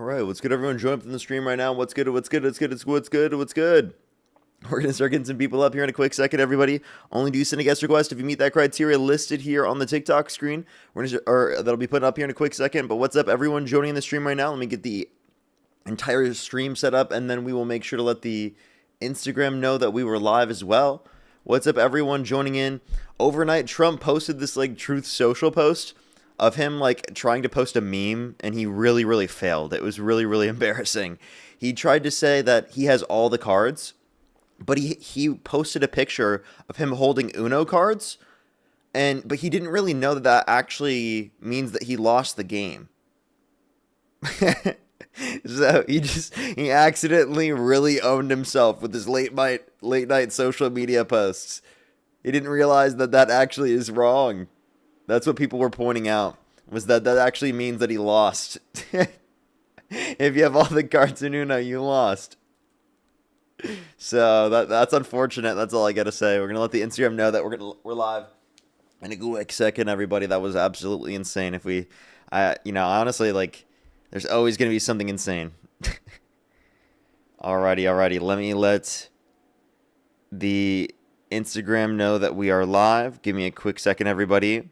right, what's good, everyone? Join up in the stream right now. What's good? What's good? What's good? What's good? What's good? We're gonna start getting some people up here in a quick second, everybody. Only do send a guest request if you meet that criteria listed here on the TikTok screen. That'll be put up here in a quick second. But what's up, everyone joining in the stream right now? Let me get the entire stream set up, and then we will make sure to let the Instagram know that we were live as well. What's up, everyone joining in? Overnight, Trump posted this like Truth Social post of him like trying to post a meme, and he really failed. It was really embarrassing. He tried to say that he has all the cards, but he posted a picture of him holding Uno cards, but he didn't really know that that actually means that he lost the game. So he accidentally really owned himself with his late night social media posts. He didn't realize that that actually is wrong. That's what people were pointing out, was that that actually means that he lost. If you have all the cards in Uno, you lost. So that's unfortunate. That's all I gotta say. We're gonna let the Instagram know that we're live in a quick second, everybody. That was absolutely insane. If we, honestly, like, there's always gonna be something insane. Alrighty. Let me let the Instagram know that we are live. Give me a quick second, everybody.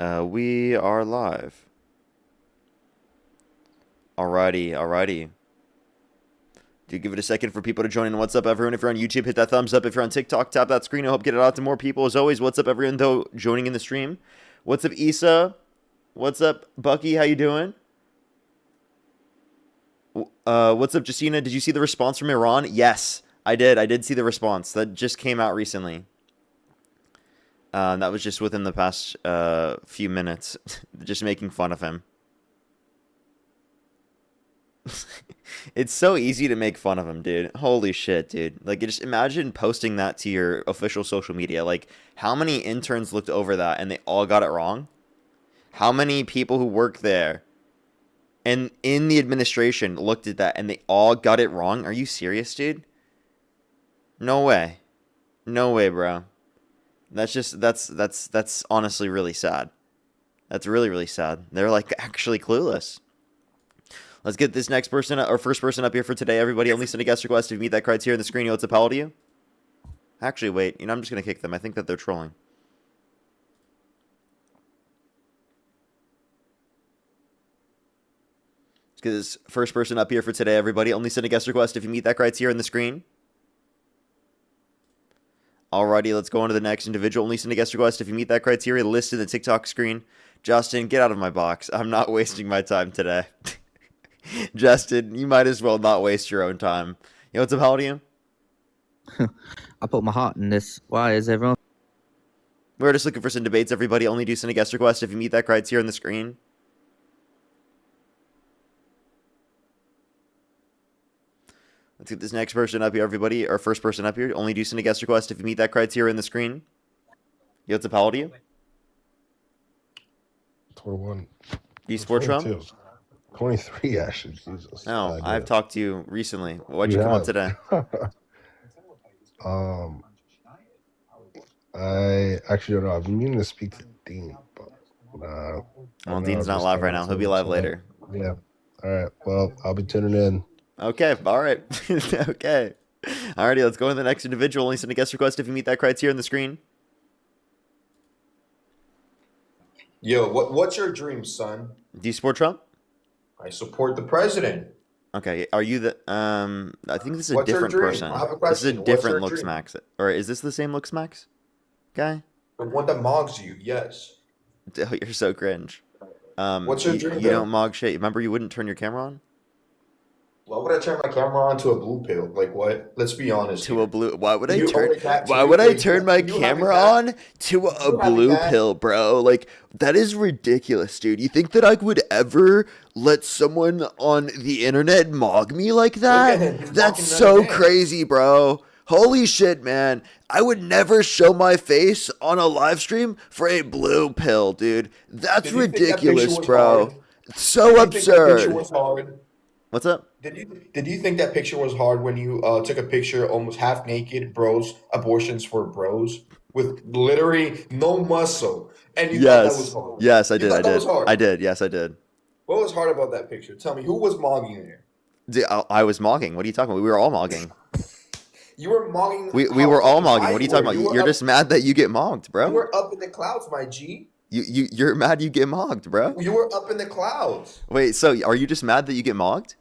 We are live. Alrighty. Do give it a second for people to join in. What's up, everyone? If you're on YouTube, hit that thumbs up. If you're on TikTok, tap that screen. I hope get it out to more people. As always, what's up, everyone, though, joining in the stream? What's up, Issa? What's up, Bucky? How you doing? What's up, Justina? Did you see the response from Iran? Yes, I did. I did see the response. That just came out recently. That was just within the past few minutes. Just making fun of him. It's so easy to make fun of him, dude. Holy shit, dude. Like, just imagine posting that to your official social media. Like, how many interns looked over that and they all got it wrong? How many people who work there and in the administration looked at that and they all got it wrong? Are you serious, dude? No way. No way, bro. That's honestly really sad. That's really sad. They're like actually clueless. Let's get this next person, or first person up here for today, everybody. Only send a guest request if you meet that criteria in the screen. What's up, how old are you? Actually, wait. I'm just going to kick them. I think that they're trolling. Let's get this first person up here for today, everybody. Only send a guest request if you meet that criteria in the screen. Alrighty, let's go on to the next individual. Only send a guest request if you meet that criteria listed in the TikTok screen. Justin, get out of my box. I'm not wasting my time today. Justin, you might as well not waste your own time. Yo, what's up, how old are you? I put my heart in this. Why is everyone? We're just looking for some debates, everybody. Only do send a guest request if you meet that criteria on the screen. Let's get this next person up here, everybody. Or first person up here. Only do send a guest request if you meet that criteria in the screen. Yo, what's up, how old are you? 21. Do you support Trump? 23, actually. Jesus. Oh, I've talked to you recently. Why'd you come on today? I actually don't know. I've been meaning to speak to Dean, but well, Dean's not live right now. He'll be live later. Yeah. All right. Well, I'll be tuning in. Okay. All right. Okay. Alrighty. Let's go to the next individual. Only send a guest request if you meet that criteria on the screen. Yo, what's your dream, son? Do you support Trump? I support the president. Okay, are you the I think this is a What's your different dream? person. I have a This is a question. different What's your Looks dream? Max. Or is this the same Looks Max guy? The one that mogs you, yes. Oh, you're so cringe. What's your dream, you though? don't mog shit. Remember you wouldn't turn your camera on? Why would I turn my camera on to a blue pill? Like what? Let's be honest. To here. a blue Why would Do I you turn own a cat Why too? would I Wait, turn my you have a camera cat? on to a You have a blue cat? pill, bro? Like, that is ridiculous, dude. You think that I would ever let someone on the internet mog me like Look at that? him. He's That's mocking so another man. crazy, bro. Holy shit, man. I would never show my face on a live stream for a blue pill, dude. That's Did you think that picture ridiculous, was bro. hard? It's so Did you think that picture absurd. was hard? What's up? Did you think that picture was hard when you took a picture almost half naked, bros, abortions for bros, with literally no muscle, and you thought that was Yes. hard? Yes, I You did. I thought that was did. hard? I did. Yes, I did. What was hard about that picture? Tell me, who was mogging there? I was mogging. What are you talking about? We were all mogging. You were mogging. We how were all fucking mogging. high What are you talking about? You were You're up, just mad that you get mogged, you bro. were up in the clouds, my G. You're mad you get mogged, bro. You were up in the clouds. Wait, so are you just mad that you get mogged?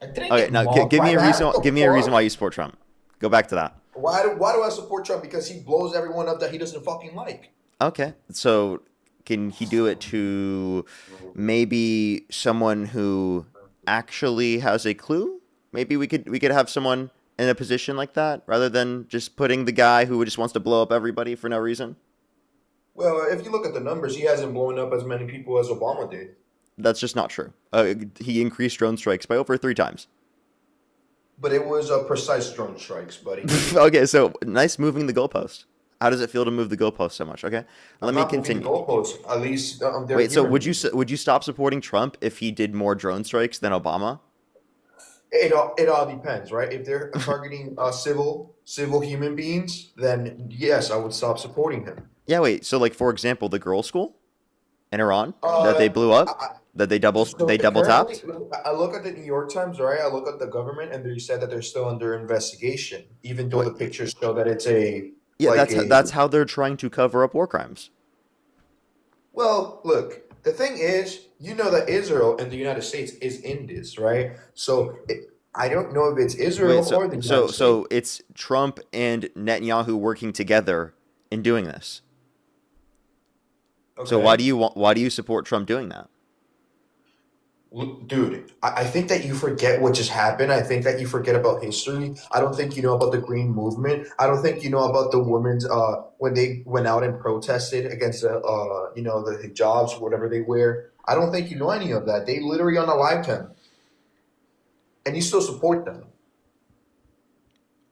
I didn't Okay, get now mogged. give me a Why- reason. what the Give me a reason fuck? why you support Trump. Go back to that. Why do I support Trump? Because he blows everyone up that he doesn't fucking like. Okay, so can he do it to maybe someone who actually has a clue? Maybe we could have someone in a position like that rather than just putting the guy who just wants to blow up everybody for no reason. Well, if you look at the numbers, he hasn't blown up as many people as Obama did. That's just not true. He increased drone strikes by over 3 times. But it was precise drone strikes, buddy. Okay, so nice moving the goalpost. How does it feel to move the goalpost so much? Okay, let me Not moving continue. the goalposts. At least they're Wait, so human beings. would you stop supporting Trump if he did more drone strikes than Obama? It all depends, right? If they're targeting civil human beings, then yes, I would stop supporting him. Yeah, wait. So like for example, the girls' school in Iran that they blew up, that they double So double tapped. currently, I look at the New York Times, right? I look at the government, and they said that they're still under investigation, even though the pictures show that it's a Yeah, like that's how they're trying to cover up war crimes. Well, look, the thing is, you know that Israel and the United States is in this, right? So I don't know if it's Israel Wait, or the United so States. it's Trump and Netanyahu working together in doing this. So Okay. why do you support Trump doing that? Look, dude, I think that you forget what just happened. I think that you forget about history. I don't think you know about the Green Movement. I don't think you know about the women's when they went out and protested against the the hijabs, whatever they wear. I don't think you know any of that. They literally unalived him, and you still support them.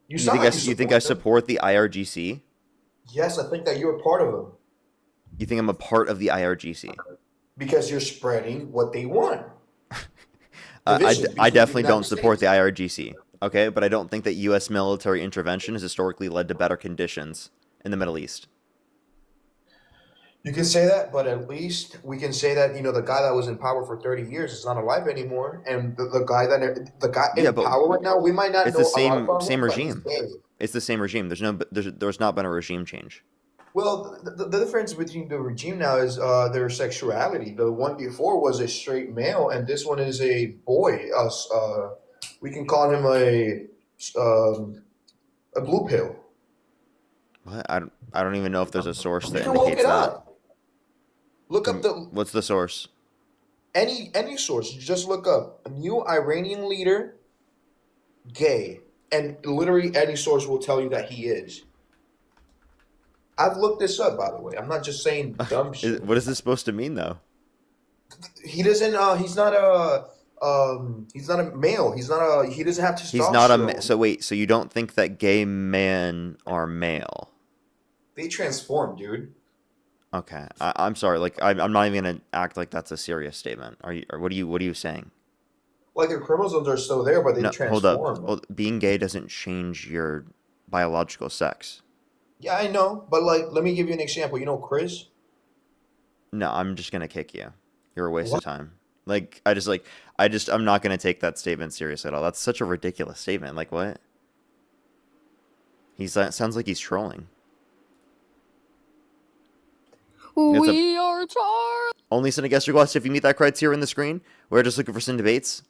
You sound like you You think I support them. support the IRGC? Yes, I think that you're a part of them You think I'm a part of the IRGC? because you're spreading what they want. Divisions I between the definitely don't United support the States. IRGC. Okay, but I don't think that U.S. military intervention has historically led to better conditions in the Middle East. You can say that, but at least we can say that the guy that was in power for 30 years is not alive anymore, and the guy Yeah, in but power right now, we might not it's know the a lot about same him, but he's regime. gay. It's the same regime. There's not been a regime change. Well, the difference between the regime now is their sexuality. The one before was a straight male, and this one is a boy. We can call him um, a blue pill. What? I don't even know if there's a source You that can look indicates it that. up. Look up the What's the source? any source. You just look up a new Iranian leader, gay, and literally any source will tell you that he is. I've looked this up, by the way. I'm not just saying dumb shit. What is this supposed to mean, though? He doesn't. He's not a. He's not a male. He's not a. He doesn't have He's not testosterone. so wait, so you don't think that gay men are male? They transform, dude. Okay, I'm sorry. Like, I'm not even gonna act like that's a serious statement. Are you? Or what are you saying? Like their chromosomes are still there, but they No, hold up. transform. Well, being gay doesn't change your biological sex. Yeah, I know, but like, let me give you an example. You know, Chris. No, I'm just gonna kick you. You're a waste of What? time. Like, I'm not gonna take that statement serious at all. That's such a ridiculous statement. Like, what? Sounds like he's trolling. It's We are charged. only send a guest request if you meet that criteria in the screen. We're just looking for some debates.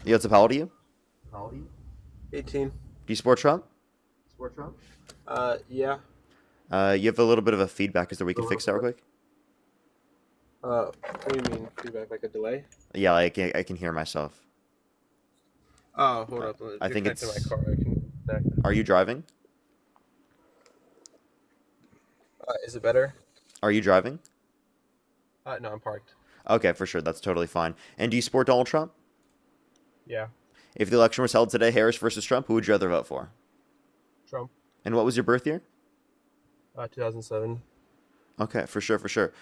Yeah, what's up? How old are you? 18. Do you support Trump? Yeah. You have a little bit of a feedback. Is there we can fix that real quick? What do you mean? Feedback like a delay? Yeah, I can hear myself. Oh, hold up. I think You're connected it's- to my car. I can connect. Are you driving? Is it better? Are you driving? No, I'm parked. Okay, for sure. That's totally fine. And do you support Donald Trump? Yeah. If the election was held today, Harris versus Trump, who would you rather vote for? Trump. And what was your birth year? 2007. Okay, for sure, for sure.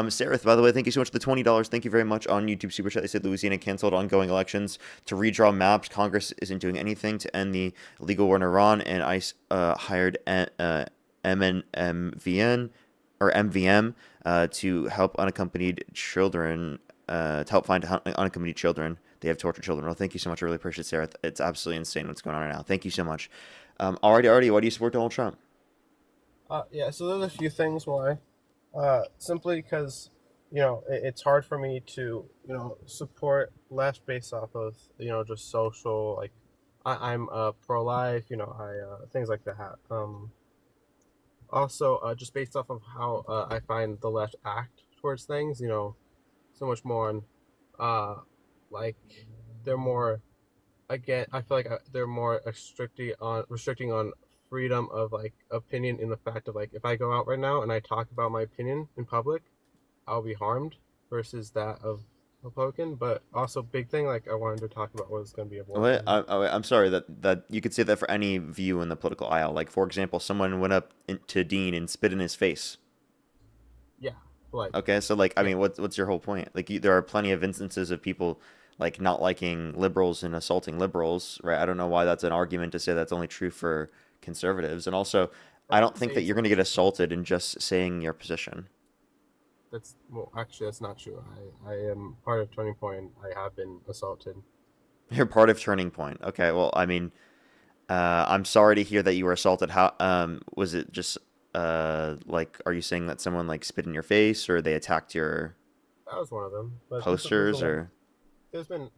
Sarah, by the way, thank you so much for the $20. Thank you very much on YouTube Super Chat. They said Louisiana canceled ongoing elections to redraw maps. Congress isn't doing anything to end the illegal war in Iran, and ICE hired MNMVN or MVM to help unaccompanied children to help find unaccompanied children. They have tortured children. Well, thank you so much. I really appreciate it, Sarah. It's absolutely insane what's going on right now. Thank you so much. Already, why do you support Donald Trump? Yeah, so there's a few things why. Simply because, it's hard for me to, support left based off of, just social, like, I'm pro-life, things like that. Also, just based off of how I find the left act towards things, so much more on, like, they're more, again, I feel like they're more restricting on freedom of like opinion, in the fact of like, if I go out right now and I talk about my opinion in public, I'll be harmed, versus that of Republican. But also, big thing like I wanted to talk about was going to be Wait, abortion. I'm sorry that you could say that for any view in the political aisle. Like, for example, someone went up to Dean and spit in his face. Yeah, like Okay, so like, I yeah, mean, what's your whole point? Like, there are plenty of instances of people like not liking liberals and assaulting liberals, right? I don't know why that's an argument to say that's only true for conservatives. And also, I don't think that saying you're going to something. get assaulted in just saying your position. That's well, actually, that's not true. I am part of Turning Point. I have been assaulted. You're part of Turning Point. Okay, well, I mean, I'm sorry to hear that you were assaulted. How was it just like, are you saying that someone like spit in your face or they attacked your That was one of them. But there's a posters lot. or There's been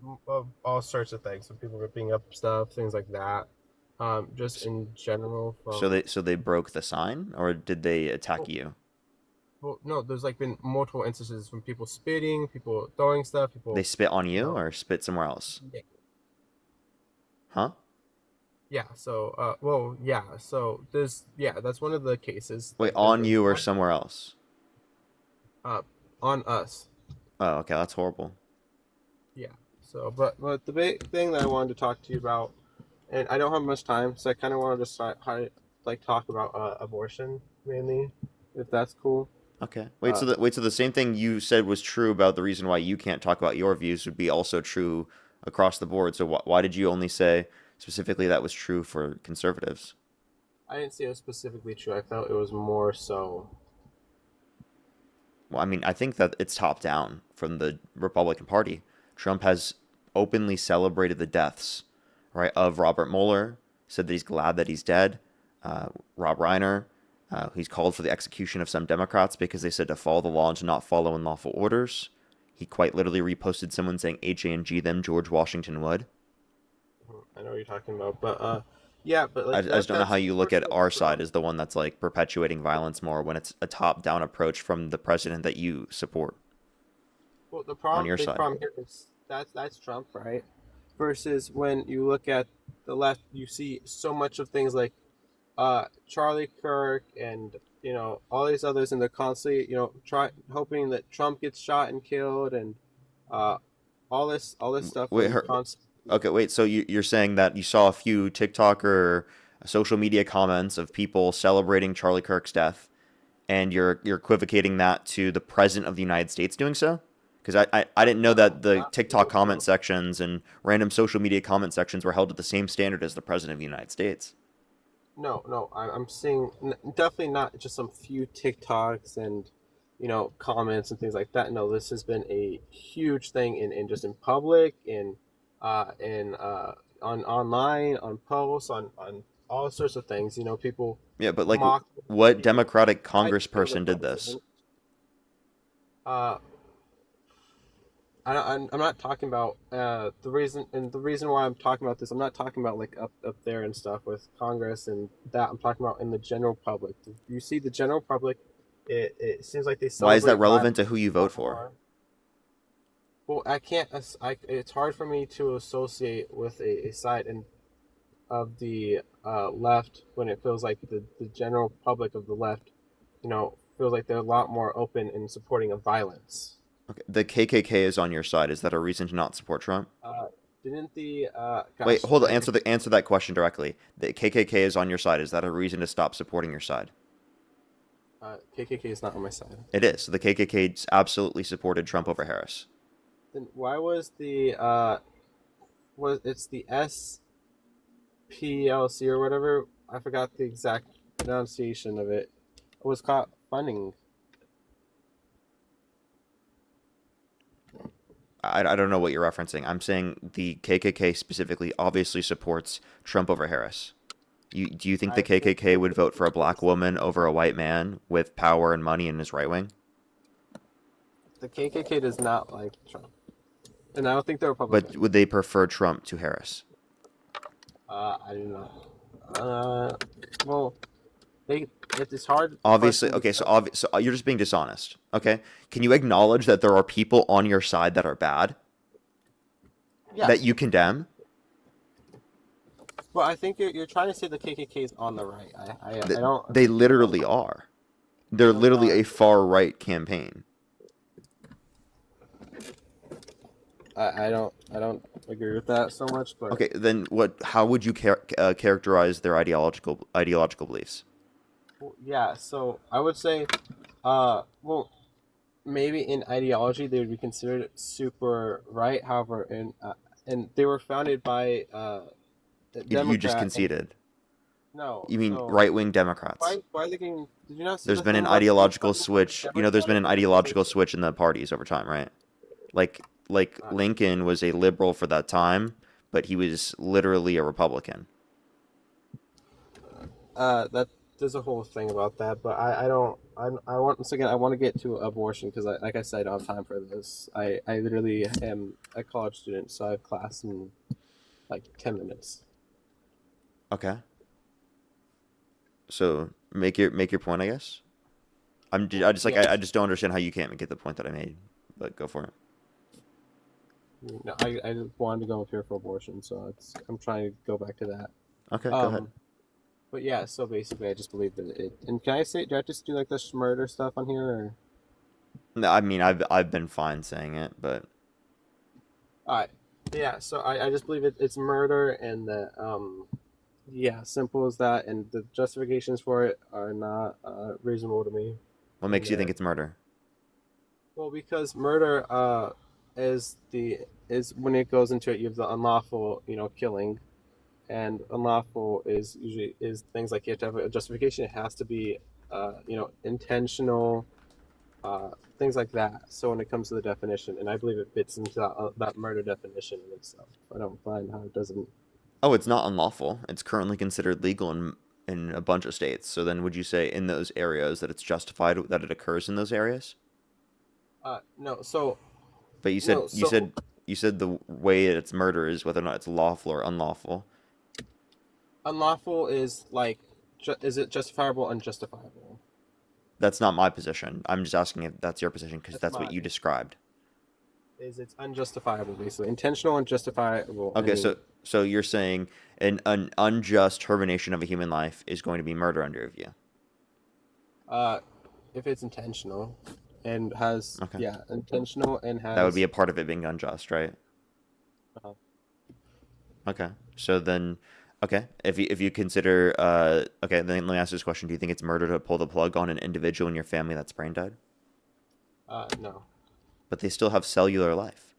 all sorts of things. Some people ripping up stuff, things like that. Just in general, from so they broke the sign or did they attack well, you? well, no, there's like been multiple instances from people spitting, people throwing stuff, They people, spit on you you know, or spit somewhere else? yeah, Huh? yeah. So, well, yeah. So that's one of the cases. Wait, Like, there's on been you or one, somewhere else? on us. Oh, okay, that's horrible. Yeah. So, but the big thing that I wanted to talk to you about, and I don't have much time, so I kind of wanted to start like talk about abortion mainly, if that's cool. Okay. Uh, Wait, so the same thing you said was true about the reason why you can't talk about your views would be also true across the board. So why did you only say specifically that was true for conservatives? I didn't say it was specifically true. I felt it was more so. Well, I mean, I think that it's top down from the Republican Party. Trump has openly celebrated the deaths, right, of Robert Mueller, said that he's glad that he's dead. Rob Reiner, he's called for the execution of some Democrats because they said to follow the law and to not follow unlawful orders. He quite literally reposted someone saying HANG them, George Washington would. I know what you're talking about, but yeah, but I like just don't know how that's you more look at so our side Trump. as the one that's like perpetuating violence more when it's a top down approach from the president that you support Well, on your big side. problem here is that's Trump, right? Versus when you look at the left, you see so much of things like Charlie Kirk and all these others, and they're constantly try hoping that Trump gets shot and killed, and uh, all this stuff, Wait, and constantly. okay, wait. So you're saying that you saw a few TikTok or social media comments of people celebrating Charlie Kirk's death, and you're equivocating that to the president of the United States doing so? Because I didn't know that the Not TikTok really, comment no. sections and random social media comment sections were held to the same standard as the president of the United States. No, I'm seeing definitely not just some few TikToks and comments and things like that. No, this has been a huge thing in just in public, in on online, on posts, on all sorts of things. People Yeah, but like, mock what people Democratic try to kill the Congressperson did this? president. Uh, I'm not talking about the reason why I'm talking about this. I'm not talking about like up there and stuff with Congress and that. I'm talking about in the general public. You see, the general public, it seems like they Why is that celebrate relevant to violence who you a vote lot for? more. Well, I can't. It's hard for me to associate with a side and of the left when it feels like the general public of the left, feels like they're a lot more open in supporting of violence. Okay, the KKK is on your side. Is that a reason to not support Trump? Uh, didn't the Wait, gosh, hold on. I Answer that question directly. The KKK is on your side. Is that a reason to stop supporting your side? KKK is not on my side. It is. So the KKK absolutely supported Trump over Harris. Then why was the was it's the SPLC or whatever? I forgot the exact pronunciation of it. Was caught funding I don't know what you're referencing. I'm saying the KKK specifically obviously supports Trump over Harris. Do you think the KKK would vote for a black woman over a white man with power and money in his right wing? The KKK does not like Trump, and I don't think the Republicans. But would they prefer Trump to Harris? I do not. Well, it's hard. Obviously, okay. So you're just being dishonest. Okay, can you acknowledge that there are people on your side that are bad? Yeah. That you condemn? Well, I think you're trying to say the KKK is on the right. I don't. They literally are. They're literally a far right campaign. I don't agree with that so much. But Okay, then what? How would you characterize their ideological beliefs? yeah, so I would say, well, maybe in ideology they would be considered super right. However, and they were founded by You just conceded. No. You mean so right-wing Democrats? why are they getting? Did you not see There's the been thing an about ideological Democrats? switch. You know, there's been an ideological switch in the parties over time, right? Like Lincoln was a liberal for that time, but he was literally a Republican. That there's a whole thing about that, but I don't. I want once again. I want to get to abortion because, like I said, I don't have time for this. I literally am a college student, so I have class in like 10 minutes. Okay. So make your point, I guess. I just don't understand how you can't get the point that I made, but go for it. No, I just wanted to go up here for abortion, so I'm trying to go back to that. Okay, go ahead. But yeah, so basically, I just believe that it. And can I say? Do I just do like the murder stuff on here? Or? No, I mean I've been fine saying it, but All right. Yeah. So I just believe it's murder, and that yeah, simple as that, and the justifications for it are not reasonable to me. what makes you think it's murder? Well, because murder is when it goes into it, you have the unlawful, killing, and unlawful is usually things like you have to have a justification. It has to be, intentional, things like that. So when it comes to the definition, and I believe it fits into that murder definition in itself. I don't find how it doesn't. Oh, it's not unlawful. It's currently considered legal in a bunch of states. So then would you say in those areas that it's justified that it occurs in those areas? No. So. But you said No, so, you said the way it's murder is whether or not it's lawful or unlawful. Unlawful is like, is it justifiable, unjustifiable? That's not my position. I'm just asking if that's your position because that's what you described. Is it's unjustifiable, basically intentional, unjustifiable. Okay, so you're saying an unjust termination of a human life is going to be murder under your view? If it's intentional and has intentional and has that would be a part of it being unjust, right? Uh-huh. Okay, so then. Okay, if you consider, okay, then let me ask this question. Do you think it's murder to pull the plug on an individual in your family that's brain dead? No. But they still have cellular life.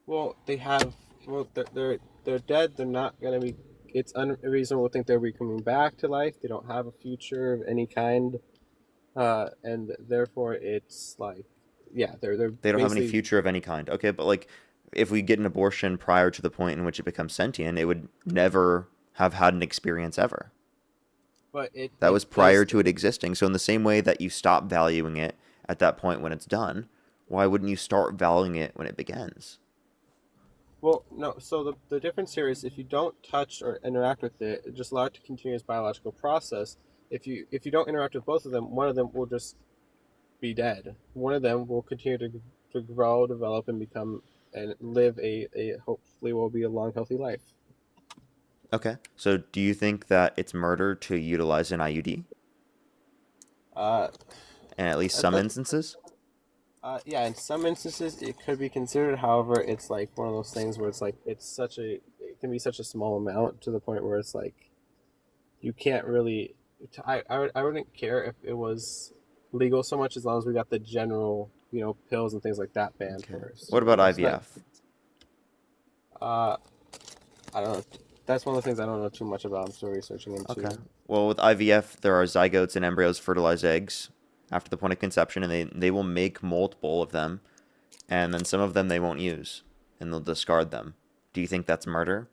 Well, they're dead. They're not going to be, it's unreasonable to think they'll be coming back to life. They don't have a future of any kind. And therefore it's like, yeah, they don't have any future of any kind. Okay, but like, if we get an abortion prior to the point in which it becomes sentient, it would never have had an experience ever. But that was prior to it existing. So in the same way that you stop valuing it at that point when it's done, why wouldn't you start valuing it when it begins? Well, no. So the difference here is if you don't touch or interact with it, just allow it to continue its biological process. If you don't interact with both of them, one of them will just be dead. One of them will continue to grow, develop, and become and live a hopefully will be a long, healthy life. Okay. So do you think that it's murder to utilize an IUD? In at least some instances? Yeah, in some instances it could be considered. However, it's like one of those things where it's like it can be such a small amount to the point where it's like you can't really. I wouldn't care if it was legal so much as long as we got the general pills and things like that banned first. What about IVF? I don't know. That's one of the things I don't know too much about. I'm still researching into. Okay. Well, with IVF, there are zygotes and embryos fertilize eggs after the point of conception, and they will make multiple of them and then some of them they won't use, and they'll discard them. Do you think that's murder?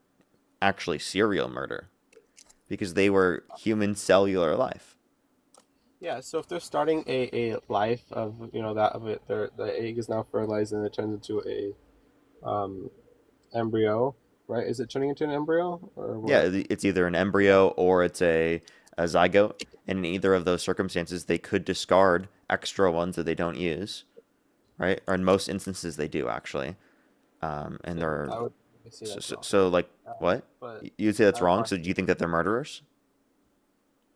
Actually, serial murder, because they were human cellular life. Yeah, so if they're starting a life of, that of it, the egg is now fertilized and it turns into a embryo, right? Is it turning into an embryo or Yeah, what? it's either an embryo or it's a zygote, and in either of those circumstances, they could discard extra ones that they don't use, right? Or in most instances, they do actually. And See, they're I would say so, that's so, wrong. so like what? But You'd say that's I wrong. find, So do you think that they're murderers?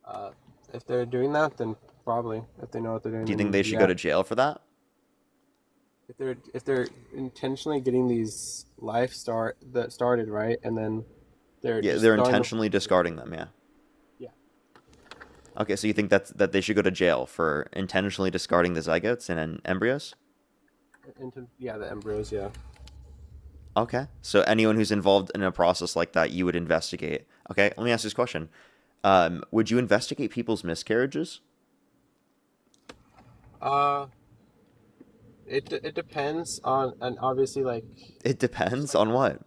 uh, if they're doing that, then probably. If they know what they're doing, Do you think then they should go yeah. to jail for that? If they're intentionally getting these life started, right, and then they're Yeah, just they're throwing them. intentionally discarding them. Yeah. Yeah. Okay, so you think that they should go to jail for intentionally discarding the zygotes and embryos? Yeah, the embryos, yeah. Okay, so anyone who's involved in a process like that, you would investigate. Okay, let me ask this question: would you investigate people's miscarriages? Uh, it depends on, and obviously, like, It just depends like, on what.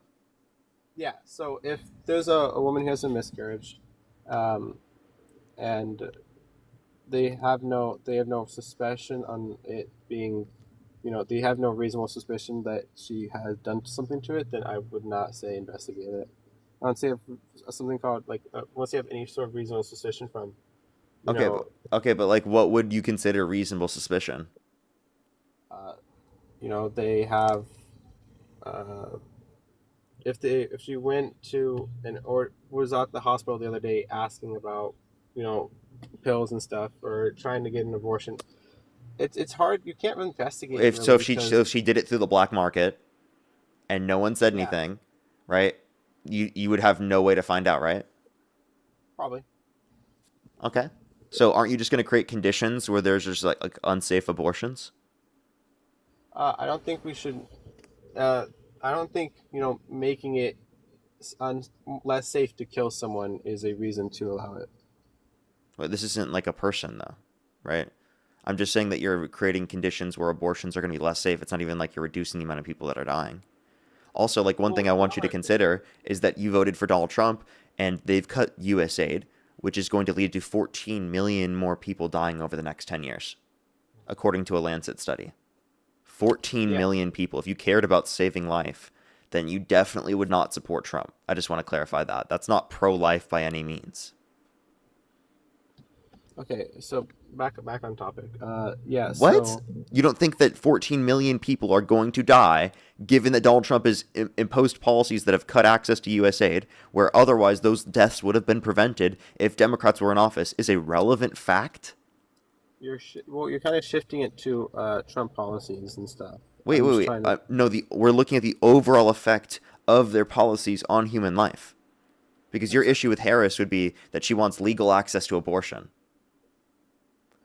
yeah. So if there's a woman who has a miscarriage, um, and they have no suspicion on it being, they have no reasonable suspicion that she has done something to it, then I would not say investigate it. I would say if something called, like, once you have any sort of reasonable suspicion from, you Okay, know, but like, what would you consider reasonable suspicion? uh, they have, uh, if she went to or was at the hospital the other day asking about, you know, pills and stuff or trying to get an abortion, it's hard. You can't really investigate If so, really so because if she did it through the black market and no one said yeah, anything, right? You would have no way to find out, right? probably. Okay. So aren't you just going to create conditions where there's just like unsafe abortions? I don't think we should. Uh, I don't think making it less safe to kill someone is a reason to allow it. Well, this isn't like a person though, right? I'm just saying that you're creating conditions where abortions are going to be less safe. It's not even like you're reducing the amount of people that are dying. Also, like one thing Well, I we want you to are. consider is that you voted for Donald Trump and they've cut US aid, which is going to lead to 14 million more people dying over the next 10 years, according to a Lancet study. 14 Yeah. million people. If you cared about saving life, then you definitely would not support Trump. I just want to clarify that. That's not pro-life by any means. Okay. So back on topic. Yeah. What? So You don't think that 14 million people are going to die given that Donald Trump has imposed policies that have cut access to US aid, where otherwise those deaths would have been prevented if Democrats were in office, is a relevant fact? you're kind of shifting it to Trump policies and stuff. Wait, I'm wait, just wait. trying to. No, we're looking at the overall effect of their policies on human life. Because your issue with Harris would be that she wants legal access to abortion.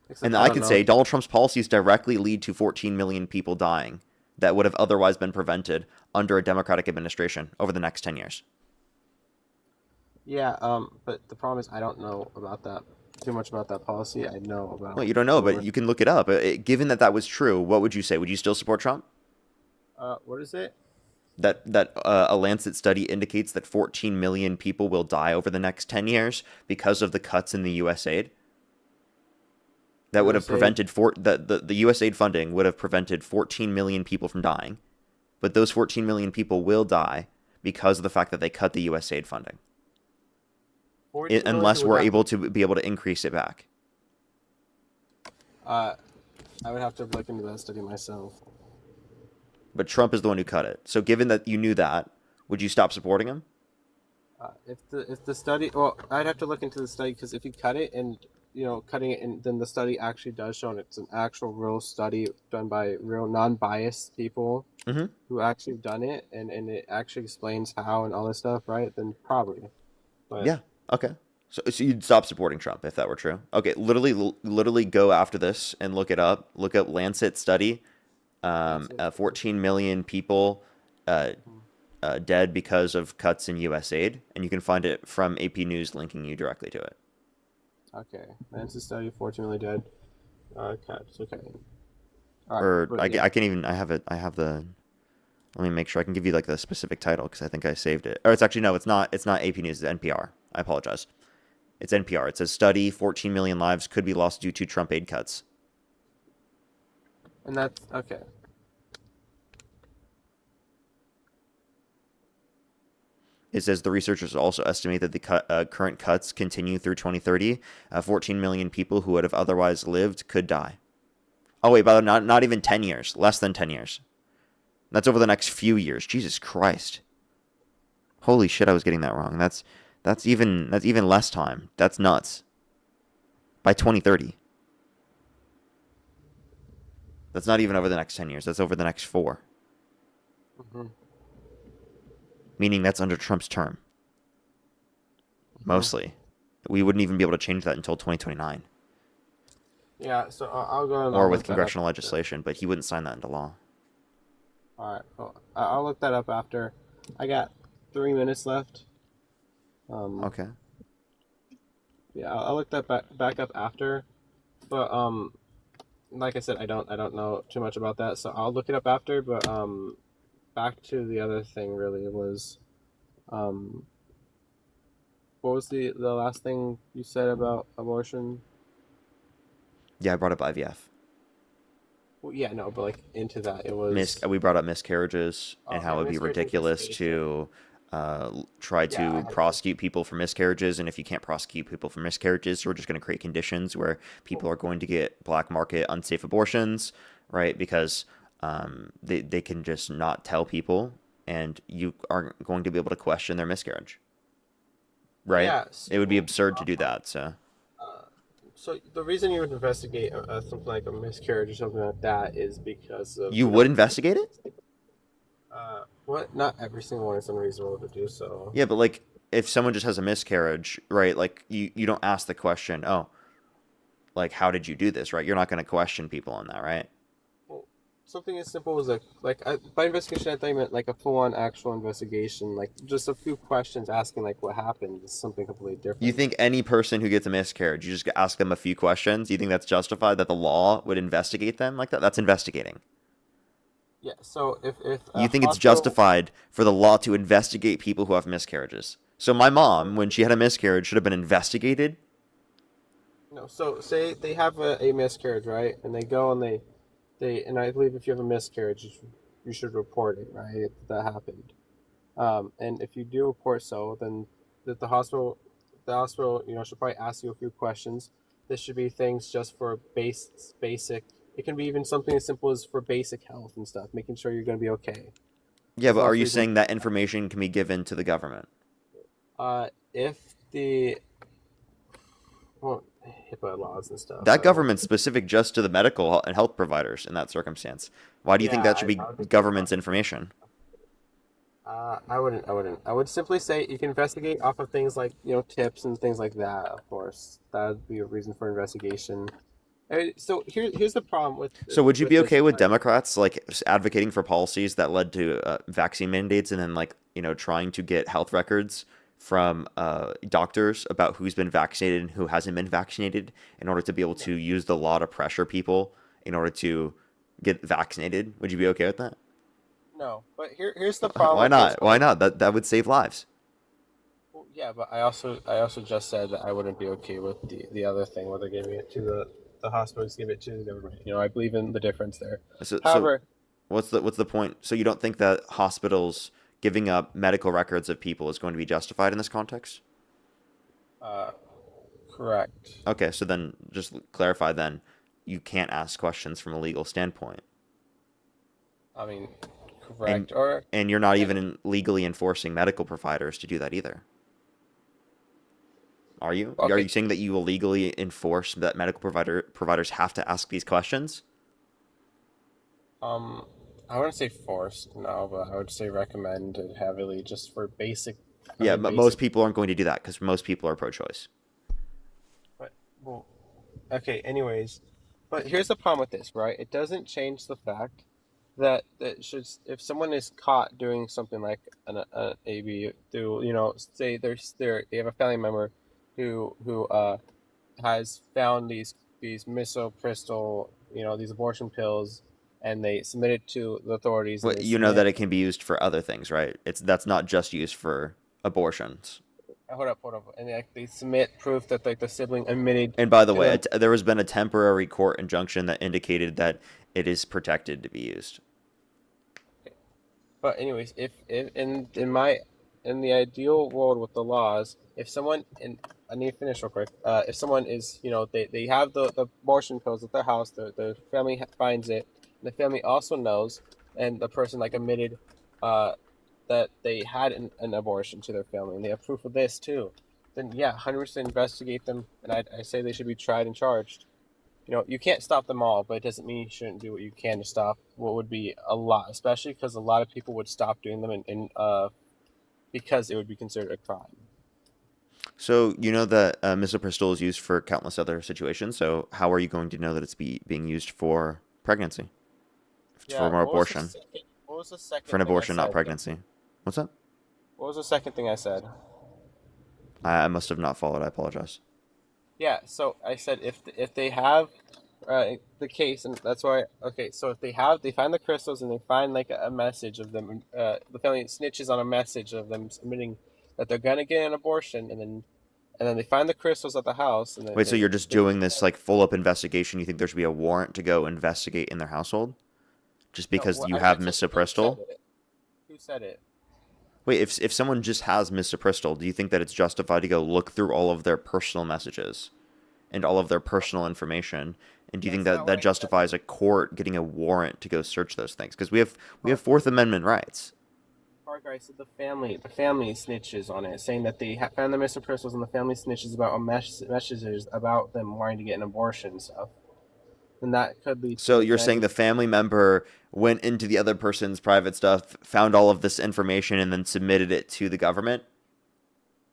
Except And I I don't could know. say Donald Trump's policies directly lead to 14 million people dying that would have otherwise been prevented under a Democratic administration over the next 10 years. Yeah. But the problem is I don't know about that too much about that policy. I know Well, about you don't know, but abortion. you can look it up. Given that that was true, what would you say? Would you still support Trump? What is it? That a Lancet study indicates that 14 million people will die over the next 10 years because of the cuts in the U.S. aid. That would have USA. prevented the U.S. aid funding would have prevented 14 million people from dying, but those 14 million people will die because of the fact that they cut the U.S. aid funding, 40 million unless who we're would have able to be able to increase it back. I would have to look into that study myself. But Trump is the one who cut it. So given that you knew that, would you stop supporting him? If the study, well, I'd have to look into the study because if you cut it and cutting it and then the study actually does show, and it's an actual real study done by real non-biased people Mm-hmm. who actually done it, and it actually explains how and all this stuff, right? Then probably, but Yeah. Okay. So you'd stop supporting Trump if that were true. Okay. Literally go after this and look it up. Look up Lancet study. that's it. 14 million people dead because of cuts in U.S. aid, and you can find it from AP News linking you directly to it. Okay, Lancet study, 14 really dead. Cuts. Okay. All right, Or but yeah. I can even I have it. I have the. Let me make sure I can give you like the specific title because I think I saved it. Or it's actually no, it's not. It's not AP News. It's NPR. I apologize. It's NPR. It says study: 14 million lives could be lost due to Trump aid cuts. And that's okay. It says the researchers also estimate that the current cuts continue through 2030. 14 million people who would have otherwise lived could die. Oh wait, but not even 10 years. Less than 10 years. That's over the next few years. Jesus Christ. Holy shit, I was getting that wrong. That's even less time. That's nuts. By 2030. That's not even over the next 10 years. That's over the next 4. Mm-hmm. Meaning that's under Trump's term. Mm-hmm. Mostly. We wouldn't even be able to change that until 2029. Yeah, so I'll go and Or I'll with look that up. congressional legislation, but he wouldn't sign that into law. All right, well, I'll look that up after. I got 3 minutes left. Okay. Yeah, I'll look that back up after. But like I said, I don't know too much about that, so I'll look it up after. But back to the other thing. Really, was um, what was the last thing you said about abortion? Yeah, I brought up IVF. Well, yeah, no, but like into that, it was. We brought up miscarriages and how Okay, it would be miscarriage and ridiculous gestation. to try Yeah, I to had to. prosecute people for miscarriages. And if you can't prosecute people for miscarriages, we're just going to create conditions where people are going to get black market unsafe abortions, right? Because they can just not tell people and you aren't going to be able to question their miscarriage, right? Yeah, It would be so absurd to do that. So uh, so the reason you would investigate something like a miscarriage or something like that is because of you would investigate it? what? Not every single one is unreasonable to do so. Yeah, but like if someone just has a miscarriage, right? Like you don't ask the question, oh, like how did you do this, right? You're not going to question people on that, right? Well, something as simple as by investigation I thought you meant like a full-on actual investigation, like just a few questions asking like what happened is something completely You different. think any person who gets a miscarriage, you just ask them a few questions? You think that's justified that the law would investigate them like that? That's investigating. Yeah. So if a You think it's hospital. justified for the law to investigate people who have miscarriages? So my mom, when she had a miscarriage, should have been investigated? No, so say they have a miscarriage, right? And they go and and I believe if you have a miscarriage, you should report it, right? That happened. And if you do report so, then the hospital, should probably ask you a few questions. This should be things just for basic. It can be even something as simple as for basic health and stuff, making sure you're going to be okay. Yeah, As but long are as you reasons. saying that information can be given to the government? If the well, HIPAA laws and stuff, That I don't. government's specific just to the medical and health providers in that circumstance. Why do you think Yeah, that should be I would just say government's information? I wouldn't. I wouldn't. I would simply say you can investigate off of things like tips and things like that. Of course, that would be a reason for investigation. So here's the problem So would you be this. okay with Democrats like advocating for policies that led to vaccine mandates and then like trying to get health records from doctors about who's been vaccinated and who hasn't been vaccinated in order to be able to use the law to pressure people in order to get vaccinated? Would you be okay with that? No, but here's the problem Why with this, not? Why right? not? That would save lives. Well, yeah, but I also just said that I wouldn't be okay with the other thing where they're giving it to the hospitals, give it to the government. I believe in the difference there. So However, what's the point? So you don't think that hospitals giving up medical records of people is going to be justified in this context? uh, correct. Okay, so then just clarify then you can't ask questions from a legal standpoint. I mean, And correct or and you're not yeah. even legally enforcing medical providers to do that either. Are you? Are Okay. you saying that you will legally enforce that medical providers have to ask these questions? Um, I wouldn't say forced, no, but I would say recommended heavily just for basic. I Yeah, mean, but most basic. people aren't going to do that because most people are pro-choice. But well, okay. Anyways, but here's the problem with this, right? It doesn't change the fact that should if someone is caught doing something like an AB through say they have a family member who has found these misoprostol these abortion pills and they submit it to the authorities. Well, And they you know that submit. it can be used for other things, right? That's not just used for abortions. Hold up, and they submit proof that like the sibling admitted And by the to way, them. there has been a temporary court injunction that indicated that it is protected to be used. But anyways, if in the ideal world with the laws, if someone and I need to finish real quick. If someone is they have the abortion pills at their house, the family finds it, and the family also knows, and the person like admitted, uh, that they had an abortion to their family, and they have proof of this too. Then yeah, 100% investigate them, and I say they should be tried and charged. You can't stop them all, but it doesn't mean you shouldn't do what you can to stop what would be a lot, especially because a lot of people would stop doing them, and because it would be considered a crime. So you know that misoprostol is used for countless other situations. So how are you going to know that it's being used for pregnancy, for Yeah. more abortion, What was the for second an thing I abortion, not said? pregnancy? What's that? What was the second thing I said? I must have not followed. I apologize. Yeah. So I said if they have the case, and that's why. Okay. So if they find the crystals and they find like a message of them, the family snitches on a message of them admitting that they're gonna get an abortion, and then they find the crystals at the house, and then Wait, so you're just doing this like full up investigation? You think there should be a warrant to go investigate in their household just no. because Well, you I have mentioned who said misoprostol? it. Who said it? Wait, if someone just has misoprostol, do you think that it's justified to go look through all of their personal messages and all of their personal information? And do you think That's that not what that I said. justifies a court getting a warrant to go search those things? Because we have Fourth Amendment rights. Parker, I said the family snitches on it, saying that they found the misoprostals, and the family snitches about messages about them wanting to get an abortion and stuff. And that could lead So to you're saying the family member went into the other person's private stuff, found all of this information, and then submitted it to the government?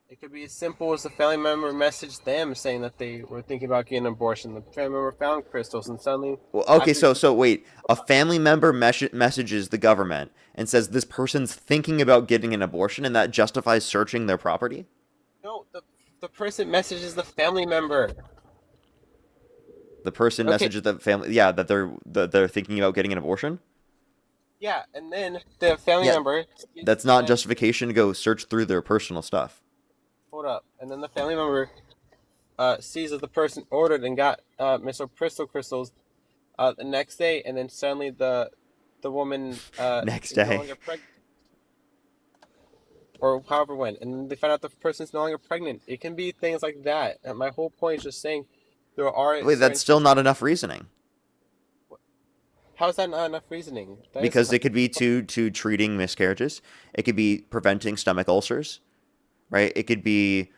it could be as simple as the family member messaged them saying that they were thinking about getting an abortion. The family member found crystals, and suddenly, Well, okay, after so wait, a family member messages the government and says this person's thinking about getting an abortion, and that justifies searching their property? no, the person messages the family member. The person Okay, messages the family, yeah, that they're thinking about getting an abortion. yeah, and then the family Yeah, member, that's not justification to go search through their personal stuff. hold up, and then the family member sees that the person ordered and got misoprostol crystals the next day, and then suddenly the woman Next is no day. longer pregnant, or however when, and then they find out the person's no longer pregnant. It can be things like that. And my whole point is just saying there are Wait, certain that's still not enough reasoning How is that not enough reasoning? That is because enough. it could be to treating miscarriages. It could be preventing stomach ulcers, right? It could be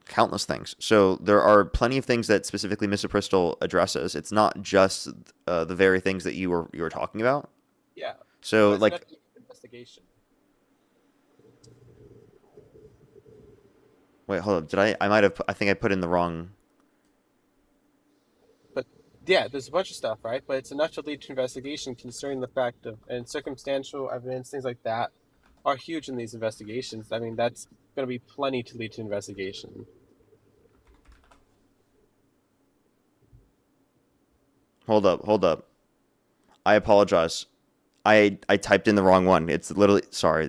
countless things. So there are plenty of things that specifically misoprostol addresses. It's not just the very things that you were talking about. Yeah, So but it's like, enough to get an investigation. wait, hold up. Did I might have I think I put in the wrong. But yeah, there's a bunch of stuff, right? But it's enough to lead to investigation, considering the fact of and circumstantial evidence, things like that, are huge in these investigations. I mean, that's going to be plenty to lead to investigation. Hold up. I apologize. I typed in the wrong one. It's literally sorry.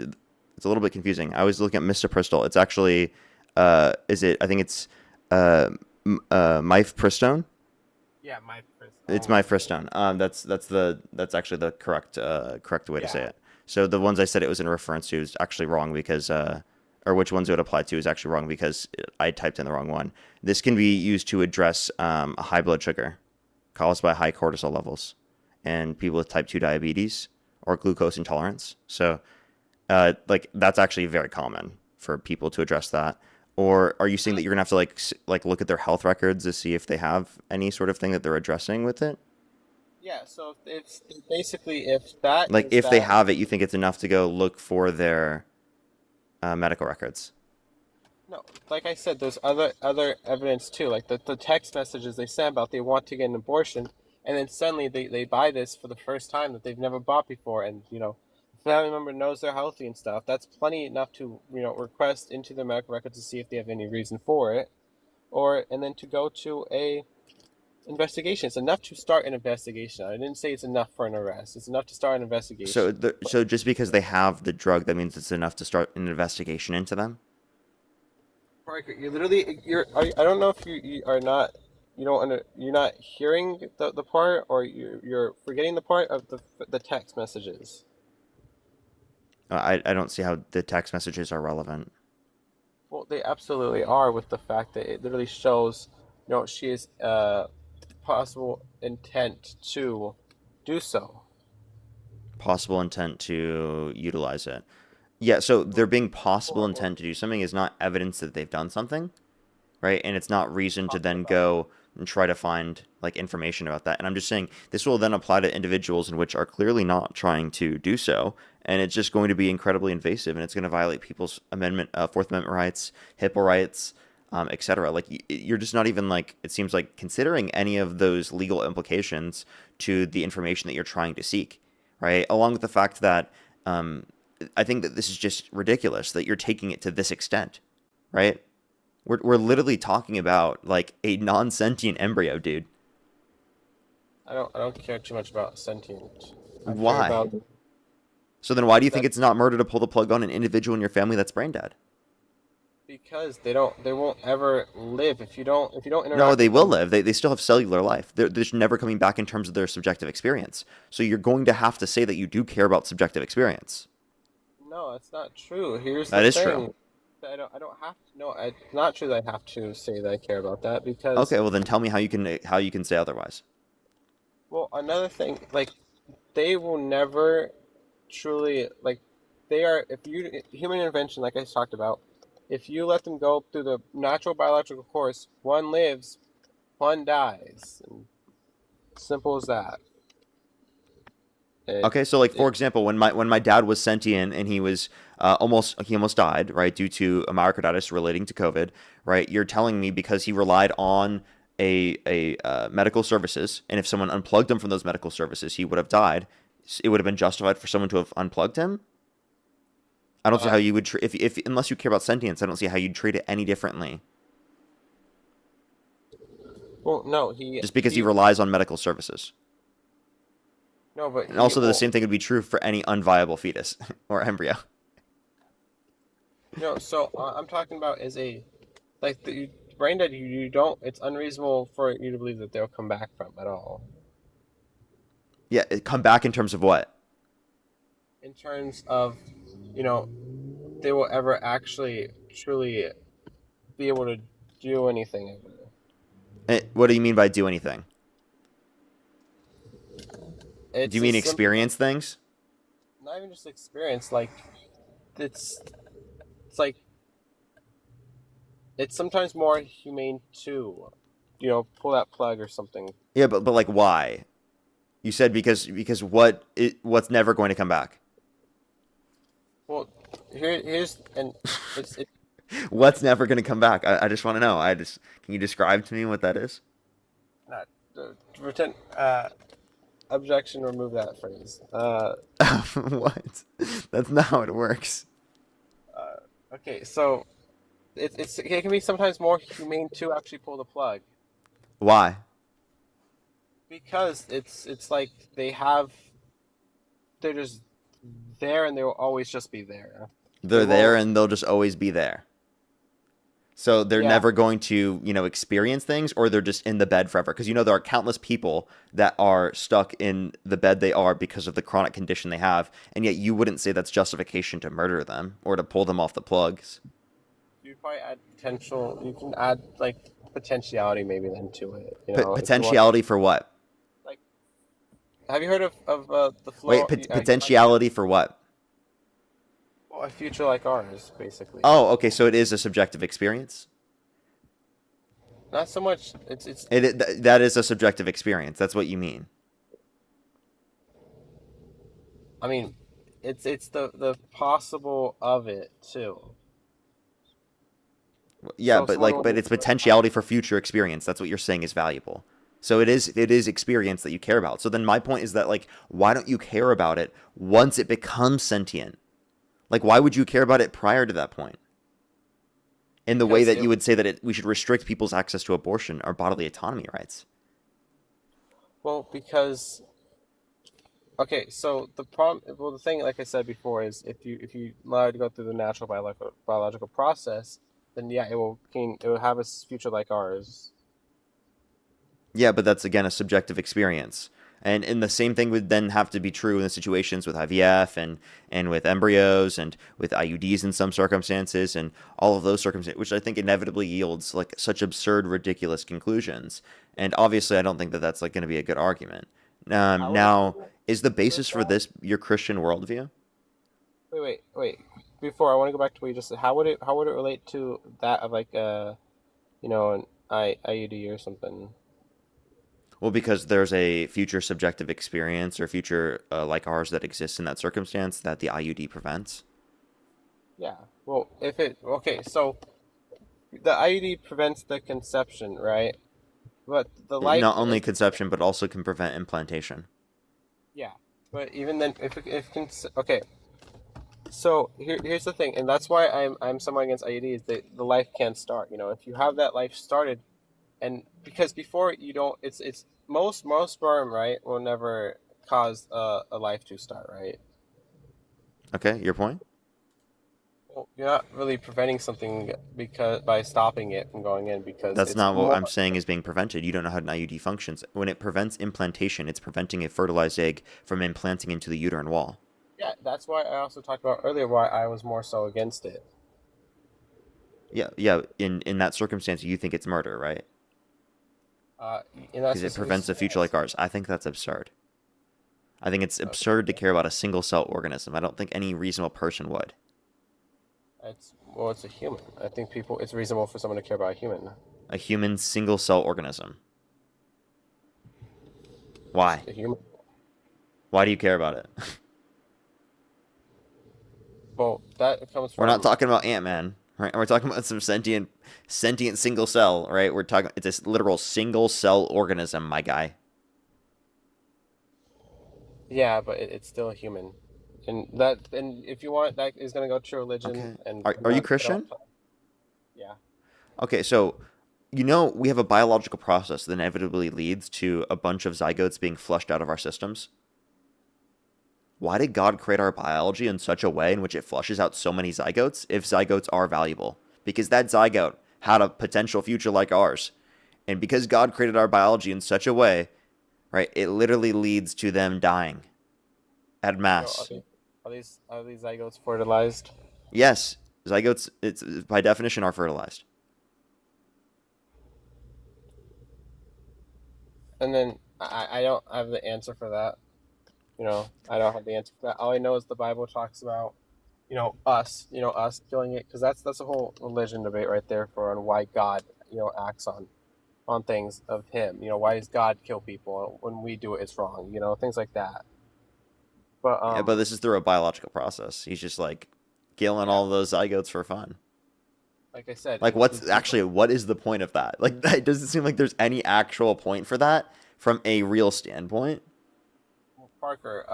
It's a little bit confusing. I was looking at misoprostol. It's actually is it? I think it's mifepristone. Yeah, my first. It's mifepristone. That's actually the correct way to say Yeah. it. So the ones I said it was in reference to is actually wrong because or which ones it would apply to is actually wrong because I typed in the wrong one. This can be used to address a high blood sugar caused by high cortisol levels and people with type 2 diabetes or glucose intolerance. So like that's actually very common for people to address that. Or are you saying that you're gonna have to like look at their health records to see if they have any sort of thing that they're addressing with it? Yeah, so it's basically if that Like is if they that. have it, you think it's enough to go look for their medical records? No, like I said, there's other evidence too, like the text messages they send about they want to get an abortion, and then suddenly they buy this for the first time that they've never bought before, and the family member knows they're healthy and stuff. That's plenty enough to request into their medical records to see if they have any reason for it, or and then to go to investigation. It's enough to start an investigation. I didn't say it's enough for an arrest. It's enough to start an investigation. So just because they have the drug, that means it's enough to start an investigation into them? Parker, I don't know if you are not, you're not hearing the part, or you're forgetting the part of the text messages. I don't see how the text messages are relevant. Well, they absolutely are, with the fact that it literally shows, she is possible intent to do so. Possible intent to utilize it. Yeah, so there being possible intent to do something is not evidence that they've done something, right? And it's not reason to then go and try to find like information about that. And I'm just saying this will then apply to individuals in which are clearly not trying to do so, and it's just going to be incredibly invasive, and it's going to violate people's Fourth Amendment rights, HIPAA rights, etc. Like you're just not even like, it seems like, considering any of those legal implications to the information that you're trying to seek, right? Along with the fact that I think that this is just ridiculous that you're taking it to this extent, right? We're literally talking about like a non-sentient embryo, dude. I don't care too much about sentient. Why? So then why do you think it's not murder to pull the plug on an individual in your family that's brain dead? Because they won't ever live if you don't interact. No, they will live. They still have cellular life. They're just never coming back in terms of their subjective experience. So you're going to have to say that you do care about subjective experience. No, that's not true. Here's that the is thing. true. I don't have to. No, it's not true that I have to say that I care about that, because. Okay, well then tell me how you can say otherwise. Well, another thing, like, they will never truly, like, human intervention, like I talked about, if you let them go through the natural biological course, one lives, one dies. And simple as that. Okay, so like for example, when my dad was sentient and he was almost died, right, due to a myocarditis relating to COVID, right? You're telling me because he relied on a medical services, and if someone unplugged him from those medical services, he would have died. It would have been justified for someone to have unplugged him. I don't see how you would if unless you care about sentience. I don't see how you'd treat it any differently. Well, no, just because he relies on medical services. No, but and also the same thing would be true for any unviable fetus or embryo. No, so I'm talking about the brain dead. You don't. It's unreasonable for you to believe that they'll come back from at all. Yeah, come back in terms of what? In terms of, they will ever actually truly be able to do anything. What do you mean by do anything? Do you mean experience things? Not even just experience. Like, it's like, it's sometimes more humane to, pull that plug or something. Yeah, but like why? You said because what's never going to come back? Well, here's it's what's never going to come back? I just want to know. Can you describe to me what that is? Not pretend. Objection, remove that phrase. What? That's not how it works. Okay, so it can be sometimes more humane to actually pull the plug. Why? Because it's like they're just there, and they will always just be there. They're there and they'll just always be there. So they're never going to, experience things, or they're just in the bed forever. Because, there are countless people that are stuck in the bed they are because of the chronic condition they have. And yet you wouldn't say that's justification to murder them or to pull them off the plugs. You'd probably add potential. You can add, like, potentiality maybe then to it. Potentiality for what? Like, have you heard of the flow? Wait, potentiality for what? A future like ours, basically. Oh, okay. So it is a subjective experience. Not so much. That is a subjective experience. That's what you mean. I mean, it's the possible of it too. Yeah, so but it's potentiality for future experience. That's what you're saying is valuable. So it is experience that you care about. So then my point is that, like, why don't you care about it once it becomes sentient? Like, why would you care about it prior to that point? In the way that you would say that we should restrict people's access to abortion or bodily autonomy rights. Well, because okay, so the thing, like I said before, is if you allow it to go through the natural biological process, then yeah, it will have a future like ours. Yeah, but that's again a subjective experience. And the same thing would then have to be true in the situations with IVF and with embryos and with IUDs in some circumstances and all of those circumstances, which I think inevitably yields like such absurd, ridiculous conclusions. And obviously, I don't think that that's like going to be a good argument. How would Now, is the it basis for that? this your Christian worldview? Wait. Before I want to go back to what you just said. How would it relate to that of like an IUD or something? Well, because there's a future subjective experience or future like ours that exists in that circumstance that the IUD prevents. Yeah. Well, if it okay, so the IUD prevents the conception, right? But the life, Not only conception, but also can prevent implantation. yeah. But even then, okay. So here's the thing, and that's why I'm somewhat against IUD is that the life can't start. If you have that life started, and because before you don't, it's most sperm, right, will never cause a life to start, right? Okay, your point? Well, you're not really preventing something because by stopping it from going in because That's it's not what more. I'm saying is being prevented. You don't know how an IUD functions. When it prevents implantation, it's preventing a fertilized egg from implanting into the uterine wall. Yeah, that's why I also talked about earlier why I was more so against it. Yeah, yeah. In that circumstance, you think it's murder, right? Uh, in that Because it specific, prevents a future like ours. I think that's absurd. I think it's okay, absurd to care about a single cell organism. I don't think any reasonable person would. it's a human. I think it's reasonable for someone to care about a human. A human single cell organism. Why? A human. Why do you care about it? Well, that comes We're not from. talking about Ant-Man, right? We're talking about some sentient single cell, right? It's a literal single cell organism, my guy. Yeah, but it's still a human, and if you want, that is gonna go to religion, Okay. and Are you Christian? yeah, Okay, so we have a biological process that inevitably leads to a bunch of zygotes being flushed out of our systems. Why did God create our biology in such a way in which it flushes out so many zygotes if zygotes are valuable? Because that zygote had a potential future like ours. And because God created our biology in such a way, right, it literally leads to them dying en so masse. are these zygotes fertilized? Yes, zygotes, it's by definition, are fertilized. And then I don't have the answer for that. I don't have the answer for that. All I know is the Bible talks about, us killing it, because that's a whole religion debate right there for on why God, acts on things of Him. Why does God kill people when we do it? It's wrong. Things like that. But Yeah, but this is through a biological process. He's just like killing yeah, all those zygotes for fun. like I said, Like, what is the point of that? Like, it doesn't seem like there's any actual point for that from a real standpoint. Parker,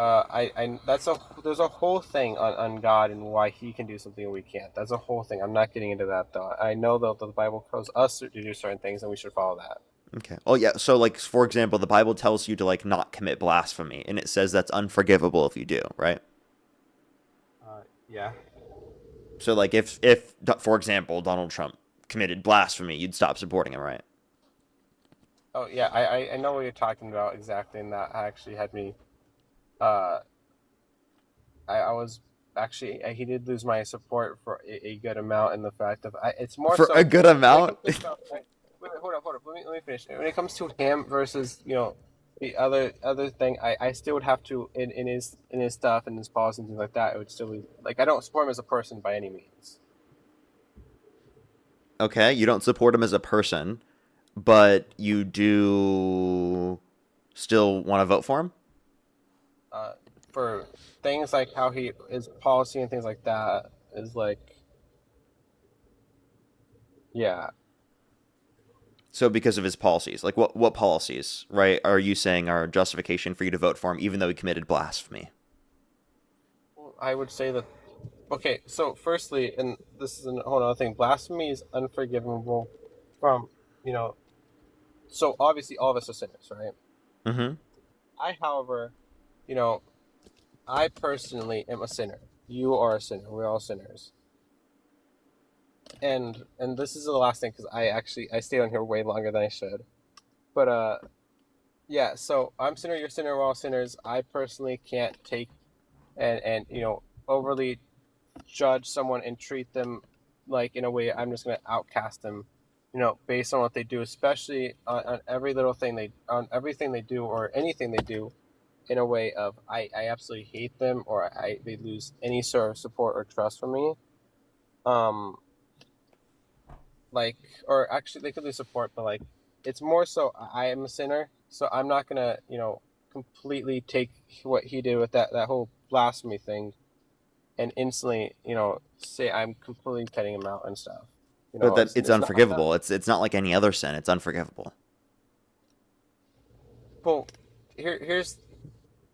there's a whole thing on God and why He can do something and we can't. That's a whole thing. I'm not getting into that though. I know though that the Bible tells us to do certain things and we should follow that. Okay. Oh, yeah. So, like, for example, the Bible tells you to, like, not commit blasphemy, and it says that's unforgivable if you do, right? Yeah. So, like, for example, Donald Trump committed blasphemy, you'd stop supporting him, right? Oh yeah, I know what you're talking about exactly, and that actually had me. Uh, I was actually he did lose my support for a good amount, and the fact of it's more For so a good when it amount? comes to stuff. Wait, hold up. Let me finish. When it comes to him versus the other thing, I still would have to in his stuff and his policies and things like that. It would still be like I don't support him as a person by any means. Okay, you don't support him as a person, but you do still want to vote for him? Uh, for things like how his policy and things like that is like yeah. So because of his policies, like what policies, right, are you saying are justification for you to vote for him even though he committed blasphemy? I would say that okay, so firstly, and this is a whole other thing, blasphemy is unforgivable from, you know, so obviously all of us are sinners, right? Mm-hmm. I, however, you know, I personally am a sinner. You are a sinner. We're all sinners. And this is the last thing because I stayed on here way longer than I should. But yeah. So I'm sinner. You're sinner. We're all sinners. I personally can't take and overly judge someone and treat them like in a way I'm just gonna outcast them, based on what they do, especially on every little thing on everything they do or anything they do, in a way of I absolutely hate them or they lose any sort of support or trust from me. Um, like or actually they could lose support, but like it's more so I am a sinner, so I'm not gonna completely take what he did with that whole blasphemy thing and instantly, say I'm completely cutting him out and stuff. But that it's It's not like that. unforgivable. It's not like any other sin. It's unforgivable. Well, here's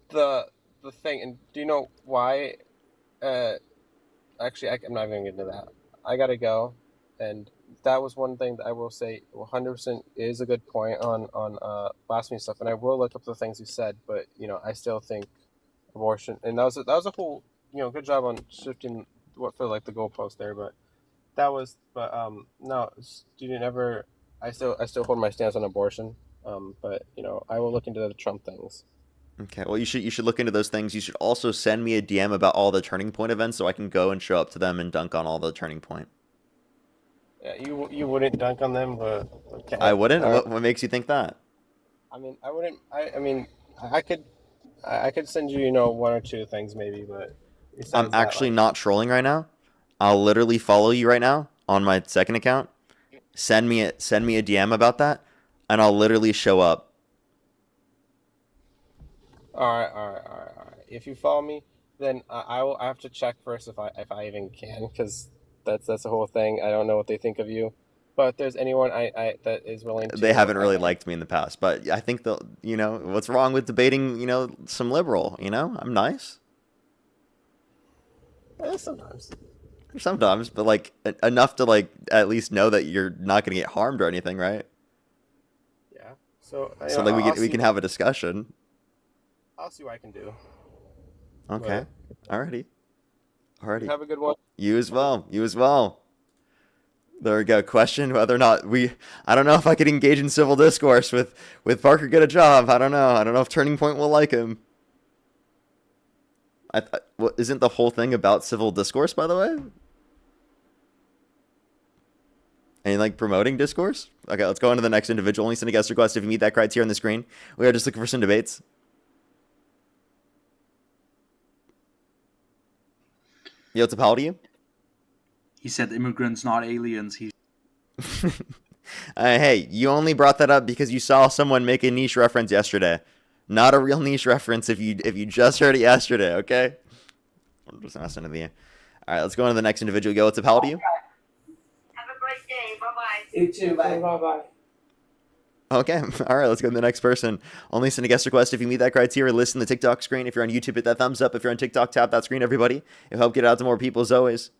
the the thing, and do you know why? Uh, Actually, I'm not even going to get into that. I gotta go, and that was one thing that I will say 100% is a good point on blasphemy stuff, and I will look up the things you said, but I still think abortion, and that was a whole good job on shifting what for like the goalpost there, but no, student never. I still hold my stance on abortion, but I will look into the Trump things. Okay. Well, you should look into those things. You should also send me a DM about all the Turning Point events so I can go and show up to them and dunk on all the Turning Point. Yeah, you wouldn't dunk on them, but okay. I wouldn't. What makes you think that? I mean, I wouldn't. I mean, I could send you, one or two things maybe, but I'm besides that, actually like, not trolling right now. I'll literally follow you right now on my second account. Send me a DM about that, and I'll literally show up. all right. If you follow me, then I have to check first if I even can, because that's the whole thing. I don't know what they think of you, but if there's anyone I that is willing They to, haven't really liked me in the past, but I think they'll. What's wrong with debating? Some liberal. I'm nice sometimes. sometimes, but like enough to like at least know that you're not going to get harmed or anything, right? Yeah. So So like we can have a discussion. I'll see what I can do. Okay. But Alrighty. Alrighty. have a good one. You as well. You as well. There we go. Question whether or not I don't know if I could engage in civil discourse with Parker get a job. I don't know. I don't know if Turning Point will like him. Isn't the whole thing about civil discourse, by the way? And like promoting discourse? Okay, let's go on to the next individual. Only send a guest request if you meet that criteria on the screen. We are just looking for some debates. Yo, what's up? How old are you? He said immigrants, not aliens. Hey, you only brought that up because you saw someone make a niche reference yesterday. Not a real niche reference if you just heard it yesterday, okay? I'm just messing with you. All right, let's go on to the next individual. Yo, what's up? How old are you? Have a great day. Bye-bye. You too. Bye. Bye. Okay, all right, let's go to the next person. Only send a guest request if you meet that criteria. Listen to the TikTok screen. If you're on YouTube, hit that thumbs up. If you're on TikTok, tap that screen, everybody. It'll help get it out to more people as always.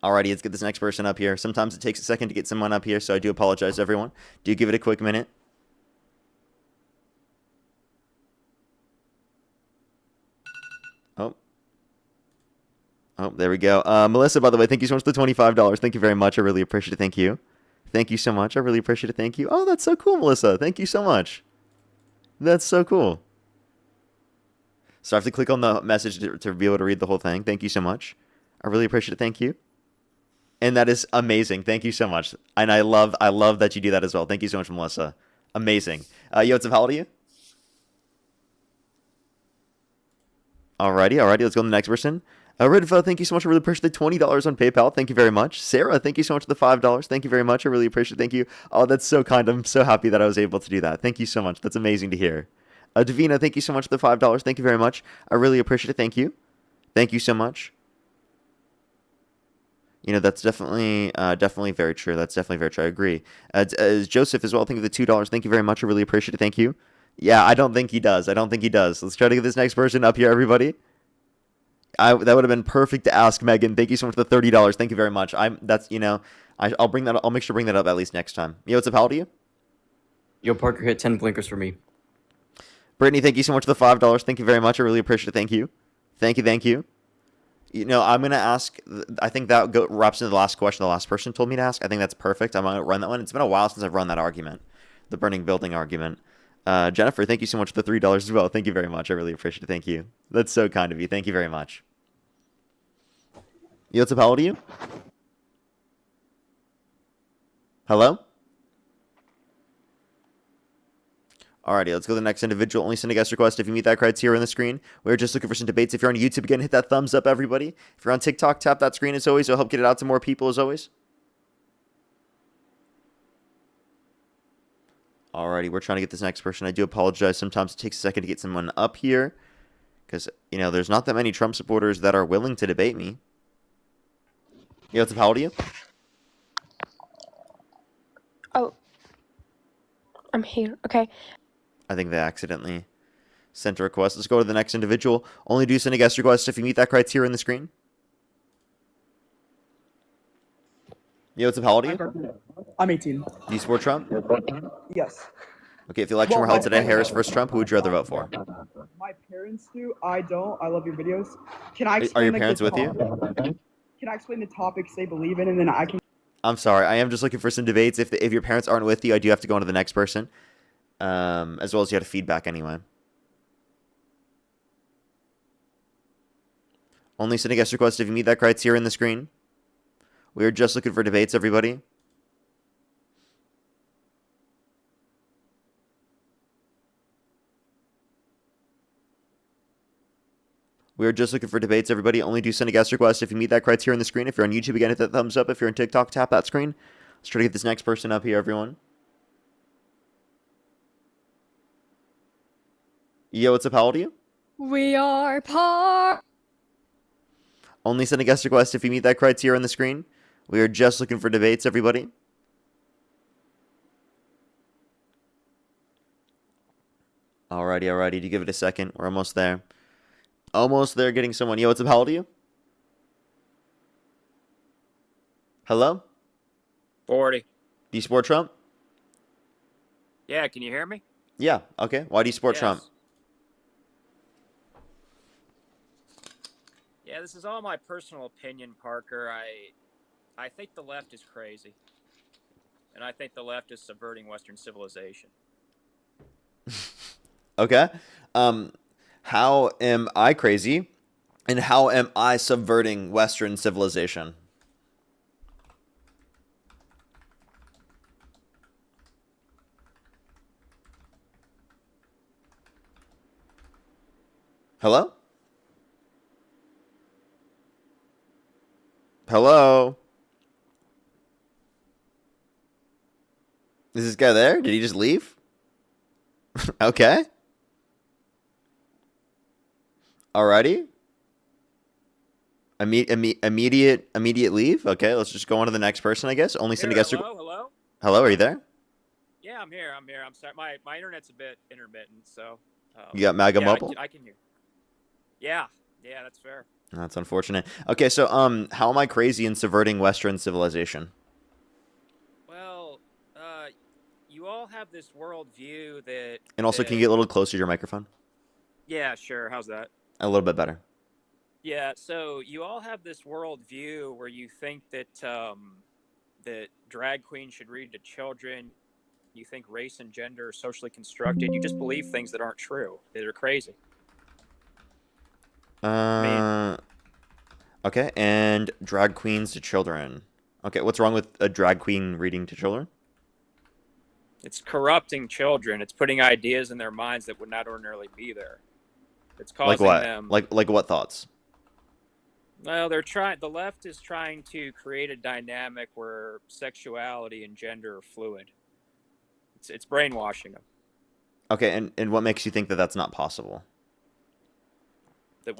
Alrighty, let's get this next person up here. Sometimes it takes a second to get someone up here, so I do apologize, everyone. Do give it a quick minute. Oh, there we go. Melissa, by the way, thank you so much for the $25. Thank you very much. I really appreciate it. Thank you. Thank you so much. I really appreciate it. Thank you. Oh, that's so cool, Melissa. Thank you so much. That's so cool. So I have to click on the message to be able to read the whole thing. Thank you so much. I really appreciate it. Thank you. And that is amazing. Thank you so much. And I love that you do that as well. Thank you so much, Melissa. Amazing. Yo, what's up? How old are you? Alrighty. Let's go to the next person. Ridva, thank you so much. I really appreciate the $20 on PayPal. Thank you very much. Sarah, thank you so much for the $5. Thank you very much. I really appreciate it. Thank you. Oh, that's so kind. I'm so happy that I was able to do that. Thank you so much. That's amazing to hear. Davina, thank you so much for the $5. Thank you very much. I really appreciate it. Thank you. Thank you so much. That's definitely very true. That's definitely very true. I agree. Joseph as well. Thank you for the $2. Thank you very much. I really appreciate it. Thank you. Yeah, I don't think he does. Let's try to get this next person up here, everybody. That would have been perfect to ask Megan. Thank you so much for the $30. Thank you very much. I'll bring that up. I'll make sure to bring that up at least next time. Yo, what's up? How old are you? Yo, Parker hit 10 blinkers for me. Brittany, thank you so much for the $5. Thank you very much. I really appreciate it. Thank you. Thank you. You know, I'm going to ask, I think that wraps into the last question the last person told me to ask. I think that's perfect. I'm going to run that one. It's been a while since I've run that argument, the burning building argument. Jennifer, thank you so much for the $3 as well. Thank you very much. I really appreciate it. Thank you. That's so kind of you. Thank you very much. Yo, what's up? How old are you? Hello? Alrighty, let's go to the next individual. Only send a guest request if you meet that criteria on the screen. We're just looking for some debates. If you're on YouTube, again, hit that thumbs up, everybody. If you're on TikTok, tap that screen as always. It'll help get it out to more people as always. Alrighty, we're trying to get this next person. I do apologize. Sometimes it takes a second to get someone up here. Because, you know, there's not that many Trump supporters that are willing to debate me. Yo, what's up? How old are you? Oh. I'm here. Okay. I think they accidentally sent a request. Let's go to the next individual. Only do send a guest request if you meet that criteria in the screen. Yo, what's up? How old are you? I'm 18. Do you support Trump? Yes. Okay, if the election were held today, Harris versus Trump, who would you rather vote for? My parents do. I don't. I love your videos. Can I Are explain, your like, parents the with you? Can I explain the topics they believe in, and then I can... I'm sorry. I am just looking for some debates. If your parents aren't with you, I do have to go on to the next person. As well as you had feedback anyway. Only send a guest request if you meet that criteria in the screen. We are just looking for debates, everybody. We are just looking for debates, everybody. Only do send a guest request if you meet that criteria on the screen. If you're on YouTube, again, hit that thumbs up. If you're on TikTok, tap that screen. Let's try to get this next person up here, everyone. Yo, what's up? How old are you? We are par. Only send a guest request if you meet that criteria on the screen. We are just looking for debates, everybody. Alrighty. Do give it a second. We're almost there. Almost there getting someone. Yo, what's up? How old are you? Hello? 40. Do you support Trump? Yeah, can you hear me? Yeah. Okay. Why do you support Trump? Yeah, this is all my personal opinion, Parker. I think the left is crazy. And I think the left is subverting Western civilization. Okay. How am I crazy? And how am I subverting Western civilization? Hello? Hello? Is this guy there? Did he just leave? Okay. Alrighty. Immediate leave? Okay, let's just go on to the next person, I guess. Only send a guest. Hello? Hello, are you there? Yeah, I'm here. I'm sorry. My internet's a bit intermittent, so... You got MAGA mobile? I can hear. Yeah, that's fair. That's unfortunate. Okay, so how am I crazy in subverting Western civilization? Well, you all have this worldview that... And also, can you get a little closer to your microphone? Yeah, sure. How's that? A little bit better. Yeah, so you all have this worldview where you think that that drag queens should read to children. You think race and gender are socially constructed. You just believe things that aren't true. That are crazy. Okay, and drag queens to children. Okay, what's wrong with a drag queen reading to children? It's corrupting children. It's putting ideas in their minds that would not ordinarily be there. It's causing them... Like what thoughts? Well, the left is trying to create a dynamic where sexuality and gender are fluid. It's brainwashing them. Okay, and what makes you think that that's not possible?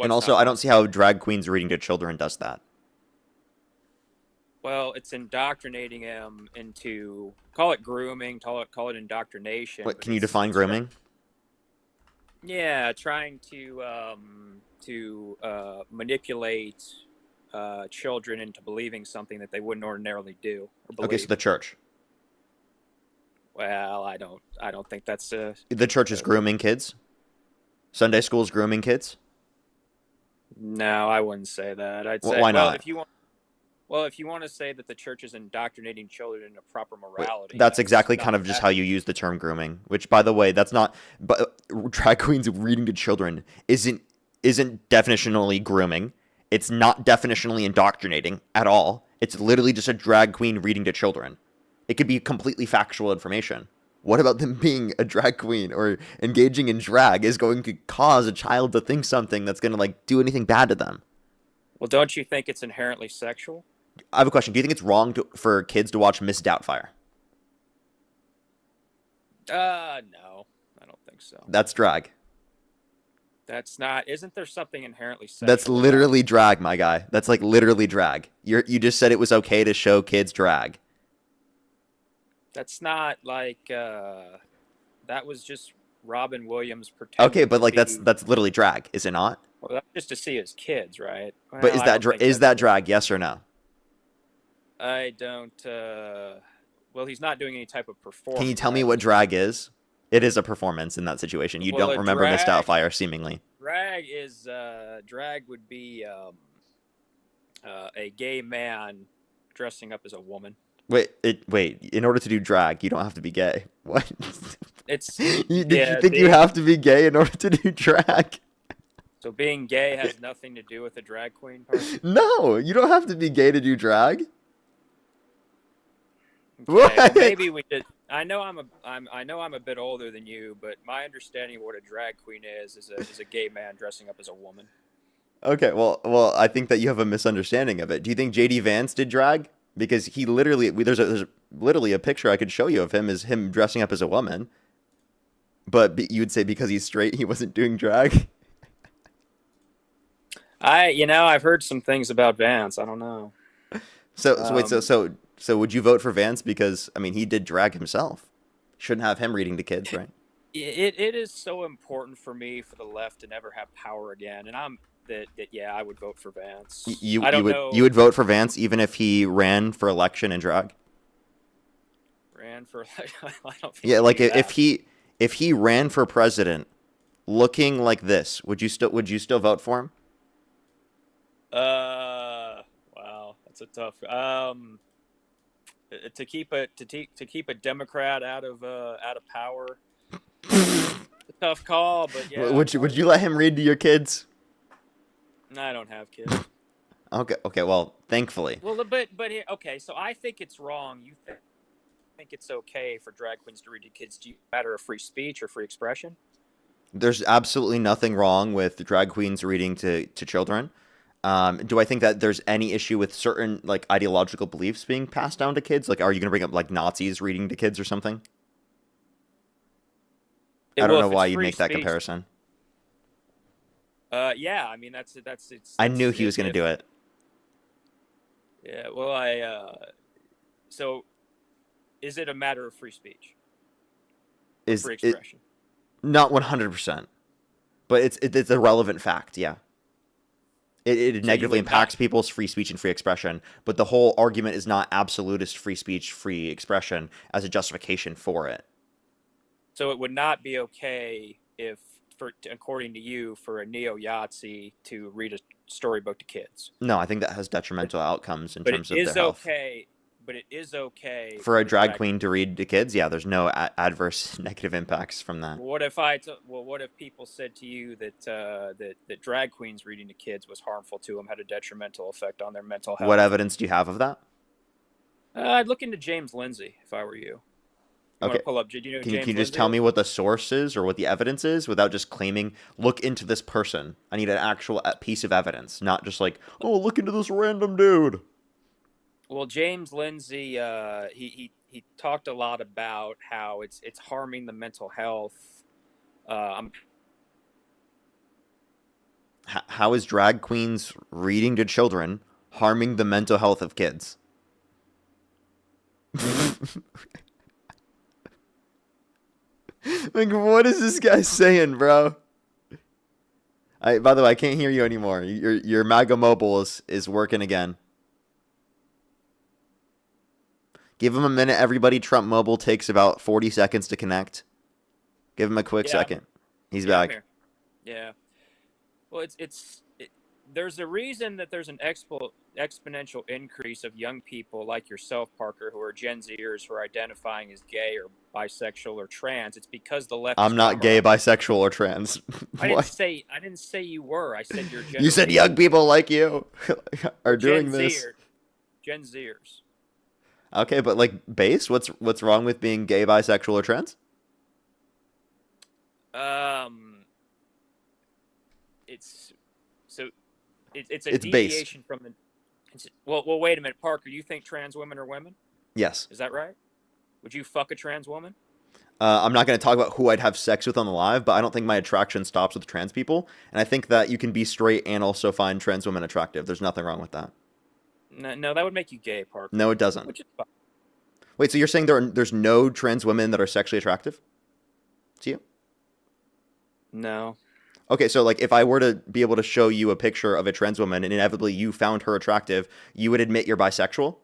And also, I don't see how drag queens reading to children does that. Well, it's indoctrinating them into... Call it grooming, call it indoctrination. What, can you define grooming? Yeah, trying to manipulate children into believing something that they wouldn't ordinarily do or believe. Okay, so the church. Well, I don't think that's The church is grooming kids. Sunday school's grooming kids. No, I wouldn't say that. I'd say, Why not? if you want to say that the church is indoctrinating children into proper morality, That's exactly kind of just how you use the term grooming. Which, by the way, that's not. But drag queens reading to children isn't definitionally grooming. It's not definitionally indoctrinating at all. It's literally just a drag queen reading to children. It could be completely factual information. What about them being a drag queen or engaging in drag is going to cause a child to think something that's going to like do anything bad to them? Well, don't you think it's inherently sexual? I have a question. Do you think it's wrong for kids to watch Miss Doubtfire? No, I don't think so. That's drag. That's not. Isn't there something inherently sexual? That's literally drag, my guy. That's like literally drag. You just said it was okay to show kids drag. That's not like that was just Robin Williams pretending. Okay, but like that's literally drag, is it not? Well, that's just to see his kids, right? Well, But is that drag? Yes or no? I don't. Well, he's not doing any type of performance. Can you tell me what drag is? It is a performance in that situation. You don't remember Miss Doubtfire, seemingly. Drag would be a gay man dressing up as a woman. Wait. In order to do drag, you don't have to be gay. What? It's you think you have to be gay in order to do drag? So being gay has nothing to do with a drag queen part? No, you don't have to be gay to do drag. Okay, well, maybe we did. I know I'm a bit older than you, but my understanding of what a drag queen is a gay man dressing up as a woman. Okay, well, I think that you have a misunderstanding of it. Do you think JD Vance did drag? Because he literally, there's literally a picture I could show you of him as him dressing up as a woman. But you would say because he's straight, he wasn't doing drag. I've heard some things about Vance. I don't know. So would you vote for Vance because I mean he did drag himself? Shouldn't have him reading to kids, right? It is so important for me for the left to never have power again, and I would vote for Vance. You would vote for Vance even if he ran for election in drag? Ran for I don't think yeah, like if he ran for president looking like this, would you still vote for him? Wow, that's a tough. To keep a Democrat out of power, it's a tough call. But yeah, would you let him read to your kids? I don't have kids. Okay. Well, thankfully. Well, but here, okay. So I think it's wrong. You think it's okay for drag queens to read to kids? Do you matter of free speech or free expression? There's absolutely nothing wrong with drag queens reading to children. Do I think that there's any issue with certain like ideological beliefs being passed down to kids? Like, are you going to bring up like Nazis reading to kids or something? I don't know why you make that comparison. Yeah, I mean that's I knew he was going to do it. Yeah, well, so is it a matter of free speech? Free expression? Not 100%, but it's a relevant fact. Yeah. It negatively impacts people's free speech and free expression, but the whole argument is not absolutist free speech, free expression as a justification for it. So it would not be okay according to you, for a neo-Yahtzee to read a storybook to kids. No, I think that has detrimental outcomes in terms of their health. But it is okay for a drag queen to read to kids. Yeah, there's no adverse negative impacts from that. What if people said to you that drag queens reading to kids was harmful to them, had a detrimental effect on their mental health? What evidence do you have of that? I'd look into James Lindsay if I were you. Okay. Want to pull up? Do you know Can you just tell me what the source is or what the evidence is without just claiming, look into this person? I need an actual piece of evidence, not just like, oh, look into this random dude. Well, James Lindsay, he talked a lot about how it's harming the mental health. How is drag queens reading to children harming the mental health of kids? Like, what is this guy saying, bro? By the way, I can't hear you anymore. Your MAGA mobile is working again. Give him a minute, everybody. Trump mobile takes about 40 seconds to connect. Give him a quick second. He's I'm back. here. Yeah. Well, there's a reason that there's an exponential increase of young people like yourself, Parker, who are Gen Zers who are identifying as gay or bisexual or trans. It's because the left. I'm not gay, bisexual, or trans. I didn't say you were. I said you're. You said young people like you are doing this. Gen Zers. Okay, but like base, what's wrong with being gay, bisexual, or trans? It's a It's deviation from the. Well, wait a minute, Parker. You think trans women are women? Yes. Is that right? Would you fuck a trans woman? I'm not going to talk about who I'd have sex with on the live, but I don't think my attraction stops with trans people, and I think that you can be straight and also find trans women attractive. There's nothing wrong with that. No, that would make you gay, Parker. No, it doesn't. Which is fine. Wait, so you're saying there's no trans women that are sexually attractive to you? No. Okay, so like if I were to be able to show you a picture of a trans woman and inevitably you found her attractive, you would admit you're bisexual?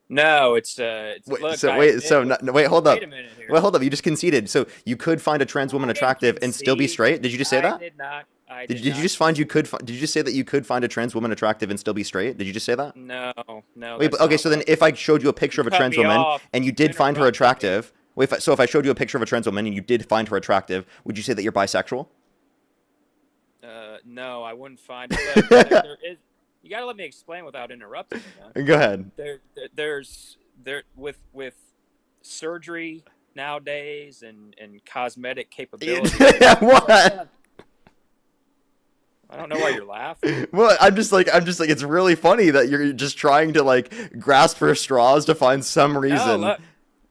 No, it's wait, look, hold up. Wait a minute here. Wait, hold up. You just conceded. So you could find a trans woman attractive and still be straight? Did you just say that? I did not. Did you just find did you just say that you could find a trans woman attractive and still be straight? Did you just say that? No. Wait, but, okay, so then if I showed you a picture of a trans woman and you did find her attractive, so if I showed you a picture of a trans woman and you did find her attractive, would you say that you're bisexual? No, I wouldn't find it. There is. You gotta let me explain without interrupting. Man. Go ahead. There's with surgery nowadays and cosmetic capabilities. What? I don't know why you're laughing. Well, I'm just like it's really funny that you're just trying to like grasp for straws to find some reason. No.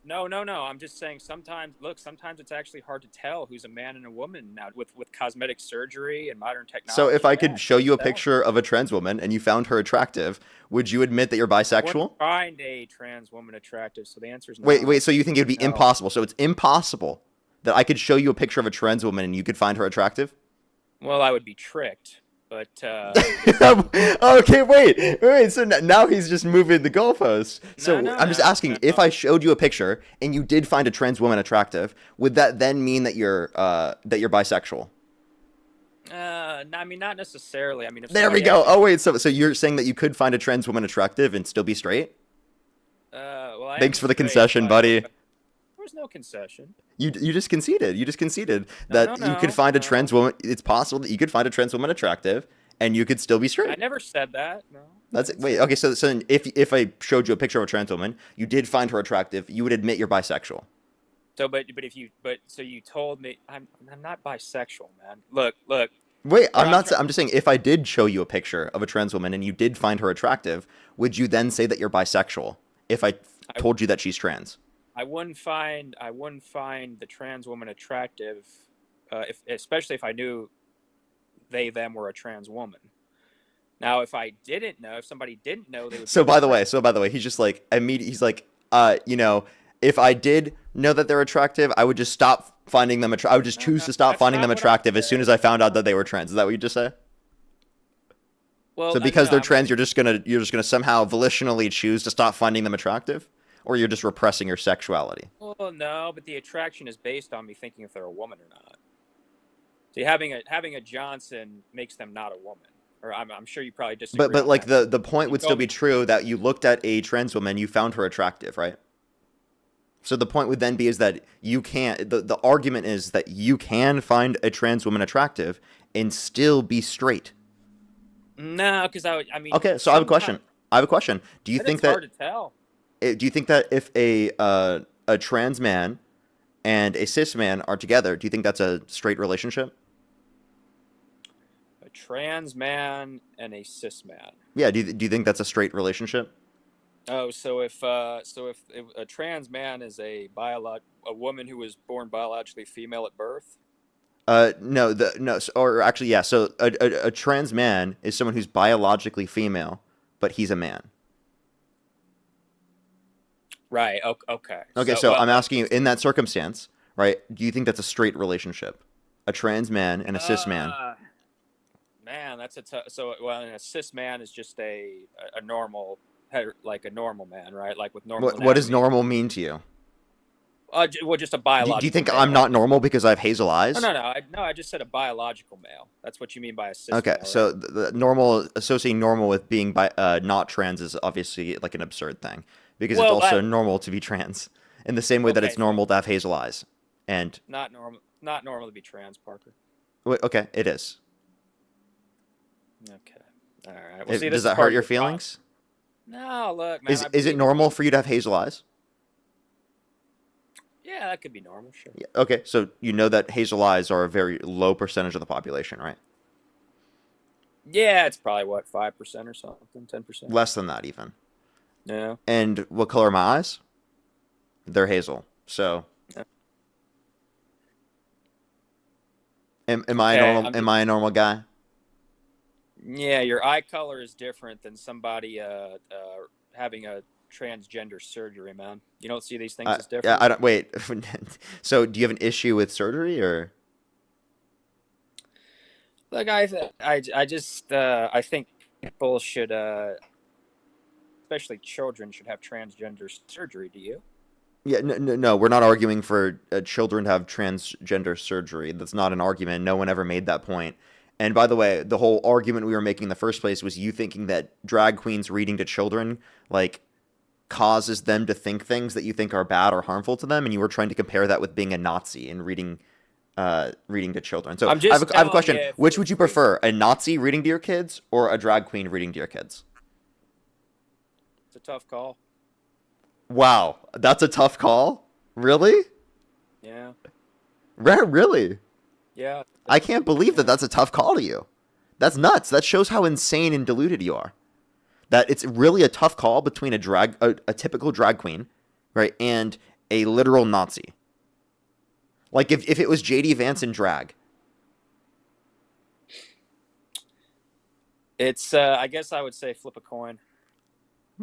I'm just saying sometimes it's actually hard to tell who's a man and a woman now with cosmetic surgery and modern technology. So if I could show you a picture of a trans woman and you found her attractive, would you admit that you're bisexual? I wouldn't find a trans woman attractive, so the answer is no. Wait, so you think it'd be impossible? So it's impossible that I could show you a picture of a trans woman and you could find her attractive? Well, I would be tricked. But okay, wait. So now he's just moving the goalposts. So I'm just asking, if I showed you a picture and you did find a trans woman attractive, would that then mean that you're bisexual? I mean, not necessarily. I mean, if there we go. Oh wait, so you're saying that you could find a trans woman attractive and still be straight? Well, thanks for the concession, buddy. There's no concession. You just conceded. You just conceded that you could find a trans woman. It's possible that you could find a trans woman attractive, and you could still be straight. I never said that. No. That's it. Wait. Okay. So if I showed you a picture of a trans woman, you did find her attractive, you would admit you're bisexual. So, so you told me I'm not bisexual, man. Look. Wait. I'm just saying if I did show you a picture of a trans woman and you did find her attractive, would you then say that you're bisexual? If I told you that she's trans. I wouldn't find the trans woman attractive, especially if I knew them were a trans woman. Now, if somebody didn't know, they would. So by the way, he's just like he's like, if I did know that they're attractive, I would just stop finding them attractive. I would just choose to stop finding them attractive as soon as I found out that they were trans. Is that what you just said? Well, so because they're trans, you're just gonna somehow volitionally choose to stop finding them attractive? Or you're just repressing your sexuality? Well, no, but the attraction is based on me thinking if they're a woman or not. See, having a Johnson makes them not a woman. Or I'm sure you probably disagree. But like the point would still be true that you looked at a trans woman, you found her attractive, right? So the point would then be is that you can't. The argument is that you can find a trans woman attractive and still be straight. No, because I mean. Okay, so I have a question. Do you think that? It's hard to tell. Do you think that if a trans man and a cis man are together, do you think that's a straight relationship? A trans man and a cis man. Yeah. Do you think that's a straight relationship? Oh, so if a trans man is a woman who was born biologically female at birth. Or actually, yeah. So a trans man is someone who's biologically female, but he's a man. Right. Okay. Okay. So I'm asking you, in that circumstance, right? Do you think that's a straight relationship? A trans man and a cis man. man. That's well, and a cis man is just a normal, like a normal man, right? Like with normal. What does anatomy. normal mean to you? Well, just a Do biological. you think male. I'm not normal because I have hazel eyes? No. I just said a biological male. That's what you mean by a cis. Okay, male, right? so the normal, associating normal with being not trans is obviously like an absurd thing, because it's also normal to be trans in the same way that it's normal to have hazel eyes. And not normal to be trans, Parker. okay, it is. Okay, all right. Well, Does that hurt your feelings? No, look, man. Is it normal for you to have hazel eyes? Yeah, that could be normal, sure. Yeah, okay, so you know that hazel eyes are a very low percentage of the population, right? Yeah, it's probably what, 5% or something, 10%. Less than that, even. Yeah. And what color are my eyes? They're hazel. So, Yeah. am I normal? Am I a normal guy? Yeah, your eye color is different than somebody having a transgender surgery, man. You don't see these things as different. Yeah, I don't. Wait. So, do you have an issue with surgery, or? Look, I think people should, especially children, should have transgender surgery. Do you? Yeah, no, we're not arguing for children to have transgender surgery. That's not an argument. No one ever made that point. And by the way, the whole argument we were making in the first place was you thinking that drag queens reading to children, like, causes them to think things that you think are bad or harmful to them, and you were trying to compare that with being a Nazi and reading to children. So I have a question. Which would you prefer, a Nazi reading to your kids or a drag queen reading to your kids? It's a tough call. Wow, that's a tough call? Really? Yeah. Really? Yeah. I can't believe that that's a tough call to you. That's nuts. That shows how insane and deluded you are. That it's really a tough call between a typical drag queen, right, and a literal Nazi. Like if it was JD Vance in drag. It's I guess I would say flip a coin.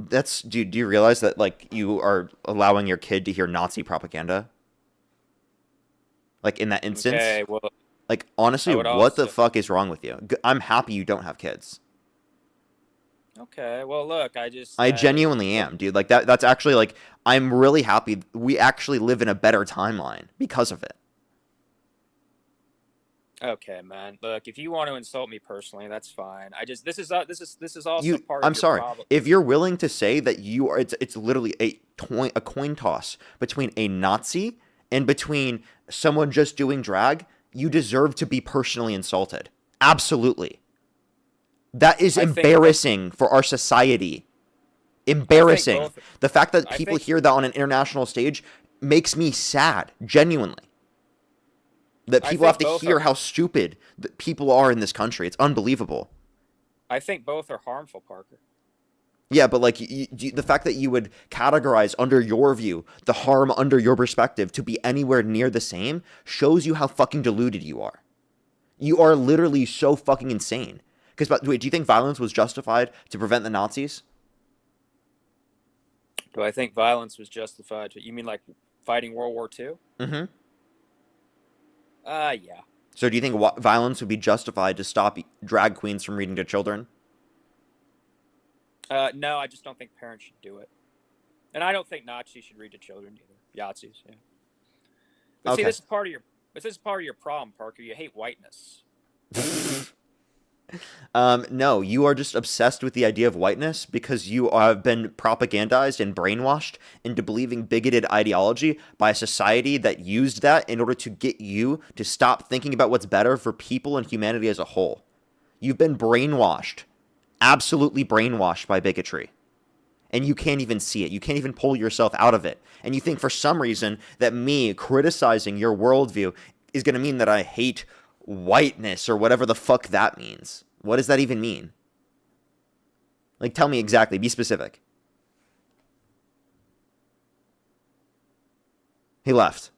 Do you realize that, like, you are allowing your kid to hear Nazi propaganda? Like, in that instance? Okay, well, like, honestly, what the fuck is wrong with you? I'm happy you don't have kids. Okay, well, look, I genuinely am, dude. Like, that's actually, like, I'm really happy we actually live in a better timeline because of it. Okay, man. Look, if you want to insult me personally, that's fine. This is also part of I'm your sorry. problem. If you're willing to say that you are, it's literally a coin toss between a Nazi and between someone just doing drag, you deserve to be personally insulted. Absolutely. That is embarrassing for our society. Embarrassing. The fact that people hear that on an international stage makes me sad, genuinely. That people have to hear how stupid that people are in this country. It's unbelievable. I think both are harmful, Parker. Yeah, but like the fact that you would categorize under your view the harm under your perspective to be anywhere near the same shows you how fucking deluded you are. You are literally so fucking insane. Because, wait, do you think violence was justified to prevent the Nazis? Do I think violence was justified? You mean like fighting World War II? Mm-hmm. Yeah. So do you think violence would be justified to stop drag queens from reading to children? No, I just don't think parents should do it. And I don't think Nazis should read to children either. Yahtzees, yeah. But see, this is part of your problem, Parker. You hate whiteness. No, you are just obsessed with the idea of whiteness because you have been propagandized and brainwashed into believing bigoted ideology by a society that used that in order to get you to stop thinking about what's better for people and humanity as a whole. You've been brainwashed, absolutely brainwashed by bigotry. And you can't even see it. You can't even pull yourself out of it. And you think for some reason that me criticizing your worldview is going to mean that I hate whiteness or whatever the fuck that means. What does that even mean? Like, tell me exactly. Be specific. He left.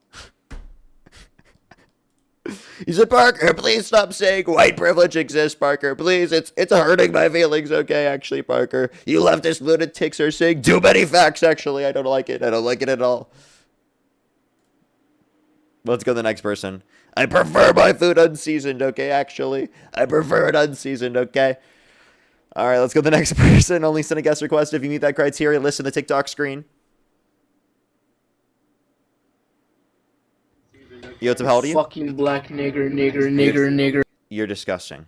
He said, Parker, please stop saying white privilege exists, Parker. Please, it's hurting my feelings, okay, actually, Parker. You leftist lunatics are saying too many facts, actually. I don't like it. I don't like it at all. Let's go to the next person. I prefer my food unseasoned, okay, actually. I prefer it unseasoned, okay? All right, let's go to the next person. Only send a guest request if you meet that criteria. List in the TikTok screen. Yo, what's up, how old are you? Fucking black nigger. You're disgusting.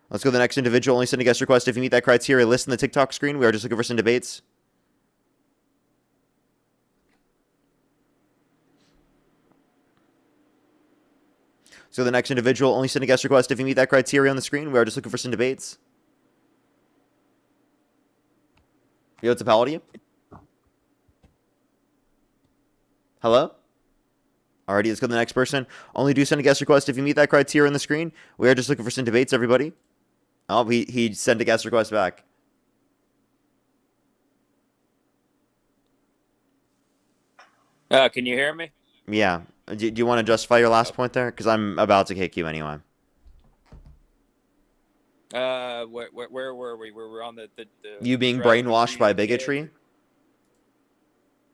Let's go to the next individual. Only send a guest request if you meet that criteria. List in the TikTok screen. We are just looking for some debates. So the next individual, only send a guest request if you meet that criteria on the screen. We are just looking for some debates. Yo, what's up, how old are you? Hello? Alrighty, let's go to the next person. Only do send a guest request if you meet that criteria on the screen. We are just looking for some debates, everybody. Oh, he sent a guest request back. Can you hear me? Yeah. Do you want to justify your last point there? Because I'm about to kick you anyway. Where were we? We were on the You being drag brainwashed by queen kid. bigotry?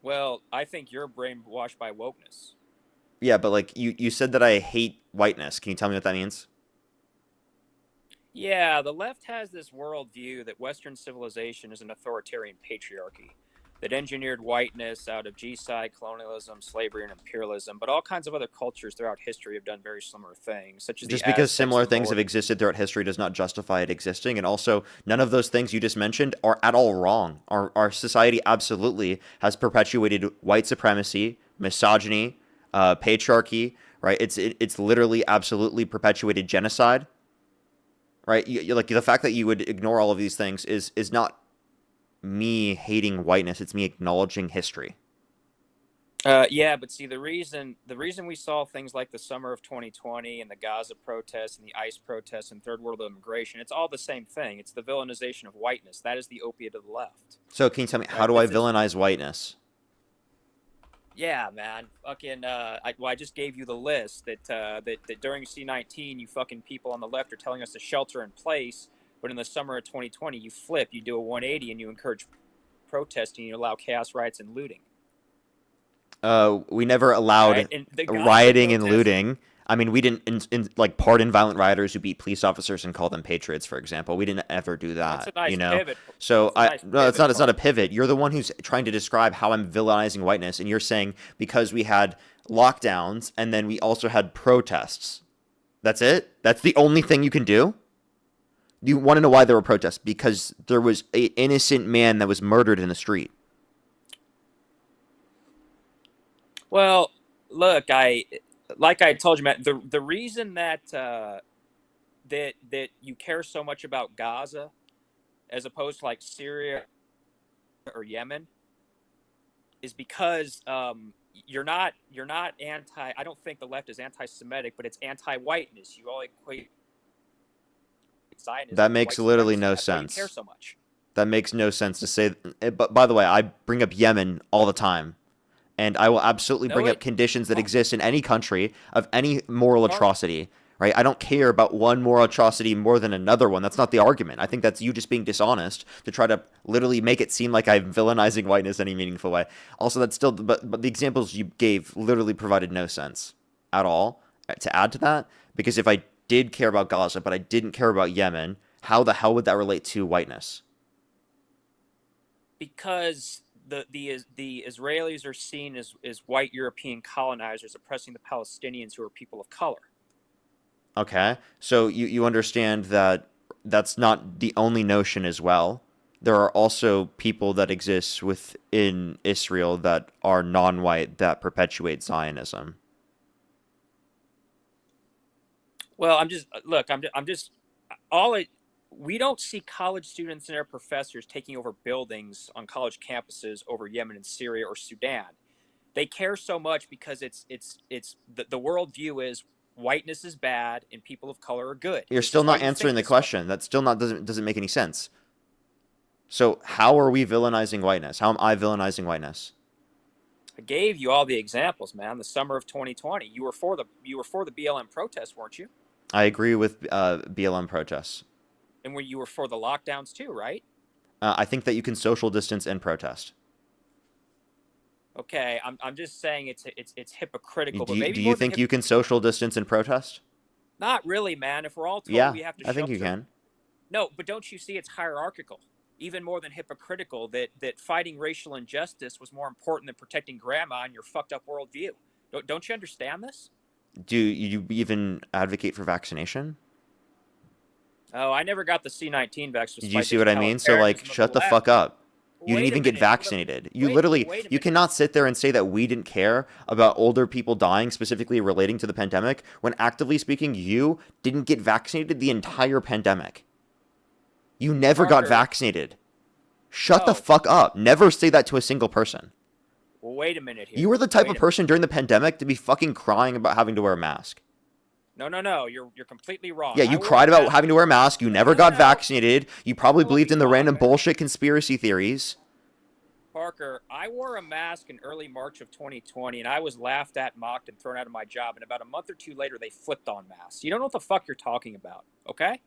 Well, I think you're brainwashed by wokeness. Yeah, but like you said that I hate whiteness. Can you tell me what that means? Yeah, the left has this worldview that Western civilization is an authoritarian patriarchy that engineered whiteness out of genocide, colonialism, slavery, and imperialism. But all kinds of other cultures throughout history have done very similar things, such as Just the because Aztecs similar and things have Moors. existed throughout history does not justify it existing. And also, none of those things you just mentioned are at all wrong. Our society absolutely has perpetuated white supremacy, misogyny, patriarchy, right? It's literally absolutely perpetuated genocide, right? Like the fact that you would ignore all of these things is not me hating whiteness. It's me acknowledging history. Yeah, but see, the reason we saw things like the summer of 2020 and the Gaza protests and the ICE protests and third world immigration, it's all the same thing. It's the villainization of whiteness. That is the opiate of the left. So can you tell me, how do I villainize whiteness? Yeah, man. Fucking, I just gave you the list that during C-19, you fucking people on the left are telling us to shelter in place, but in the summer of 2020, you flip, you do a 180, and you encourage protesting, you allow chaos, riots, and looting. We never allowed Right? And the guys rioting that and protest- looting. I mean, we didn't like pardon violent rioters who beat police officers and call them patriots, for example. We didn't ever do that. That's a nice you know. pivot. So That's a nice no, it's not. It's not a pivot, pivot. You're the one who's trying to describe how I'm villainizing whiteness, and you're saying because we had lockdowns and then we also had protests. That's it. That's the only thing you can do. You want to know why there were protests? Because there was an innocent man that was murdered in the street. Well, look, like I told you, Matt, the reason that that you care so much about Gaza as opposed to like Syria or Yemen is because you're not anti. I don't think the left is anti-Semitic, but it's anti-whiteness. You all equate Zionism. That makes literally no That's why you sense. care so much. That makes no sense to say. But by the way, I bring up Yemen all the time. And I will absolutely bring up conditions that exist in any country of any moral atrocity, right? I don't care about one moral atrocity more than another one. That's not the argument. I think that's you just being dishonest to try to literally make it seem like I'm villainizing whiteness in any meaningful way. Also, that's still, but the examples you gave literally provided no sense at all to add to that. Because if I did care about Gaza, but I didn't care about Yemen, how the hell would that relate to whiteness? Because the Israelis are seen as white European colonizers oppressing the Palestinians who are people of color. Okay, so you understand that that's not the only notion as well. There are also people that exist within Israel that are non-white that perpetuate Zionism. Well, we don't see college students and their professors taking over buildings on college campuses over Yemen and Syria or Sudan. They care so much because the worldview is whiteness is bad and people of color are good. You're still not answering the question. That still not doesn't make any sense. So how are we villainizing whiteness? How am I villainizing whiteness? I gave you all the examples, man. The summer of 2020, you were for the BLM protests, weren't you? I agree with BLM protests. And you were for the lockdowns too, right? I think that you can social distance and protest. Okay, I'm just saying it's hypocritical. Do But you, maybe do more you than think you can social distance and protest? not really, man. If we're all told Yeah, we have to I think you shelter, can. no. But don't you see it's hierarchical? Even more than hypocritical. That fighting racial injustice was more important than protecting grandma and your fucked up worldview. Don't you understand this? Do you even advocate for vaccination? Oh, I never got the C-19 vaccine. Do you see what I mean? So like, shut the fuck up. You didn't even get vaccinated. You literally, you cannot sit there and say that we didn't care about older people dying, specifically relating to the pandemic, when actively speaking, you didn't get vaccinated the entire pandemic. You never got vaccinated. Shut the fuck up. Never say that to a single person. Well, wait a minute here. You were the type of person during the pandemic to be fucking crying about having to wear a mask. No. You're completely wrong. Yeah, you cried about having to wear a mask. You never got vaccinated. You probably believed in the random bullshit conspiracy theories. Parker, I wore a mask in early March of 2020, and I was laughed at, mocked, and thrown out of my job. And about a month or two later, they flipped on masks. You don't know what the fuck you're talking about, okay?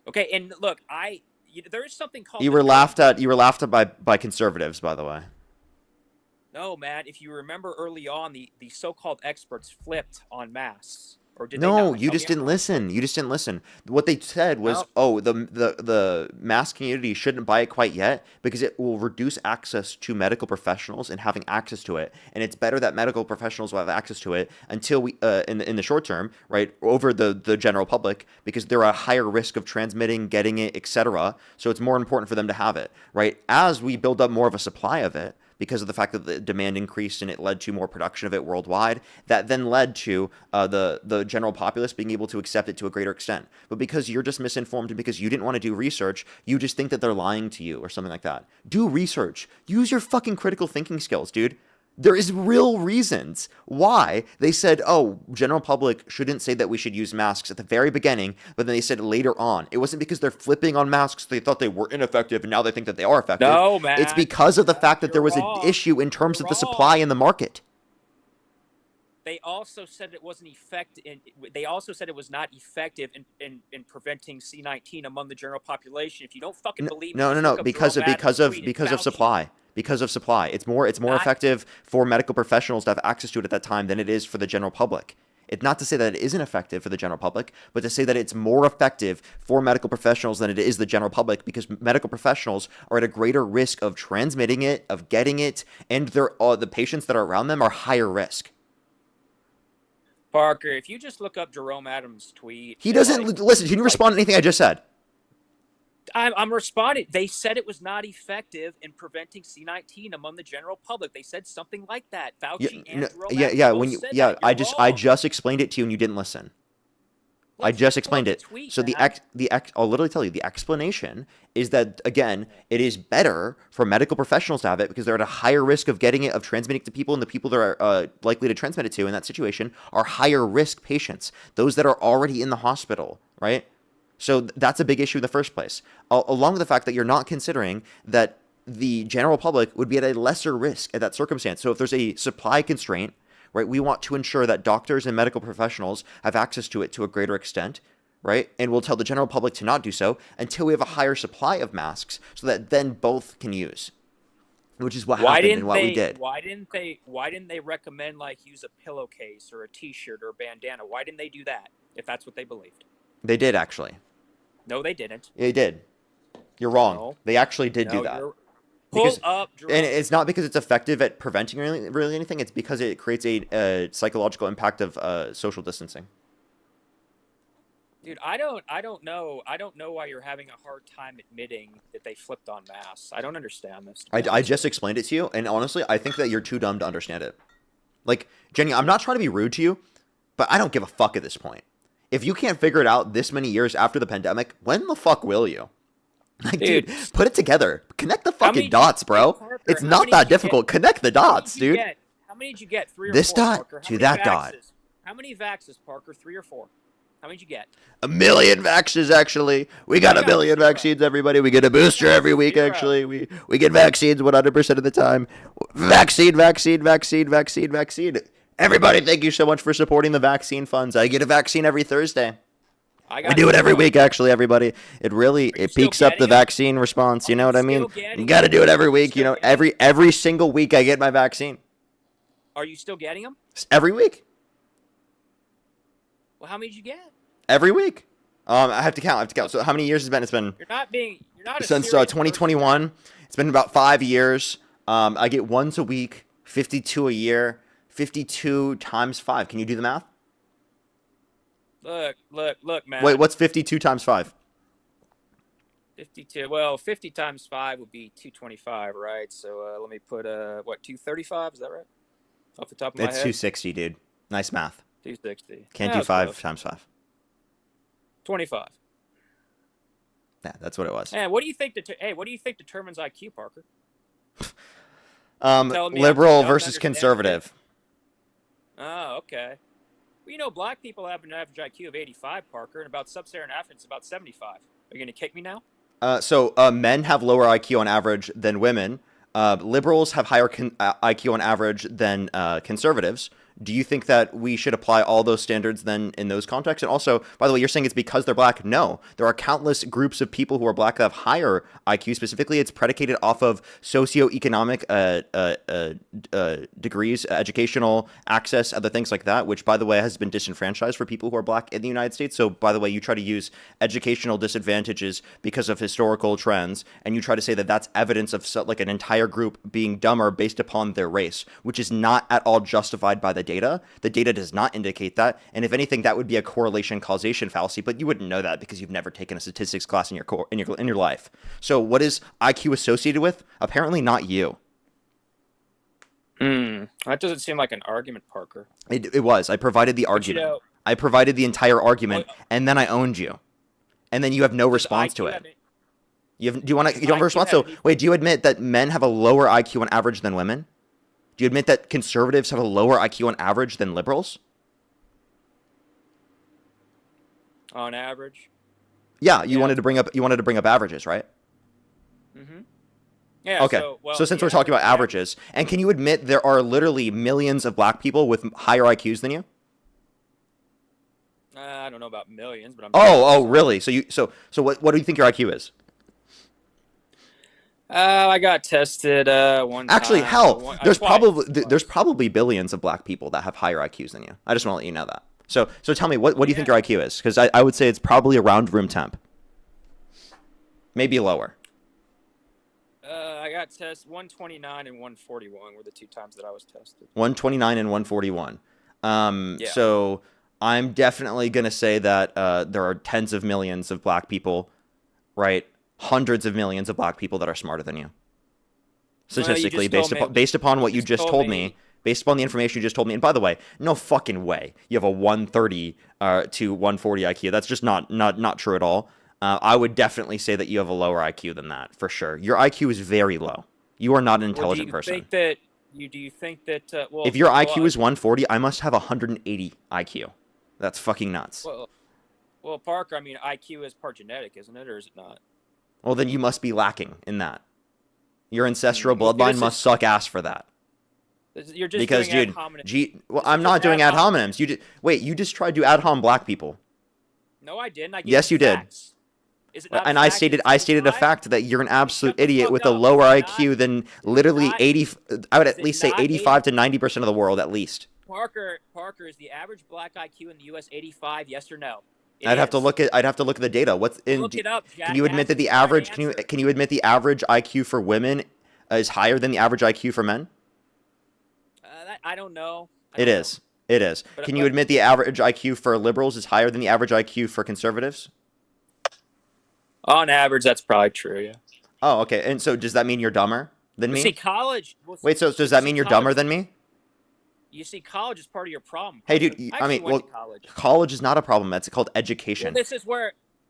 Okay, and look, there is something called. You were laughed at. You were laughed at by conservatives, by the way. No, man. If you remember early on, the so-called experts flipped on masks. Or did No, they you just didn't listen. You just didn't listen. What they said was, oh, the mass community shouldn't buy it quite yet because it will reduce access to medical professionals and having access to it. And it's better that medical professionals will have access to it until we, in the short term, right, over the general public, because they're a higher risk of transmitting, getting it, etc. So it's more important for them to have it, right? As we build up more of a supply of it, because of the fact that the demand increased and it led to more production of it worldwide, that then led to the general populace being able to accept it to a greater extent. But because you're just misinformed and because you didn't want to do research, you just think that they're lying to you or something like that. Do research. Use your fucking critical thinking skills, dude. There is real reasons why they said, oh, general public shouldn't say that we should use masks at the very beginning, but then they said it later on. It wasn't because they're flipping on masks. They thought they were ineffective, and now they think that they are effective. No, man. It's because of the fact that there was an issue in terms of the supply in the market. They also said it wasn't effective. They also said it was not effective in preventing C-19 among the general population. If you don't fucking believe me, No, because of supply. Because of supply. It's more effective for medical professionals to have access to it at that time than it is for the general public. It's not to say that it isn't effective for the general public, but to say that it's more effective for medical professionals than it is the general public, because medical professionals are at a greater risk of transmitting it, of getting it, and the patients that are around them are higher risk. Parker, if you just look up Jerome Adams' tweet, he doesn't listen. Can you respond to anything I just said? I'm responding. They said it was not effective in preventing C-19 among the general public. They said something like that. Fauci and Jerome Adams both said that. I just explained it to you and you didn't listen. I just explained it. So I'll literally tell you, the explanation is that, again, it is better for medical professionals to have it because they're at a higher risk of getting it, of transmitting it to people, and the people that are likely to transmit it to in that situation are higher risk patients, those that are already in the hospital, right? So that's a big issue in the first place, along with the fact that you're not considering that the general public would be at a lesser risk at that circumstance. So if there's a supply constraint, right, we want to ensure that doctors and medical professionals have access to it to a greater extent, right? And we'll tell the general public to not do so until we have a higher supply of masks so that then both can use, which is what happened and what we did. Why didn't they recommend, like, use a pillowcase or a t-shirt or a bandana? Why didn't they do that if that's what they believed? They did, actually. No, they didn't. They did. You're wrong. No. They actually did do that. And it's not because it's effective at preventing really anything. It's because it creates a psychological impact of social distancing. Dude, I don't know why you're having a hard time admitting that they flipped on masks. I don't understand this. I just explained it to you, and honestly, I think that you're too dumb to understand it. Like, Jenny, I'm not trying to be rude to you, but I don't give a fuck at this point. If you can't figure it out this many years after the pandemic, when the fuck will you? Like, dude, put it together. Connect the fucking dots, bro. It's not that difficult. Connect the dots, dude. How many did you get? 3 or 4? This dot Parker? to that dot. How many vaxes, Parker? 3 or 4? How many did you get? 1 million vaxes, actually. We got 1 million vaccines, everybody. We get a booster every week, actually. We get vaccines 100% of the time. Vaccine. Everybody, thank you so much for supporting the vaccine funds. I get a vaccine every Thursday. I We do it every zero. week, actually, everybody. It really you it still peaks up the getting 'em? vaccine response. You know what I mean? still You getting got to do it every week. You still know, every single week I get my vaccine. Are you still getting them? Every week. Well, how many did you get? Every week. I have to count. So how many years has it been? It's been You're not a since serious 2021. It's been about 5 years. I get once a week, 52 a year, 52 times 5. Can you do the math? Look, man. Wait, what's 52 times 5? 52. Well, 50 times 5 would be 225, right? So let me put 235? Is that right? Off the top of my It's head. 260, dude. Nice math. 260. Can't Yeah, do 5 close. times 5. 25. Yeah, that's what it was. Hey, what do you think? What do you think determines IQ, Parker? Telling me Liberal I don't versus understand conservative. Oh, okay. Well, you know, black people have an average IQ of 85, Parker, and about sub-Saharan Africa, it's about 75. Are you going to kick me now? So men have lower IQ on average than women. Liberals have higher IQ on average than conservatives. Do you think that we should apply all those standards then in those contexts? And also, by the way, you're saying it's because they're black. No, there are countless groups of people who are black that have higher IQ. Specifically, it's predicated off of socioeconomic degrees, educational access, other things like that, which, by the way, has been disenfranchised for people who are black in the United States. So, by the way, you try to use educational disadvantages because of historical trends, and you try to say that that's evidence of like an entire group being dumber based upon their race, which is not at all justified by the data. The data does not indicate that, and if anything, that would be a correlation causation fallacy. But you wouldn't know that because you've never taken a statistics class in your life. So, what is IQ associated with? Apparently, not you. That doesn't seem like an argument, Parker. It was. I provided the argument. You know, I provided the entire argument, and then I owned you, and then you have no response to it. Do you want to? You don't have a response. So, wait. Do you admit that men have a lower IQ on average than women? Do you admit that conservatives have a lower IQ on average than liberals? On average. Yeah, you wanted to bring up averages, right? Mm-hmm. Yeah. Okay. So since we're talking about averages, and can you admit there are literally millions of black people with higher IQs than you? I don't know about millions, but I'm. Oh, really? So what do you think your IQ is? I got tested one Actually, time. hell, there's probably billions of black people that have higher IQs than you. I just want to let you know that. So tell me, what do you think your IQ is? Because I would say it's probably around room temp. Maybe lower. I got tested 129 and 141 were the 2 times that I was tested. 129 and 141. Yeah. So I'm definitely going to say that there are tens of millions of black people, right? Hundreds of millions of black people that are smarter than you. Statistically, based upon what you just told me, based upon the information you just told me. And by the way, no fucking way you have a 130 to 140 IQ. That's just not true at all. I would definitely say that you have a lower IQ than that, for sure. Your IQ is very low. You are not an intelligent person. Do you think that if your IQ is 140, I must have 180 IQ. That's fucking nuts. Well, Parker, I mean, IQ is part genetic, isn't it, or is it not? Well, then you must be lacking in that. Your ancestral bloodline must suck ass for that. You're just doing ad hominem. Well, I'm not doing ad hominems. You just tried to ad hom black people. No, I didn't. Yes, you did. Is it not and I stated a fact that you're an absolute idiot with a lower IQ than literally 80. I would at least say 85 to 90% of the world, at least. Parker, is the average black IQ in the U.S. 85? Yes or no? I'd have to look at the data. What's in? Look it up, can you admit that the average? Can you admit the average IQ for women is higher than the average IQ for men? I don't know. It is. Can you admit the average IQ for liberals is higher than the average IQ for conservatives? On average, that's probably true. Yeah. Oh, okay. And so, does that mean you're dumber than me? See, college. Wait. So does that mean you're dumber than me? You see, college is part of your problem. Hey, dude. College is not a problem. That's called education. Well,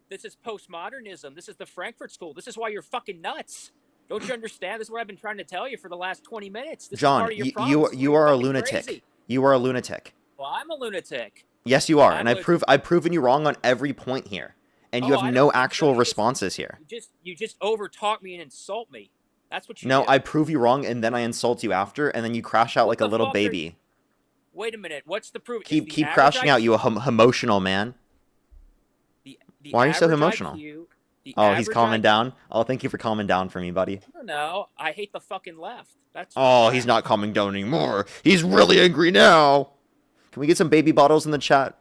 this is postmodernism. This is the Frankfurt School. This is why you're fucking nuts. Don't you understand? This is what I've been trying to tell you for the last 20 minutes. This John, is part of your you are a lunatic. Crazy. You are a lunatic. Well, I'm a lunatic. Yes, you are, and I've proven you wrong on every point here, and you have no actual responses here. You just overtalk me and insult me. That's what you do. No, I prove you wrong, and then I insult you after, and then you crash out like a little baby. Wait a minute. What's the proof? Keep crashing out, you emotional man. The the Why are you so average emotional? IQ, the Oh, he's average calming IQ, down. Oh, thank you for calming down for me, buddy. I don't know. I hate the fucking left. That's Oh, why. he's not calming down anymore. He's really angry now. Can we get some baby bottles in the chat?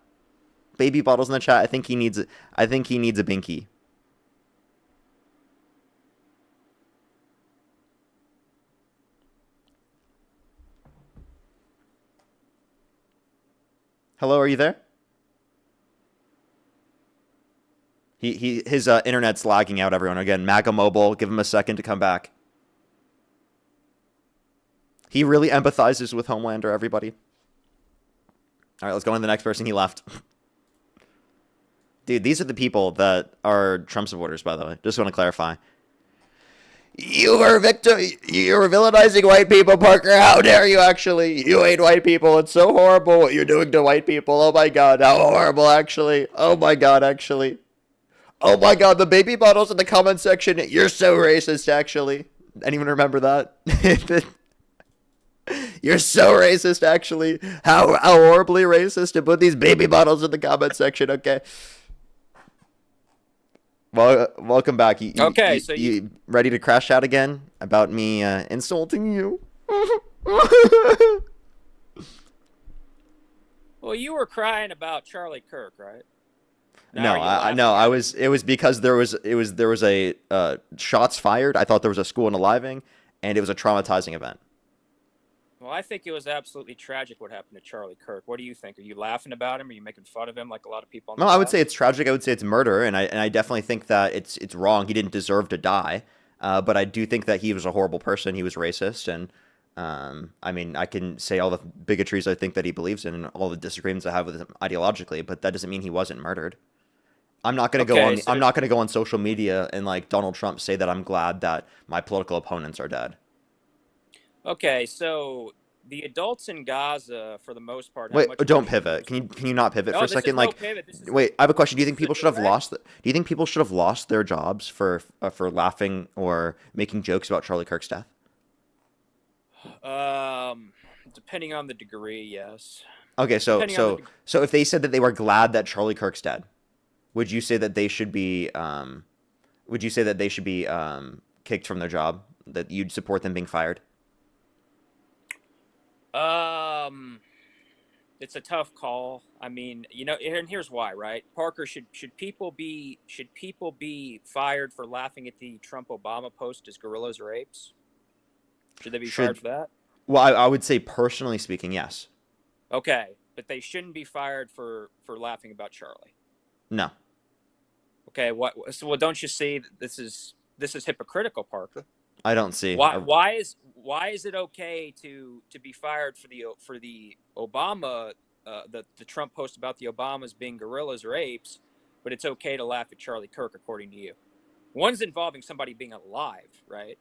Baby bottles in the chat. I think he needs a binky. Hello, are you there? His internet's lagging out, everyone. Again, MAGA Mobile, give him a second to come back. He really empathizes with Homelander, everybody. All right, let's go on to the next person. He left. Dude, these are the people that are Trump supporters, by the way. Just want to clarify. You were villainizing white people, Parker. How dare you, actually? You hate white people. It's so horrible what you're doing to white people. Oh, my God. How horrible, actually. Oh, my God, actually. Oh, my God. The baby bottles in the comment section. You're so racist, actually. Anyone remember that? You're so racist, actually. How horribly racist to put these baby bottles in the comment section, okay? Well, welcome back. You ready to crash out again about me insulting you? Well, you were crying about Charlie Kirk, right? It was because there was a shots fired. I thought there was a school unaliving, and it was a traumatizing event. Well, I think it was absolutely tragic what happened to Charlie Kirk. What do you think? Are you laughing about him? Are you making fun of him like a lot of people? No, I would say it's tragic. I would say it's murder, and I definitely think that it's wrong. He didn't deserve to die, but I do think that he was a horrible person. He was racist, and I mean, I can say all the bigotries I think that he believes in, and all the disagreements I have with him ideologically, but that doesn't mean he wasn't murdered. I'm not going to go on. I'm not going to go on social media and like Donald Trump say that I'm glad that my political opponents are dead. Okay, so the adults in Gaza, for the most part. Wait, don't pivot. Can you not pivot for a second? Wait, I have a question. Do you think people should have lost? Do you think people should have lost their jobs for laughing or making jokes about Charlie Kirk's death? Depending on the degree, yes. Okay, so if they said that they were glad that Charlie Kirk's dead, would you say that they should be kicked from their job? That you'd support them being fired? It's a tough call. I mean, and here's why, right? Parker, should people be fired for laughing at the Trump Obama post as gorillas or apes? Should they be fired for that? Well, I would say personally speaking, yes. Okay, but they shouldn't be fired for laughing about Charlie. No. Okay, well, don't you see this is hypocritical, Parker? I don't see. Why is it okay to be fired for the Obama the Trump post about the Obamas being gorillas or apes, but it's okay to laugh at Charlie Kirk according to you? One's involving somebody being alive, right?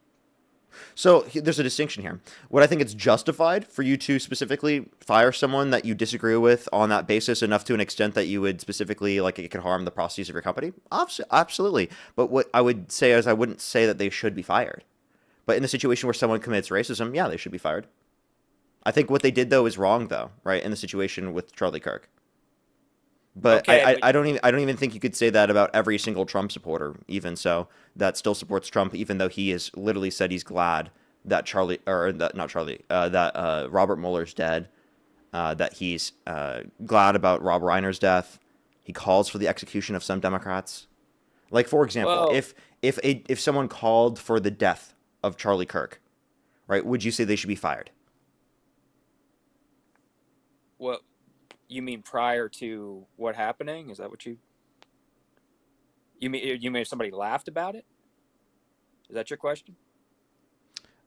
So there's a distinction here. Would I think it's justified for you to specifically fire someone that you disagree with on that basis enough to an extent that you would specifically, like, it could harm the processes of your company? Absolutely. But what I would say is I wouldn't say that they should be fired. But in the situation where someone commits racism, yeah, they should be fired. I think what they did, though, is wrong, though, right, in the situation with Charlie Kirk. But okay, I don't even think you could say that about every single Trump supporter, even so, that still supports Trump, even though he has literally said he's glad that Robert Mueller's dead, that he's glad about Rob Reiner's death. He calls for the execution of some Democrats. Like, for example, if someone called for the death of Charlie Kirk, right, would you say they should be fired? Well, you mean prior to what happening? Is that what you mean if somebody laughed about it? Is that your question?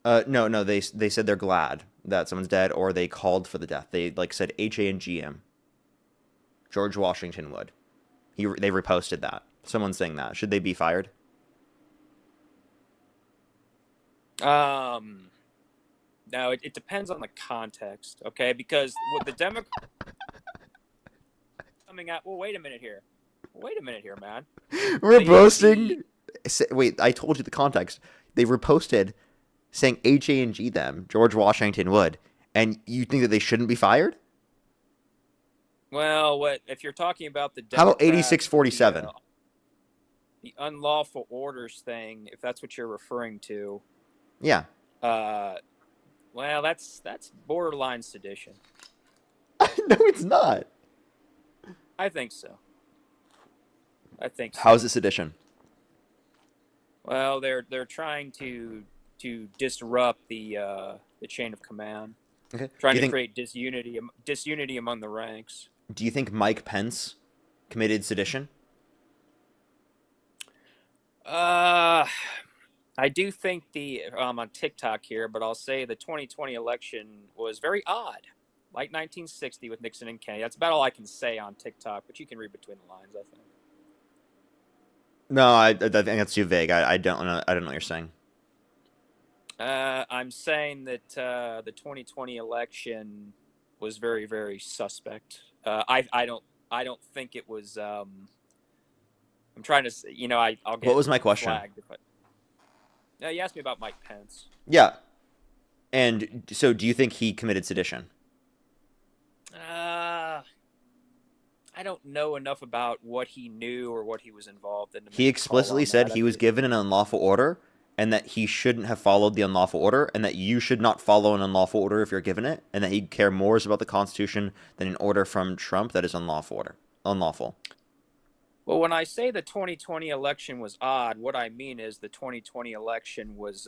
No. They said they're glad that someone's dead, or they called for the death. They said HANGM. George Washington would. They reposted that. Someone's saying that. Should they be fired? No, it depends on the context, okay? Because what the Democrats coming out. Well, wait a minute here, man. Reposting. Wait, I told you the context. They reposted saying HANG them. George Washington would, and you think that they shouldn't be fired? Well, what if you're talking about the Democrats? How about 86-47? the unlawful orders thing, if that's what you're referring to, Yeah. well, that's borderline sedition. No, it's not. I think so. How is it sedition? Well, they're trying to disrupt the chain of command. Okay. Trying to create disunity among the ranks. Do you think Mike Pence committed sedition? I do think I'm on TikTok here, but I'll say the 2020 election was very odd, like 1960 with Nixon and Kennedy. That's about all I can say on TikTok, but you can read between the lines, I think. No, I think that's too vague. I don't know. I don't know what you're saying. I'm saying that the 2020 election was very, very suspect. I don't think it was. I'm trying to, I'll get. What was my question? You asked me about Mike Pence. Yeah. And so, do you think he committed sedition? I don't know enough about what he knew or what he was involved in. He explicitly said he was given an unlawful order, and that he shouldn't have followed the unlawful order, and that you should not follow an unlawful order if you're given it, and that he'd care more about the Constitution than an order from Trump that is unlawful. Well, when I say the 2020 election was odd, what I mean is the 2020 election was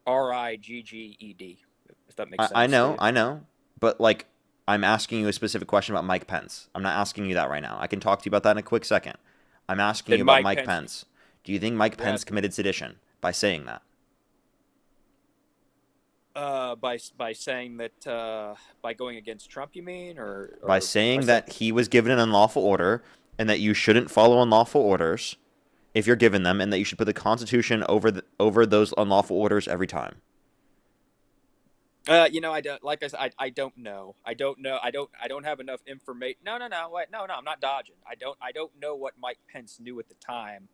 rigged, if that makes sense. I know, but like, I'm asking you a specific question about Mike Pence. I'm not asking you that right now. I can talk to you about that in a quick second. I'm asking you about Mike Pence. Do you think Mike Pence committed sedition by saying that? By saying that by going against Trump, you mean, or by saying that he was given an unlawful order and that you shouldn't follow unlawful orders if you're given them, and that you should put the Constitution over those unlawful orders every time. I don't. Like I said, I don't know. I don't have enough information. No. Wait, no. I'm not dodging. I don't know what Mike Pence knew at the time.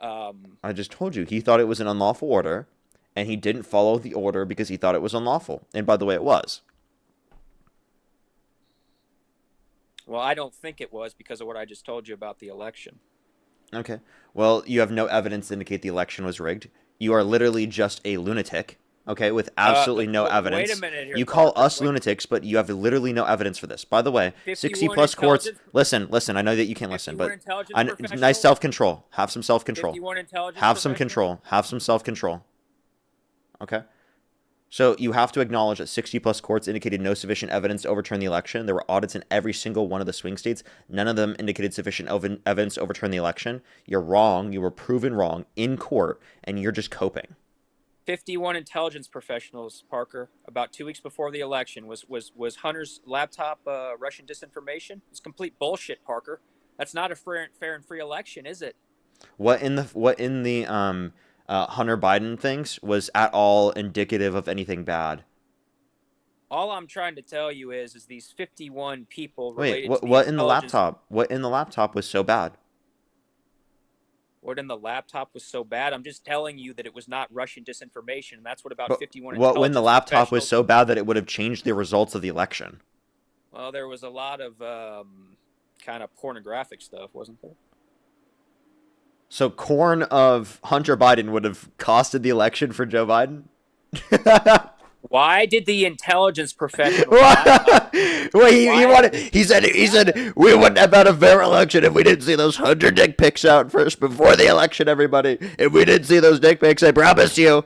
I just told you he thought it was an unlawful order, and he didn't follow the order because he thought it was unlawful. And by the way, it was. Well, I don't think it was because of what I just told you about the election. Okay. Well, you have no evidence to indicate the election was rigged. You are literally just a lunatic. Okay, with absolutely no evidence. Wait a minute here, you call us lunatics, but you have literally no evidence for this. By the way, 60 plus courts. Listen. I know that you can't listen, but nice self-control. Have some self-control. Have some control. Have some self-control. Okay. So you have to acknowledge that 60 plus courts indicated no sufficient evidence to overturn the election. There were audits in every single one of the swing states. None of them indicated sufficient evidence to overturn the election. You're wrong. You were proven wrong in court, and you're just coping. 51 intelligence professionals, Parker, about 2 weeks before the election. Was Hunter's laptop Russian disinformation? It's complete bullshit, Parker. That's not a fair and free election, is it? What in the Hunter Biden things was at all indicative of anything bad? All I'm trying to tell you is these 51 people. Wait, what in the laptop? What in the laptop was so bad? What in the laptop was so bad? I'm just telling you that it was not Russian disinformation, and that's what about 51. What when the laptop was so bad that it would have changed the results of the election? Well, there was a lot of kind of pornographic stuff, wasn't there? So corn of Hunter Biden would have costed the election for Joe Biden? Why did the intelligence professional? Well, he said we wouldn't have had a fair election if we didn't see those 100 dick pics out first before the election, everybody. If we didn't see those dick pics, I promise you,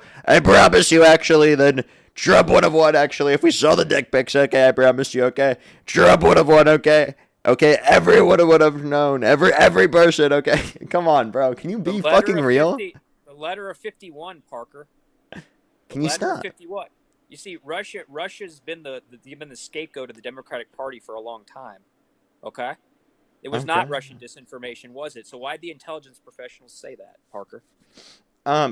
actually, then Trump would have won, actually. If we saw the dick pics, okay, I promise you, okay? Trump would have won, okay? Okay, everyone would have known. Every person, okay? Come on, bro. Can you be fucking real? The letter of 51, Parker. Can you stop? 51. You see, Russia's been the scapegoat of the Democratic Party for a long time. Okay? It was not Russian disinformation, was it? So why'd the intelligence professionals say that, Parker?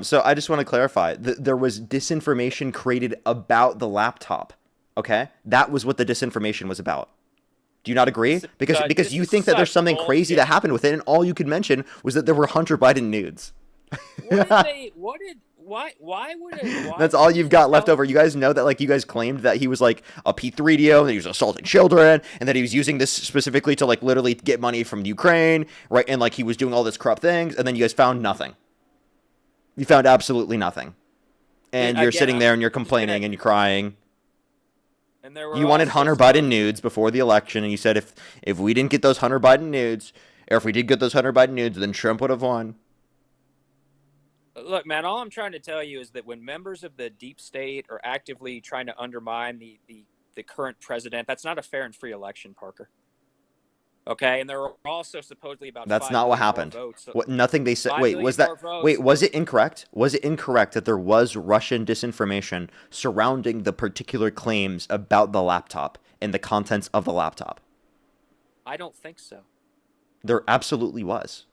So I just want to clarify. There was disinformation created about the laptop. Okay? That was what the disinformation was about. Do you not agree? Because you think that there's something crazy that happened with it, and all you could mention was that there were Hunter Biden nudes. What Why would it? Why That's all you've got left how- over. You guys know that, like, you guys claimed that he was like a P3DO, and that he was assaulting children, and that he was using this specifically to like literally get money from Ukraine, right? And like he was doing all this corrupt things, and then you guys found nothing. You found absolutely nothing, and you're again, sitting there and you're I'm just complaining gonna- and you're crying. And there were You wanted also Hunter some- Biden nudes before the election, and you said if we didn't get those Hunter Biden nudes, or if we did get those Hunter Biden nudes, then Trump would have won. Look, man, all I'm trying to tell you is that when members of the deep state are actively trying to undermine the current president, that's not a fair and free election, Parker. Okay, and there are also supposedly about That's 5 not what million more happened. votes. What, nothing they said. 5 Wait, million was that? more votes. Wait, was it incorrect? Was it incorrect that there was Russian disinformation surrounding the particular claims about the laptop and the contents of the laptop? I don't think so. There absolutely was.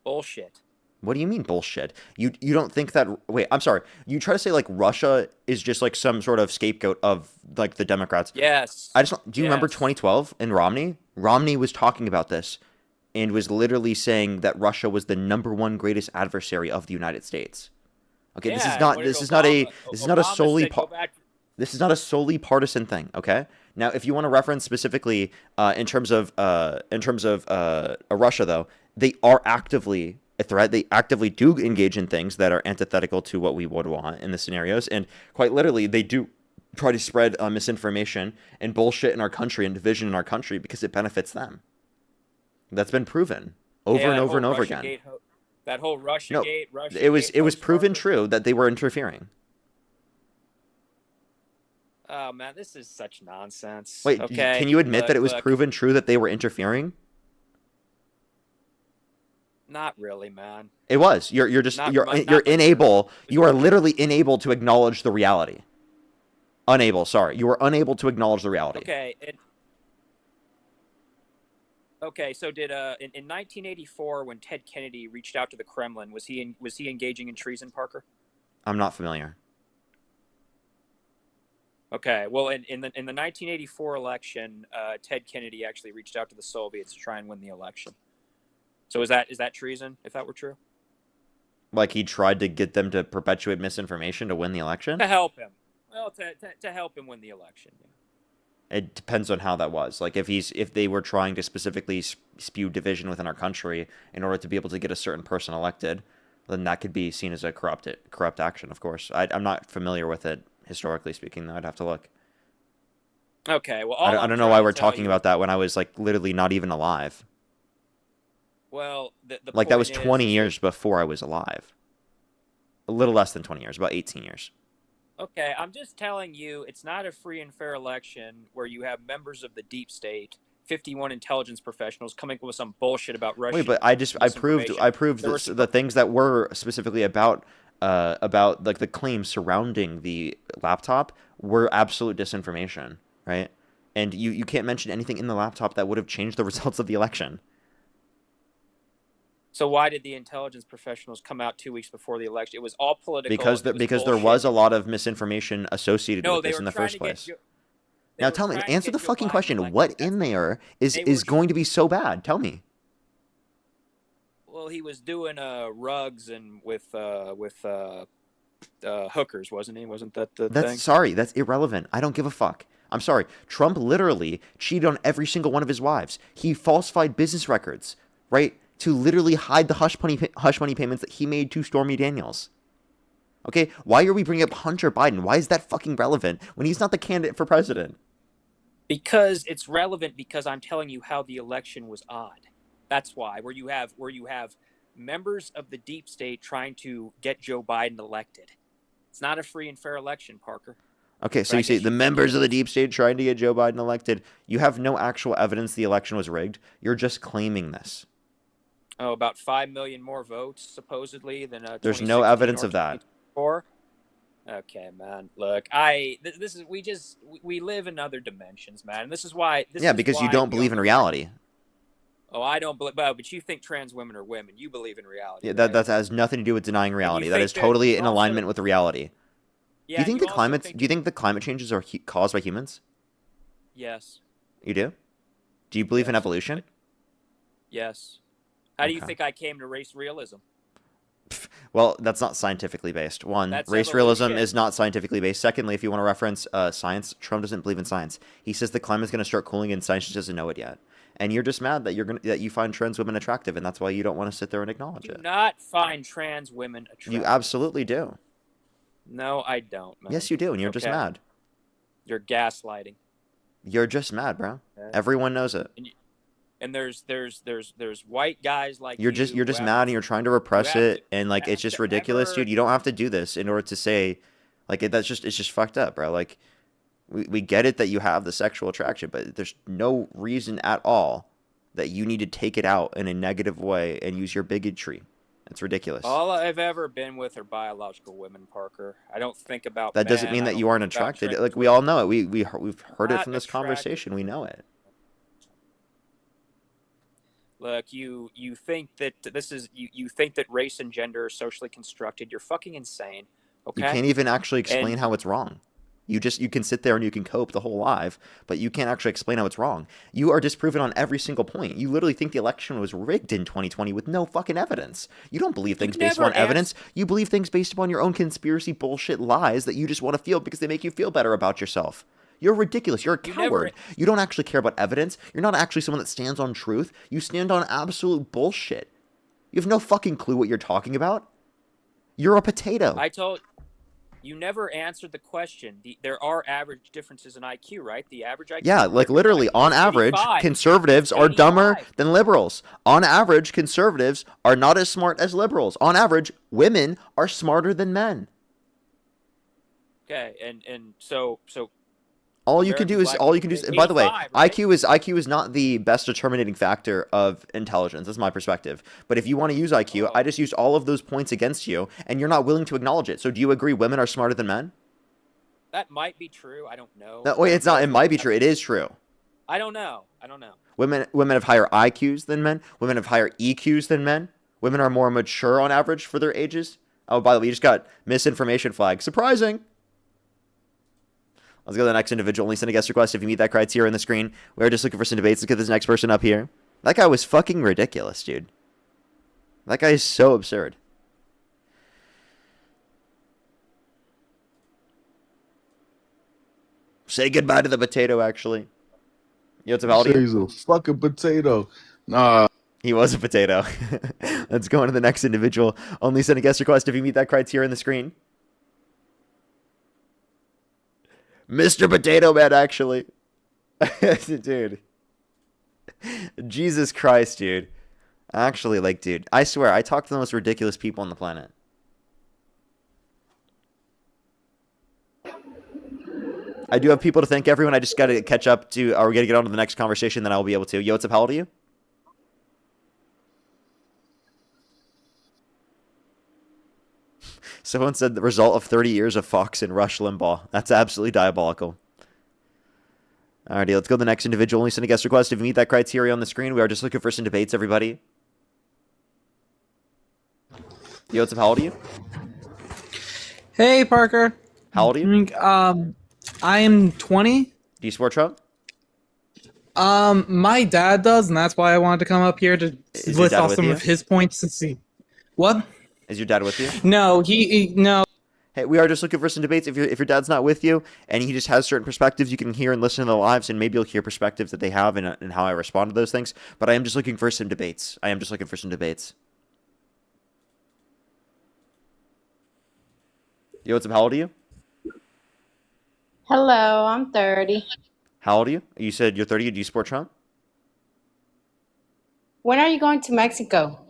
Bullshit. What do you mean bullshit? You don't think that? Wait, I'm sorry. You try to say like Russia is just like some sort of scapegoat of like the Democrats. Yes. Do you remember Yes. 2012 and Romney? Romney was talking about this and was literally saying that Russia was the #1 greatest adversary of the United States. Okay, this Yeah, is not what did this is not a Obama- this is not a Obama solely said, "Go back-" this is not a solely partisan thing, okay? Now, if you want to reference specifically in terms of Russia, though, they are actively a threat. They actively do engage in things that are antithetical to what we would want in the scenarios, and quite literally, they do try to spread misinformation and bullshit in our country and division in our country because it benefits them. That's been proven over Yeah, and that over and whole over Russia again. Gate that whole Russia No, Gate. Russia it was Gate proven hoax, true that they were interfering. Oh man, this is such nonsense. Wait, okay, can you admit that it was look, proven true that they were interfering? Not really, man. It was. You're just Not you're mu- not you're much. unable. You are literally unable to acknowledge the reality. Unable. Sorry, you are unable to acknowledge the reality. Okay. Okay. So did in 1984 when Ted Kennedy reached out to the Kremlin, was he engaging in treason, Parker? I'm not familiar. Okay. Well, in the 1984 election, Ted Kennedy actually reached out to the Soviets to try and win the election. So is that treason? If that were true, Like he tried to get them to perpetuate misinformation to win the election. to help him. Well, to help him win the election. Yeah. It depends on how that was. Like if they were trying to specifically spew division within our country in order to be able to get a certain person elected, then that could be seen as a corrupt action. Of course, I'm not familiar with it historically speaking. Though I'd have to look. Okay. Well, I don't know why we're talking about that when I was like literally not even alive. Well, the Like that was point 20 is years before I was alive. A little less than 20 years, about 18 years. Okay, I'm just telling you, it's not a free and fair election where you have members of the deep state, 51 intelligence professionals coming up with some bullshit about Russia. Wait, but I proved the things that were specifically about like the claims surrounding the laptop were absolute disinformation, right? And you can't mention anything in the laptop that would have changed the results of the election. So why did the intelligence professionals come out 2 weeks before the election? It was all political. Because there was a lot of misinformation associated No, with they this were in the trying first to get place. Joe- Now were tell me, trying to answer get the Joe fucking Biden question. elected. What in there is They were- going to be so bad? Tell me. Well, he was doing rugs and with hookers, wasn't he? Wasn't that the thing? Sorry, that's irrelevant. I don't give a fuck. I'm sorry. Trump literally cheated on every single one of his wives. He falsified business records, right? To literally hide the hush money payments that he made to Stormy Daniels. Okay, why are we bringing up Hunter Biden? Why is that fucking relevant when he's not the candidate for president? Because it's relevant because I'm telling you how the election was odd. That's why where you have members of the deep state trying to get Joe Biden elected. It's not a free and fair election, Parker. Okay, so you say the members of the deep state trying to get Joe Biden elected. You have no actual evidence the election was rigged. You're just claiming this. Oh, about 5 million more votes supposedly than There's no evidence of that. 2024? Okay, man. Look, we live in other dimensions, man. And this is why. Because you don't believe in reality. Oh, I don't believe. But you think trans women are women. You believe in reality. Yeah, right? that has nothing to do with denying reality. That is think totally that in also- alignment with reality. Yeah, Do you think you also Do you think the climate changes are caused by humans? Yes. You do? Do you believe in evolution? Yes. How do you Okay. think I came to race realism? Well, that's not scientifically based. One, That's race realism evolution. is not scientifically based. Secondly, if you want to reference science, Trump doesn't believe in science. He says the climate's going to start cooling and science just doesn't know it yet. And you're just mad that that you find trans women attractive, and that's why you don't want to sit there and acknowledge Do it. not find trans women attractive. You absolutely do. No, I don't, man. Yes, you do, and you're just Okay. mad. You're gaslighting. You're just mad, bro. Okay. Everyone knows it. And there's white guys like You're you just who mad, have and you're trying to repress have it, to- and like it's have just to ridiculous, ever- dude. You don't have to do this in order to say, like it's just fucked up, bro. Like we get it that you have the sexual attraction, but there's no reason at all that you need to take it out in a negative way and use your bigotry. It's ridiculous. All I've ever been with are biological women, Parker. I don't think about That doesn't men, mean I that don't you aren't think about attracted. trans Like we all know it. We've heard it Not from this attracted. conversation. We know it. Look, you think that you think that race and gender are socially constructed. You're fucking insane. Okay. You can't even actually explain And- how it's wrong. You can sit there and you can cope the whole life, but you can't actually explain how it's wrong. You are disproven on every single point. You literally think the election was rigged in 2020 with no fucking evidence. You don't believe things based never upon evidence. You believe things based upon your own conspiracy bullshit lies that you just want to feel because they make you feel better about yourself. You're ridiculous. You're a You coward. never- You don't actually care about evidence. You're not actually someone that stands on truth. You stand on absolute bullshit. You have no fucking clue what you're talking about. You're a potato. I told you never answered the question. There are average differences in IQ, right? The average IQ. Yeah, like literally, on average, 85. conservatives are dumber 85. than liberals. On average, conservatives are not as smart as liberals. On average, women are smarter than men. Okay, and so All you can do is, and by the way, 85, right? IQ is not the best determining factor of intelligence. That's my perspective. But if you want to use IQ, Oh. I just used all of those points against you, and you're not willing to acknowledge it. So do you agree women are smarter than men? that might be true. I don't know. No, wait, it's not. It might be true. It is true. I don't know. Women have higher IQs than men. Women have higher EQs than men. Women are more mature on average for their ages. Oh, by the way, you just got misinformation flag. Surprising. Let's go to the next individual. Only send a guest request if you meet that criteria on the screen. We're just looking for some debates. Let's get this next person up here. That guy was fucking ridiculous, dude. That guy is so absurd. Say goodbye to the potato, actually. Yo, what's up, Aldi? He's a fucking potato. Nah. He was a potato. Let's go on to the next individual. Only send a guest request if you meet that criteria on the screen. Mr. Potato Man, actually. Dude. Jesus Christ, dude. Actually, like, dude, I swear, I talk to the most ridiculous people on the planet. I do have people to thank, everyone. I just got to catch up to, or we got to get on to the next conversation, then I'll be able to. Yo, what's up? How old are you? Someone said the result of 30 years of Fox and Rush Limbaugh. That's absolutely diabolical. Alrighty, let's go to the next individual. Only send a guest request if you meet that criteria on the screen. We are just looking for some debates, everybody. Yo, what's up? How old are you? Hey, Parker. How old are you? I am 20. Do you support Trump? My dad does, and that's why I wanted to come up here to Is your list dad off with some you? of his points to see. What? Is your dad with you? No, he no. Hey, we are just looking for some debates. If your dad's not with you and he just has certain perspectives, you can hear and listen to the lives, and maybe you'll hear perspectives that they have and how I respond to those things. But I am just looking for some debates. Yo, what's up? How old are you? Hello, I'm 30. How old are you? You said you're 30. Do you support Trump? When are you going to Mexico?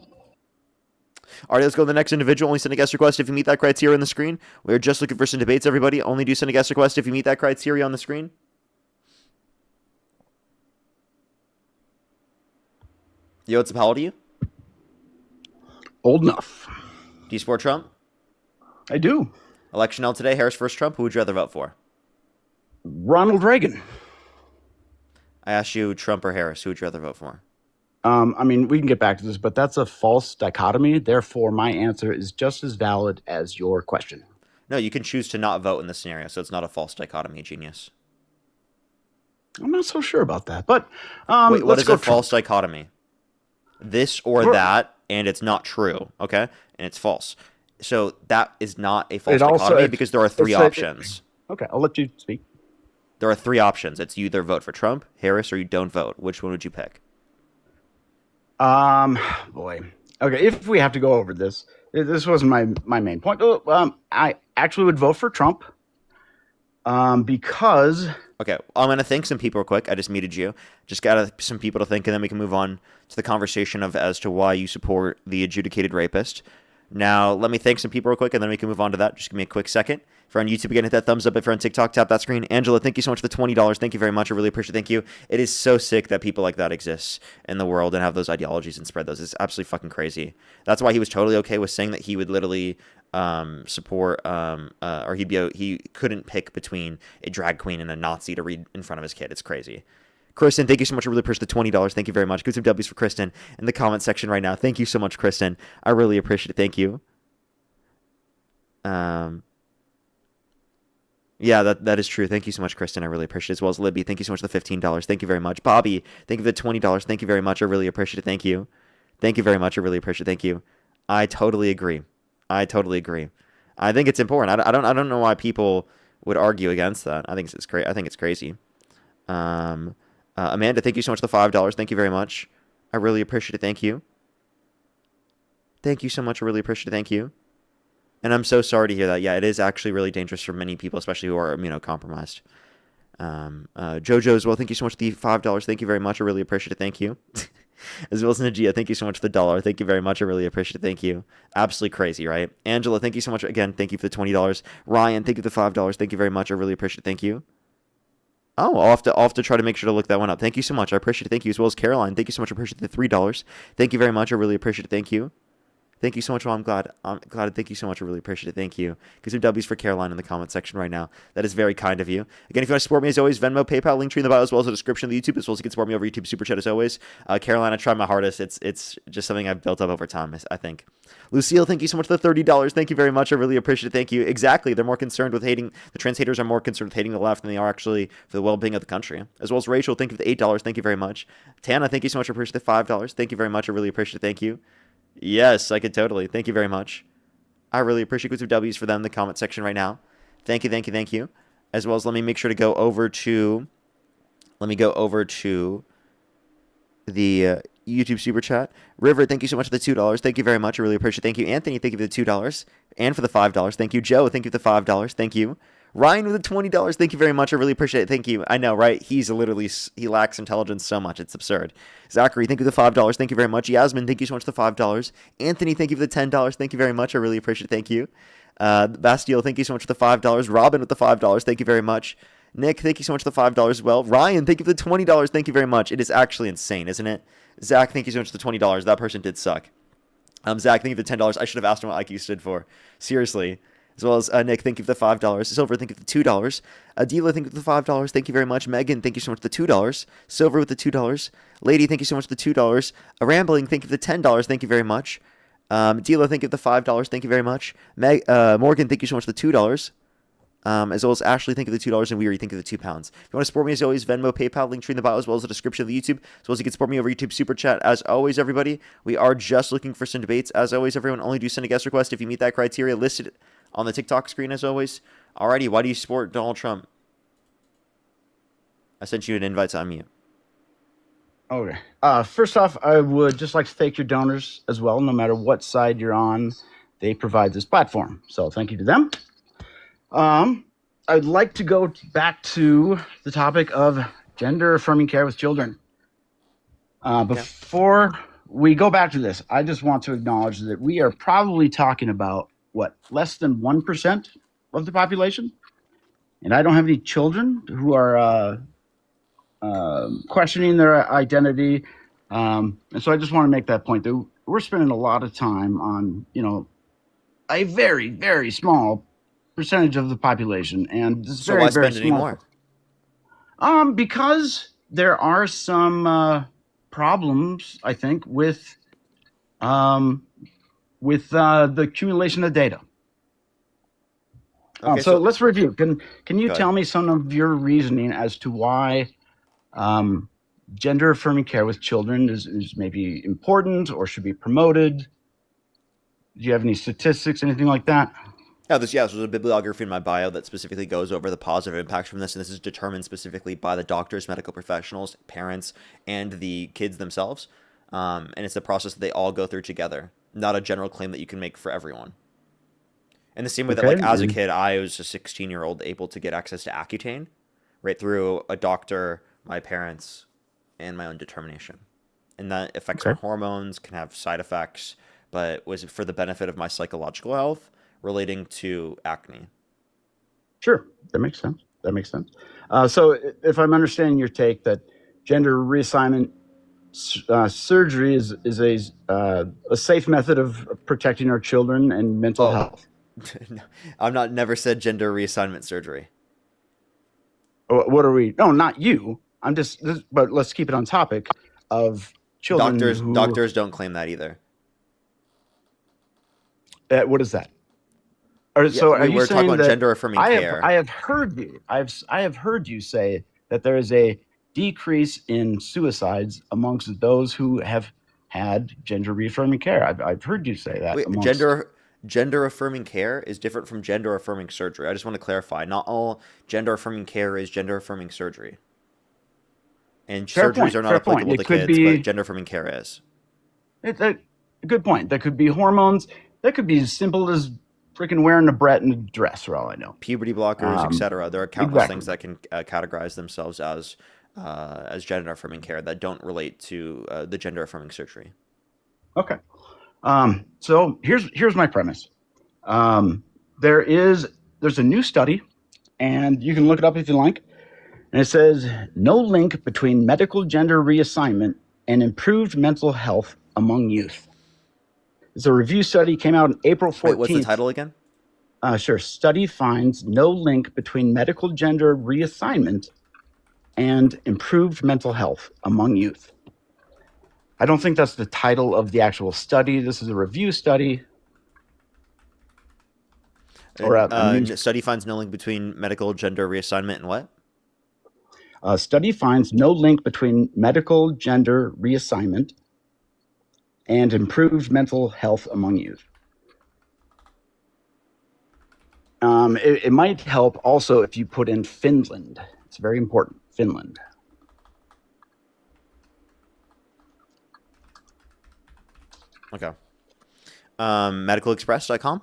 All right, let's go to the next individual. Only send a guest request if you meet that criteria on the screen. We're just looking for some debates, everybody. Only do send a guest request if you meet that criteria on the screen. Yo, what's up? How old are you? Old enough. Do you support Trump? I do. Election held today. Harris versus Trump. Who would you rather vote for? Ronald Reagan. I asked you Trump or Harris. Who would you rather vote for? I mean, we can get back to this, but that's a false dichotomy. Therefore, my answer is just as valid as your question. No, you can choose to not vote in this scenario, so it's not a false dichotomy, genius. I'm not so sure about that, but Wait, what let's is go a false dichotomy? This or Sure. that, and it's not true, okay? And it's false. So that is not a false It also- dichotomy it- because there are three it's a- options. Okay, I'll let you speak. There are three options. It's you either vote for Trump, Harris, or you don't vote. Which one would you pick? Boy. Okay, if we have to go over this, this wasn't my main point. I actually would vote for Trump. Because Okay, I'm gonna thank some people real quick. I just muted you. Just got some people to think, and then we can move on to the conversation of as to why you support the adjudicated rapist. Now, let me thank some people real quick, and then we can move on to that. Just give me a quick second. If you're on YouTube, again, hit that thumbs up. If you're on TikTok, tap that screen. Angela, thank you so much for the $20. Thank you very much. I really appreciate it. Thank you. It is so sick that people like that exist in the world and have those ideologies and spread those. It's absolutely fucking crazy. That's why he was totally okay with saying that he would literally support or he couldn't pick between a drag queen and a Nazi to read in front of his kid. It's crazy. Kristen, thank you so much. I really appreciate the $20. Thank you very much. Give some W's for Kristen in the comment section right now. Thank you so much, Kristen. I really appreciate it. Thank you. Yeah, that is true. Thank you so much, Kristen. I really appreciate it. As well as Libby, thank you so much for the $15. Thank you very much. Bobby, thank you for the $20. Thank you very much. I really appreciate it. Thank you. Thank you very much. I really appreciate it. Thank you. I totally agree. I think it's important. I don't know why people would argue against that. I think it's crazy. Amanda, thank you so much for the $5. Thank you very much. I really appreciate it. Thank you. Thank you so much. I really appreciate it. Thank you. And I'm so sorry to hear that. Yeah, it is actually really dangerous for many people, especially who are immunocompromised. Jojo as well, thank you so much for the $5. Thank you very much. I really appreciate it. Thank you. As well as Najia, thank you so much for the $1. Thank you very much. I really appreciate it. Thank you. Absolutely crazy, right? Angela, thank you so much. Again, thank you for the $20. Ryan, thank you for the $5. Thank you very much. I really appreciate it. Thank you. Oh, I'll have to try to make sure to look that one up. Thank you so much. I appreciate it. Thank you. As well as Caroline, thank you so much. I appreciate the $3. Thank you very much. I really appreciate it. Thank you. Thank you so much. Well, I'm glad. Thank you so much. I really appreciate it. Thank you. Get some W's for Caroline in the comment section right now. That is very kind of you. Again, if you want to support me, as always, Venmo, PayPal, link tree in the bio, as well as the description of the YouTube, as well as you can support me over YouTube Super Chat, as always. Caroline, I try my hardest. It's just something I've built up over time, I think. Lucille, thank you so much for the $30. Thank you very much. I really appreciate it. Thank you. Exactly. They're more concerned with hating, the trans haters are more concerned with hating the left than they are actually for the well-being of the country. As well as Rachel, thank you for the $8. Thank you very much. Tana, thank you so much. I appreciate the $5. Thank you very much. I really appreciate it. Thank you. Yes, I could totally. Thank you very much. I really appreciate good W's for them in the comment section right now. Thank you, thank you, thank you. As well as let me make sure to go over to the YouTube Super Chat. River, thank you so much for the $2. Thank you very much. I really appreciate it. Thank you. Anthony, thank you for the $2 and for the $5. Thank you. Joe, thank you for the $5. Thank you. Ryan with the $20. Thank you very much. I really appreciate it. Thank you. I know, right? He lacks intelligence so much. It's absurd. Zachary, thank you for the $5. Thank you very much. Yasmin, thank you so much for the $5. Anthony, thank you for the $10. Thank you very much. I really appreciate it. Thank you. Bastille, thank you so much for the $5. Robin with the $5. Thank you very much. Nick, thank you so much for the $5 as well. Ryan, thank you for the $20. Thank you very much. It is actually insane, isn't it? Zach, thank you so much for the $20. That person did suck. Zach, thank you for the $10. I should have asked him what IQ stood for. Seriously. As well as Nick, thank you for the $5. Silver, thank you for the $2. Adila, thank you for the $5. Thank you very much. Megan, thank you so much for the $2. Silver with the $2. Lady, thank you so much for the $2. Rambling, thank you for the $10. Thank you very much. Dila, thank you for the $5. Thank you very much. Morgan, thank you so much for the $2. As well as Ashley, thank you for the $2, and Weary, thank you for the £2. If you want to support me, as always, Venmo, PayPal, link tree in the bio, as well as the description of the YouTube, as well as you can support me over YouTube Super Chat. As always, everybody, we are just looking for some debates. As always, everyone, only do send a guest request if you meet that criteria listed on the TikTok screen, as always. Alrighty, why do you support Donald Trump? I sent you an invite to unmute. Okay. First off, I would just like to thank your donors as well. No matter what side you're on, they provide this platform. So thank you to them. I'd like to go back to the topic of gender-affirming care with children. Before we go back to this, I just want to acknowledge that we are probably talking about, less than 1% of the population? And I don't have any children who are questioning their identity. And so I just want to make that point that we're spending a lot of time on, a very, very small percentage of the population. And this is so very, why very spend any more? Because there are some problems, I think, with the accumulation of data. Okay, so let's review. Can you Go tell ahead. me some of your reasoning as to why gender affirming care with children is maybe important or should be promoted? Do you have any statistics, anything like that? There's a bibliography in my bio that specifically goes over the positive impacts from this, and this is determined specifically by the doctors, medical professionals, parents, and the kids themselves. And it's a process that they all go through together, not a general claim that you can make for everyone. In the same way that, like, as a kid, I was a 16-year-old able to get access to Accutane, right, through a doctor, my parents, and my own determination. And that affects my hormones, can have side effects, but was for the benefit of my psychological health relating to acne. Sure, that makes sense. So if I'm understanding your take, that gender reassignment surgery is a safe method of protecting our children and mental health. Never said gender reassignment surgery. What are we? No, not you. But let's keep it on topic of children. Doctors don't claim that either. What is that? So are you we're saying talking about that gender affirming care? I have heard you. I have heard you say that there is a decrease in suicides amongst those who have had gender reaffirming care. I've heard you say that. Wait, gender affirming care is different from gender affirming surgery. I just want to clarify. Not all gender affirming care is gender affirming surgery. And surgeries are not applicable to kids, but gender affirming care is. It's a good point. That could be hormones. That could be as simple as freaking wearing a Brett and a dress, for all I know. Puberty blockers, etc. There are countless things that can categorize themselves as gender affirming care that don't relate to the gender affirming surgery. Okay. So here's my premise. There's a new study, and you can look it up if you like. And it says no link between medical gender reassignment and improved mental health among youth. It's a review study, came out on April 14th. Wait, what's the title again? Sure. Study finds no link between medical gender reassignment and improved mental health among youth. I don't think that's the title of the actual study. This is a review study. Study finds no link between medical gender reassignment and what? Study finds no link between medical gender reassignment and improved mental health among youth. It might help also if you put in Finland. It's very important. Finland. Okay. Medicalexpress.com?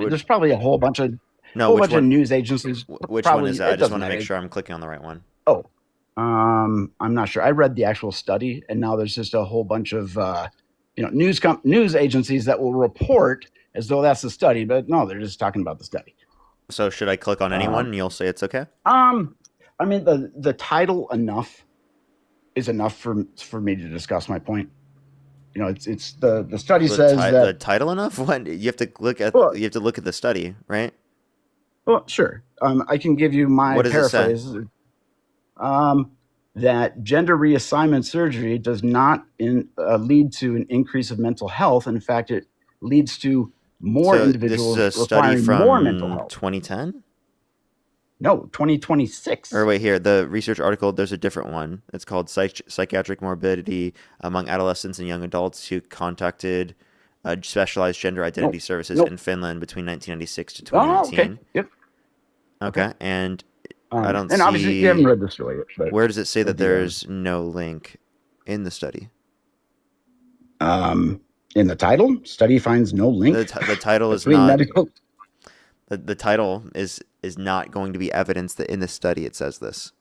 There's probably a whole bunch of of news agencies. Which one is that? I just want to make sure I'm clicking on the right one. Oh, I'm not sure. I read the actual study, and now there's just a whole bunch of news agencies that will report as though that's the study, but no, they're just talking about the study. So should I click on anyone and you'll say it's okay? I mean, the title is enough for me to discuss my point. It's the study says that the title enough. What you have to look at? You have to look at the study, right? Well, sure. I can give you my paraphrase. That gender reassignment surgery does not lead to an increase of mental health. In fact, it leads to more individuals this is a study from more mental health. 2010? No, 2026. Or wait, here, the research article, there's a different one. It's called Psychiatric Morbidity Among Adolescents and Young Adults Who Contacted Specialized Gender Identity Services in Finland between 1996 to 2019. Oh, okay. Yep. Okay, and I don't see... And obviously you haven't read the story yet. But where does it say that there's no link in the study? In the title, study finds no link. The title is not... Medical... The title is not going to be evidence that in the study it says this.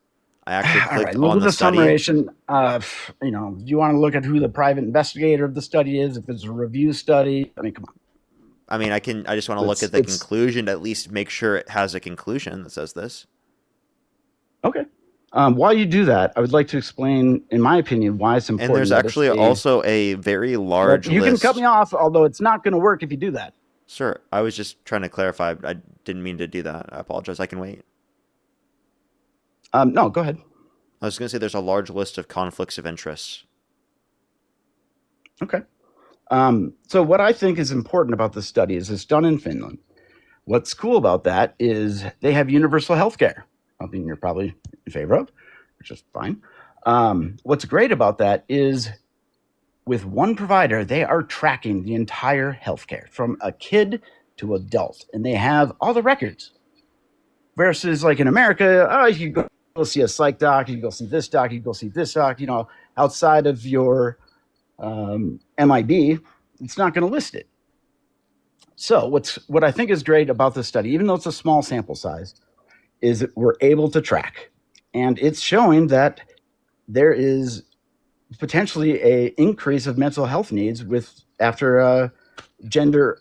I actually clicked on the study. Summation. You want to look at who the private investigator of the study is, if it's a review study. I mean, come on. I mean, I just want to look at the conclusion to at least make sure it has a conclusion that says this. Okay. While you do that, I would like to explain, in my opinion, why it's important. And there's actually also a very large list. You can cut me off, although it's not going to work if you do that. Sure. I was just trying to clarify. I didn't mean to do that. I apologize. I can wait. No, go ahead. I was going to say there's a large list of conflicts of interest. Okay. So what I think is important about this study is it's done in Finland. What's cool about that is they have universal health care, something you're probably in favor of, which is fine. What's great about that is with one provider, they are tracking the entire healthcare from a kid to adult, and they have all the records. Versus like in America, oh, you go see a psych doc, you go see this doc, you go see this doc, you know, outside of your MIB, it's not going to list it. So what I think is great about this study, even though it's a small sample size, is that we're able to track. And it's showing that there is potentially a increase of mental health needs after gender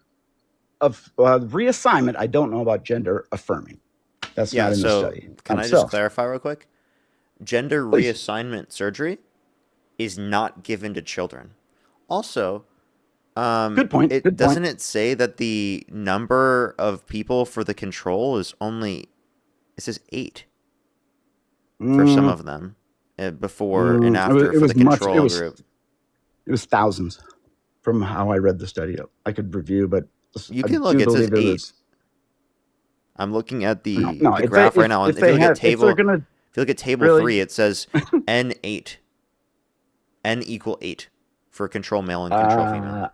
of reassignment. I don't know about gender affirming. That's not in the study. Can I just clarify real quick? Gender reassignment surgery is not given to children. Also, good point. Doesn't it say that the number of people for the control is only, it says 8 for some of them before and after for the control group? It was thousands from how I read the study. I could review, but you can look. It says 8. I'm looking at the graph right now. If you look at table 3, it says N8. N equal 8 for control male and control female.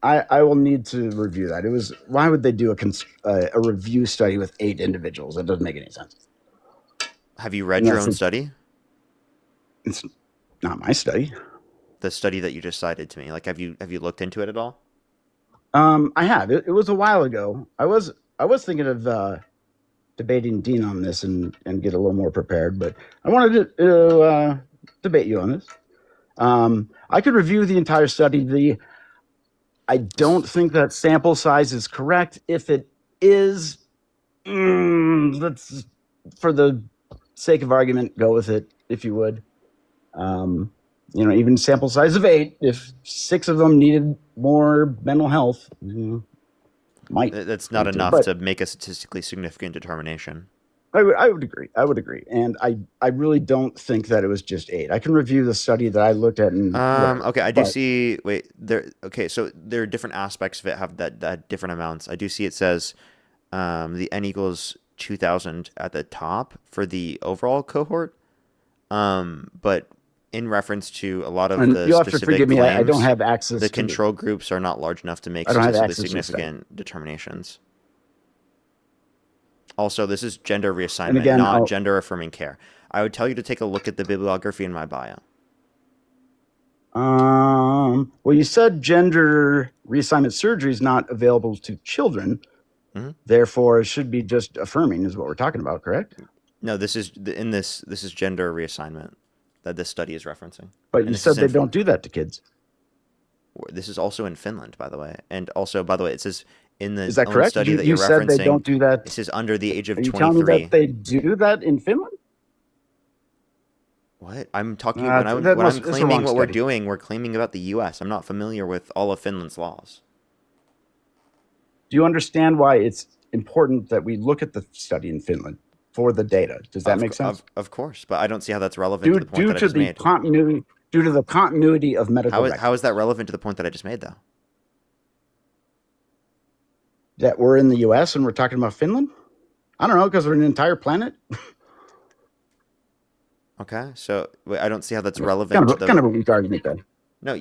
I will need to review that. Why would they do a review study with 8 individuals? That doesn't make any sense. Have you read your own study? It's not my study. The study that you just cited to me. Like, have you looked into it at all? I have. It was a while ago. I was thinking of debating Dean on this and get a little more prepared, but I wanted to debate you on this. I could review the entire study. I don't think that sample size is correct. If it is, let's, for the sake of argument, go with it, if you would. Even sample size of 8, if 6 of them needed more mental health, that's not enough to make a statistically significant determination. I would agree. And I really don't think that it was just 8. I can review the study that I looked at. Okay, I do see. Wait, there. Okay, so there are different aspects of it have that different amounts. I do see it says the N equals 2,000 at the top for the overall cohort. But in reference to a lot of the you'll have to specific forgive me, claims, I don't have access. The control groups are not large enough to make I don't have statistically access to significant determinations. Also, this is gender reassignment, again, not gender affirming care. I would tell you to take a look at the bibliography in my bio. Well, you said gender reassignment surgery is not available to children. Mm-hmm. Therefore, it should be just affirming is what we're talking about, correct? No, this is gender reassignment that this study is referencing. But you said they don't do that to kids. This is also in Finland, by the way. And also, by the way, it says in the is that correct? study that you you're said referencing, they don't do that. It says under the age of 23. Are you telling me that they do that in Finland? What? I'm talking when I'm claiming what we're doing, we're claiming about the U.S. I'm not familiar with all of Finland's laws. Do you understand why it's important that we look at the study in Finland for the data? Does that make sense? Of course, but I don't see how that's relevant to the point that I just made. Due to the continuity of medical records. How is that relevant to the point that I just made, though? That we're in the U.S. and we're talking about Finland? I don't know, because we're an entire planet. Okay, so I don't see how that's relevant. Kind of a weak argument then. No,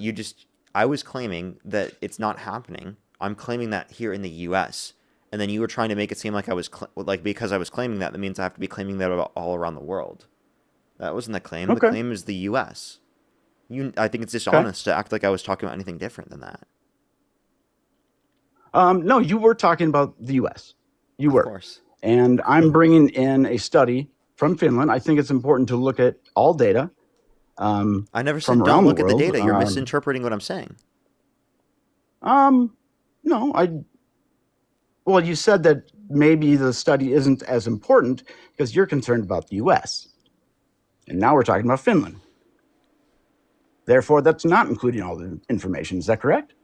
I was claiming that it's not happening. I'm claiming that here in the U.S., and then you were trying to make it seem like I was because I was claiming that means I have to be claiming that about all around the world. That wasn't the claim. Okay. The claim is the U.S. I think it's dishonest to act like I was talking about anything different than that. No, you were talking about the U.S. You were. Of course. And I'm bringing in a study from Finland. I think it's important to look at all data. I never said don't look at the data. You're misinterpreting what I'm saying. No, well, you said that maybe the study isn't as important because you're concerned about the U.S. And now we're talking about Finland. Therefore, that's not including all the information. Is that correct?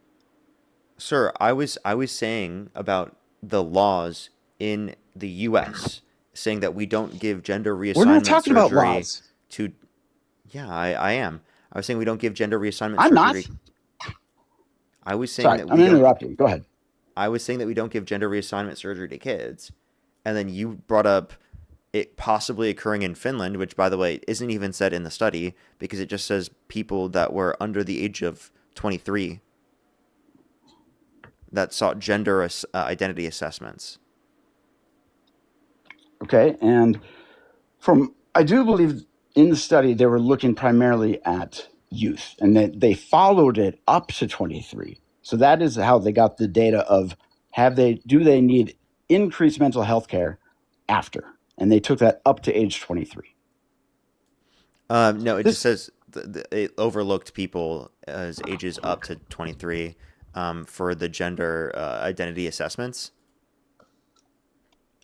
Sir, I was saying about the laws in the U.S. saying that we don't give gender reassignment surgery. We're not talking about laws. Yeah, I am. I was saying we don't give gender reassignment I'm surgery. not. I was saying that I'm interrupting. Go ahead. I was saying that we don't give gender reassignment surgery to kids. And then you brought up it possibly occurring in Finland, which, by the way, isn't even said in the study because it just says people that were under the age of 23 that sought gender identity assessments. Okay, and I do believe in the study they were looking primarily at youth, and that they followed it up to 23. So that is how they got the data of do they need increased mental health care after, and they took that up to age 23. No, it just says it overlooked people as ages up to 23 for the gender identity assessments.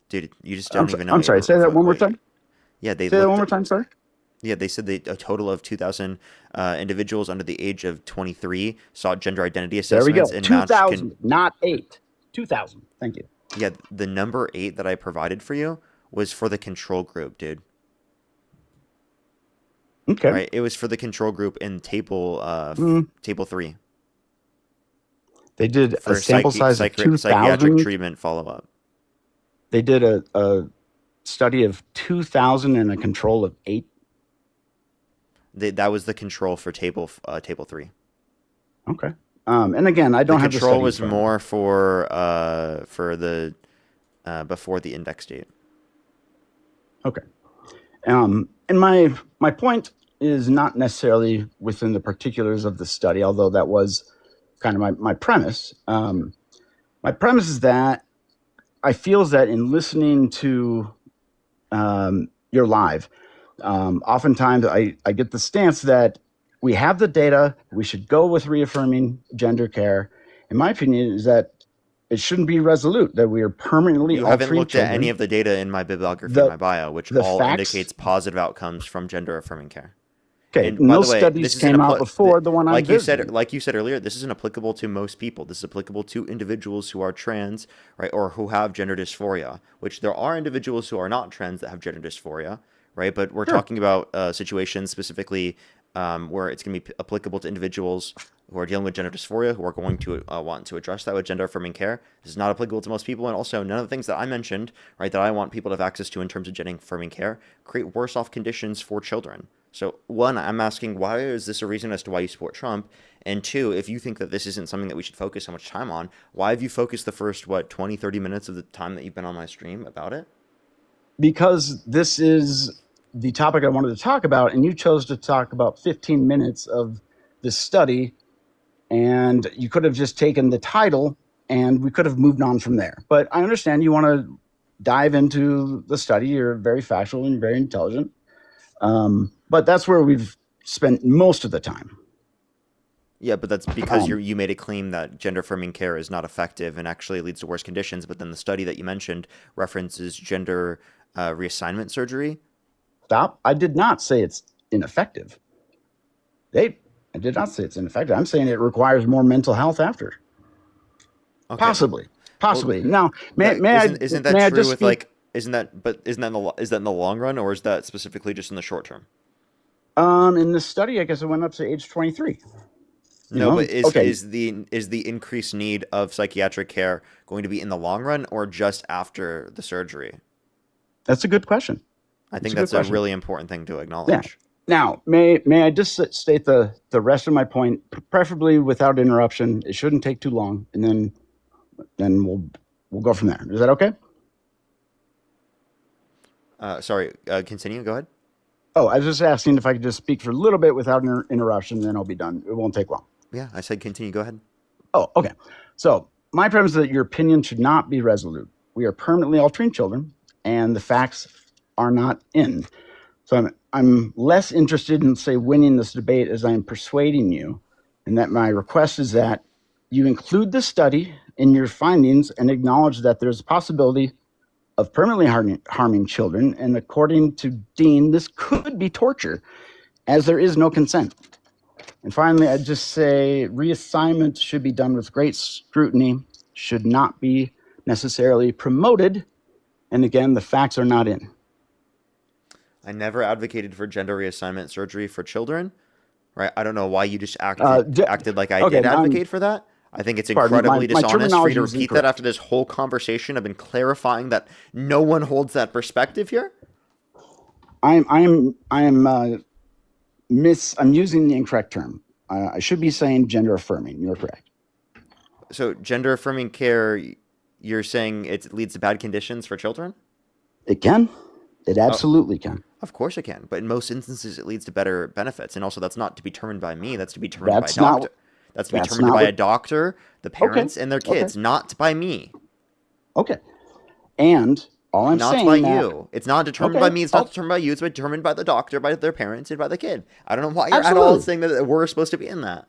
Dude, you just don't even know. I'm sorry. Say that one more time. Yeah, say that one more time. Sorry. Yeah, they said a total of 2,000 individuals under the age of 23 sought gender identity assessments. There we go. 2,000, not 8. 2,000. Thank you. Yeah, the number 8 that I provided for you was for the control group, dude. Okay. Right, it was for the control group in table 3. They did for a sample size of 2,000. Psychiatric treatment follow-up. They did a study of 2,000 and a control of 8. That was the control for table 3. Okay. And again, I don't have the control study was more for the before the index date. Okay. And my point is not necessarily within the particulars of the study, although that was kind of my premise. My premise is that I feel that in listening to your live, oftentimes I get the stance that we have the data, we should go with reaffirming gender care. In my opinion, is that it shouldn't be resolute, that we are permanently You haven't looked at any of the data in my bibliography, my bio, which all indicates positive outcomes from gender affirming care. Okay, and no studies came out before the one I visited. Like you said earlier, this isn't applicable to most people. This is applicable to individuals who are trans, right, or who have gender dysphoria. Which there are individuals who are not trans that have gender dysphoria, right? But we're talking about situations specifically where it's going to be applicable to individuals who are dealing with gender dysphoria, who are going to want to address that with gender affirming care. This is not applicable to most people, and also none of the things that I mentioned, right, that I want people to have access to in terms of gender affirming care, create worse off conditions for children. So, one, I'm asking, why is this a reason as to why you support Trump? And two, if you think that this isn't something that we should focus so much time on, why have you focused the first, 20, 30 minutes of the time that you've been on my stream about it? Because this is the topic I wanted to talk about, and you chose to talk about 15 minutes of this study, and you could have just taken the title, and we could have moved on from there. But I understand you want to dive into the study. You're very factual and very intelligent. But that's where we've spent most of the time. Yeah, but that's because you made a claim that gender affirming care is not effective and actually leads to worse conditions. But then the study that you mentioned references gender reassignment surgery. Stop. I did not say it's ineffective. I did not say it's ineffective. I'm saying it requires more mental health after. Okay. Possibly. Well, now, isn't that true with speak? Isn't that in the long run, or is that specifically just in the short term? In the study, I guess it went up to age 23. But is the increased need of psychiatric care going to be in the long run or just after the surgery? That's a good question. I think that's a really important thing to acknowledge. Yeah. Now, may I just state the rest of my point, preferably without interruption. It shouldn't take too long, and then we'll go from there. Is that okay? Sorry, continue. Go ahead. Oh, I was just asking if I could just speak for a little bit without interruption, then I'll be done. It won't take long. Yeah, I said continue. Go ahead. Oh, okay. So my premise is that your opinion should not be resolute. We are permanently altering children, and the facts are not in. So I'm less interested in, say, winning this debate as I am persuading you, and that my request is that you include the study in your findings and acknowledge that there's a possibility of permanently harming children, and according to Dean, this could be torture, as there is no consent. And finally, I'd just say reassignment should be done with great scrutiny, should not be necessarily promoted, and again, the facts are not in. I never advocated for gender reassignment surgery for children, right? I don't know why you just acted like I did advocate for that. I think it's incredibly dishonest for you to repeat that after this whole conversation. I've been clarifying that no one holds that perspective here. I'm using the incorrect term. I should be saying gender affirming. You're correct. So gender affirming care, you're saying it leads to bad conditions for children? It can. It absolutely can. Of course it can, but in most instances it leads to better benefits, and also that's not to be determined by me. That's to be determined by a doctor. That's to be determined by a doctor, the parents, and their kids, not by me. Okay. And all I'm saying not by you. It's not determined by me. It's not determined by you. It's determined by the doctor, by their parents, and by the kid. I don't know why you're at all saying that we're supposed to be in that.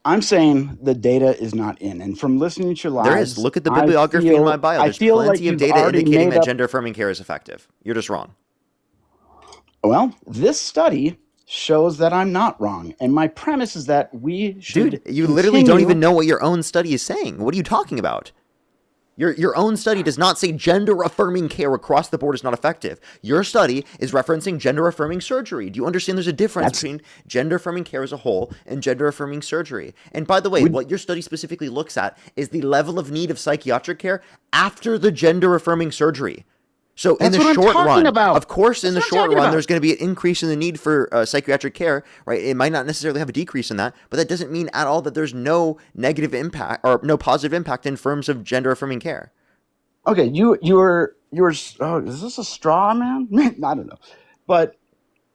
I'm saying the data is not in, and from listening to your lives, there is. Look at the bibliography in my bio. There's plenty of data indicating that gender affirming care is effective. You're just wrong. Well, this study shows that I'm not wrong, and my premise is that we should. Dude, you literally don't even know what your own study is saying. What are you talking about? Your own study does not say gender affirming care across the board is not effective. Your study is referencing gender affirming surgery. Do you understand there's a difference between gender affirming care as a whole and gender affirming surgery? And by the way, what your study specifically looks at is the level of need of psychiatric care after the gender affirming surgery. So in the short run, of course, in the short run, there's going to be an increase in the need for psychiatric care, right? It might not necessarily have a decrease in that, but that doesn't mean at all that there's no negative impact or no positive impact in terms of gender affirming care. Okay, you were. Oh, is this a straw man? I don't know, but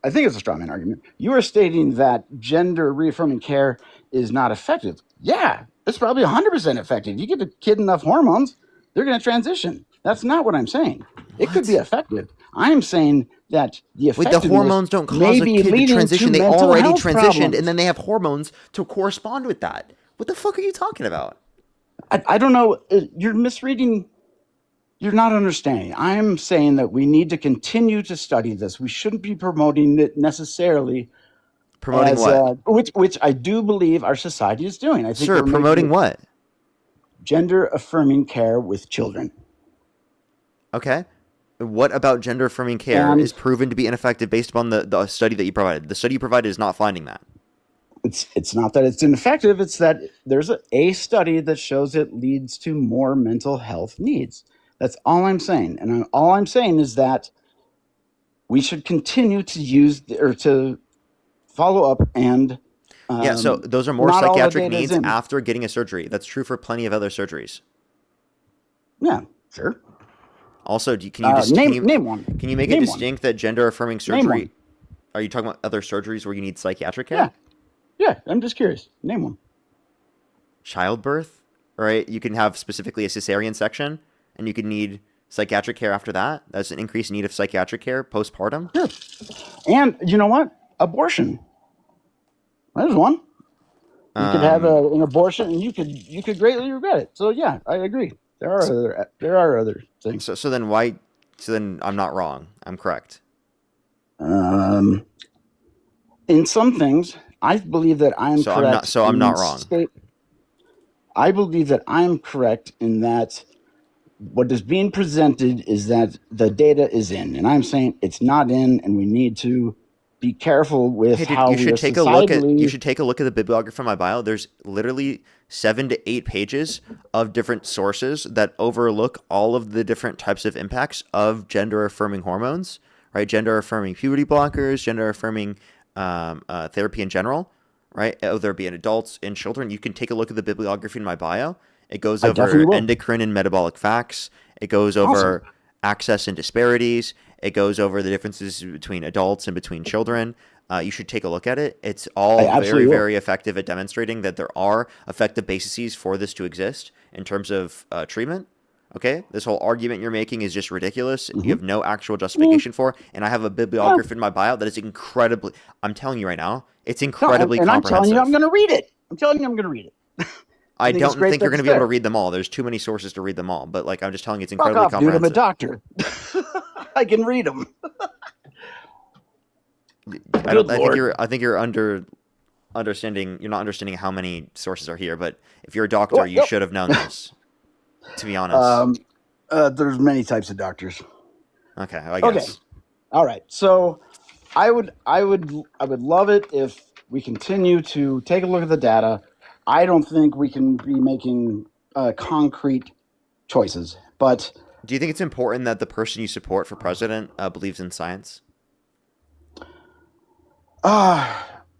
I think it's a straw man argument. You are stating that gender reaffirming care is not effective. Yeah, it's probably 100% effective. You give a kid enough hormones, they're going to transition. That's not what I'm saying. It could be effective. I'm saying that the effectiveness the hormones don't cause a kid to transition. They already transitioned, and then they have hormones to correspond with that. What the fuck are you talking about? I don't know. You're misreading. You're not understanding. I'm saying that we need to continue to study this. We shouldn't be promoting it necessarily. Promoting what? Which I do believe our society is doing. I think sure, promoting what? Gender affirming care with children. Okay. What about gender affirming care is proven to be ineffective based upon the study that you provided? The study you provided is not finding that. It's not that it's ineffective. It's that there's a study that shows it leads to more mental health needs. That's all I'm saying. And all I'm saying is that we should continue to use or to follow up and yeah, so those are more psychiatric needs after getting a surgery. That's true for plenty of other surgeries. Yeah, sure. Also, can you just name one? Can you make it distinct that gender affirming surgery? Are you talking about other surgeries where you need psychiatric care? Yeah. I'm just curious. Name one. Childbirth, right? You can have specifically a cesarean section, and you can need psychiatric care after that. That's an increased need of psychiatric care postpartum. Sure. And you know what? Abortion. There's one. You could have an abortion, and you could greatly regret it. So yeah, I agree. There are other things. So then I'm not wrong. I'm correct. In some things, I believe that I'm correct. I'm not wrong. I believe that I'm correct in that what is being presented is that the data is in, and I'm saying it's not in, and we need to be careful with how you should take a look at. You should take a look at the bibliography from my bio. There's literally 7 to 8 pages of different sources that overlook all of the different types of impacts of gender affirming hormones, right? Gender affirming puberty blockers, gender affirming therapy in general, right? Whether it be in adults, in children. You can take a look at the bibliography in my bio. It goes over endocrine and metabolic facts. It goes over access and disparities. It goes over the differences between adults and between children. You should take a look at it. It's all very, very effective at demonstrating that there are effective bases for this to exist in terms of treatment. Okay? This whole argument you're making is just ridiculous. You have no actual justification for it. And I have a bibliography in my bio that is incredibly, I'm telling you right now, it's incredibly comprehensive. I'm telling you I'm going to read it. I don't think you're going to be able to read them all. There's too many sources to read them all. But I'm just telling you, it's incredibly comprehensive. Dude, I'm a doctor. I can read them. I think you're understanding. You're not understanding how many sources are here. But if you're a doctor, you should have known this. To be honest, there's many types of doctors. Okay, I guess. Okay, all right. So, I would love it if we continue to take a look at the data. I don't think we can be making concrete choices, but do you think it's important that the person you support for president believes in science?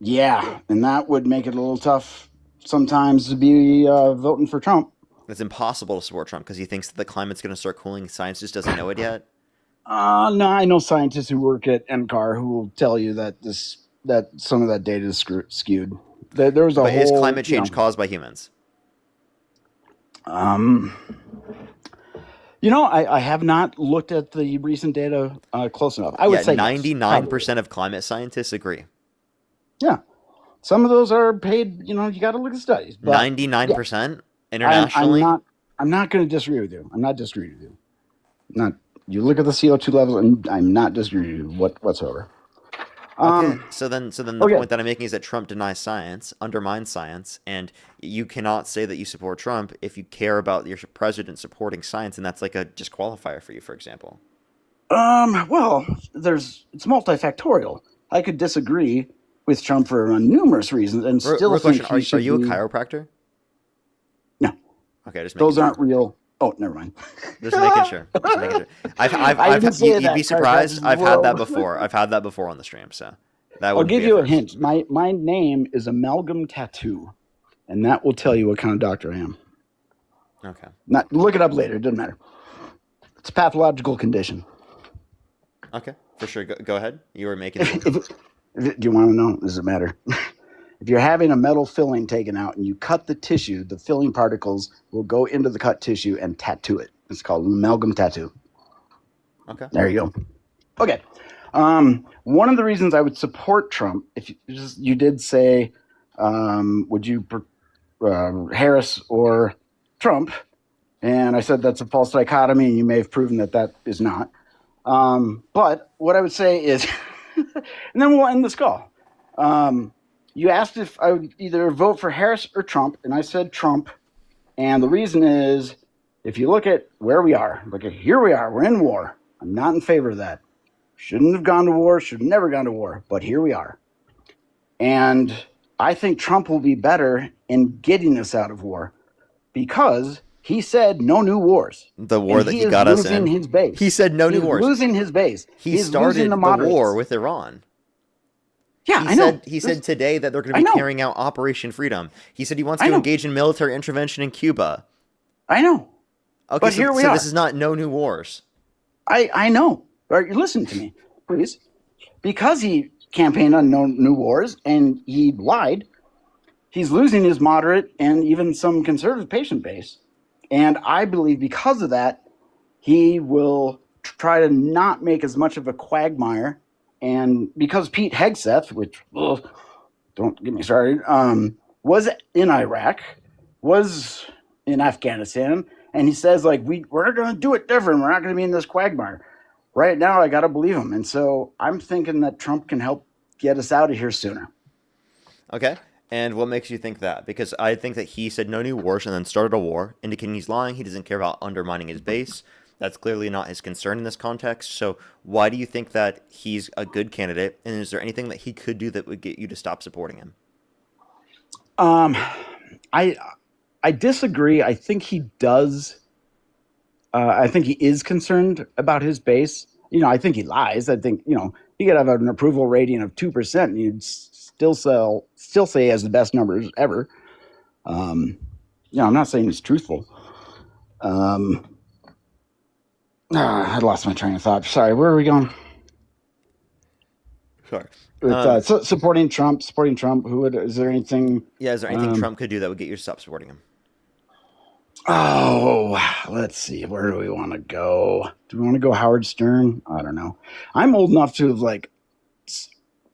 Yeah, and that would make it a little tough sometimes to be voting for Trump. It's impossible to support Trump because he thinks that the climate's going to start cooling. Science just doesn't know it yet. No, I know scientists who work at NCAR who will tell you that some of that data is skewed. There was a But whole. is climate change caused by humans? I have not looked at the recent data close enough. I would say 99% of climate scientists agree. Yeah, some of those are paid. You got to look at studies. 99% internationally. I'm not going to disagree with you. I'm not disagreeing with you. You look at the CO2 levels, and I'm not disagreeing with you whatsoever. Okay, so then the point that I'm making is that Trump denies science, undermines science, and you cannot say that you support Trump if you care about your president supporting science, and that's like a disqualifier for you, for example. Well, it's multifactorial. I could disagree with Trump for numerous reasons, and still think he should are you a be... chiropractor? No. Okay, just those aren't real. Oh, never mind. Just making sure. You'd be surprised. I've had that before. I've had that before on the stream. So I'll give you a hint. My name is Amalgam Tattoo, and that will tell you what kind of doctor I am. Okay. Look it up later. It doesn't matter. It's a pathological condition. Okay, for sure. Go ahead. You were making. Do you want to know? Does it matter? If you're having a metal filling taken out and you cut the tissue, the filling particles will go into the cut tissue and tattoo it. It's called an amalgam tattoo. Okay. There you go. Okay. One of the reasons I would support Trump, if you did say, would you Harris or Trump? And I said that's a false dichotomy, and you may have proven that is not. But what I would say is, and then we'll end this call. You asked if I would either vote for Harris or Trump, and I said Trump. And the reason is, if you look at where we are, here we are, we're in war. I'm not in favor of that. Shouldn't have gone to war, should have never gone to war, but here we are. And I think Trump will be better in getting us out of war because he said no new wars. The war that he got us in. His base. He said no new wars. He's losing his base. He started the war with Iran. Yeah, I know. He said today that they're going to be carrying out Operation Freedom. He said he wants to engage in military intervention in Cuba. I know. Okay, but here we are. This is not no new wars. I know. Right, listen to me, please. Because he campaigned on no new wars and he lied, he's losing his moderate and even some conservative patient base. And I believe because of that, he will try to not make as much of a quagmire. And because Pete Hegseth, which, don't get me started, was in Iraq, was in Afghanistan, and he says, we're going to do it different. We're not going to be in this quagmire. Right now, I got to believe him. And so I'm thinking that Trump can help get us out of here sooner. Okay. And what makes you think that? Because I think that he said no new wars and then started a war, indicating he's lying. He doesn't care about undermining his base. That's clearly not his concern in this context. So why do you think that he's a good candidate? And is there anything that he could do that would get you to stop supporting him? I disagree. I think he does. I think he is concerned about his base. I think he lies. I think, he could have an approval rating of 2% and you'd still say he has the best numbers ever. I'm not saying he's truthful. I lost my train of thought. Sorry, where are we going? Sorry. With, supporting Trump. Is there anything? Yeah, is there anything Trump could do that would get you to stop supporting him? Oh, let's see. Where do we want to go? Do we want to go Howard Stern? I don't know. I'm old enough to have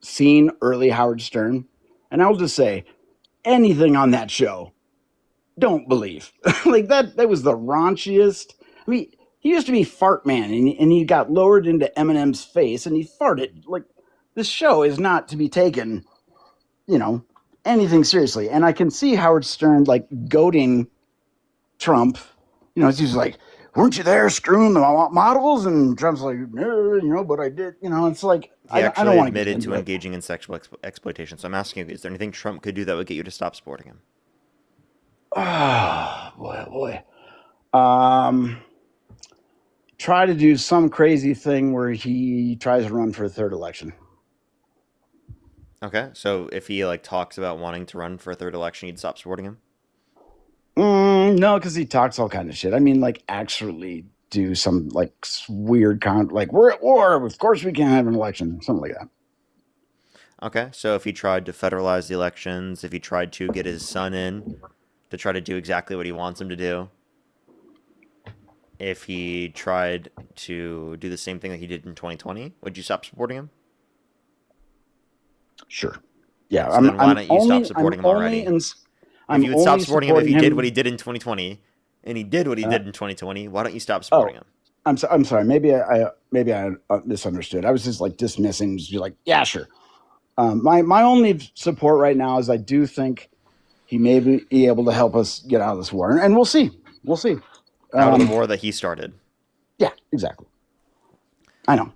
seen early Howard Stern, and I'll just say anything on that show, don't believe. That was the raunchiest. I mean, he used to be Fart Man, and he got lowered into Eminem's face, and he farted. This show is not to be taken, anything seriously. And I can see Howard Stern goading Trump. He's like, weren't you there screwing the models? And Trump's like, no, but I did. It's like, he I don't want to admitted to engaging in sexual exploitation. So I'm asking you, is there anything Trump could do that would get you to stop supporting him? Oh, boy. Try to do some crazy thing where he tries to run for a third election. Okay, so if he like talks about wanting to run for a third election, you'd stop supporting him? No, because he talks all kind of shit. I mean, like actually do some like weird like we're at war. Of course we can't have an election. Something like that. Okay, so if he tried to federalize the elections, if he tried to get his son in to try to do exactly what he wants him to do, if he tried to do the same thing that he did in 2020, would you stop supporting him? Sure. Yeah. So then why don't you stop supporting him already? If you would stop supporting him if he did what he did in 2020, and he did what he did in 2020, why don't you stop supporting him? I'm sorry. Maybe I misunderstood. I was just like dismissing. Just be like, yeah, sure. My only support right now is I do think he may be able to help us get out of this war, and we'll see. We'll see. Out of the war that he started. Yeah, exactly. I know.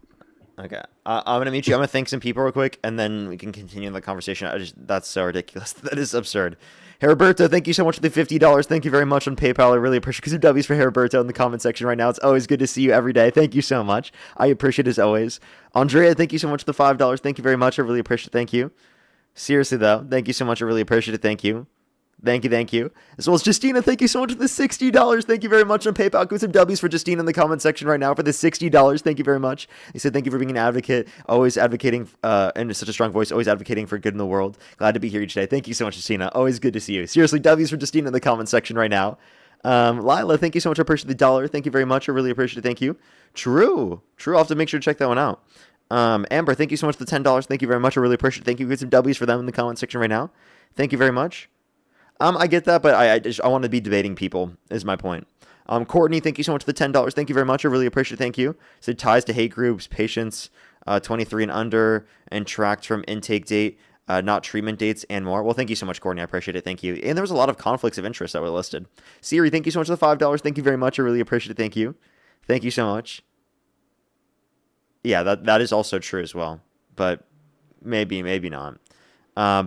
Okay. I'm going to meet you. I'm going to thank some people real quick, and then we can continue the conversation. That's so ridiculous. That is absurd. Heriberto, thank you so much for the $50. Thank you very much on PayPal. I really appreciate it. Because of W's for Heriberto in the comment section right now. It's always good to see you every day. Thank you so much. I appreciate it as always. Andrea, thank you so much for the $5. Thank you very much. I really appreciate it. Thank you. Seriously, though, thank you so much. I really appreciate it. Thank you. Thank you, thank you. As well as Justina, thank you so much for the $60. Thank you very much on PayPal. Give some W's for Justina in the comment section right now for the $60. Thank you very much. He said, thank you for being an advocate, always advocating, and such a strong voice, always advocating for good in the world. Glad to be here each day. Thank you so much, Justina. Always good to see you. Seriously, W's for Justina in the comment section right now. Lila, thank you so much. I appreciate the $1. Thank you very much. I really appreciate it. Thank you. True. I'll have to make sure to check that one out. Amber, thank you so much for the $10. Thank you very much. I really appreciate it. Thank you. Get some W's for them in the comment section right now. Thank you very much. I get that, but I want to be debating people, is my point. Courtney, thank you so much for the $10. Thank you very much. I really appreciate it. Thank you. So ties to hate groups, patients, 23 and under, and tracked from intake date, not treatment dates, and more. Well, thank you so much, Courtney. I appreciate it. Thank you. And there was a lot of conflicts of interest that were listed. Siri, thank you so much for the $5. Thank you very much. I really appreciate it. Thank you. Thank you so much. Yeah, that is also true as well, but maybe not.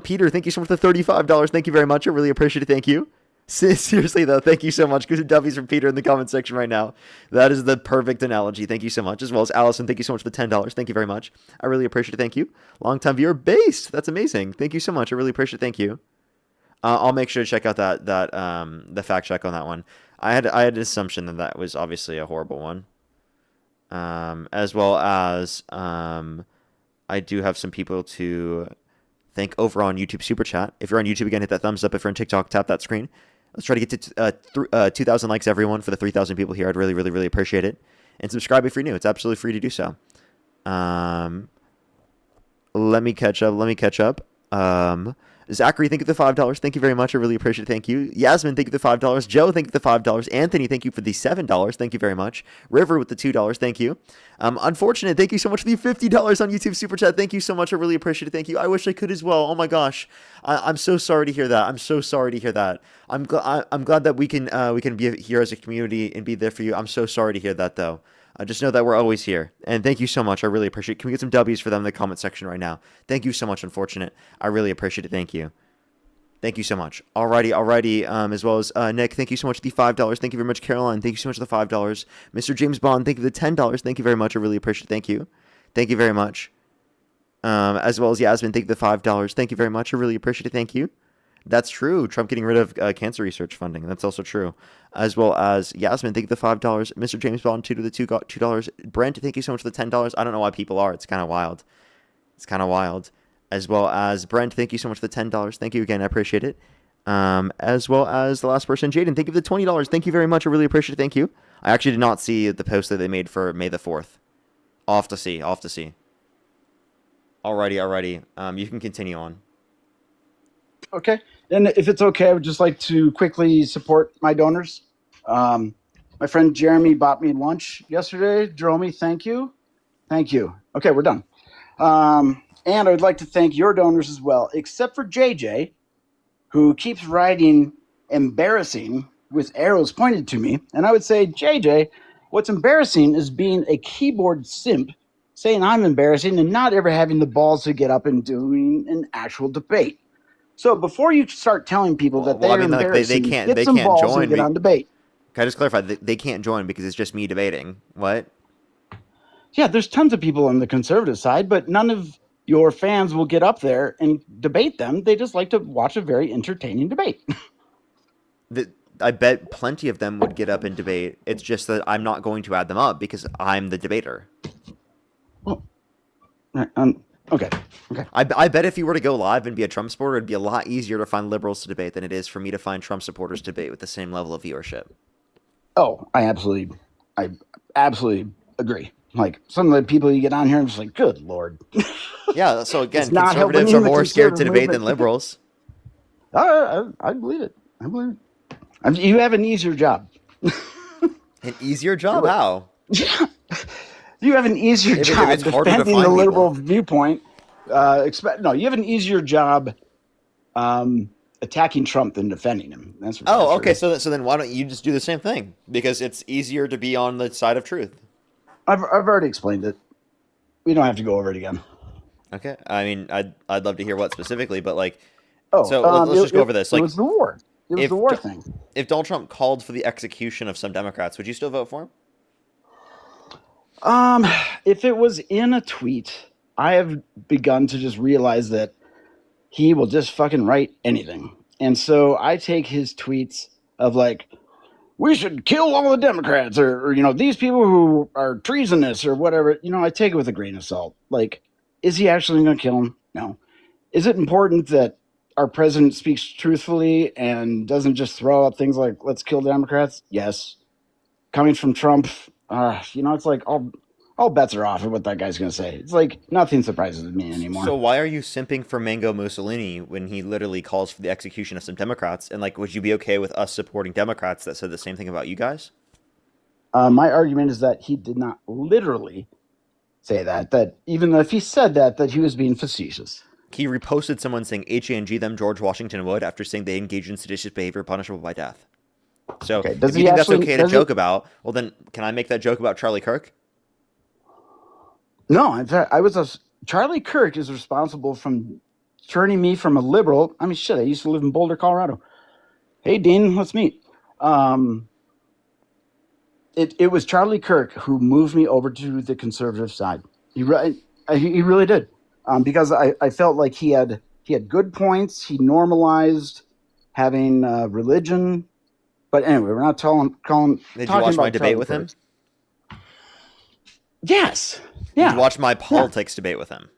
Peter, thank you so much for the $35. Thank you very much. I really appreciate it. Thank you. Seriously, though, thank you so much. Good W's from Peter in the comment section right now. That is the perfect analogy. Thank you so much. As well as Allison, thank you so much for the $10. Thank you very much. I really appreciate it. Thank you. Long-time viewer, Based. That's amazing. Thank you so much. I really appreciate it. Thank you. I'll make sure to check out the fact check on that one. I had an assumption that was obviously a horrible one. As well as I do have some people to thank over on YouTube Super Chat. If you're on YouTube, again, hit that thumbs up. If you're on TikTok, tap that screen. Let's try to get to 2,000 likes, everyone, for the 3,000 people here. I'd really, really, really appreciate it. And subscribe if you're new. It's absolutely free to do so. Let me catch up. Zachary, thank you for the $5. Thank you very much. I really appreciate it. Thank you. Yasmin, thank you for the $5. Joe, thank you for the $5. Anthony, thank you for the $7. Thank you very much. River with the $2. Thank you. Unfortunate, thank you so much for the $50 on YouTube Super Chat. Thank you so much. I really appreciate it. Thank you. I wish I could as well. Oh my gosh. I'm so sorry to hear that. I'm so sorry to hear that. I'm glad that we can be here as a community and be there for you. I'm so sorry to hear that, though. Just know that we're always here. And thank you so much. I really appreciate it. Can we get some W's for them in the comment section right now? Thank you so much, Unfortunate. I really appreciate it. Thank you. Thank you so much. Alrighty. As well as Nick, thank you so much for the $5. Thank you very much, Caroline. Thank you so much for the $5. Mr. James Bond, thank you for the $10. Thank you very much. I really appreciate it. Thank you. Thank you very much. As well as Yasmin, thank you for the $5. Thank you very much. I really appreciate it. Thank you. That's true. Trump getting rid of cancer research funding. That's also true. As well as Yasmin, thank you for the $5. Mr. James Bond, $2. Brent, thank you so much for the $10. I don't know why people are. It's kind of wild. As well as Brent, thank you so much for the $10. Thank you again. I appreciate it. As well as the last person, Jaden, thank you for the $20. Thank you very much. I really appreciate it. Thank you. I actually did not see the post that they made for May the 4th. Off to see. Alrighty. You can continue on. Okay. And if it's okay, I would just like to quickly support my donors. My friend Jeremy bought me lunch yesterday. Jeremy, thank you. Okay, we're done. And I would like to thank your donors as well, except for JJ, who keeps writing embarrassing with arrows pointed to me. And I would say, JJ, what's embarrassing is being a keyboard simp, saying I'm embarrassing and not ever having the balls to get up and doing an actual debate. So before you start telling people that they're embarrassing, get some balls and get on debate. Can I just clarify? They can't join because it's just me debating. What? Yeah, there's tons of people on the conservative side, but none of your fans will get up there and debate them. They just like to watch a very entertaining debate. I bet plenty of them would get up and debate. It's just that I'm not going to add them up because I'm the debater. Okay. I bet if you were to go live and be a Trump supporter, it'd be a lot easier to find liberals to debate than it is for me to find Trump supporters to debate with the same level of viewership. Oh, I absolutely agree. Like, some of the people you get on here, I'm just like, good Lord. Yeah, so again, It's not helping conservatives you are in the more scared to conservative debate than movement. liberals. I believe it. You have an easier job. An easier job? How? You have an easier If job it's harder to defending the find liberal people. viewpoint. You have an easier job attacking Trump than defending him. That's for Oh, sure. okay. So then why don't you just do the same thing? Because it's easier to be on the side of truth. I've already explained it. We don't have to go over it again. Okay. I mean, I'd love to hear what specifically, but like, Oh, so let's just go over this. It Like, was the war. It was the war thing. If Donald Trump called for the execution of some Democrats, would you still vote for him? If it was in a tweet, I have begun to just realize that he will just fucking write anything. And so I take his tweets of like, we should kill all the Democrats or these people who are treasonous or whatever. I take it with a grain of salt. Like, is he actually going to kill him? No. Is it important that our president speaks truthfully and doesn't just throw out things like, let's kill Democrats? Yes. Coming from Trump, it's like all bets are off of what that guy's going to say. It's like nothing surprises me anymore. So why are you simping for Mango Mussolini when he literally calls for the execution of some Democrats? And like, would you be okay with us supporting Democrats that said the same thing about you guys? My argument is that he did not literally say that even if he said that he was being facetious. He reposted someone saying HANG them George Washington Wood after saying they engage in seditious behavior punishable by death. So Okay, if you think that's okay to joke about, well then can I make that joke about Charlie Kirk? No, in fact, Charlie Kirk is responsible from turning me from a liberal. I mean, shit, I used to live in Boulder, Colorado. Hey, Dean, let's meet. It was Charlie Kirk who moved me over to the conservative side. He really did. Because I felt like he had good points. He normalized having religion. But anyway, we're not calling. Did you watch my debate with him? Yes. Yeah. Did you watch my politics debate with him?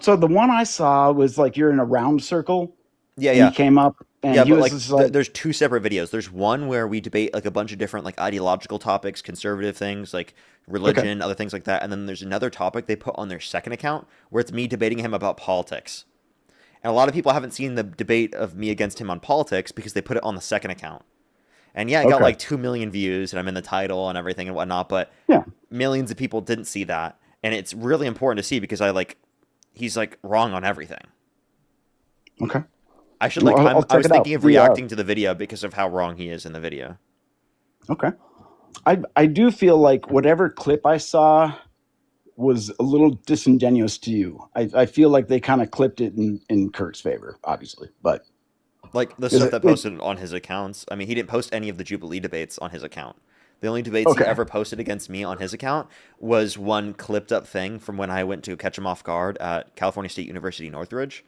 So the one I saw was like you're in a round circle. Yeah. He came up and yeah, he but was just like, there's two separate videos. There's one where we debate like a bunch of different like ideological topics, conservative things like religion, other things like that. And then there's another topic they put on their second account where it's me debating him about politics. And a lot of people haven't seen the debate of me against him on politics because they put it on the second account. And yeah, I got like 2 million views and I'm in the title and everything and whatnot, but millions of people didn't see that. And it's really important to see because he's like wrong on everything. Okay. I should like, I was thinking of reacting to the video because of how wrong he is in the video. Okay. I do feel like whatever clip I saw was a little disingenuous to you. I feel like they kind of clipped it in Kirk's favor, obviously, but. Like the stuff that posted on his accounts. I mean, he didn't post any of the Jubilee debates on his account. The only debates he ever posted against me on his account was one clipped up thing from when I went to catch him off guard at California State University, Northridge.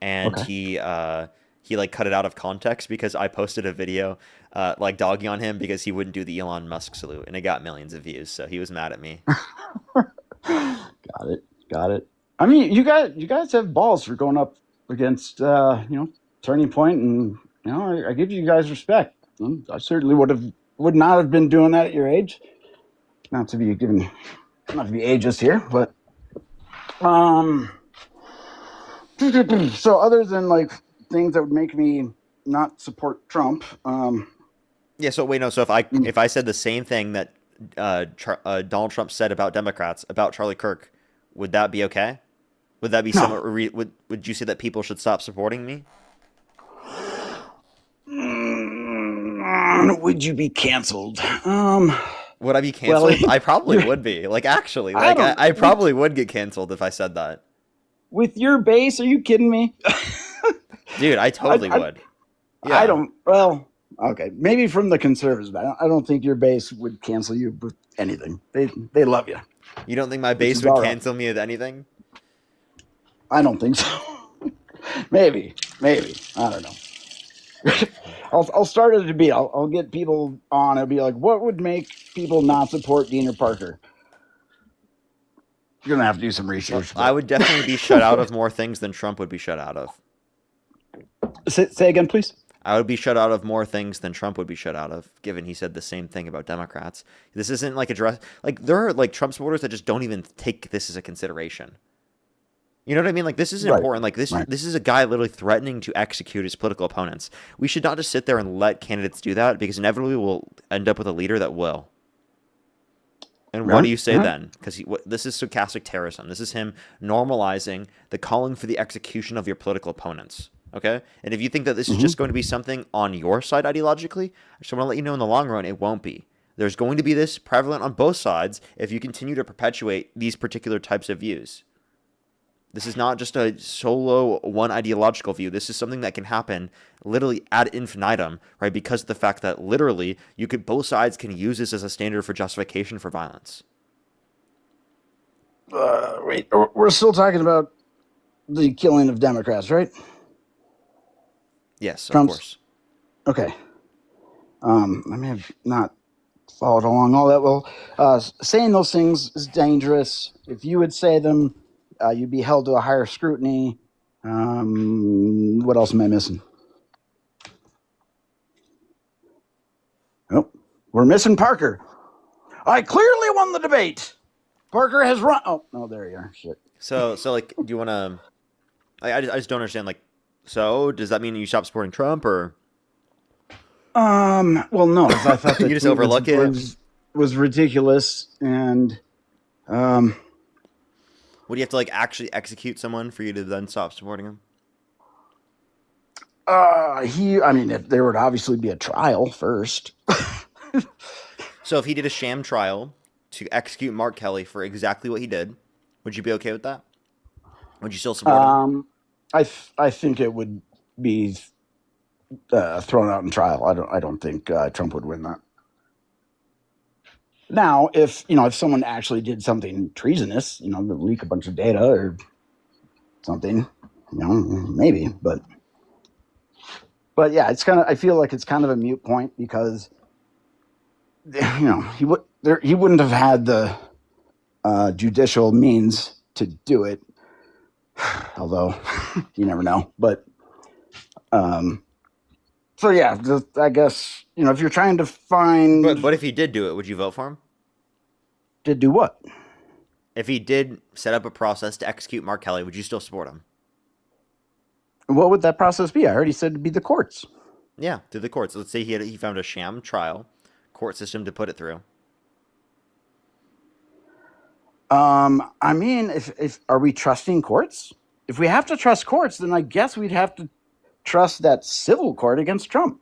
And he like cut it out of context because I posted a video like dogging on him because he wouldn't do the Elon Musk salute. And it got millions of views. So he was mad at me. Got it. I mean, you guys have balls for going up against, Turning Point, and I give you guys respect. I certainly would not have been doing that at your age. Not to be ageist here, but so other than like things that would make me not support Trump. Yeah. So wait, no. So if I said the same thing that Donald Trump said about Democrats about Charlie Kirk, would that be okay? Would that be similar? Would you say that people should stop supporting me? Would you be canceled? Would I be canceled? Well, I probably would be. Like, actually, like I probably would get canceled if I said that. With your base, are you kidding me? Dude, I totally would. Yeah. I don't. Well, okay, maybe from the conservatives, but I don't think your base would cancel you with anything. They love you. You don't think my base would cancel me with anything? I don't think so. maybe. I don't know. I'll start a debate. I'll get people on. I'll be like, what would make people not support Dean or Parker? You're gonna have to do some research. I would definitely be shut out of more things than Trump would be shut out of. Say again, please. I would be shut out of more things than Trump would be shut out of, given he said the same thing about Democrats. This isn't like there are like Trump supporters that just don't even take this as a consideration. You know what I mean? Like, this is important. Like, this is a guy literally threatening to execute his political opponents. We should not just sit there and let candidates do that, because inevitably we'll end up with a leader that will. And what do you say then? Because this is stochastic terrorism. This is him normalizing the calling for the execution of your political opponents. Okay? And if you think that this is just going to be something on your side ideologically, I just want to let you know in the long run, it won't be. There's going to be this prevalent on both sides if you continue to perpetuate these particular types of views. This is not just a solo one ideological view. This is something that can happen literally ad infinitum, right? Because of the fact that literally both sides can use this as a standard for justification for violence. Wait, we're still talking about the killing of Democrats, right? Yes, of course. Okay. I may have not followed along all that well. Saying those things is dangerous. If you would say them, you'd be held to a higher scrutiny. What else am I missing? Oh, we're missing Parker. I clearly won the debate. Parker has run. Oh, no, there you are. Shit. So like, do you want to? I just don't understand. Like, so does that mean you stop supporting Trump, or? Well, no, 'cause I thought that you just overlook it. Was ridiculous, and would you have to like actually execute someone for you to then stop supporting him? I mean, there would obviously be a trial first. So if he did a sham trial to execute Mark Kelly for exactly what he did, would you be okay with that? Would you still support him? I think it would be thrown out in trial. I don't think Trump would win that. Now, if someone actually did something treasonous, leak a bunch of data or something, maybe. But yeah, I feel like it's kind of a moot point, because he wouldn't have had the judicial means to do it. Although you never know. But so yeah, I guess if you're trying to find. But if he did do it, would you vote for him? Did do what? If he did set up a process to execute Mark Kelly, would you still support him? What would that process be? I already said it'd be the courts. Yeah, through the courts. Let's say he found a sham trial court system to put it through. I mean, if are we trusting courts? If we have to trust courts, then I guess we'd have to trust that civil court against Trump.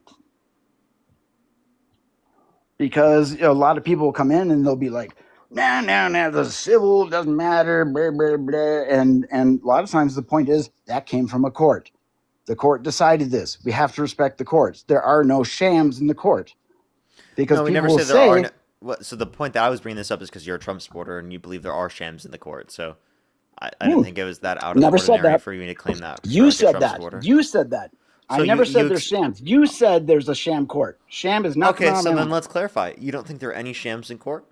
Because a lot of people will come in and they'll be like, no, the civil doesn't matter, blah, blah, blah. And a lot of times the point is that came from a court. The court decided this. We have to respect the courts. There are no shams in the court. Because no, we never said there are. So the point that I was bringing this up is because you're a Trump supporter and you believe there are shams in the court. So I didn't think it was that out of the ordinary for you to claim that. You said that. You said that. So I never said there's shams. You said there's a sham court. Sham is not. Okay, so then let's clarify. You don't think there are any shams in court?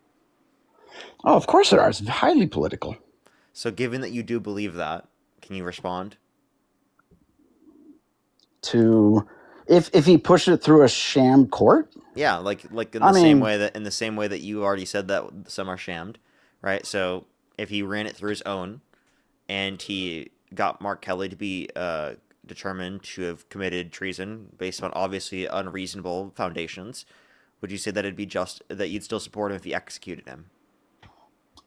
Oh, of course there are. It's highly political. So given that you do believe that, can you respond? If he pushed it through a sham court? Yeah, like in the same way that you already said that some are shammed, right? So if he ran it through his own and he got Mark Kelly to be determined to have committed treason based on obviously unreasonable foundations, would you say that it'd be just that you'd still support him if he executed him?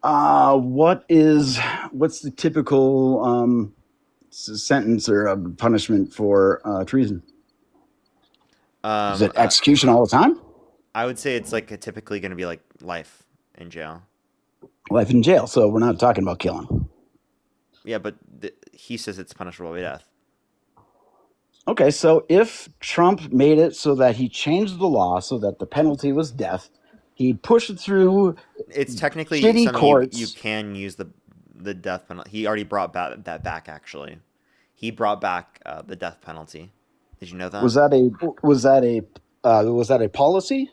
What's the typical sentence or punishment for treason? Is it execution all the time? I would say it's typically going to be like life in jail. Life in jail. So we're not talking about killing. Yeah, but he says it's punishable by death. Okay, so if Trump made it so that he changed the law so that the penalty was death, he pushed it through. It's technically shitty something courts. you can use the the death penalty. He already brought that back. Actually, he brought back the death penalty. Did you know that? Was that a policy?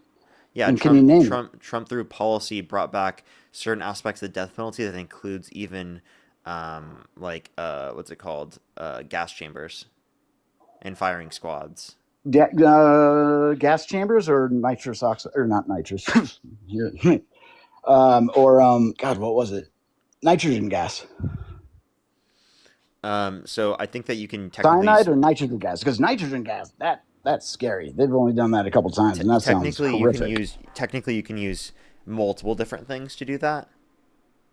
Yeah, And can you name it? Trump through policy brought back certain aspects of the death penalty that includes even what's it called? Gas chambers and firing squads. Gas chambers or nitrous oxide, or not nitrous. God, what was it? Nitrogen gas. So I think that you can technically Cyanide or nitrogen gas? Because nitrogen gas, that's scary. They've only done that a couple times, and that sounds horrific. Technically you can use multiple different things to do that.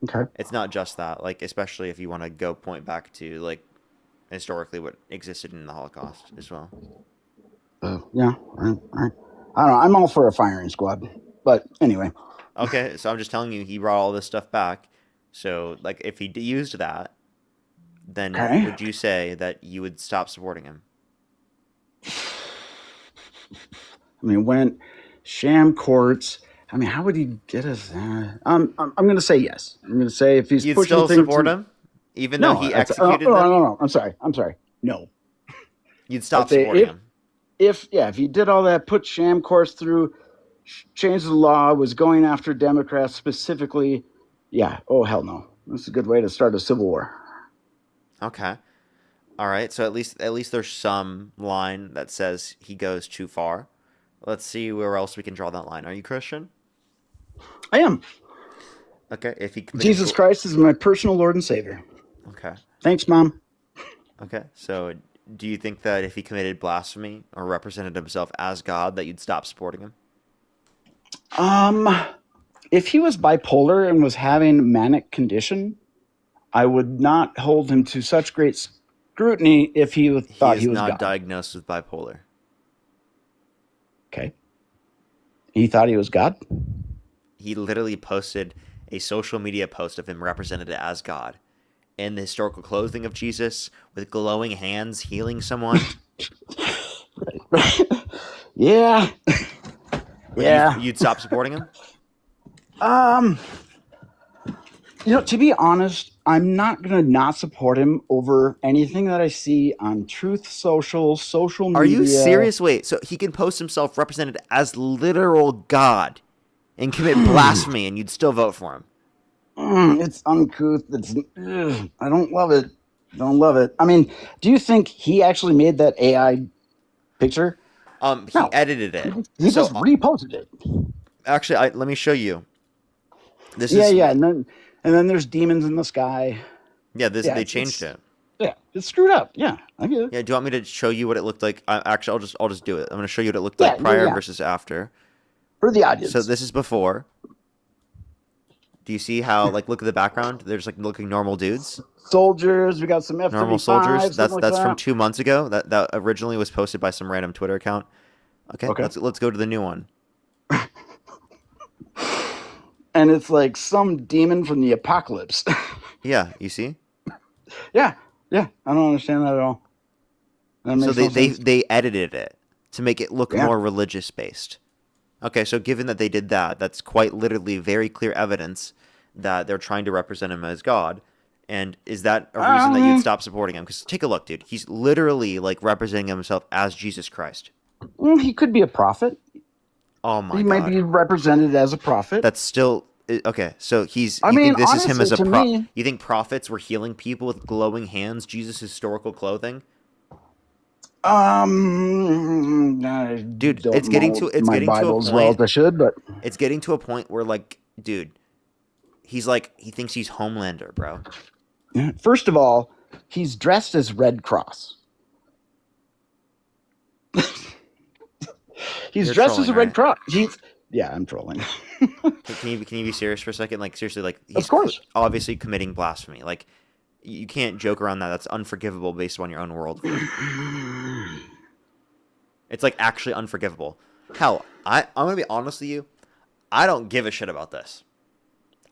Okay. It's not just that, like, especially if you want to go point back to, like, historically what existed in the Holocaust as well. Yeah. Right. I don't know. I'm all for a firing squad. But anyway. Okay, so I'm just telling you, he brought all this stuff back. So, like, if he used that, then would you say that you would stop supporting him? I mean, when sham courts... I mean, how would he get us that? I'm going to say yes. I'm going to say if he's You'd pushing still things support him? Even though he executed them? No. I'm sorry. No. You'd stop supporting him? If he did all that, put sham courts through, changed the law, was going after Democrats specifically, yeah. Oh, hell no. That's a good way to start a civil war. Okay. All right. So at least there's some line that says he goes too far. Let's see where else we can draw that line. Are you Christian? I am. Okay. If he Jesus Christ is my personal Lord and Savior. Okay. Thanks, Mom. Okay. So do you think that if he committed blasphemy or represented himself as God, that you'd stop supporting him? If he was bipolar and was having manic condition, I would not hold him to such great scrutiny if he thought he was not God. Diagnosed with bipolar. Okay. He thought he was God? He literally posted a social media post of him represented as God in the historical clothing of Jesus with glowing hands healing someone. Yeah. Yeah. You'd stop supporting him? To be honest, I'm not going to not support him over anything that I see on Truth Social media. Are you serious? Wait, so he can post himself represented as literal God and commit blasphemy and you'd still vote for him? It's uncouth. I don't love it. I mean, do you think he actually made that AI picture? He edited it. He just reposted it. Actually, let me show you. Yeah, and then there's demons in the sky. Yeah, they changed it. Yeah, it's screwed up. Yeah, I get it. Yeah, do you want me to show you what it looked like? Actually, I'll just do it. I'm going to show you what it looked like prior versus after. For the audience. So this is before. Do you see how, like, look at the background? They're just, like, looking normal dudes. Soldiers. We got some F-35. Normal soldiers. That's that. from 2 months ago. That originally was posted by some random Twitter account. Okay. Let's go to the new one. And it's like some demon from the apocalypse. Yeah, you see? Yeah. I don't understand that at all. So they edited it to make it look more religious based. Okay, so given that they did that, that's quite literally very clear evidence that they're trying to represent him as God. And is that a reason that you'd stop supporting him? Because take a look, dude. He's literally like representing himself as Jesus Christ. He could be a prophet. Oh my God. He might be represented as a prophet. That's still okay. So he's. I mean, think this is him as a me, You think prophets were healing people with glowing hands? Jesus' historical clothing. Dude, it's getting to a point. I should, but it's getting to a point where, like, dude, he thinks he's Homelander, bro. First of all, he's dressed as Red Cross. He's dressed as a Red Cross. I'm trolling. Can you be serious for a second? Like, seriously, like, he's of course obviously committing blasphemy. Like, you can't joke around that. That's unforgivable based on your own worldview. It's like actually unforgivable. Hell, I'm gonna be honest with you. I don't give a shit about this.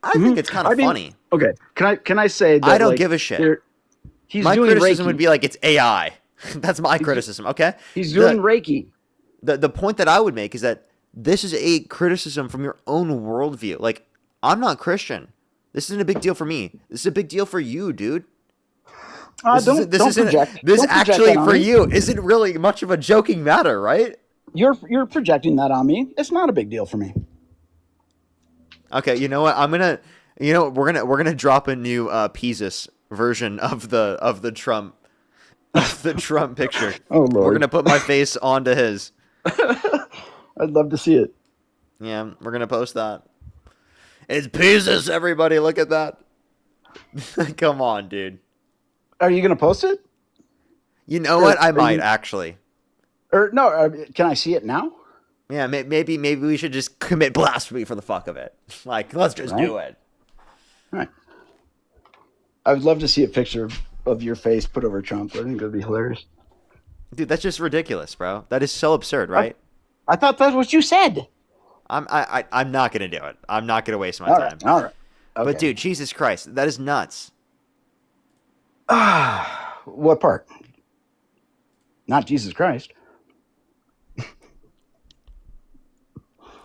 I think it's kind of funny. Okay, can I say that I don't give a shit. My criticism would be like it's AI. That's my criticism. Okay, he's doing Reiki. The point that I would make is that this is a criticism from your own worldview. Like, I'm not Christian. This isn't a big deal for me. This is a big deal for you, dude. Don't project. This Don't project actually that on for me. you isn't really much of a joking matter, right? You're projecting that on me. It's not a big deal for me. Okay, you know what? We're gonna drop a new Peasus version of the Trump picture. Oh Lord. We're gonna put my face onto his. I'd love to see it. Yeah, we're gonna post that. It's Peasus, everybody! Look at that. Come on, dude. Are you gonna post it? You know what? I might actually. Or no? Can I see it now? Yeah, maybe we should just commit blasphemy for the fuck of it. Like, let's just do it. Right. I would love to see a picture of your face put over Trump. I think that'd be hilarious. Dude, that's just ridiculous, bro. That is so absurd, right? I thought that's what you said. I'm not gonna do it. I'm not gonna waste my All time. right. All right. Okay. But dude, Jesus Christ, that is nuts. What part? Not Jesus Christ.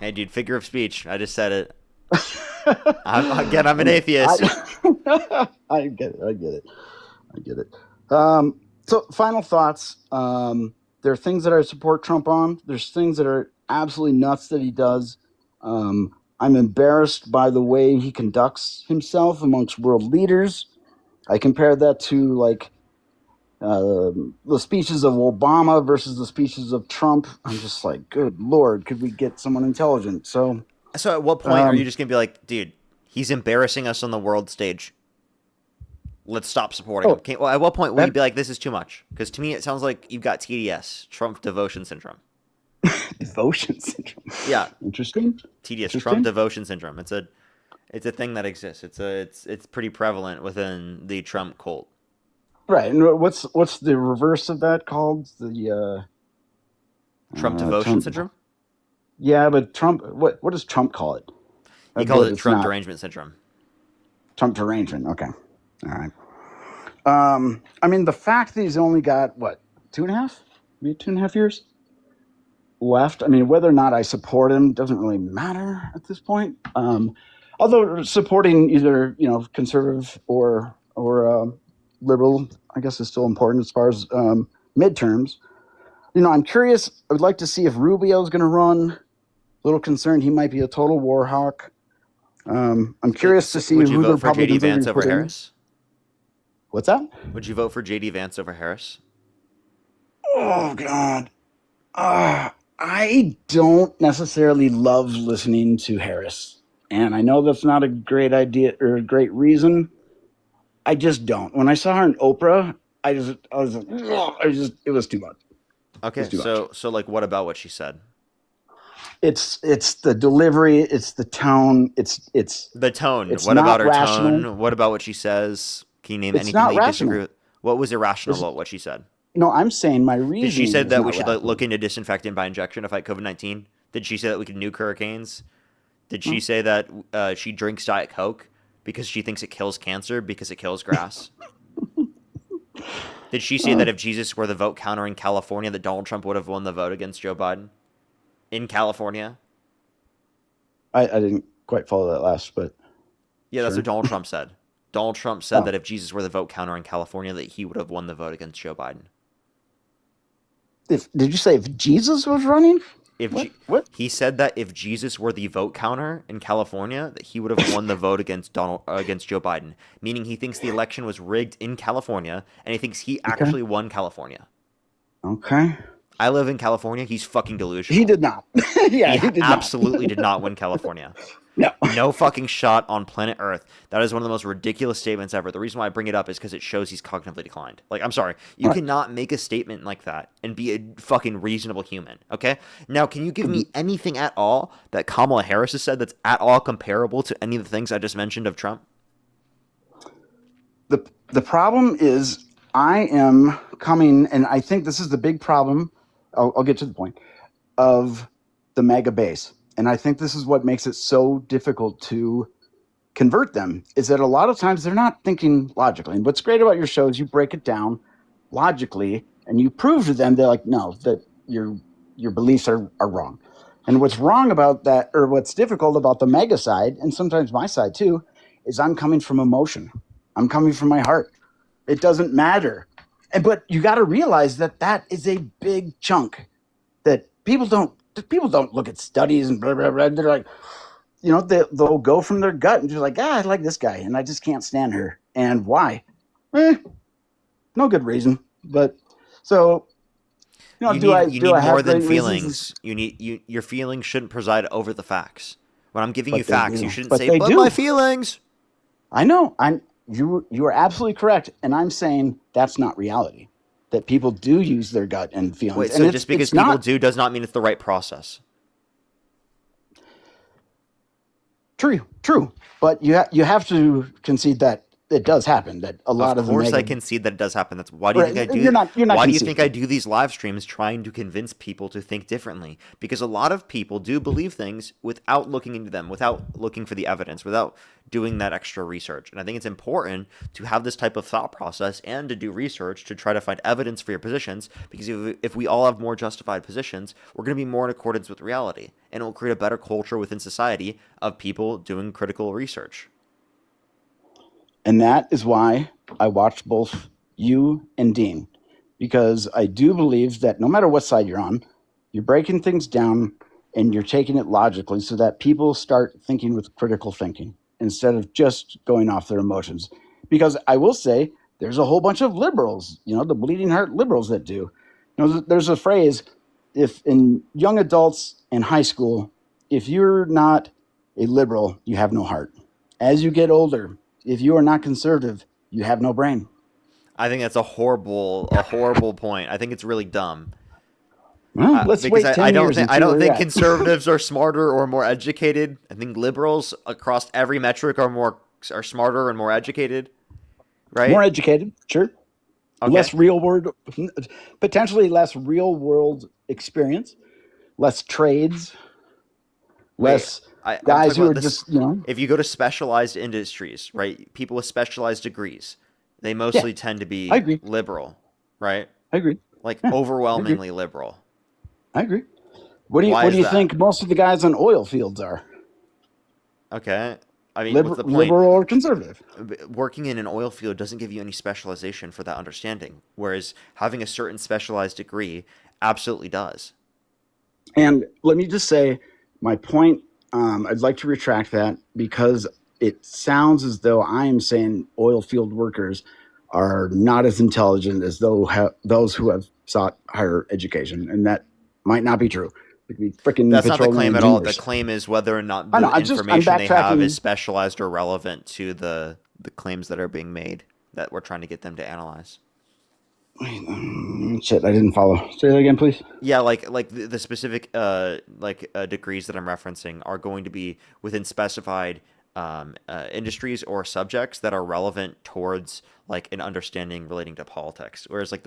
Hey, dude, figure of speech. I just said it. I'm an atheist. I get it. So, final thoughts. There are things that I support Trump on. There's things that are absolutely nuts that he does. I'm embarrassed by the way he conducts himself amongst world leaders. I compare that to like the speeches of Obama versus the speeches of Trump. I'm just like, good Lord, could we get someone intelligent? So at what point are you just gonna be like, dude, he's embarrassing us on the world stage. Let's stop supporting him. Well, at what point will you be like, this is too much? Because to me, it sounds like you've got TDS, Trump devotion syndrome. Devotion syndrome. Yeah. Interesting. TDS, Trump devotion syndrome. It's a thing that exists. It's pretty prevalent within the Trump cult. Right. And what's the reverse of that called? The Trump devotion syndrome? Yeah, but Trump. What does Trump call it? He calls it Trump derangement syndrome. Trump derangement. Okay. All right. I mean, the fact that he's only got what 2.5 years left. I mean, whether or not I support him doesn't really matter at this point. Although supporting either conservative or liberal, I guess, is still important as far as midterms. I'm curious. I would like to see if Rubio's going to run. A little concerned he might be a total war hawk. I'm curious to see Would you who vote they're for JD Vance over put in. Harris? What's that? Would you vote for JD Vance over Harris? Oh God. I don't necessarily love listening to Harris. And I know that's not a great idea or a great reason. I just don't. When I saw her in Oprah, it was too much. Okay, so like, what about what she said? It's the delivery, it's the tone, it's the tone. It's What not about her rational. tone? What about what she says? Can you name It's anything not that you rational. disagree with? What was irrational about what she said? No, I'm saying my reason. Did she say is that not we should rational. look into disinfectant by injection to fight COVID-19? Did she say that we could nuke hurricanes? Did she say that she drinks Diet Coke because she thinks it kills cancer because it kills grass? Did she say that if Jesus were the vote counter in California, that Donald Trump would have won the vote against Joe Biden? In California? I didn't quite follow that last, but yeah, that's sure. what Donald Trump said. Donald Trump said that if Jesus were the vote counter in California, that he would have won the vote against Joe Biden. Did you say if Jesus was running? What? He said that if Jesus were the vote counter in California, that he would have won the vote against Joe Biden. Meaning he thinks the election was rigged in California, and he thinks he actually won California. Okay. I live in California. He's fucking delusional. He did not. Yeah, he did absolutely did not win California. No fucking shot on planet Earth. That is one of the most ridiculous statements ever. The reason why I bring it up is because it shows he's cognitively declined. Like, I'm sorry. You cannot make a statement like that and be a fucking reasonable human, okay? Now, can you give me anything at all that Kamala Harris has said that's at all comparable to any of the things I just mentioned of Trump? The problem is I am coming, and I think this is the big problem, I'll get to the point, of the MAGA base. And I think this is what makes it so difficult to convert them, is that a lot of times they're not thinking logically. And what's great about your show is you break it down logically and you prove to them, they're like, no, that your beliefs are wrong. And what's wrong about that, or what's difficult about the MAGA side, and sometimes my side too, is I'm coming from emotion. I'm coming from my heart. It doesn't matter. But you got to realize that that is a big chunk that people don't look at studies and blah, blah, blah. They're like, they'll go from their gut and just like, I like this guy and I just can't stand her. And why? No good reason. But so, You need more than feelings. Your feelings shouldn't preside over the facts. When I'm giving you facts, you shouldn't say, but my feelings. I know. You are absolutely correct. And I'm saying that's not reality. That people do use their gut and feelings. Wait, so just because people do does not mean it's the right process. True. But you have to concede that it does happen. That a lot of course, the I concede that it does happen. That's why do you think I do? Why do you think I do these live streams trying to convince people to think differently? Because a lot of people do believe things without looking into them, without looking for the evidence, without doing that extra research. And I think it's important to have this type of thought process and to do research to try to find evidence for your positions. Because if we all have more justified positions, we're going to be more in accordance with reality, and it will create a better culture within society of people doing critical research. And that is why I watched both you and Dean, because I do believe that no matter what side you're on, you're breaking things down and you're taking it logically so that people start thinking with critical thinking instead of just going off their emotions. Because I will say there's a whole bunch of liberals, the bleeding heart liberals that do. There's a phrase, if in young adults in high school, if you're not a liberal, you have no heart. As you get older, if you are not conservative, you have no brain. I think that's a horrible point. I think it's really dumb. Well, let's wait 10 I don't years think and see where think we're at. conservatives are smarter or more educated. I think liberals across every metric are smarter and more educated. Right? More educated, sure. Okay. Potentially less real world experience, less trades, less guys who are just, If you go to specialized industries, right? People with specialized degrees, they mostly tend to be liberal, right? I agree. Like overwhelmingly liberal. I agree. What do you think most of the guys on oil fields are? Okay. I mean, what's the point? Liberal or conservative? Working in an oil field doesn't give you any specialization for that understanding, whereas having a certain specialized degree absolutely does. And let me just say, my point, I'd like to retract that because it sounds as though I am saying oil field workers are not as intelligent as those who have sought higher education, and that might not be true. That's not the claim at all. The claim is whether or not the information they have is specialized or relevant to the claims that are being made that we're trying to get them to analyze. Shit, I didn't follow. Say that again, please. Yeah, like the specific degrees that I'm referencing are going to be within specified industries or subjects that are relevant towards like an understanding relating to politics. Whereas like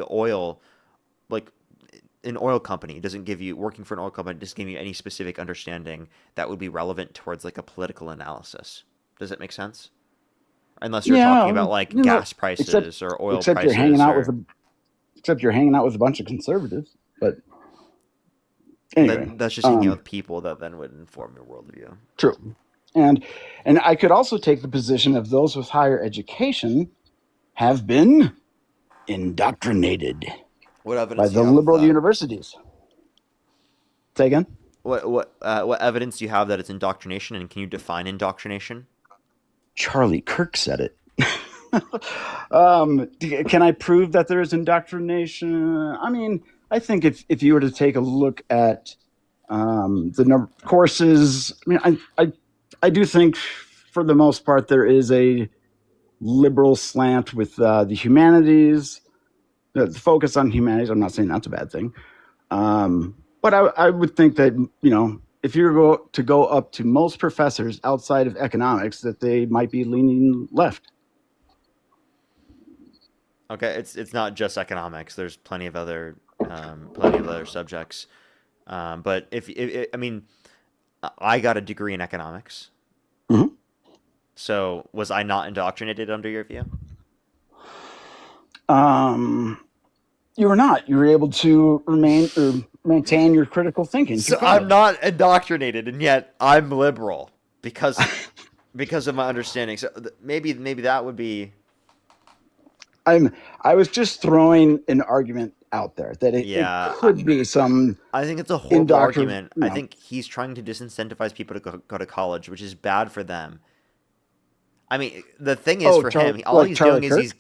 an oil company doesn't give you, working for an oil company doesn't give you any specific understanding that would be relevant towards like a political analysis. Does that make sense? Unless you're talking about like gas prices or oil prices. Except you're hanging out with a bunch of conservatives. But anyway, that's just hanging out with people that then would inform your worldview. True. And I could also take the position of those with higher education have been indoctrinated by the liberal universities. Say again? What evidence do you have that it's indoctrination, and can you define indoctrination? Charlie Kirk said it. Can I prove that there is indoctrination? I mean, I think if you were to take a look at the number of courses, I mean, I do think for the most part there is a liberal slant with the humanities, the focus on humanities. I'm not saying that's a bad thing, but I would think that if you were to go up to most professors outside of economics, that they might be leaning left. Okay, it's not just economics. There's plenty of other subjects. But I mean, I got a degree in economics. Mm-hmm. So was I not indoctrinated under your view? You were not. You were able to maintain your critical thinking. So I'm not indoctrinated, and yet I'm liberal because because of my understanding. So maybe that would be. I was just throwing an argument out there that it could be some. I think it's a horrible indoctrination. argument. I think he's trying to disincentivize people to go to college, which is bad for them. I mean, the thing is for him, all he's doing is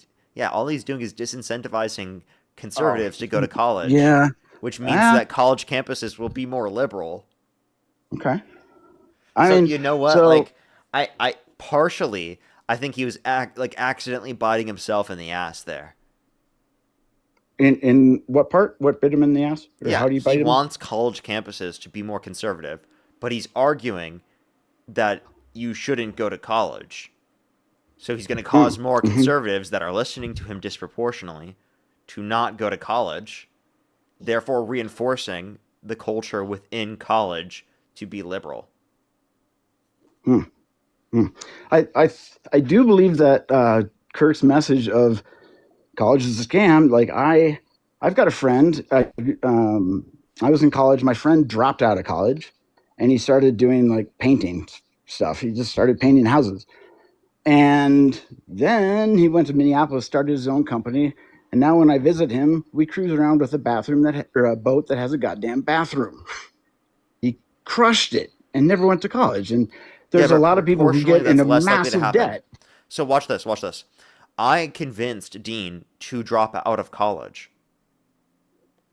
disincentivizing conservatives to go to college. Yeah. Which means that college campuses will be more liberal. Okay. I mean, you know what? Like, I partially, I think he was accidentally biting himself in the ass there. In what part? What bit him in the ass? Or Yeah, how do you bite he him? wants college campuses to be more conservative, but he's arguing that you shouldn't go to college. So he's going to cause more conservatives that are listening to him disproportionately to not go to college, therefore reinforcing the culture within college to be liberal. I do believe that Kirk's message of college is a scam. Like I've got a friend. I was in college. My friend dropped out of college, and he started doing like painting stuff. He just started painting houses, and then he went to Minneapolis, started his own company. And now when I visit him, we cruise around with a boat that has a goddamn bathroom. He crushed it and never went to college. And there's a lot of people who get into massive debt. So watch this. I convinced Dean to drop out of college.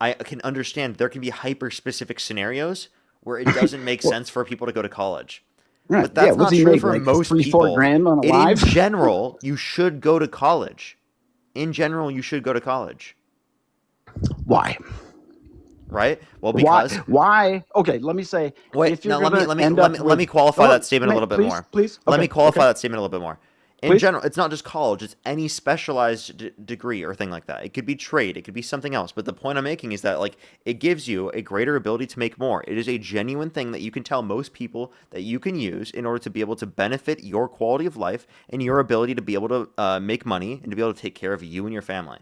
I can understand there can be hyper-specific scenarios where it doesn't make sense for people to go to college. Right. But that's not true for most people. $3-4 on a live? In general, you should go to college. In general, you should go to college. Why? Right? Well, because why? Okay, let me say. Wait, now let me qualify that statement a little bit more. Please. Let me qualify that statement a little bit more. In general, it's not just college, it's any specialized degree or thing like that. It could be trade, it could be something else. But the point I'm making is that it gives you a greater ability to make more. It is a genuine thing that you can tell most people that you can use in order to be able to benefit your quality of life and your ability to be able to make money and to be able to take care of you and your family.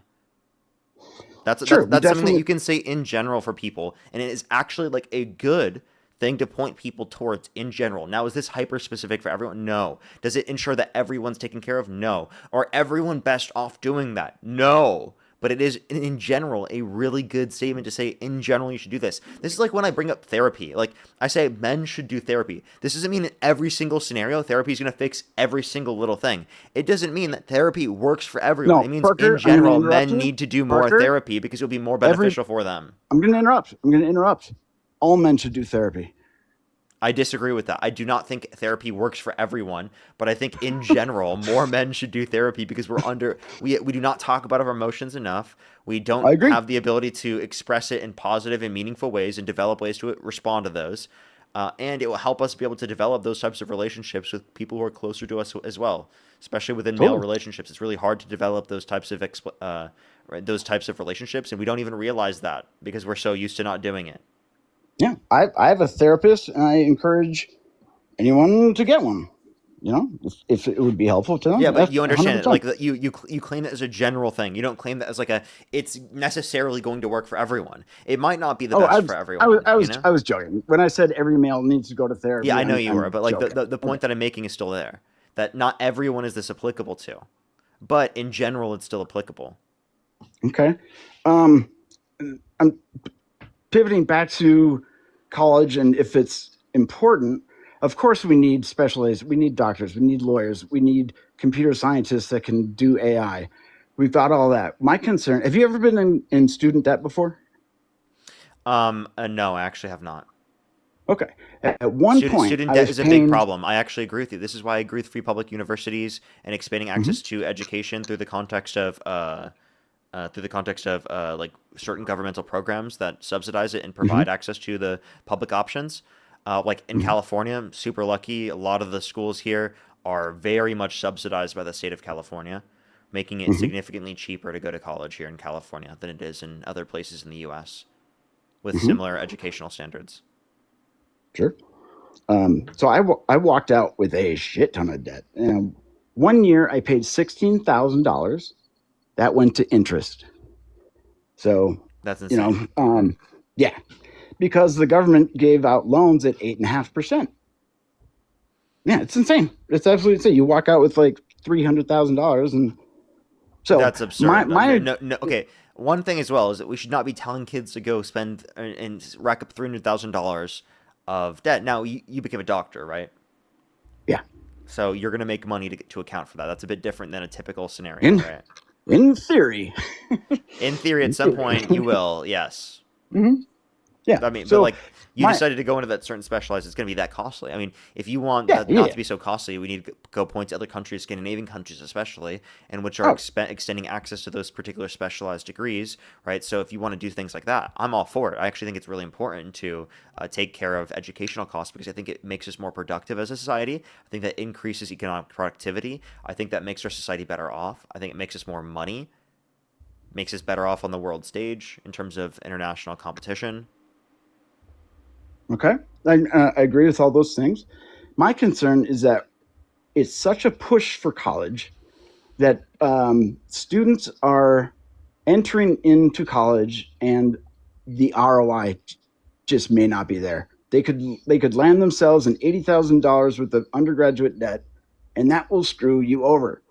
That's something that you can say in general for people, and it is actually a good thing to point people towards in general. Now, is this hyper specific for everyone? No. Does it ensure that everyone's taken care of? No. Are everyone best off doing that? No. But it is in general a really good statement to say in general you should do this. This is like when I bring up therapy. I say men should do therapy. This doesn't mean in every single scenario therapy is going to fix every single little thing. It doesn't mean that therapy works for everyone. It means in general men need to do more therapy because it'll be more beneficial for them. I'm going to interrupt. All men should do therapy. I disagree with that. I do not think therapy works for everyone, but I think in general, more men should do therapy because we do not talk about our emotions enough. We don't have the ability to express it in positive and meaningful ways and develop ways to respond to those. And it will help us be able to develop those types of relationships with people who are closer to us as well, especially within male relationships. It's really hard to develop those types of relationships, and we don't even realize that because we're so used to not doing it. Yeah, I have a therapist, and I encourage anyone to get one. If it would be helpful to them. Yeah, but you understand 100%. It. You claim it as a general thing. You don't claim that as it's necessarily going to work for everyone. It might not be the best for everyone. I was joking when I said every male needs to go to therapy. Yeah, I know you were, but the point that I'm making is still there. That not everyone is this applicable to, but in general, it's still applicable. Okay, I'm pivoting back to college, and if it's important, of course we need specialists, we need doctors, we need lawyers, we need computer scientists that can do AI. We've got all that. My concern, have you ever been in student debt before? No, I actually have not. Okay. At one point, student debt is a big problem. I actually agree with you. This is why I agree with free public universities and expanding access to education through the context of certain governmental programs that subsidize it and provide access to the public options. In California, I'm super lucky. A lot of the schools here are very much subsidized by the state of California, making it significantly cheaper to go to college here in California than it is in other places in the U.S. with similar educational standards. Sure. So I walked out with a shit ton of debt. 1 year I paid $16,000. That went to interest. So that's insane. Yeah, because the government gave out loans at 8.5%. Yeah, it's insane. It's absolutely insane. You walk out with like $300,000, and so That's absurd. my No. Okay. One thing as well is that we should not be telling kids to go spend and rack up $300,000 of debt. Now you became a doctor, right? Yeah. So you're going to make money to account for that. That's a bit different than a typical scenario, in right? in theory. In theory, at some point you will. Yes. Mm-hmm. Yeah. I mean, So but like you my decided to go into that certain specialized, it's going to be that costly. I mean, if you want yeah that not yeah. to be so costly, we need to go point to other countries, Scandinavian countries especially, and which are Oh, extending access to those particular specialized degrees, right? So if you want to do things like that, I'm all for it. I actually think it's really important to take care of educational costs because I think it makes us more productive as a society. I think that increases economic productivity. I think that makes our society better off. I think it makes us more money, makes us better off on the world stage in terms of international competition. okay. I agree with all those things. My concern is that it's such a push for college that students are entering into college and the ROI just may not be there. They could land themselves in $80,000 worth of undergraduate debt, and that will screw you over.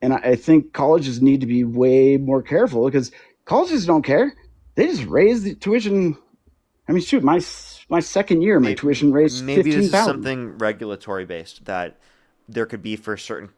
And I think colleges need to be way more careful because colleges don't care. They just raise the tuition. I mean, shoot, my second year, my tuition raised Maybe this is 15,000. something regulatory based that there could be for certain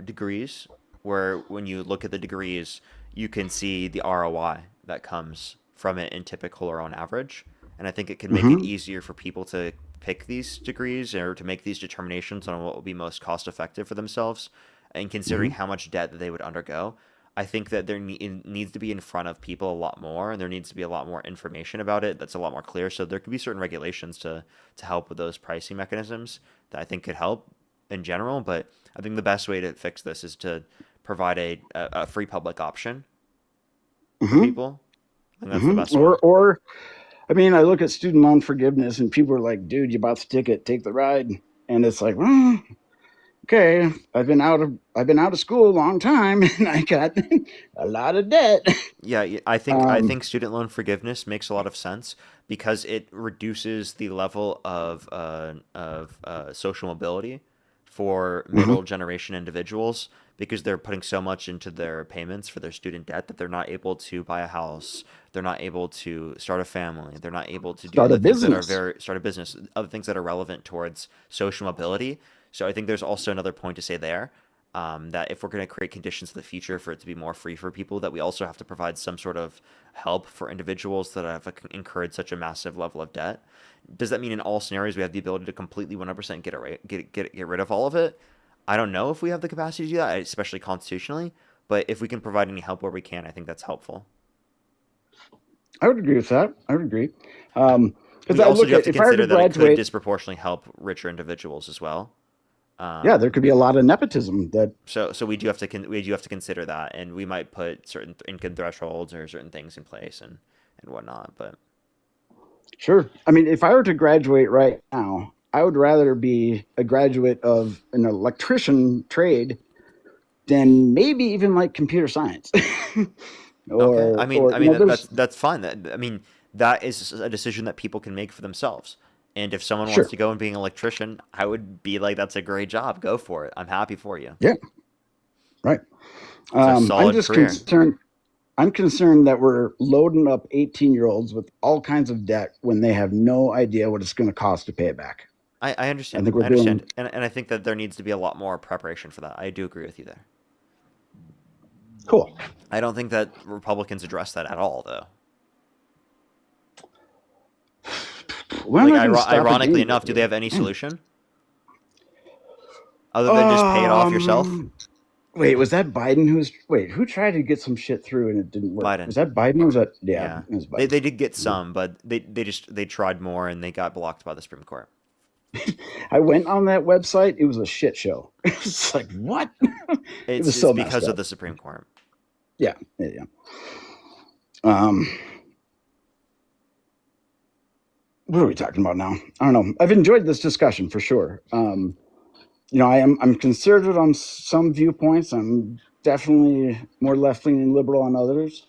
degrees where when you look at the degrees, you can see the ROI that comes from it in typical or on average. And I think it can make it Mm-hmm. easier for people to pick these degrees or to make these determinations on what will be most cost effective for themselves and considering Mm-hmm. how much debt that they would undergo. I think that it needs to be in front of people a lot more, and there needs to be a lot more information about it that's a lot more clear. So there could be certain regulations to help with those pricing mechanisms that I think could help in general. But I think the best way to fix this is to provide a free public option for Mm-hmm. people. I think that's the best way. Or I mean, I look at student loan forgiveness, and people are like, "Dude, you bought the ticket, take the ride." And it's like, well, okay, I've been out of school a long time, and I got a lot of debt. Yeah, I think Um, student loan forgiveness makes a lot of sense because it reduces the level of social mobility for mhm. middle generation individuals because they're putting so much into their payments for their student debt that they're not able to buy a house, they're not able to start a family, they're not able to do Start a other things that are business. start a business, other things that are relevant towards social mobility. So I think there's also another point to say there that if we're going to create conditions in the future for it to be more free for people, that we also have to provide some sort of help for individuals that have incurred such a massive level of debt. Does that mean in all scenarios we have the ability to completely 100% get rid of all of it? I don't know if we have the capacity to do that, especially constitutionally. But if we can provide any help where we can, I think that's helpful. I would agree with that. I would agree. Because We I also look do have at to if I were consider to that it could graduate, disproportionately help richer individuals as well. yeah, there Um, could be a lot of nepotism that so we do have to we do have to consider that, and we might put certain income thresholds or certain things in place and whatnot. But sure. I mean, if I were to graduate right now, I would rather be a graduate of an electrician trade than maybe even like computer science. okay, Or I you mean know, there's that's fine. I mean that is a decision that people can make for themselves. And if someone wants sure. to go and being an electrician, I would be like, that's a great job. Go for it. I'm happy for you. Yeah, right. It's a I'm solid just career. concerned. I'm concerned that we're loading up 18-year-olds with all kinds of debt when they have no idea what it's going to cost to pay it back. I I understand. think we're I understand. doing And I think that there needs to be a lot more preparation for that. I do agree with you there. cool. I don't think that Republicans address that at all, though. When am Like, I going to stop it ironically being enough, this do they way? have any solution other than just pay it off yourself? Wait, was that Biden who tried to get some shit through and it didn't work? Biden. Was that Biden or was that Yeah. it was Biden. They did get some, but they tried more and they got blocked by the Supreme Court. I went on that website, it was a shit show. It's like, what? It was It's so messed because up. of the Supreme Court. Yeah. What are we talking about now? I don't know. I've enjoyed this discussion for sure. I'm conservative on some viewpoints. I'm definitely more left leaning liberal on others.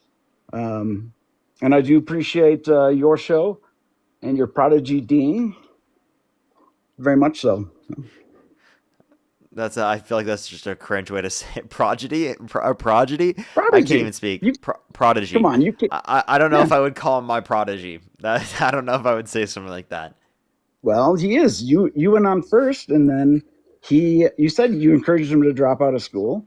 And I do appreciate your show and your prodigy Dean very much so. That's I feel like that's just a cringe way to say it. Prodigy. Prodigy. I can't Prodigy. even speak. You, Prodigy. come on, you can. I don't know Yeah. if I would call him my prodigy. I don't know if I would say something like that. Well, he is. You went on first, and then you said you encouraged him to drop out of school.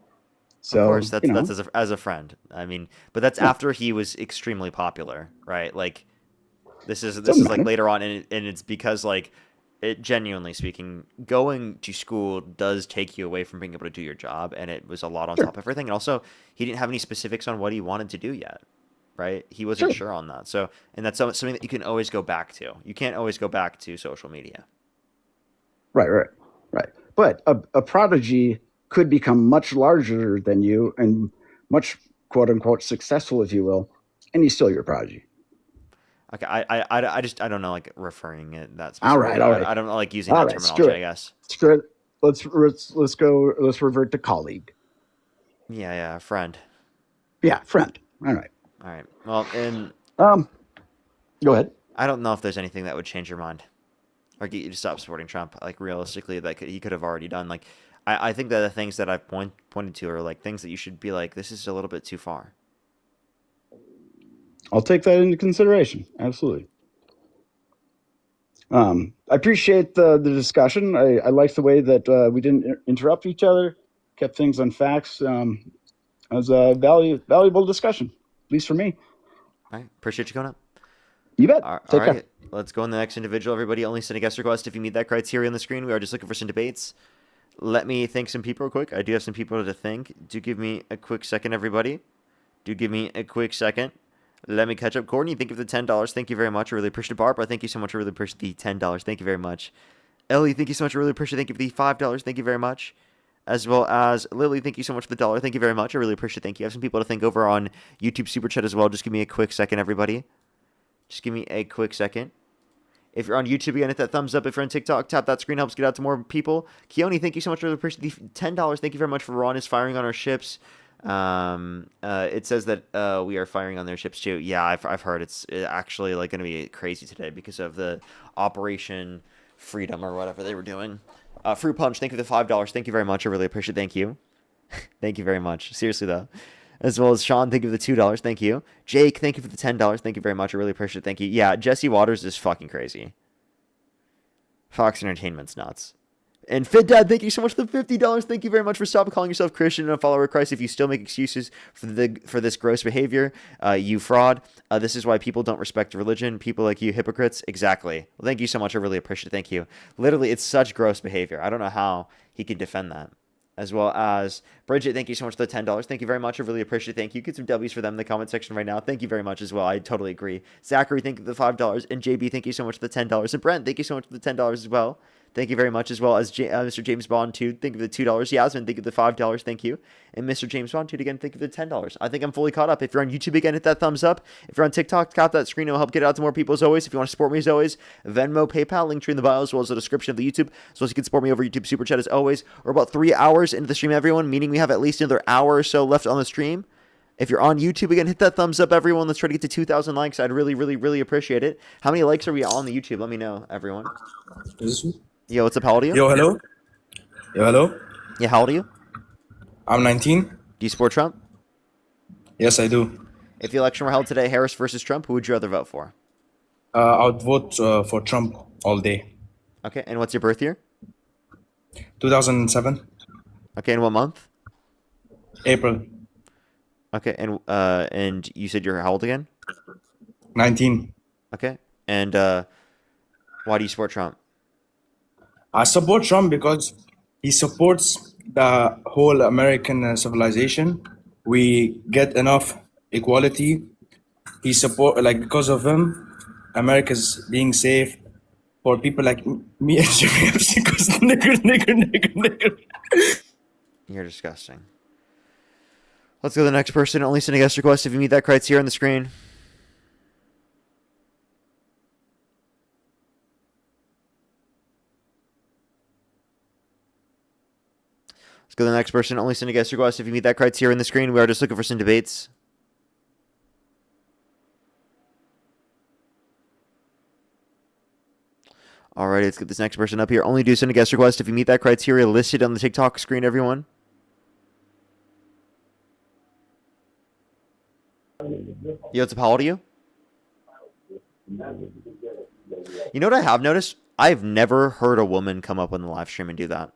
So, of course, that's you know. that's as a friend. I mean, but that's Yeah. after he was extremely popular, right? Like this is Doesn't like matter. later on, and it's because like it genuinely speaking, going to school does take you away from being able to do your job, and it was a lot on Sure. top of everything. And also, he didn't have any specifics on what he wanted to do yet, right? He wasn't Sure. sure on that. So, and that's something that you can always go back to. You can't always go back to social media. Right. But a prodigy could become much larger than you and much quote unquote successful, if you will, and he's still your prodigy. Okay, I just I don't know like referring it that All specifically. right. I don't know like using All that right, terminology. screw I it. guess. Screw it. Let's revert to colleague. Yeah, friend. Yeah, friend. All right. All right. Well, and Go ahead. I don't know if there's anything that would change your mind or get you to stop supporting Trump. Like realistically, that he could have already done. Like I think that the things that I've pointed to are like things that you should be like, this is a little bit too far. I'll take that into consideration. Absolutely. I appreciate the discussion. I like the way that we didn't interrupt each other, kept things on facts. It was a valuable discussion, at least for me. All right. Appreciate you coming up. You bet. All Take right. care. Let's go on the next individual. Everybody only send a guest request if you meet that criteria on the screen. We are just looking for some debates. Let me thank some people real quick. I do have some people to thank. Do give me a quick second, everybody. Do give me a quick second. Let me catch up. Courtney, thank you for the $10. Thank you very much. I really appreciate it. Barbara, thank you so much. I really appreciate the $10. Thank you very much. Ellie, thank you so much. I really appreciate it. Thank you for the $5. Thank you very much. As well as Lily, thank you so much for the $1. Thank you very much. I really appreciate it. Thank you. I have some people to thank over on YouTube Super Chat as well. Just give me a quick second, everybody. Just give me a quick second. If you're on YouTube, again, hit that thumbs up. If you're on TikTok, tap that screen. Helps get out to more people. Keone, thank you so much. I really appreciate the $10. Thank you very much for Ron is firing on our ships. It says that we are firing on their ships too. Yeah, I've heard it's actually like going to be crazy today because of the Operation Freedom or whatever they were doing. Fruit Punch, thank you for the $5. Thank you very much. I really appreciate it. Thank you. Thank you very much. Seriously though. As well as Sean, thank you for the $2. Thank you. Jake, thank you for the $10. Thank you very much. I really appreciate it. Thank you. Yeah, Jesse Waters is fucking crazy. Fox Entertainment's nuts. And Fit Dad, thank you so much for the $50. Thank you very much for stopping calling yourself Christian and a follower of Christ. If you still make excuses for this gross behavior, you fraud. This is why people don't respect religion. People like you, hypocrites. Exactly. Well, thank you so much. I really appreciate it. Thank you. Literally, it's such gross behavior. I don't know how he could defend that. As well as Bridget, thank you so much for the $10. Thank you very much. I really appreciate it. Thank you. Get some W's for them in the comment section right now. Thank you very much as well. I totally agree. Zachary, thank you for the $5. And JB, thank you so much for the $10. And Brent, thank you so much for the $10 as well. Thank you very much, as well as Mr. James Bond, too. Thank you for the $2. Yasmin, thank you for the $5. Thank you. And Mr. James Bond, too, again, thank you for the $10. I think I'm fully caught up. If you're on YouTube, again, hit that thumbs up. If you're on TikTok, tap that screen. It will help get it out to more people, as always. If you want to support me, as always, Venmo, PayPal, link tree in the bio, as well as the description of the YouTube. So you can support me over YouTube Super Chat, as always. We're about 3 hours into the stream, everyone, meaning we have at least another hour or so left on the stream. If you're on YouTube, again, hit that thumbs up, everyone. Let's try to get to 2,000 likes. I'd really, really, really appreciate it. How many likes are we on the YouTube? Let me know, everyone. Yo, what's up? How old are you? Yo, hello. Yo, hello. Yeah, how old are you? I'm 19. Do you support Trump? Yes, I do. If the election were held today, Harris versus Trump, who would you rather vote for? I would vote for Trump all day. Okay, and what's your birth year? 2007. Okay, and what month? April. Okay, and you said you're how old again? 19. Okay, and why do you support Trump? I support Trump because he supports the whole American civilization. We get enough equality. He because of him, America's being safe for people like me and Jimmy because nigger. You're disgusting. Let's go to the next person. Only send a guest request if you meet that criteria on the screen. Let's go to the next person. Only send a guest request if you meet that criteria on the screen. We are just looking for some debates. Alrighty, let's get this next person up here. Only do send a guest request if you meet that criteria listed on the TikTok screen, everyone. Yo, what's up? How old are you? You know what I have noticed? I've never heard a woman come up on the live stream and do that.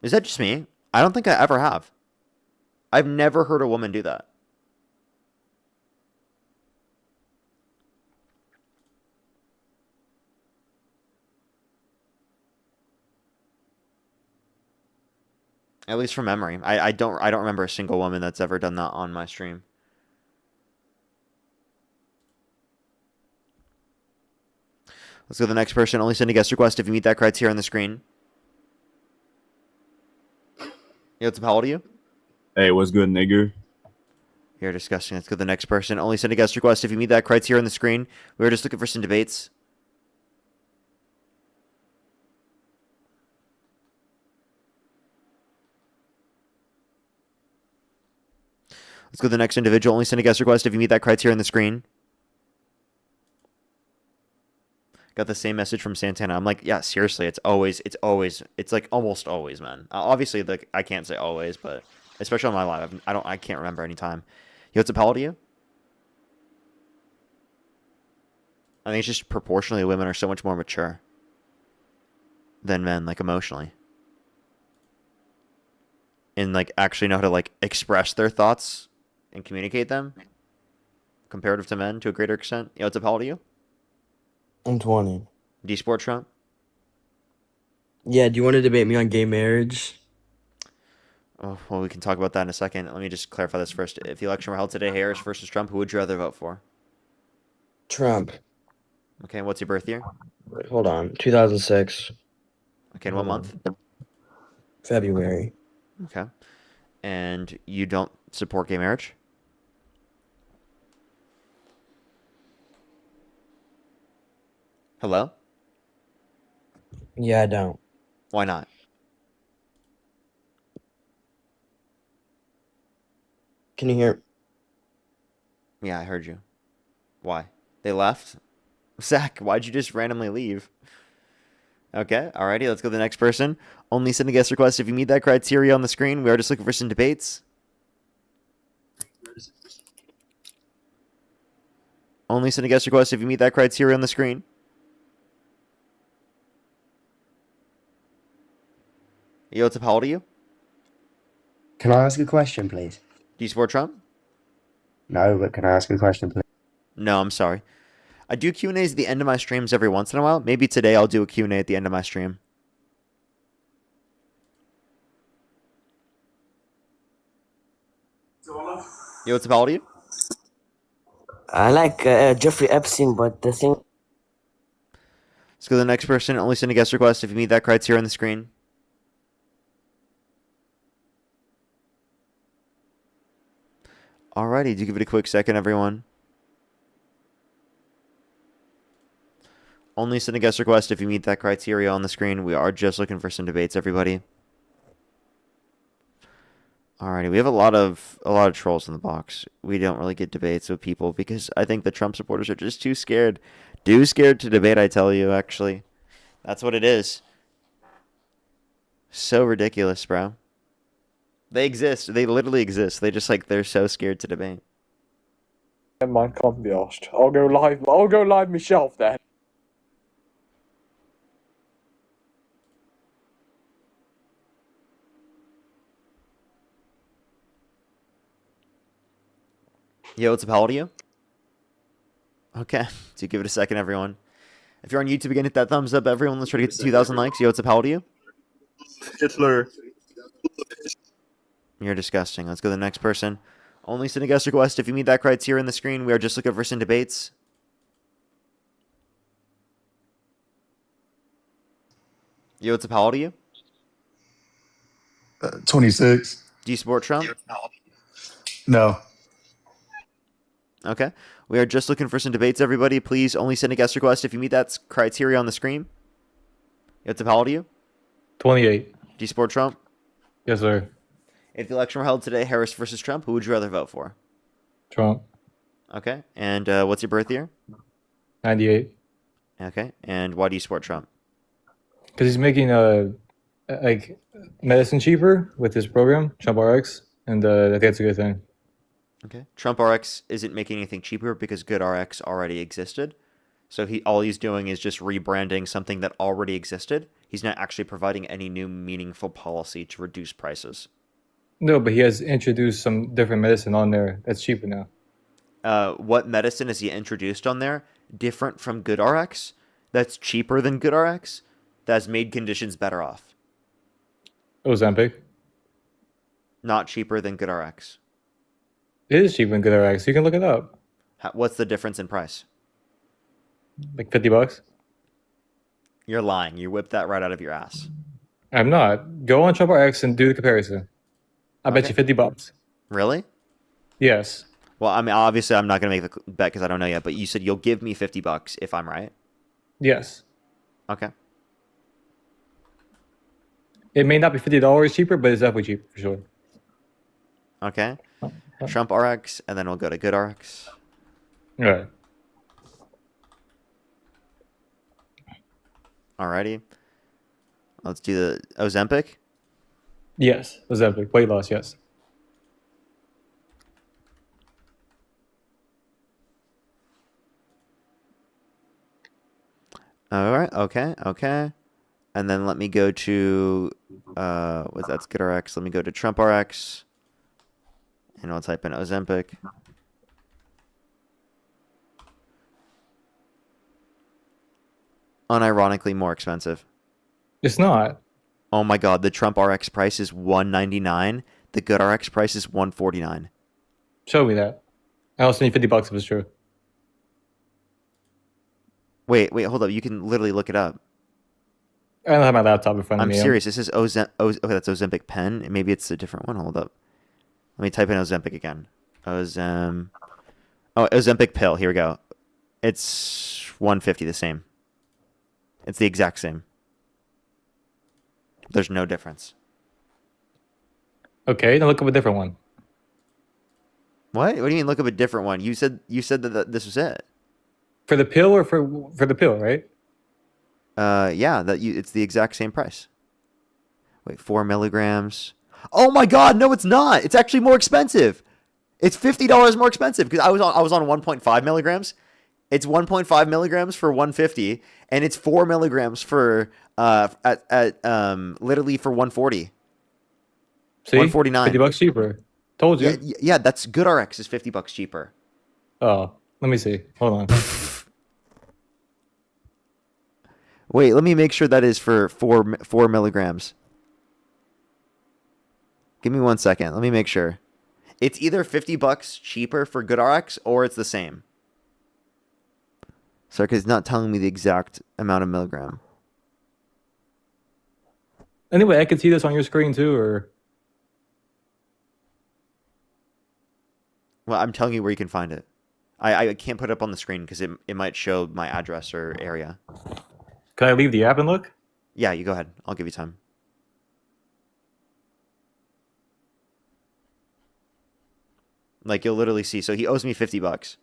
Is that just me? I don't think I ever have. I've never heard a woman do that. At least from memory. I don't remember a single woman that's ever done that on my stream. Let's go to the next person. Only send a guest request if you meet that criteria on the screen. Yo, what's up? How old are you? Hey, what's good, nigger? You're disgusting. Let's go to the next person. Only send a guest request if you meet that criteria on the screen. We were just looking for some debates. Let's go to the next individual. Only send a guest request if you meet that criteria on the screen. Got the same message from Santana. I'm like, yeah, seriously, it's like almost always, man. Obviously, like I can't say always, but especially on my live, I can't remember any time. Yo, what's up? How old are you? I think it's just proportionally women are so much more mature than men, like emotionally, and like actually know how to like express their thoughts and communicate them, comparative to men to a greater extent. Yo, what's up? How old are you? I'm 20. Do you support Trump? Yeah, do you want to debate me on gay marriage? Oh, well, we can talk about that in a second. Let me just clarify this first. If the election were held today, Harris versus Trump, who would you rather vote for? Trump. Okay, what's your birth year? Wait, hold on. 2006. Okay, and what month? February. Okay. And you don't support gay marriage? Hello? Yeah, I don't. Why not? Can you hear? Yeah, I heard you. Why? They left? Zach, why'd you just randomly leave? Okay, alrighty, let's go to the next person. Only send a guest request if you meet that criteria on the screen. We are just looking for some debates. Only send a guest request if you meet that criteria on the screen. Yo, what's up? How old are you? Can I ask a question, please? Do you support Trump? No, but can I ask a question, please? No, I'm sorry. I do Q&As at the end of my streams every once in a while. Maybe today I'll do a Q&A at the end of my stream. Yo, what's up? How old are you? I like Jeffrey Epstein, but the thing. Let's go to the next person. Only send a guest request if you meet that criteria on the screen. Alrighty, do give it a quick second, everyone. Only send a guest request if you meet that criteria on the screen. We are just looking for some debates, everybody. Alrighty, we have a lot of trolls in the box. We don't really get debates with people because I think the Trump supporters are just too scared. Too scared to debate, I tell you, actually. That's what it is. So ridiculous, bro. They exist. They literally exist. They're so scared to debate. Never mind, can't be asked. I'll go live myself then. Yo, what's up? How old are you? Okay, so give it a second, everyone. If you're on YouTube again, hit that thumbs up, everyone. Let's try to get to 2,000 likes. Yo, what's up? How old are you? Hitler. You're disgusting. Let's go to the next person. Only send a guest request if you meet that criteria in the screen. We are just looking for some debates. Yo, what's up? How old are you? 26. Do you support Trump? No. Okay. We are just looking for some debates, everybody. Please only send a guest request if you meet that criteria on the screen. Yo, what's up? How old are you? 28. Do you support Trump? Yes, sir. If the election were held today, Harris versus Trump, who would you rather vote for? Trump. Okay. And what's your birth year? 98. Okay. And why do you support Trump? Because he's making like medicine cheaper with his program, Trump RX, and I think that's a good thing. Okay. Trump RX isn't making anything cheaper because Good RX already existed. So all he's doing is just rebranding something that already existed. He's not actually providing any new meaningful policy to reduce prices. No, but he has introduced some different medicine on there that's cheaper now. What medicine has he introduced on there different from Good RX? That's cheaper than Good RX? That's made conditions better off. Ozempic. Not cheaper than Good RX. It is cheaper than Good RX. You can look it up. What's the difference in price? Like $50. You're lying. You whipped that right out of your ass. I'm not. Go on Trump RX and do the comparison. I bet you $50. Really? Yes. Well, I mean, obviously, I'm not going to make the bet because I don't know yet. But you said you'll give me $50 if I'm right. Yes. Okay. It may not be $50 cheaper, but it's definitely cheaper for sure. Okay. Trump RX, and then we'll go to Good RX. All right. Alrighty. Let's do the Ozempic. Yes, Ozempic. Weight loss, yes. Alright, okay. And then let me go to, that's Good RX. Let me go to Trump RX. And I'll type in Ozempic. Unironically more expensive. It's not. Oh my god, the Trump RX price is $199. The Good RX price is $149. Show me that. I'll send you $50 if it's true. Wait, hold up. You can literally look it up. I don't have my laptop in front of I'm me. serious. This is okay, that's Ozempic pen. Maybe it's a different one. Hold up. Let me type in Ozempic again. Ozempic pill. Here we go. It's $150, the same. It's the exact same. There's no difference. Okay, then look up a different one. What? What do you mean look up a different one? You said that this was it. For the pill or for the pill, right? Yeah, it's the exact same price. Wait, 4 milligrams. Oh my god, no, it's not. It's actually more expensive. It's $50 more expensive because I was on 1.5 milligrams. It's 1.5 milligrams for 150, and it's 4 milligrams for literally for 140. See, 149. $50 cheaper. Told you. Yeah, that's Good RX is $50 cheaper. Oh, let me see. Hold on. Wait, let me make sure that is for 4 milligrams. Give me 1 second. Let me make sure. It's either $50 cheaper for Good RX or it's the same. Sorry, because it's not telling me the exact amount of milligram. Anyway, I can see this on your screen too, or Well, I'm telling you where you can find it. I can't put it up on the screen because it might show my address or area. can I leave the app and look? Yeah, you go ahead. I'll give you time. Like, you'll literally see. So he owes me $50.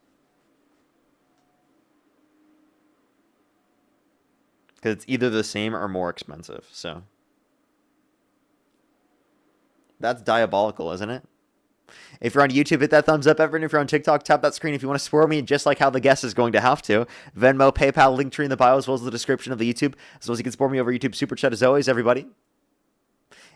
Because it's either the same or more expensive. So that's diabolical, isn't it? If you're on YouTube, hit that thumbs up, Everett. If you're on TikTok, tap that screen if you want to support me, just like how the guest is going to have to. Venmo, PayPal, Linktree in the bio, as well as the description of the YouTube, as well as you can support me over YouTube Super Chat as always, everybody.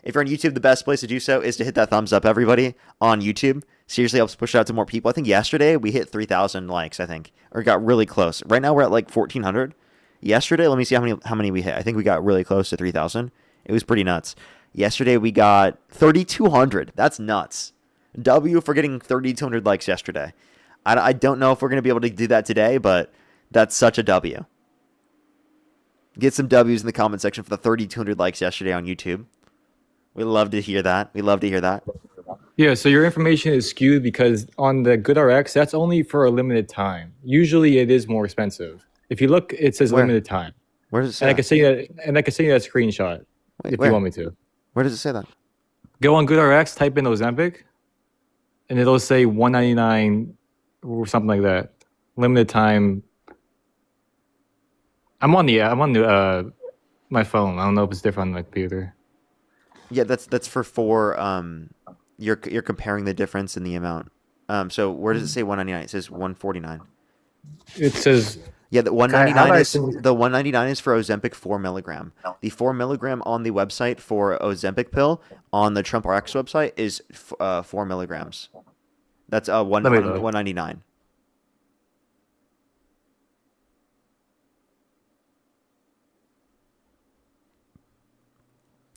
If you're on YouTube, the best place to do so is to hit that thumbs up, everybody, on YouTube. Seriously helps push it out to more people. I think yesterday we hit 3,000 likes, I think, or got really close. Right now we're at like 1,400. Yesterday, let me see how many we hit. I think we got really close to 3,000. It was pretty nuts. Yesterday we got 3,200. That's nuts. W for getting 3,200 likes yesterday. I don't know if we're going to be able to do that today, but that's such a W. Get some W's in the comment section for the 3,200 likes yesterday on YouTube. We love to hear that. We love to hear that. Yeah, so your information is skewed because on the Good RX, that's only for a limited time. Usually it is more expensive. If you look, it says limited time. Where does it say and I can send you that, and I can send you that screenshot if where? you want me to. Where does it say that? Go on Good RX, type in Ozempic, and it'll say $199 or something like that. Limited time. I'm on the my phone. I don't know if it's different on my computer. Yeah, that's for 4. You're comparing the difference in the amount. So where does it say 199? It says 149. It says Yeah, the Kai, how 199 do I is send- the 199 is for Ozempic 4 milligram. The 4 milligram on the website for Ozempic pill on the Trump RX website is 4 milligrams. That's Let me look. 199.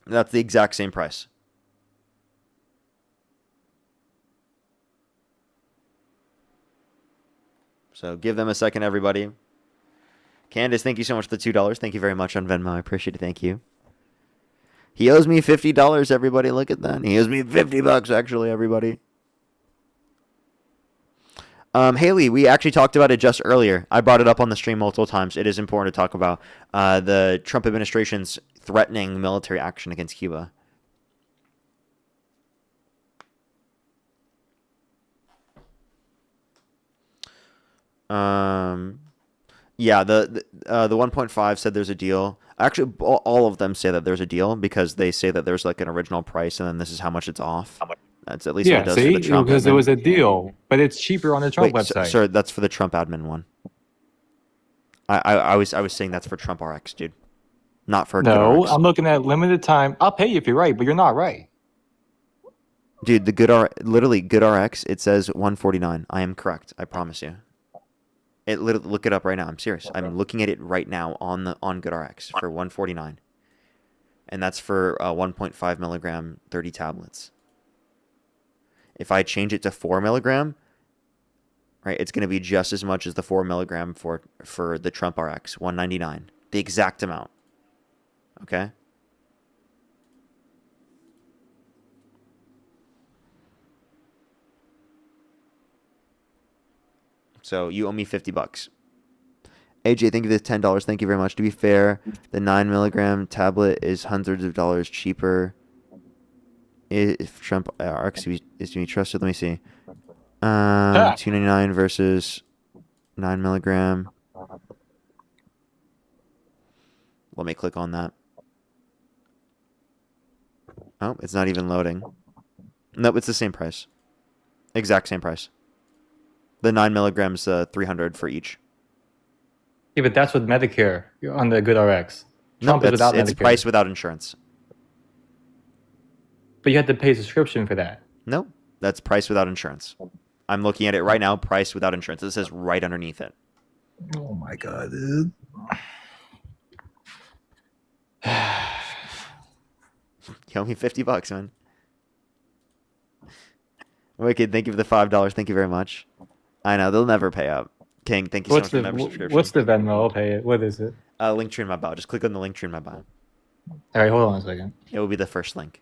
That's the exact same price. So give them a second, everybody. Candace, thank you so much for the $2. Thank you very much on Venmo. I appreciate it. Thank you. He owes me $50, everybody. Look at that. He owes me $50, actually, everybody. Haley, we actually talked about it just earlier. I brought it up on the stream multiple times. It is important to talk about the Trump administration's threatening military action against Cuba. Yeah, the 1.5 said there's a deal. Actually, all of them say that there's a deal because they say that there's like an original price and then this is how much it's off. That's at least what it does for the Trump because it admin. was a deal, but it's cheaper on the Trump Wait, website. sir, that's for the Trump admin one. I was saying that's for Trump RX, dude, not for No, GoodRx. I'm looking at limited time. I'll pay you if you're right, but you're not right. Dude, the literally GoodRx, it says 149. I am correct. I promise you. It literally, look it up right now. I'm serious. I'm looking at it right now on GoodRx for 149, and that's for 1.5 milligram 30 tablets. If I change it to 4 milligram, right, it's going to be just as much as the 4 milligram for the Trump RX, 199, the exact amount. Okay. So you owe me $50. AJ, thank you for the $10. Thank you very much. To be fair, the 9 milligram tablet is hundreds of dollars cheaper. If Trump RX is to be trusted, let me see. $2.99 versus 9 milligram. Let me click on that. Oh, it's not even loading. Nope, it's the same price. Exact same price. The 9 milligrams, 300 for each. Yeah, but that's with Medicare on the GoodRx. No, Trump is without it's Medicare. price without insurance. But you had to pay a subscription for that. No, that's price without insurance. I'm looking at it right now, price without insurance. It says right underneath it. Oh my god, dude. You owe me $50, man. Wicked, thank you for the $5. Thank you very much. I know, they'll never pay up. King, thank you so much for the member subscription. What's the Venmo? I'll pay it. What is it? Link tree in my bio. Just click on the link tree in my bio. All right, hold on a second. It will be the first link.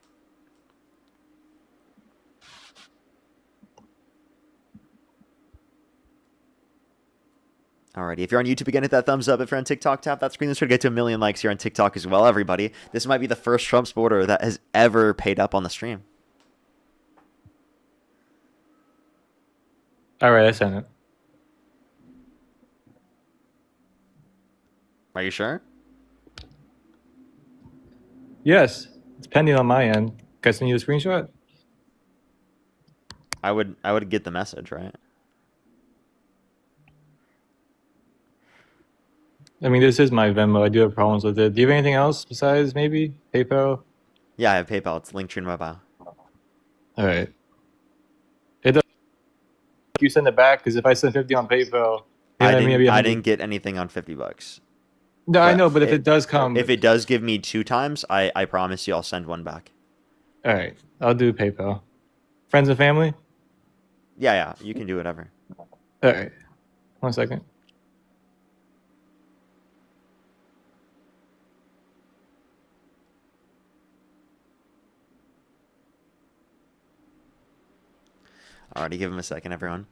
Alrighty, if you're on YouTube again, hit that thumbs up. If you're on TikTok, tap that screen. Let's try to get to 1 million likes here on TikTok as well, everybody. This might be the first Trump supporter that has ever paid up on the stream. All right, I sent it. Are you sure? Yes, it's pending on my end. Can I send you a screenshot? I would get the message, right? I mean, this is my Venmo. I do have problems with it. Do you have anything else besides maybe PayPal? Yeah, I have PayPal. It's linked in my bio. All right. It does. You send it back because if I send 50 on PayPal, I maybe didn't get anything on $50. No, I know, but if it does come, if it does give me 2 times, I promise you I'll send one back. all right, I'll do PayPal. Friends and family. Yeah, you can do whatever. All right, 1 second. Alrighty, give him a second, everyone.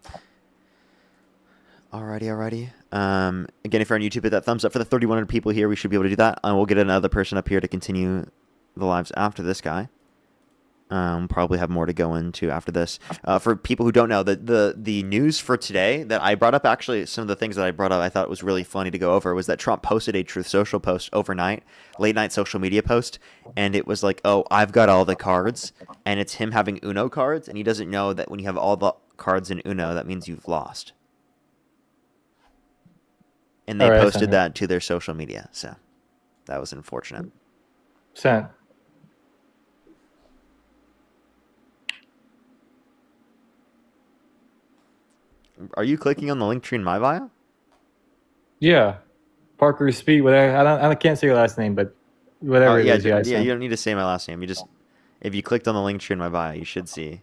Alrighty. Again, if you're on YouTube, hit that thumbs up for the 3,100 people here. We should be able to do that. And we'll get another person up here to continue the lives after this guy. Probably have more to go into after this. For people who don't know, the news for today that I brought up, actually, some of the things that I brought up I thought was really funny to go over was that Trump posted a Truth Social post overnight, late night social media post, and it was like, oh, I've got all the cards, and it's him having Uno cards, and he doesn't know that when you have all the cards in Uno, that means you've lost. And they posted that to their social media, so that was unfortunate. Sent. Are you clicking on the link tree in my bio? Yeah, Parker Speed. Whatever. I can't say your last name, but whatever it is. Yeah, you don't need to say my last name. You just, if you clicked on the link tree in my bio, you should see.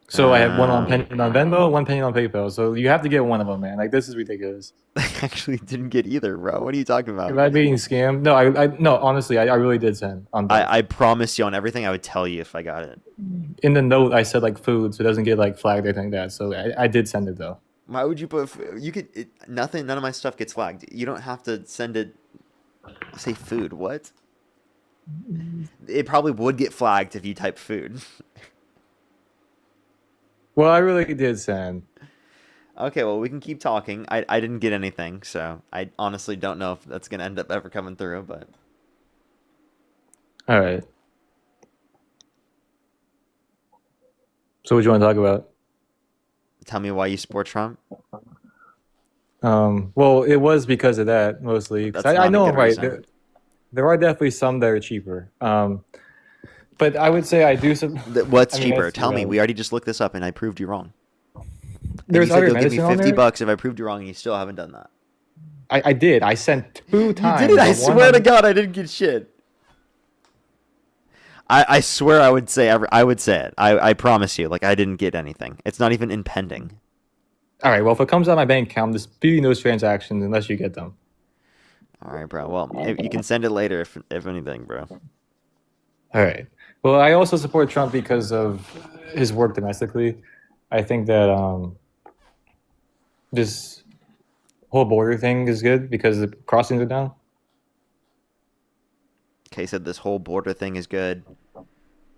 So I have one on pending on Venmo, one pending on PayPal. So you have to get one of them, man. Like, this is ridiculous. I actually didn't get either, bro. What are you talking about? Am I being scammed? No, no. Honestly, I really did send. I promise you on everything I would tell you if I got it. In the note, I said like food, so it doesn't get like flagged or anything like that. So I did send it though. Why would you put? You could nothing. None of my stuff gets flagged. You don't have to send it. Say food. What? It probably would get flagged if you type food. Well, I really did send. Okay, well, we can keep talking. I didn't get anything, so I honestly don't know if that's going to end up ever coming through, but... All right. So what do you want to talk about? Tell me why you support Trump. Well, it was because of that, mostly. I know, right, there are definitely some that are cheaper. But I would say I do some... What's cheaper? Tell me. We already just looked this up, and I proved you wrong. There's other medicine. Give me on there? $50 if I proved you wrong, and you still haven't done that. I did. I sent 2 times. You did it. I swear to God, I didn't get shit. I swear I would say it. I promise you. Like, I didn't get anything. It's not even impending. All right. Well, if it comes out of my bank account, I'm disputing those transactions unless you get them. All right, bro. Well, you can send it later if anything, bro. All right. Well, I also support Trump because of his work domestically. I think that this whole border thing is good because the crossings are down. Okay, said this whole border thing is good.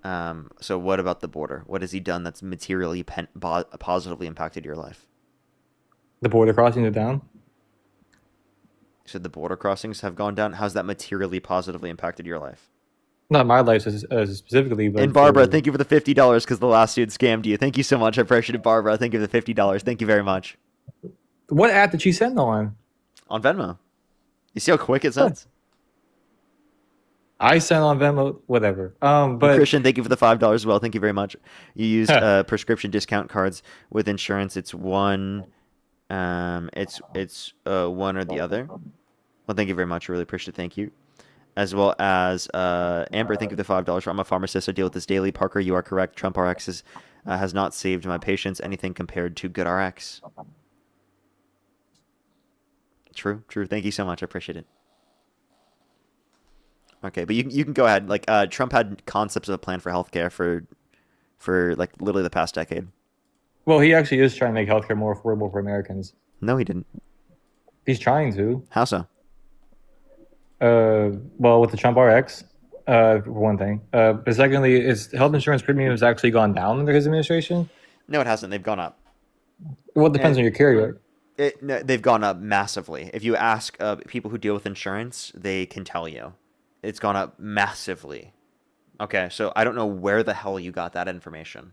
So what about the border? What has he done that's materially positively impacted your life? The border crossings are down. So the border crossings have gone down. How's that materially positively impacted your life? Not my life specifically, but... And Barbara, thank you for the $50 because the last dude scammed you. Thank you so much. I appreciate it, Barbara. Thank you for the $50. Thank you very much. What app did she send on? On Venmo. You see how quick it sends? I sent on Venmo, whatever. But Christian, thank you for the $5 as well. Thank you very much. You used prescription discount cards with insurance. It's one, it's one or the other. Well, thank you very much. I really appreciate it. Thank you. As well as Amber, thank you for the $5. I'm a pharmacist. I deal with this daily. Parker, you are correct. Trump RX has not saved my patients anything compared to good RX. True. Thank you so much. I appreciate it. Okay, but you can go ahead. Like Trump had concepts of a plan for healthcare for like literally the past decade. Well, he actually is trying to make healthcare more affordable for Americans. No, he didn't. He's trying to. How so? Well, with the Trump RX, for one thing. But secondly, his health insurance premium has actually gone down under his administration. No, it hasn't. They've gone up. Well, it depends on your carrier. No, they've gone up massively. If you ask people who deal with insurance, they can tell you. It's gone up massively. Okay, so I don't know where the hell you got that information.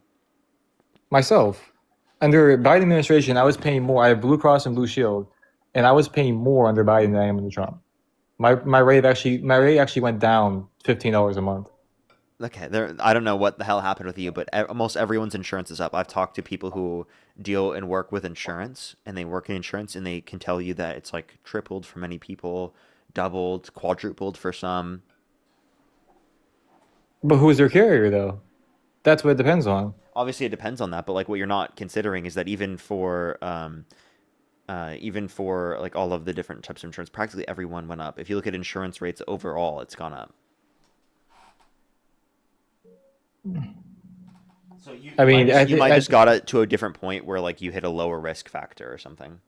Myself. Under Biden administration, I was paying more. I have Blue Cross and Blue Shield, and I was paying more under Biden than I am under Trump. My rate actually went down $15 a month. Okay, I don't know what the hell happened with you, but almost everyone's insurance is up. I've talked to people who deal and work with insurance, and they work in insurance, and they can tell you that it's like tripled for many people, doubled, quadrupled for some. But who's their carrier, though? That's what it depends on. Obviously, it depends on that, but like what you're not considering is that even for like all of the different types of insurance, practically everyone went up. If you look at insurance rates overall, it's gone up. So you might just got it to a different point where like you hit a lower risk factor or something.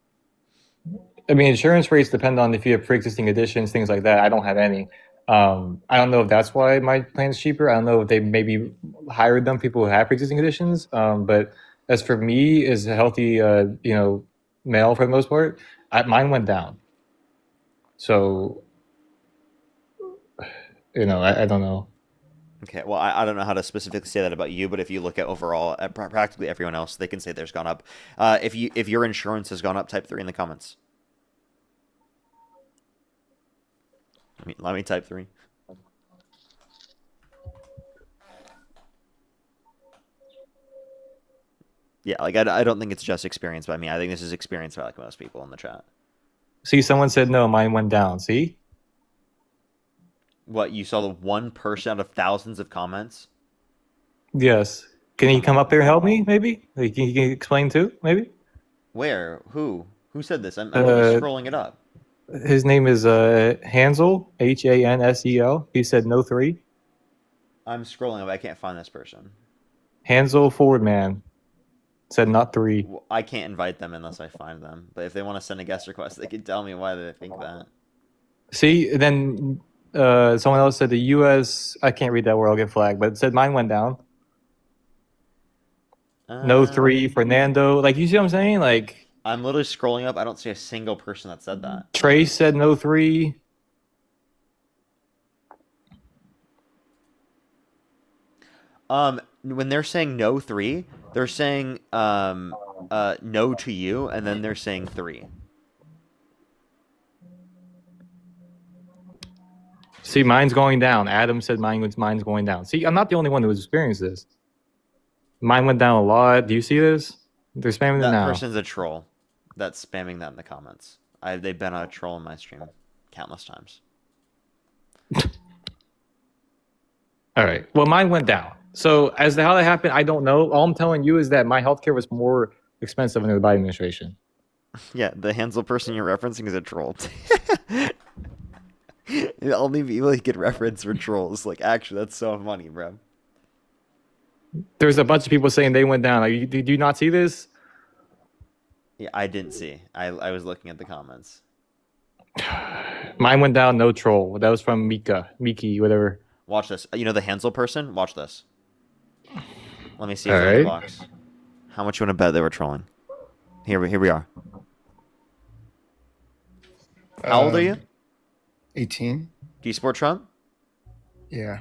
I mean, insurance rates depend on if you have pre-existing conditions, things like that. I don't have any. I don't know if that's why my plan's cheaper. I don't know if they maybe hired them people who have pre-existing conditions. But as for me, as a healthy, male for the most part, mine went down. So, I don't know. Okay, well, I don't know how to specifically say that about you, but if you look at overall at practically everyone else, they can say theirs gone up. If your insurance has gone up, type 3 in the comments. Let me type 3. Yeah, like I don't think it's just experience by me. I think this is experience by like most people in the chat. See, someone said no, mine went down. See? What, you saw the one person out of thousands of comments? Yes. Can he come up here and help me, maybe? Like, can you explain too, maybe? Where? Who? Who said this? I'm literally scrolling it up. His name is Hansel, Hansel. He said no 3. I'm scrolling up. I can't find this person. Hansel Fordman said not 3. Well, I can't invite them unless I find them. But if they want to send a guest request, they can tell me why they think that. See, then someone else said the U.S. I can't read that word. I'll get flagged. But it said mine went down. No 3. Fernando. Like, you see what I'm saying? Like, I'm literally scrolling up. I don't see a single person that said that. Trace said no 3. When they're saying no 3, they're saying no to you, and then they're saying 3. See, mine's going down. Adam said mine's going down. See, I'm not the only one who's experienced this. Mine went down a lot. Do you see this? They're spamming it now. That person's a troll that's spamming that in the comments. They've been a troll in my stream countless times. All right. Well, mine went down. So as to how that happened, I don't know. All I'm telling you is that my healthcare was more expensive under the Biden administration. Yeah, the Hansel person you're referencing is a troll. The only people you could reference were trolls. Like, actually, that's so funny, bro. There's a bunch of people saying they went down. Like, did you not see this? Yeah, I didn't see. I was looking at the comments. Mine went down, no troll. That was from Miki, whatever. Watch this. You know the Hansel person? Watch this. Let me see if All they're in the right. box. How much you want to bet they were trolling? Here we are. How old are you? 18. Do you support Trump? Yeah.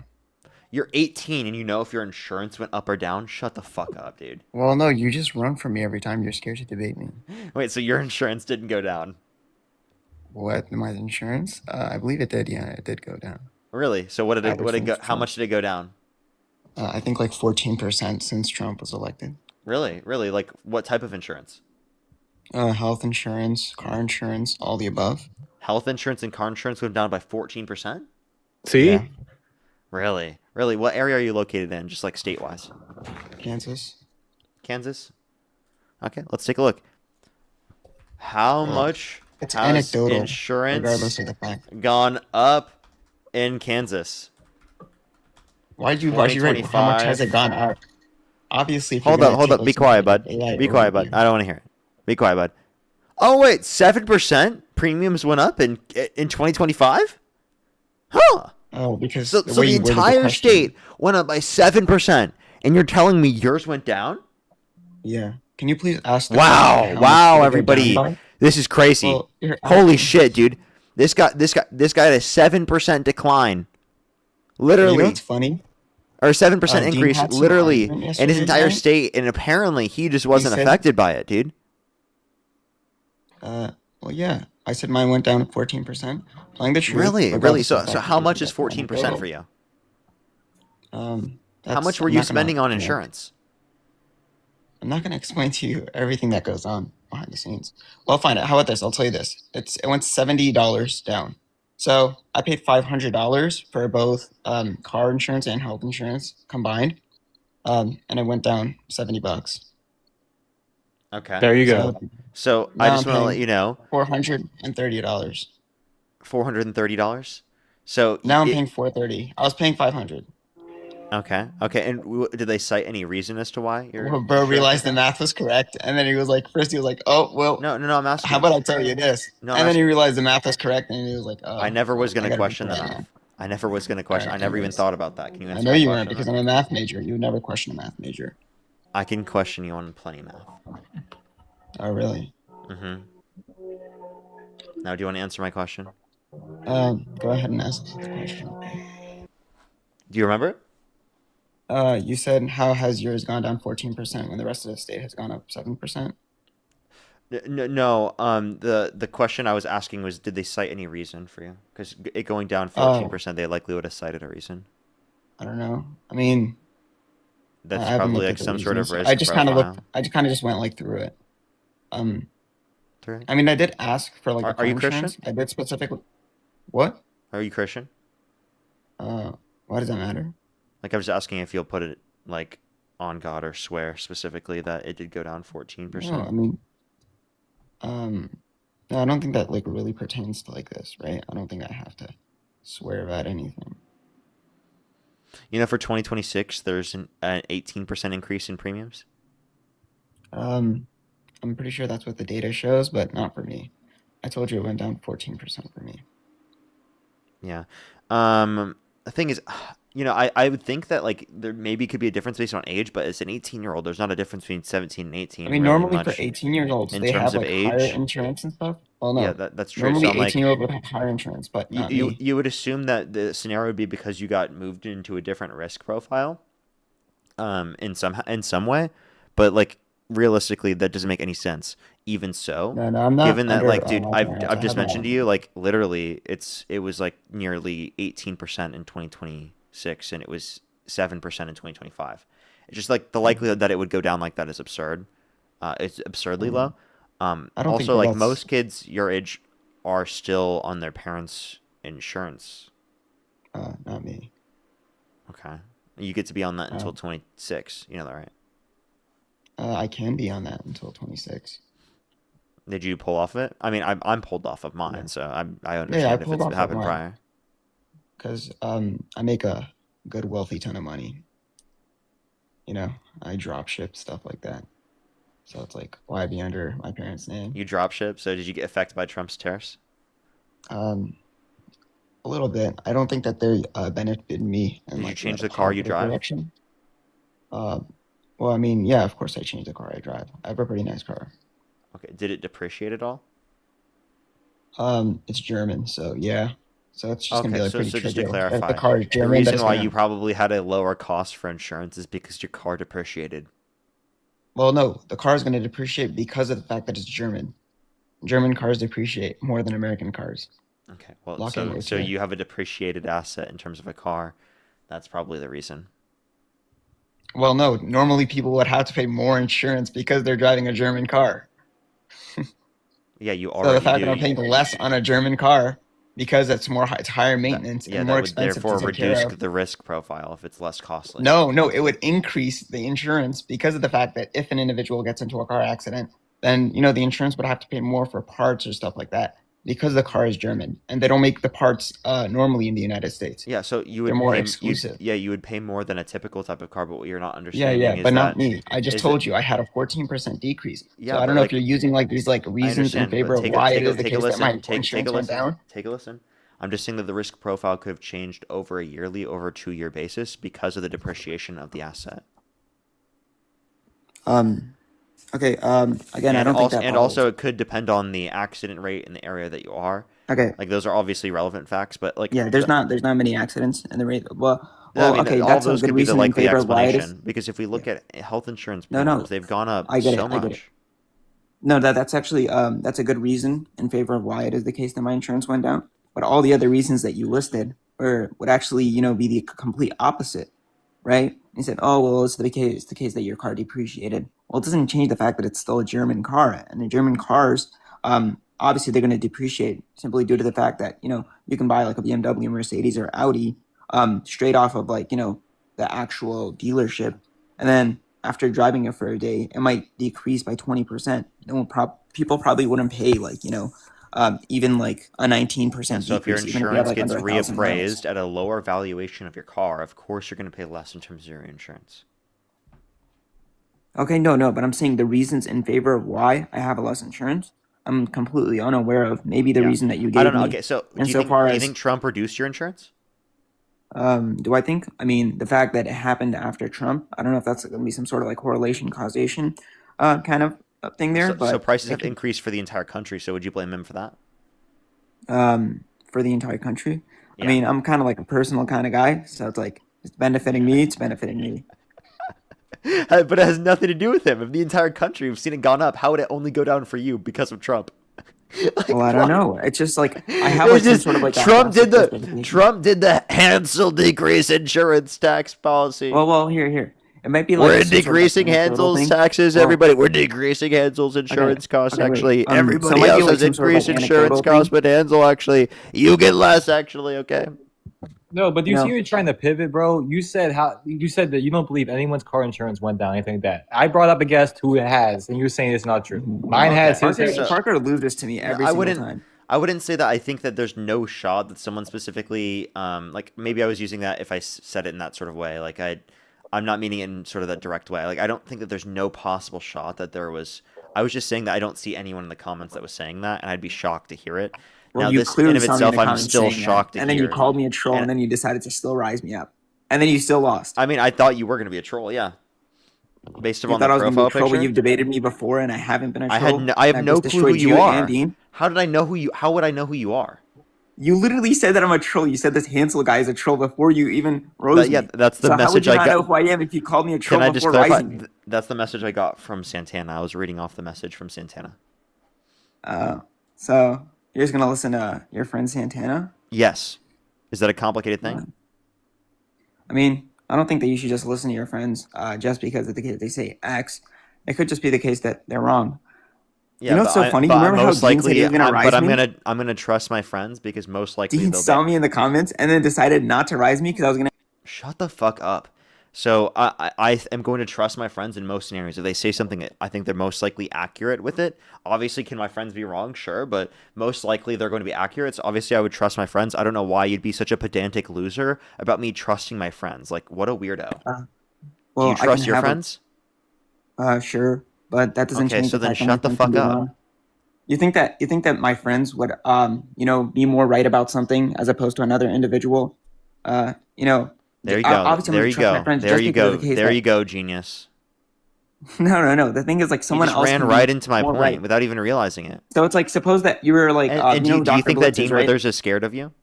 You're 18 and you know if your insurance went up or down? Shut the fuck up, dude. Well, no, you just run from me every time you're scared to debate me. Wait, so your insurance didn't go down? What? My insurance? I believe it did. Yeah, it did go down. Really? So how much did it go down? I think like 14% since Trump was elected. Really? Really? Like what type of insurance? Health insurance, car insurance, all the above. Health insurance and car insurance went down by 14%? See? Yeah. Really? Really? What area are you located in, just like state-wise? Kansas. Kansas? Okay, let's take a look. How much It's has anecdotal, insurance regardless of the fact. gone up in Kansas? Why'd you write how much has it gone up? Obviously, if you're Hold gonna up. take, Be like, quiet, bud. something like AI Be quiet, over bud. I don't want to hear it. Be quiet, bud. Oh, wait. 7% premiums went up in 2025? Huh. Oh, because So the entire state went up by 7%, and you're telling me yours went down? Yeah. Can you please ask? The Wow, question, how much wow, did it go everybody. down by? This is crazy. Well, you're Holy asking- shit, dude. This guy had a 7% decline. You Literally. know what's funny? Or 7% Dean increase, had some literally, argument in his yesterday entire night. state, and apparently he just wasn't said- affected by it, dude. Well, yeah. I said mine went down 14%. Telling the truth. Really? regardless So of the fact how that much you is did that 14% for you? How that's- much were I'm you not gonna- spending on you know, insurance? I'm not going to explain to you everything that goes on behind the scenes. Well, fine. How about this? I'll tell you this. It went $70 down. So I paid $500 for both car insurance and health insurance combined, and it went down $70. Okay. There you go. So now I just I'm want to let paying you know. $430. $430. So Now I'm paying $430. I was paying $500. Okay. Okay. And did they cite any reason as to why you're? Well, bro realized the math was correct, and then he was like, first he was like, "Oh, well." No. I'm asking. How about I tell you this? No, and then he realized the math was correct, and he was like, "Oh." I never was going I to gotta question the read that math. now. I never was going to question. Alright, I never even anyways. thought about that. Can you I answer know my you question? weren't because then? I'm a math major. You would never question a math major. I can question you on plenty math. Oh, really? Mm-hmm. Now, do you want to answer my question? Go ahead and ask the question. Do you remember it? You said how has yours gone down 14% when the rest of the state has gone up 7%? No. The question I was asking was, did they cite any reason for you? Because it going down 14%, they likely would have cited a reason. I don't know. I mean, That's I haven't probably looked like at the some sort of reasons. risk I just kind of profile. looked. I just kind of just went like through it. Through it? I mean, I did ask for like Are a car you insurance. Christian? I did specifically. What? Are you Christian? Why does that matter? Like, I was asking if you'll put it like on God or swear specifically that it did go down 14%. No, I mean, no, I don't think that like really pertains to like this, right? I don't think I have to swear about anything. You know, for 2026, there's an 18% increase in premiums. I'm pretty sure that's what the data shows, but not for me. I told you it went down 14% for me. Yeah. The thing is, you know, I would think that like there maybe could be a difference based on age, but as an 18-year-old, there's not a difference between 17 and 18. I mean, really normally for much 18-year-olds, in they terms have of like higher age. insurance and stuff. Well, no, Yeah, that's true. So normally I'm like, 18-year-old would have higher insurance, but not me. you would assume that the scenario would be because you got moved into a different risk profile, in some way, but like realistically, that doesn't make any sense. Even so, No, I'm not given that under like, dude, life insurance. I've I just have mentioned to you, like literally, it was like nearly 18% in 2026, and it was 7% in 2025. It's just like the likelihood that it would go down like that is absurd. It's absurdly low. I don't think Also, that like that's most kids your age are still on their parents' insurance. not me. Okay. You get to be on that until 26. You know that, right? I can be on that until 26. Did you pull off of it? I mean, I'm pulled off of mine, so I Yeah, I understand if pulled it's off of happened mine prior. because I make a good wealthy ton of money. You know, I drop ship stuff like that. So it's like, why be under my parents' name? You drop ship, so did you get affected by Trump's tariffs? A little bit. I don't think that they benefited me in Did you like change the the car you positive drive? direction. Well, I mean, yeah, of course I changed the car I drive. I have a pretty nice car. Okay. Did it depreciate at all? It's German, so yeah. So it's just gonna Okay, be like so pretty just to trivial. If clarify, the car is the German, then reason it's why gonna. you probably had a lower cost for insurance is because your car depreciated. Well, no, the car is gonna depreciate because of the fact that it's German. German cars depreciate more than American cars. Okay. Well, Lock in so with you. you have a depreciated asset in terms of a car. That's probably the reason. Well, no, normally people would have to pay more insurance because they're driving a German car. Yeah, you So the already fact do. that I'm paying less on a German car because it's it's higher maintenance Yeah, and that more would expensive therefore to take care reduce of. the risk profile if it's less costly. No, it would increase the insurance because of the fact that if an individual gets into a car accident, then the insurance would have to pay more for parts or stuff like that because the car is German and they don't make the parts normally in the United States. Yeah, so you would They're more pay, exclusive. you would pay more than a typical type of car, but what you're not understanding Yeah, is but that not me. I just is told you I had a 14% decrease. Yeah, So I but don't know like, if you're using like these like I reasons in understand, favor but of take why it a is the case that my insurance went down. Take a listen. I'm just saying that the risk profile could have changed over a 2-year basis because of the depreciation of the asset. Okay. Again, I don't think that and also it could depend on the accident rate in the area that you are. Okay. Like those are obviously relevant facts, but like Yeah, there's not many accidents in the rate. Well, I mean, okay, all that's of a those good could be the reason in likely favor of why it is. explanation because if we look at health insurance No, premiums, they've gone up I get so it. I get it. much. No, that's actually that's a good reason in favor of why it is the case that my insurance went down. But all the other reasons that you listed would actually be the complete opposite, right? You said, oh well, it's the case that your car depreciated. Well, it doesn't change the fact that it's still a German car, and the German cars, obviously they're going to depreciate simply due to the fact that you can buy like a BMW, Mercedes, or Audi, straight off of like the actual dealership, and then after driving it for a day, it might decrease by 20%. People probably wouldn't pay like even like a 19% So if your decrease, even if you have insurance like gets under 1,000 miles. reappraised at a lower valuation of your car, of course you're going to pay less in terms of your insurance. Okay, no, but I'm saying the reasons in favor of why I have a less insurance, I'm completely unaware of. Maybe the reason that you gave I don't know. me. Okay, so and do so far you as think Trump reduced your insurance? Do I think? I mean, the fact that it happened after Trump, I don't know if that's going to be some sort of like correlation, causation kind of thing there, So but prices it have could, increased for the entire country. So would you blame him for that? for the entire country. I Yeah. mean, I'm kind of like a personal kind of guy, so it's like it's benefiting me, it's benefiting me. But it has nothing to do with him. If the entire country, we've seen it gone up, how would it only go down for you because of Trump? Well, I don't know. It's just like I have It's like some just sort of like Trump did agnostic the justification. Trump did the Hansel decrease insurance tax policy. Well, here. It might be like We're some sort of like decreasing anecdotal Hansel's thing. taxes, Well, everybody. We're decreasing Hansel's insurance costs. wait. Actually, So it everybody might be else like has some sort of like increased insurance anecdotal costs, thing. but Hansel actually, you get less. Actually, okay. No, but do you No. see you're trying to pivot, bro? You said that you don't believe anyone's car insurance went down, anything like that. I brought up a guest who it has, and you were saying it's not true. Mine has. His Okay, has. Parker loses this to me every I single wouldn't. time. I wouldn't say that. I think that there's no shot that someone specifically, like maybe I was using that if I said it in that sort of way. Like I'm not meaning it in sort of that direct way. Like I don't think that there's no possible shot that there was. I was just saying that I don't see anyone in the comments that was saying that, and I'd be shocked to hear it. Well, Now you this in clearly of saw me in itself, the I'm comments still saying that, shocked to and then hear. you called me a troll, And- and then you decided to still rise me up, and then you still lost. I mean, I thought you were going to be a troll, yeah. Based You upon thought the I was going to be profile a troll, but picture. you've debated me before, and I haven't been a I troll. have and no just clue who destroyed you and are. Dean. How did I know who you? How would I know who you are? You literally said that I'm a troll. You said this Hansel guy is a troll before you even rose Yeah, me. that's the So how would message you I not got. know who I am if you called me a troll Can I just before clarify? rising me? That's the message I got from Santana. I was reading off the message from Santana. So you're just gonna listen to your friend Santana? Yes. Is that a complicated thing? I mean, I don't think that you should just listen to your friends just because they say X. It could just be the case that they're wrong. Yeah, You know what's so funny? You but remember how most Dean said he likely, was gonna rise but me? I'm gonna trust my friends because most likely Dean they'll saw be. me in the comments and then decided not to rise me because I was gonna. Shut the fuck up. So I am going to trust my friends in most scenarios. If they say something, I think they're most likely accurate with it. Obviously, can my friends be wrong? Sure, but most likely they're going to be accurate. So obviously, I would trust my friends. I don't know why you'd be such a pedantic loser about me trusting my friends. Like, what a weirdo. Do you I trust can your have friends? Sure, but that doesn't Okay, change so the then fact that my shut the friends can fuck be up. wrong. You think that my friends would be more right about something as opposed to another individual? There you go. Obviously, I'm There gonna you trust my go. friends There just you because of go. the case There that you go, genius. no. The thing is, like, You someone just else ran can right be into my more point right. without even realizing it. So it's like, suppose that you were like, And do you Dr. think that Blitz is Dean right. Withers is scared of you?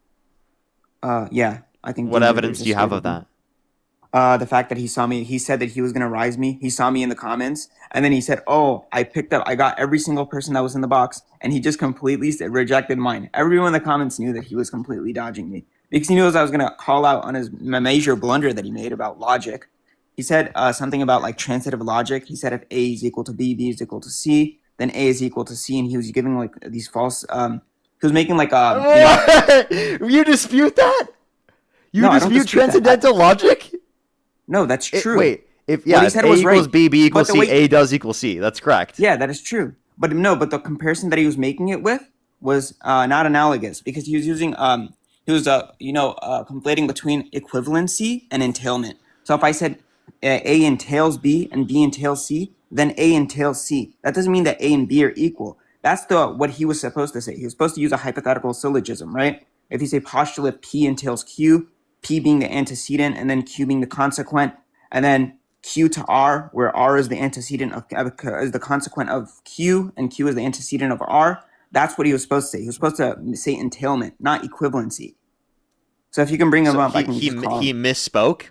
Yeah, I think. What Dean evidence Withers is do you have scared of me. that? The fact that he saw me, he said that he was gonna rise me. He saw me in the comments, and then he said, "Oh, I got every single person that was in the box," and he just completely rejected mine. Everyone in the comments knew that he was completely dodging me because he knows I was gonna call out on his major blunder that he made about logic. He said something about like transitive logic. He said if A is equal to B, B is equal to C, then A is equal to C, and he was giving like these false. He was making like You dispute that? You No, I don't dispute dispute that. transcendental logic? No, that's true. Wait, if What he if said A was equals right. B, B equals But the C, way- A does equal C. That's correct. Yeah, that is true. But the comparison that he was making it with was not analogous because he was using conflating between equivalency and entailment. So if I said A entails B and B entails C, then A entails C. That doesn't mean that A and B are equal. That's what he was supposed to say. He was supposed to use a hypothetical syllogism, right? If you say postulate P entails Q, P being the antecedent and then Q being the consequent, and then Q to R, where R is the antecedent is the consequent of Q, and Q is the antecedent of R. That's what he was supposed to say. He was supposed to say entailment, not equivalency. So if you can bring him up, I can just call he him. misspoke.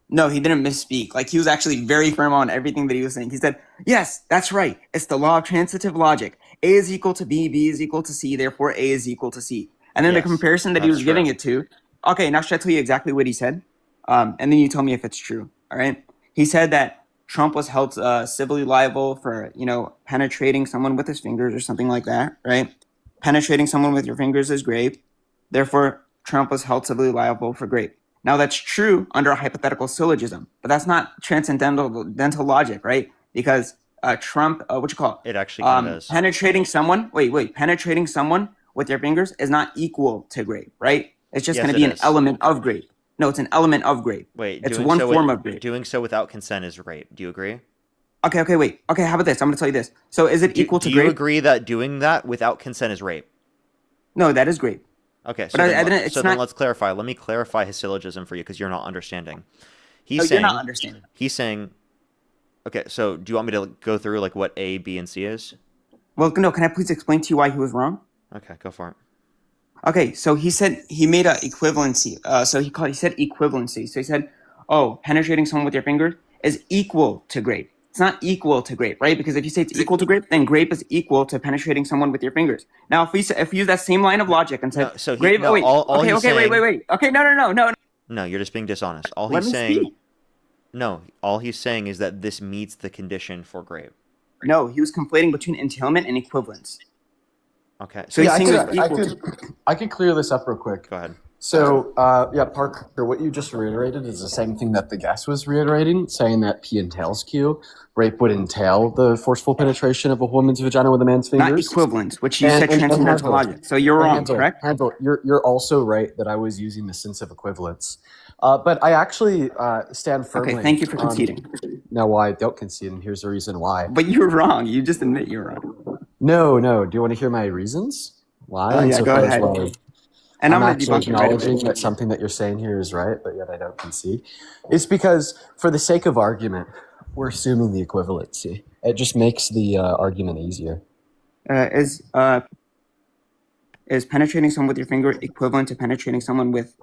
No, he didn't misspeak. Like, he was actually very firm on everything that he was saying. He said, yes, that's right. It's the law of transitive logic. A is equal to B, B is equal to C, therefore A is equal to C. And then Yes, the comparison that he that's was giving true. it to, okay, now should I tell you exactly what he said? And then you tell me if it's true, all right? He said that Trump was held civilly liable for, penetrating someone with his fingers or something like that, right? Penetrating someone with your fingers is rape. Therefore, Trump was held civilly liable for rape. Now, that's true under a hypothetical syllogism, but that's not transcendental logic, right? Because Trump, It actually kind of is. penetrating someone with your fingers is not equal to rape, right? It's just Yes, going to be it an is. element of rape. No, it's an element of rape. Wait, It's doing one so form of rape. Doing so without consent is rape. Do you agree? Okay, wait. Okay, how about this? I'm going to tell you this. So is it equal to Do you rape? agree that doing that without consent is rape? No, that is rape. Okay, so But then, didn't, it's so not. then let's clarify. Let me clarify his syllogism for you because you're not understanding. He's Oh, saying, you're not understanding. He's saying, okay, so do you want me to go through like what A, B, and C is? Well, no. Can I please explain to you why he was wrong? Okay, go for it. Okay, so he said he made a equivalency. So he said equivalency. So he said, oh, penetrating someone with your fingers is equal to grape. It's not equal to grape, right? Because if you say it's equal to grape, then grape is equal to penetrating someone with your fingers. Now, if we use that same line of logic and said, No, so grape. no, Wait. all Okay. he's Okay. saying, Wait. Okay. No. No, you're just being dishonest. All Let he's me saying, speak. no, all he's saying is that this meets the condition for grape. No, he was conflating between entailment and equivalence. Okay. So Yeah, he's saying it was equal to. I could clear this up real quick. Go ahead. So, yeah, Parker, what you just reiterated is the same thing that the guest was reiterating, saying that P entails Q. Rape would entail the forceful penetration of a woman's vagina with a man's fingers. Not equivalence, which you said transcendental logic. So you're wrong, correct? Handel, you're also right that I was using the sense of equivalence. But I actually stand firmly. Okay, thank you for conceding. No, I don't concede, and here's the reason why. But you're wrong. You just admit you're wrong. No. Do you want to hear my reasons? Why? Oh, yeah, go ahead. And I'm I'm actually debunk it right acknowledging away. that something that you're saying here is right, but yet I don't concede. It's because, for the sake of argument, we're assuming the equivalency. It just makes the argument easier. Is penetrating someone with your finger equivalent to penetrating someone with,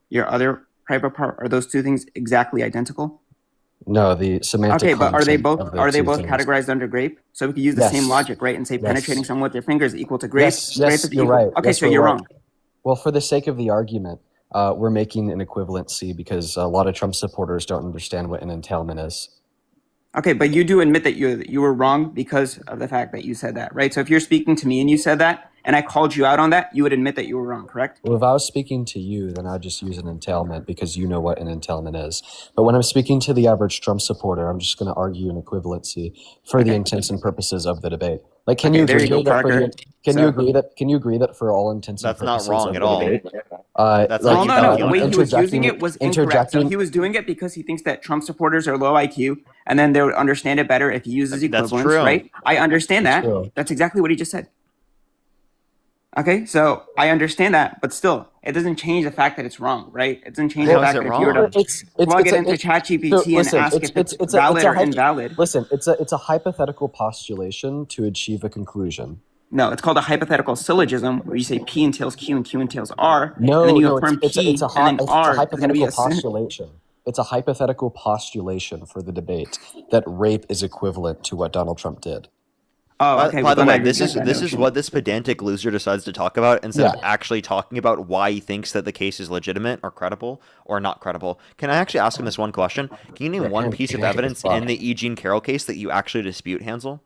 your other private part? Are those two things exactly identical? No, the semantic. Okay, but are they content both of the are they two both things. categorized under grape? So we could use the Yes. same logic, right, and say Yes. penetrating someone with your fingers is equal to grape. Yes, Grape is you're equal. right. Okay, Yes, so we're you're right. wrong. Well, for the sake of the argument, we're making an equivalency because a lot of Trump supporters don't understand what an entailment is. Okay, but you do admit that you were wrong because of the fact that you said that, right? So if you're speaking to me and you said that, and I called you out on that, you would admit that you were wrong, correct? Well, if I was speaking to you, then I'd just use an entailment because you know what an entailment is. But when I'm speaking to the average Trump supporter, I'm just going to argue an equivalency for the intents and purposes of the debate. Like, can you agree that for the, can you agree that for all intents and That's not purposes wrong of at the all. debate, That's Well, not no. you The way he was using interjecting- it was incorrect. So he was doing it because he thinks that Trump supporters are low IQ, and then they would understand it better if he uses That's equivalence, true. right? I understand That's that. true. That's exactly what he just said. Okay, so I understand that, but still, it doesn't change the fact that it's wrong, right? It doesn't change How the is fact it that if you were wrong? to plug it into ChatGPT and ask if it's valid or invalid. Listen, it's a hypothetical postulation to achieve a conclusion. No, it's called a hypothetical syllogism, where you say P entails Q and Q entails R, No, and then you no, affirm it's P, a and then R is going to be hypothetical a postulation. It's a hypothetical postulation for the debate that rape is equivalent to what Donald Trump did. Oh, okay. By the well, way, then I this reject that is notion. what this pedantic loser decides to talk about instead of Yeah. actually talking about why he thinks that the case is legitimate or credible or not credible. Can I actually ask him this one question? Can you name one piece of evidence in the E. Jean Carroll case that you actually dispute, Hansel?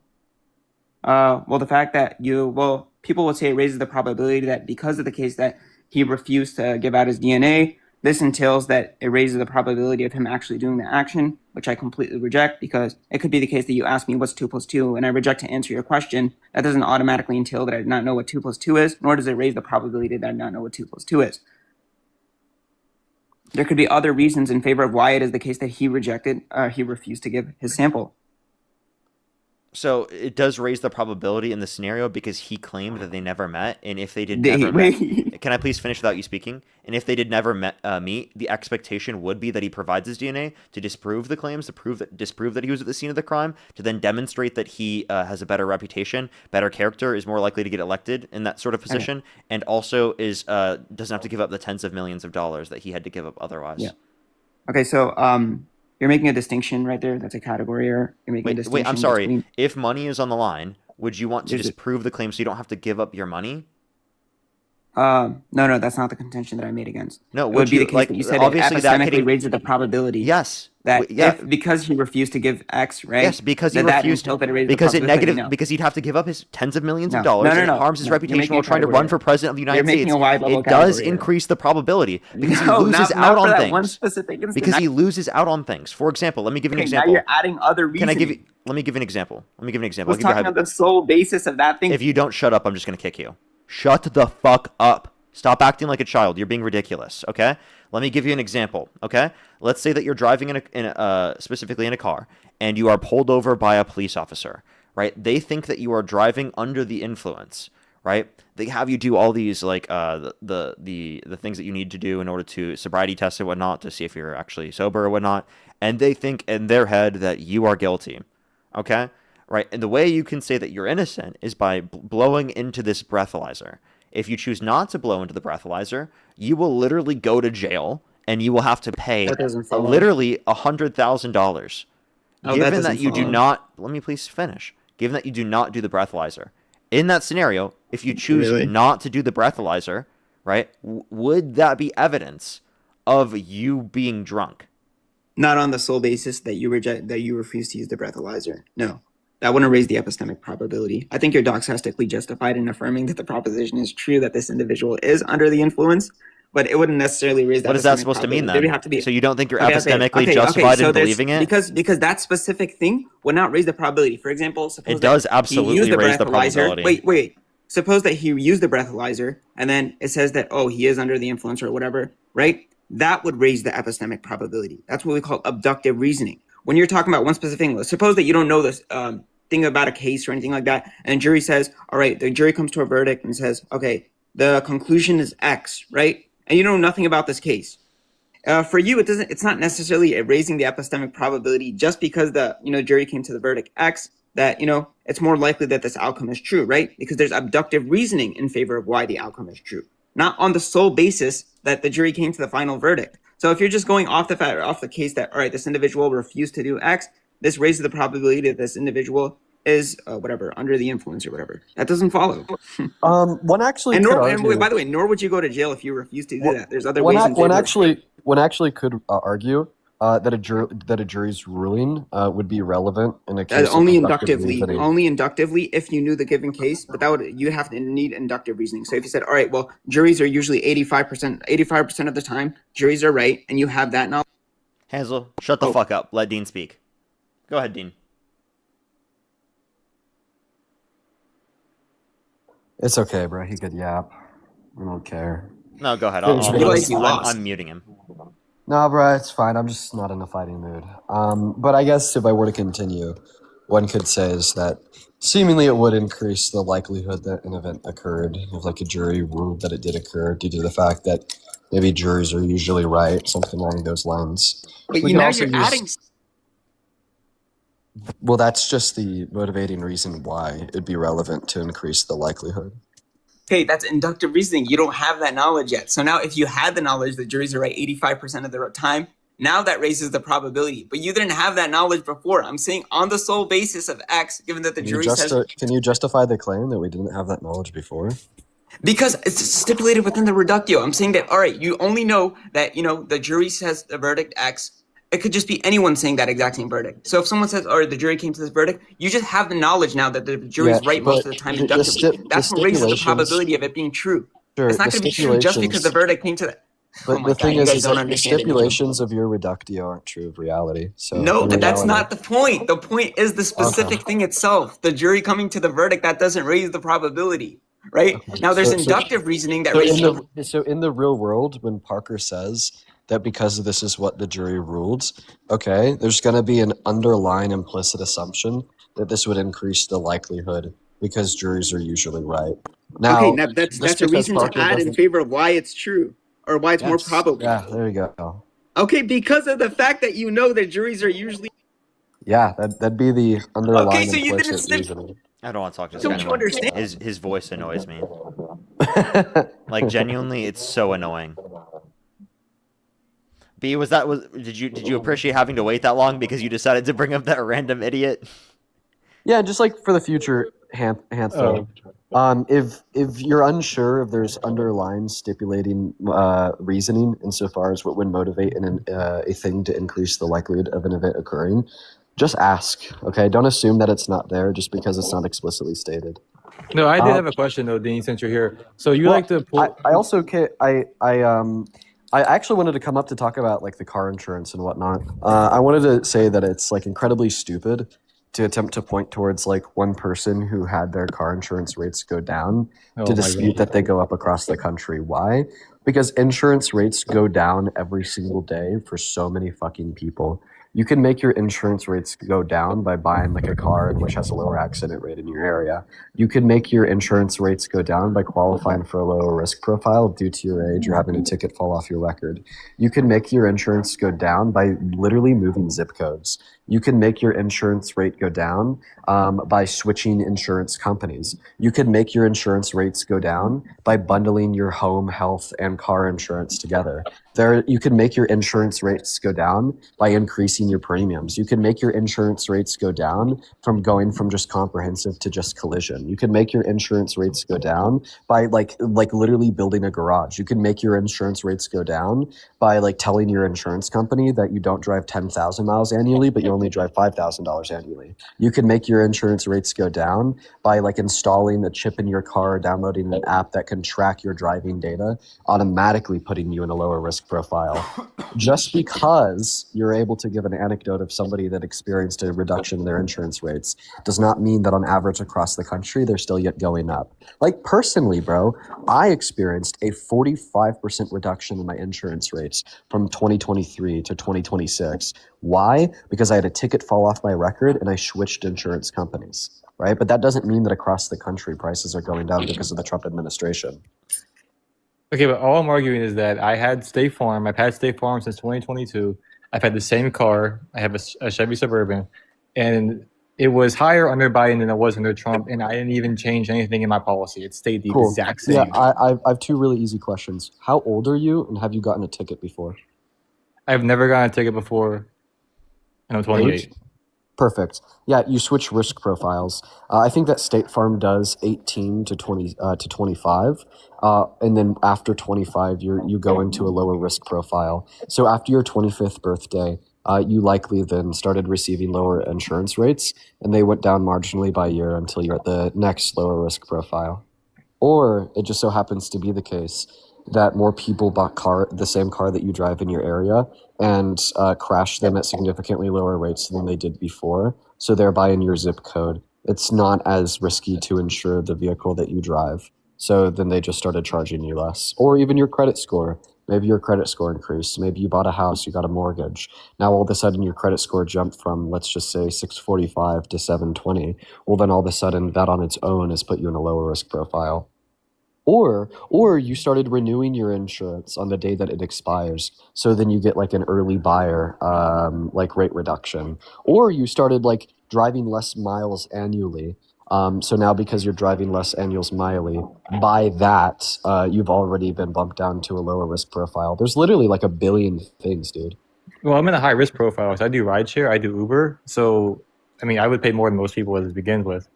Well, the fact that people would say it raises the probability that because of the case that he refused to give out his DNA, this entails that it raises the probability of him actually doing the action, which I completely reject because it could be the case that you ask me what's 2 + 2 and I reject to answer your question. That doesn't automatically entail that I do not know what 2 + 2 is, nor does it raise the probability that I do not know what 2 + 2 is. There could be other reasons in favor of why it is the case that he refused to give his sample. So it does raise the probability in the scenario because he claimed that they never met, and if they did never meet, can I please finish without you speaking? And if they did never meet, the expectation would be that he provides his DNA to disprove the claims, to disprove that he was at the scene of the crime, to then demonstrate that he has a better reputation, better character, is more likely to get elected in that sort of position, and also is doesn't have to give up the tens of millions of dollars that he had to give up otherwise. Yeah. Okay, so you're making a distinction right there. That's a category error. You're making a distinction. Wait, I'm sorry. between- If money is on the line, would you want to disprove the claim so you don't have to give up your money? No, that's not the contention that I made against. No, it would be the case like, that you said obviously it that epistemically could raises the probability. Yes. That Yeah. because he refused to give X, right? Yes, because he that refused entailed that it raised because the it probability. negative No. because he'd have to give up his tens of millions of No. dollars No, and it harms his You're reputation making while a trying to category run for president of the United You're making States. a wide-level It does category increase the probability because No, he loses not out for on that things. one specific instance. Because Not- he loses out on things. For example, let me give you an Okay, example. now you're adding other reasoning. Can I give you? Let me give you an example. Let's I'll give you talk a on the sole basis of that thing. If you don't shut up, I'm just going to kick you. Shut the fuck up. Stop acting like a child. You're being ridiculous, okay? Let me give you an example, okay? Let's say that you're driving specifically in a car, and you are pulled over by a police officer, right? They think that you are driving under the influence, right? They have you do all these like the things that you need to do in order to sobriety test and whatnot to see if you're actually sober or whatnot, and they think in their head that you are guilty, okay? Right, and the way you can say that you're innocent is by blowing into this breathalyzer. If you choose not to blow into the breathalyzer, you will literally go to jail and you will have to pay That doesn't follow. literally $100,000. Oh, that Given doesn't that you do follow. not, let me please finish. Given that you do not do the breathalyzer, in that scenario, if you choose Really? not to do the breathalyzer, right, would that be evidence of you being drunk? Not on the sole basis that you refuse to use the breathalyzer. No. That wouldn't raise the epistemic probability. I think you're doxastically justified in affirming that the proposition is true that this individual is under the influence, but it wouldn't necessarily raise the What is that epistemic supposed to mean probability. There then? would have to be, So you don't think you're okay, epistemically okay, justified so in there's- believing it? because that specific thing would not raise the probability. For example, suppose It does that he absolutely used the raise the breathalyzer. probability. Wait. Suppose that he used the breathalyzer and then it says that, oh, he is under the influence or whatever, right? That would raise the epistemic probability. That's what we call abductive reasoning. When you're talking about one specific thing, suppose that you don't know this thing about a case or anything like that, and the jury says, all right, the jury comes to a verdict and says, okay, the conclusion is X, right? And you know nothing about this case. For you, it's not necessarily raising the epistemic probability just because the jury came to the verdict X, that it's more likely that this outcome is true, right? Because there's abductive reasoning in favor of why the outcome is true, not on the sole basis that the jury came to the final verdict. So if you're just going off the case that, all right, this individual refused to do X, this raises the probability that this individual is under the influence or whatever. That doesn't follow. One actually And, could nor, and argue, wait, by the way, nor would you go to jail if you refuse to do that. There's other one, ways. ac- in one favor. actually one actually could argue that a jury's ruling would be relevant in a case Only of inductive inductively, reasoning. only inductively if you knew the given case, but you have to need inductive reasoning. So if you said, all right, well, juries are usually 85% of the time, juries are right, and you have that knowledge. Hansel, shut the fuck up. Let Dean speak. Go ahead, Dean. It's okay, bro. He could yap. I don't care. No, go ahead. I'm muting him. No, bro, it's fine. I'm just not in a fighting mood. But I guess if I were to continue, one could say is that seemingly it would increase the likelihood that an event occurred if like a jury ruled that it did occur due to the fact that maybe juries are usually right, something along those lines. But We you can now also you're use- adding. Well, that's just the motivating reason why it'd be relevant to increase the likelihood. Okay, that's inductive reasoning. You don't have that knowledge yet. So now if you had the knowledge that juries are right 85% of the time, now that raises the probability. But you didn't have that knowledge before. I'm saying on the sole basis of X, given that the jury says... Can you justify the claim that we didn't have that knowledge before? Because it's stipulated within the reductio. I'm saying that, all right, you only know that, the jury says the verdict X. It could just be anyone saying that exact same verdict. So if someone says, or the jury came to this verdict, you just have the knowledge now that the jury is right most of the time inductively. That's what raises the probability of it being true. Sure, It's not going to be true just because the verdict came to that. But the thing is that the stipulations of your reductio aren't true of reality. So No, in but that's reality- not the point. The point is the specific thing itself. The jury coming to the verdict, that doesn't raise the probability, right? Now there's inductive reasoning that raises the... So in the real world, when Parker says that because this is what the jury ruled, okay, there's going to be an underlying implicit assumption that this would increase the likelihood because juries are usually right. Now, okay, now that's a reason to add in favor of why it's true or why it's more probable. Yeah, there you go. Okay, because of the fact that you know that juries are usually... Yeah, that'd be the underlying Okay, so you didn't implicit reasoning. I don't want to talk to this Don't guy you anymore. understand? His voice annoys me. Like genuinely, it's so annoying. B, did you appreciate having to wait that long because you decided to bring up that random idiot? Yeah, just like for the future, Hantho. If you're unsure if there's underlying stipulating reasoning insofar as what would motivate a thing to increase the likelihood of an event occurring, just ask. Okay, don't assume that it's not there just because it's not explicitly stated. No, I did have a question though, Dean, since you're here. So you like to pull... I also I actually wanted to come up to talk about like the car insurance and whatnot. I wanted to say that it's like incredibly stupid to attempt to point towards like one person who had their car insurance rates go down to dispute that they go up across the country. Why? Because insurance rates go down every single day for so many fucking people. You can make your insurance rates go down by buying like a car which has a lower accident rate in your area. You can make your insurance rates go down by qualifying for a lower risk profile due to your age or having a ticket fall off your record. You can make your insurance go down by literally moving zip codes. You can make your insurance rate go down by switching insurance companies. You can make your insurance rates go down by bundling your home, health, and car insurance together. You can make your insurance rates go down by increasing your premiums. You can make your insurance rates go down from going from just comprehensive to just collision. You can make your insurance rates go down by like literally building a garage. You can make your insurance rates go down by like telling your insurance company that you don't drive 10,000 miles annually, but you only drive $5,000 annually. You can make your insurance rates go down by like installing a chip in your car or downloading an app that can track your driving data, automatically putting you in a lower risk profile. Just because you're able to give an anecdote of somebody that experienced a reduction in their insurance rates does not mean that on average across the country, they're still yet going up. Like personally, bro, I experienced a 45% reduction in my insurance rates from 2023 to 2026. Why? Because I had a ticket fall off my record and I switched insurance companies, right? But that doesn't mean that across the country prices are going down because of the Trump administration. Okay, but all I'm arguing is that I had State Farm. I've had State Farm since 2022. I've had the same car. I have a Chevy Suburban, and it was higher under Biden than it was under Trump, and I didn't even change anything in my policy. It stayed the exact same. Yeah, I have two really easy questions. How old are you, and have you gotten a ticket before? I've never gotten a ticket before, and I'm 28. Age? Perfect. Yeah, you switch risk profiles. I think that State Farm does 18 to 20 to 25, and then after 25, you go into a lower risk profile. So after your 25th birthday, you likely then started receiving lower insurance rates, and they went down marginally by year until you're at the next lower risk profile. Or it just so happens to be the case that more people bought the same car that you drive in your area and crashed them at significantly lower rates than they did before. So thereby in your zip code, it's not as risky to insure the vehicle that you drive. So then they just started charging you less. Or even your credit score. Maybe your credit score increased. Maybe you bought a house, you got a mortgage. Now all of a sudden your credit score jumped from, let's just say, 645 to 720. Well, then all of a sudden that on its own has put you in a lower risk profile. Or you started renewing your insurance on the day that it expires. So then you get like an early buyer like rate reduction. Or you started like driving less miles annually. So now because you're driving less annuals miley, by that, you've already been bumped down to a lower risk profile. There's literally like a billion things, dude. Well, I'm in a high risk profile. So I do rideshare, I do Uber. So, I mean, I would pay more than most people as it begins with.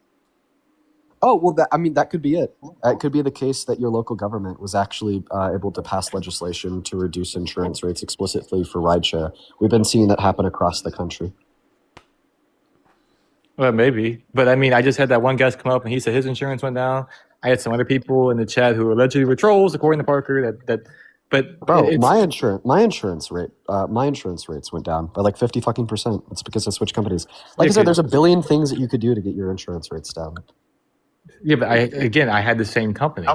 Oh, well, that could be it. It could be the case that your local government was actually able to pass legislation to reduce insurance rates explicitly for rideshare. We've been seeing that happen across the country. Well, maybe. But I mean, I just had that one guest come up and he said his insurance went down. I had some other people in the chat who allegedly were trolls, according to Parker, but bro, my insurance rates went down by like 50%. It's because I switched companies. Like I said, there's a billion things that you could do to get your insurance rates down. Yeah, but I had the same company.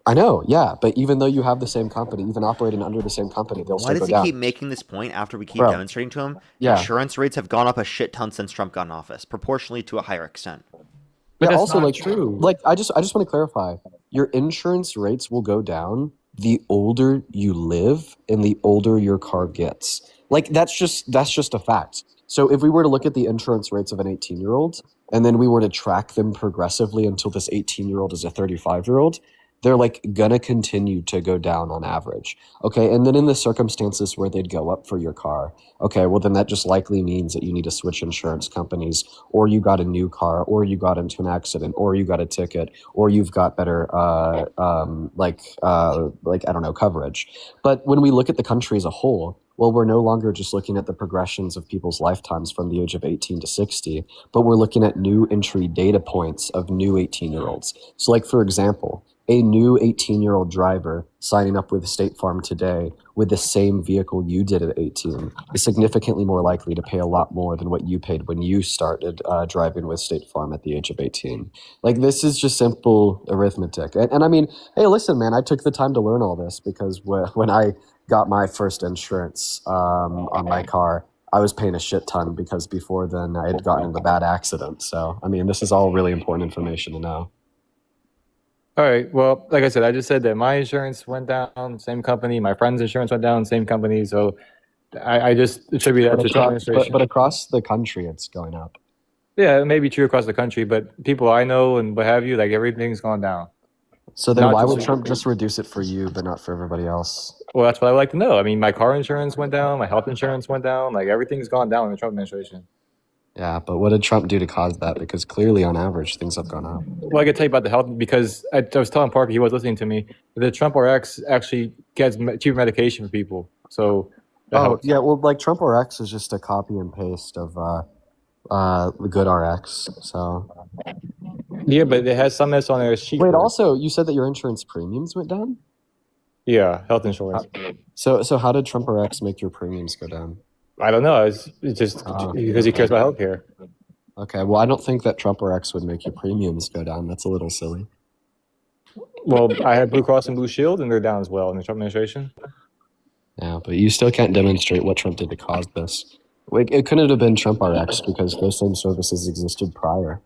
I know, yeah, but even though you have the same company, even operating under the same company, they'll still go down. Why does he keep making this point after we keep demonstrating to him? Yeah. Insurance rates have gone up a shit ton since Trump got in office, proportionally to a higher extent. But that's also, not like, true. Like, I just want to clarify: your insurance rates will go down the older you live and the older your car gets. Like, that's just a fact. So if we were to look at the insurance rates of an 18-year-old, and then we were to track them progressively until this 18-year-old is a 35-year-old, they're like gonna continue to go down on average. Okay, and then in the circumstances where they'd go up for your car, okay, well then that just likely means that you need to switch insurance companies, or you got a new car, or you got into an accident, or you got a ticket, or you've got better like I don't know, coverage. But when we look at the country as a whole, well, we're no longer just looking at the progressions of people's lifetimes from the age of 18 to 60, but we're looking at new entry data points of new 18-year-olds. So like, for example, a new 18-year-old driver signing up with State Farm today with the same vehicle you did at 18 is significantly more likely to pay a lot more than what you paid when you started driving with State Farm at the age of 18. Like, this is just simple arithmetic. And I mean, hey, listen, man, I took the time to learn all this because when I got my first insurance on my car, I was paying a shit ton because before then I had gotten in a bad accident. So, I mean, this is all really important information to know. All right. Well, like I said, I just said that my insurance went down, same company. My friend's insurance went down, same company. So I just attribute that to Trump administration. But across the country, it's going up. Yeah, it may be true across the country, but people I know and what have you, like everything's gone down. So then Not why just- would Trump just reduce it for you, but not for everybody else? Well, that's what I would like to know. I mean, my car insurance went down, my health insurance went down, like everything's gone down in the Trump administration. Yeah, but what did Trump do to cause that? Because clearly, on average, things have gone up. Well, I could tell you about the health because I was telling Parker, he was listening to me, the Trump RX actually gets cheaper medication for people. So, that Oh, helps. yeah, well, like Trump RX is just a copy and paste of the good RX. So Yeah, but it has some that's on there. It's cheaper. wait, also, you said that your insurance premiums went down. Yeah, health insurance. So how did Trump RX make your premiums go down? I don't know. It's just because he cares about healthcare. Okay, well, I don't think that Trump RX would make your premiums go down. That's a little silly. Well, I have Blue Cross and Blue Shield, and they're down as well in the Trump administration. Yeah, but you still can't demonstrate what Trump did to cause this. It couldn't have been Trump RX because those same services existed prior.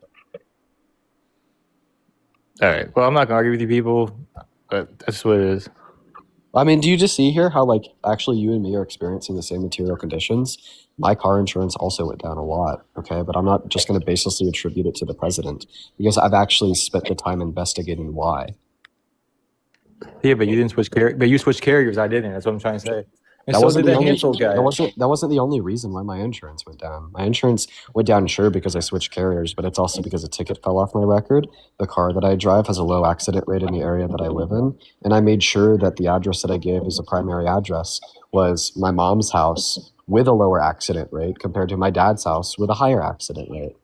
All right. Well, I'm not gonna argue with you people, but that's what it is. I mean, do you just see here how, like, actually you and me are experiencing the same material conditions? My car insurance also went down a lot, okay? But I'm not just going to baselessly attribute it to the president because I've actually spent the time investigating why. Yeah, but you didn't switch but you switched carriers. I didn't. That's what I'm trying to say. And That so wasn't did the the only. Hansel guy. That wasn't the only reason why my insurance went down. My insurance went down, sure, because I switched carriers, but it's also because a ticket fell off my record. The car that I drive has a low accident rate in the area that I live in, and I made sure that the address that I gave as a primary address was my mom's house with a lower accident rate compared to my dad's house with a higher accident rate.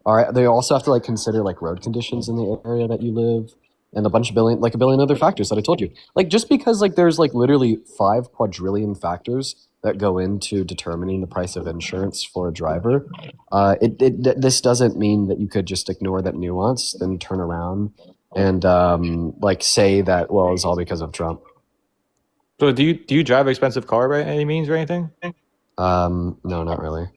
All right. They also have to consider road conditions in the area that you live. And a billion other factors that I told you. Just because there's literally 5 quadrillion factors that go into determining the price of insurance for a driver, this doesn't mean that you could just ignore that nuance, then turn around and say that, well, it's all because of Trump. So do you drive an expensive car by any means or anything? No, not really.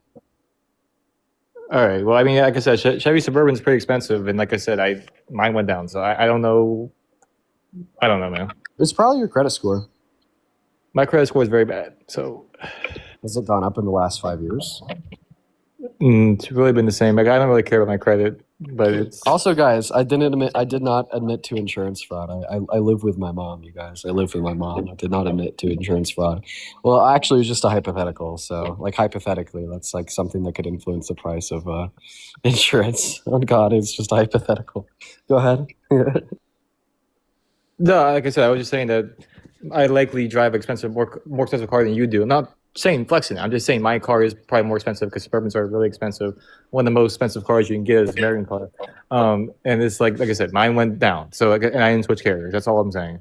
All right. Well, I mean, like I said, Chevy Suburban's pretty expensive, and like I said, mine went down, so I don't know. I don't know, man. It's probably your credit score. My credit score is very bad. So has it gone up in the last 5 years? It's really been the same. I don't really care about my credit, but it's also, guys. I did not admit to insurance fraud. I live with my mom, you guys. I live with my mom. I did not admit to insurance fraud. Well, actually, it was just a hypothetical. So, hypothetically, that's something that could influence the price of insurance. Oh God, it's just a hypothetical. Go ahead. No, like I said, I was just saying that I likely drive more expensive car than you do. I'm not saying flexing. I'm just saying my car is probably more expensive because Suburbans are really expensive. One of the most expensive cars you can get is an American car. And it's like I said, mine went down. So and I didn't switch carriers. That's all I'm saying.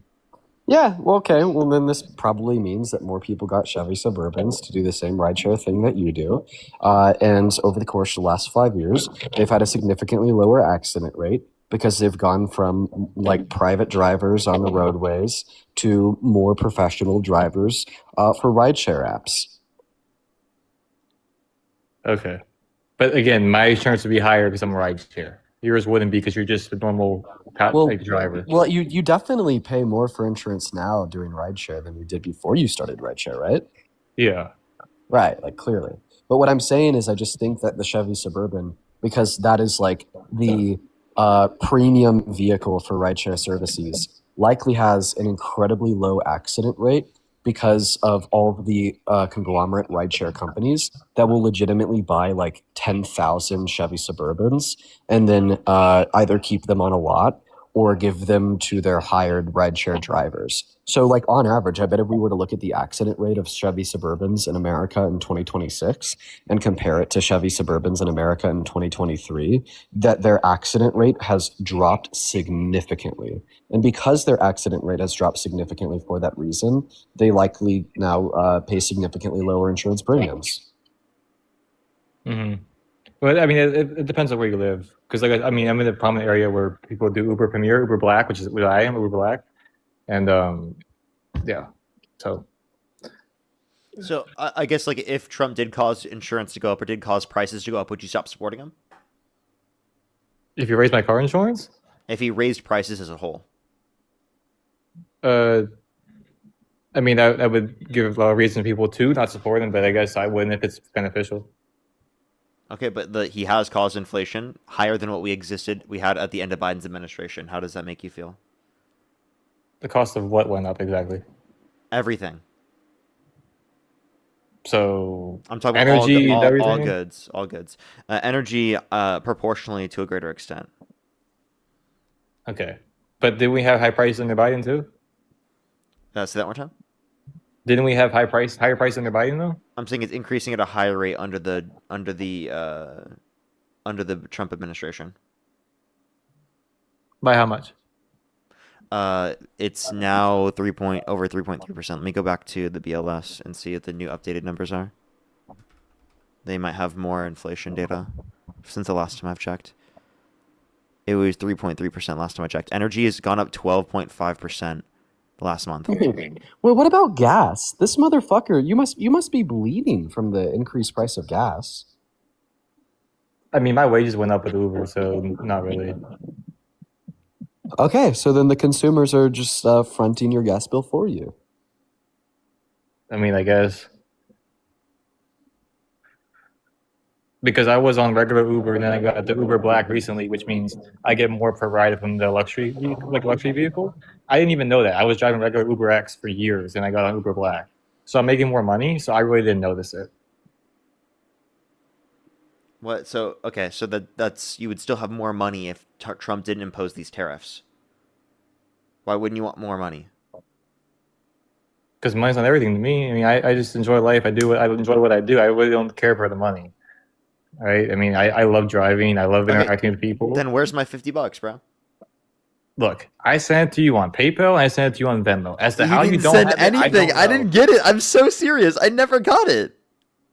Yeah, well, okay. Well, then this probably means that more people got Chevy Suburbans to do the same rideshare thing that you do. And over the course of the last 5 years, they've had a significantly lower accident rate because they've gone from private drivers on the roadways to more professional drivers for rideshare apps. Okay. But again, my insurance would be higher because I'm a rideshare. Yours wouldn't be because you're just a normal driver. Well, you definitely pay more for insurance now doing rideshare than you did before you started rideshare, right? Yeah. Right, clearly. But what I'm saying is I just think that the Chevy Suburban, because that is the premium vehicle for rideshare services, likely has an incredibly low accident rate because of all of the conglomerate rideshare companies that will legitimately buy 10,000 Chevy Suburbans and then either keep them on a lot or give them to their hired rideshare drivers. So, like, on average, I bet if we were to look at the accident rate of Chevy Suburbans in America in 2026 and compare it to Chevy Suburbans in America in 2023, that their accident rate has dropped significantly. And because their accident rate has dropped significantly for that reason, they likely now pay significantly lower insurance premiums. Mm-hmm. But I mean, it depends on where you live. Because like I mean, I'm in a prominent area where people do Uber Premier, Uber Black, which is what I am, Uber Black, and yeah. So I guess like if Trump did cause insurance to go up or did cause prices to go up, would you stop supporting him? if you raise my car insurance, If he raised prices as a whole, I mean, I would give a reason to people to not support him, but I guess I wouldn't if it's beneficial. okay, but he has caused inflation higher than what we had at the end of Biden's administration. How does that make you feel? The cost of what went up exactly? Everything. So I'm talking about energy, and all everything? goods, all goods. Energy proportionally to a greater extent. Okay, but did we have high prices under Biden too? Say that one more time. Didn't we have higher price under Biden though? I'm saying it's increasing at a higher rate under the Trump administration. By how much? It's now over 3.3%. Let me go back to the BLS and see what the new updated numbers are. They might have more inflation data since the last time I've checked. It was 3.3% last time I checked. Energy has gone up 12.5% last month. Well, what about gas? This motherfucker, you must be bleeding from the increased price of gas. I mean, my wages went up with Uber, so not really. Okay, so then the consumers are just fronting your gas bill for you. I mean, I guess. Because I was on regular Uber and then I got the Uber Black recently, which means I get more per ride from the luxury vehicle. I didn't even know that. I was driving regular Uber X for years and I got on Uber Black. So I'm making more money, so I really didn't notice it. What? So okay, so that's you would still have more money if Trump didn't impose these tariffs. Why wouldn't you want more money? Because money's not everything to me. I mean, I just enjoy life. I enjoy what I do. I really don't care for the money. Right? I mean, I love driving. I love interacting with people. Then where's my $50, bro? Look, I sent it to you on PayPal and I sent it to you on Venmo. As to how you didn't don't send have anything. it, I didn't get it. I'm so serious. I never got it.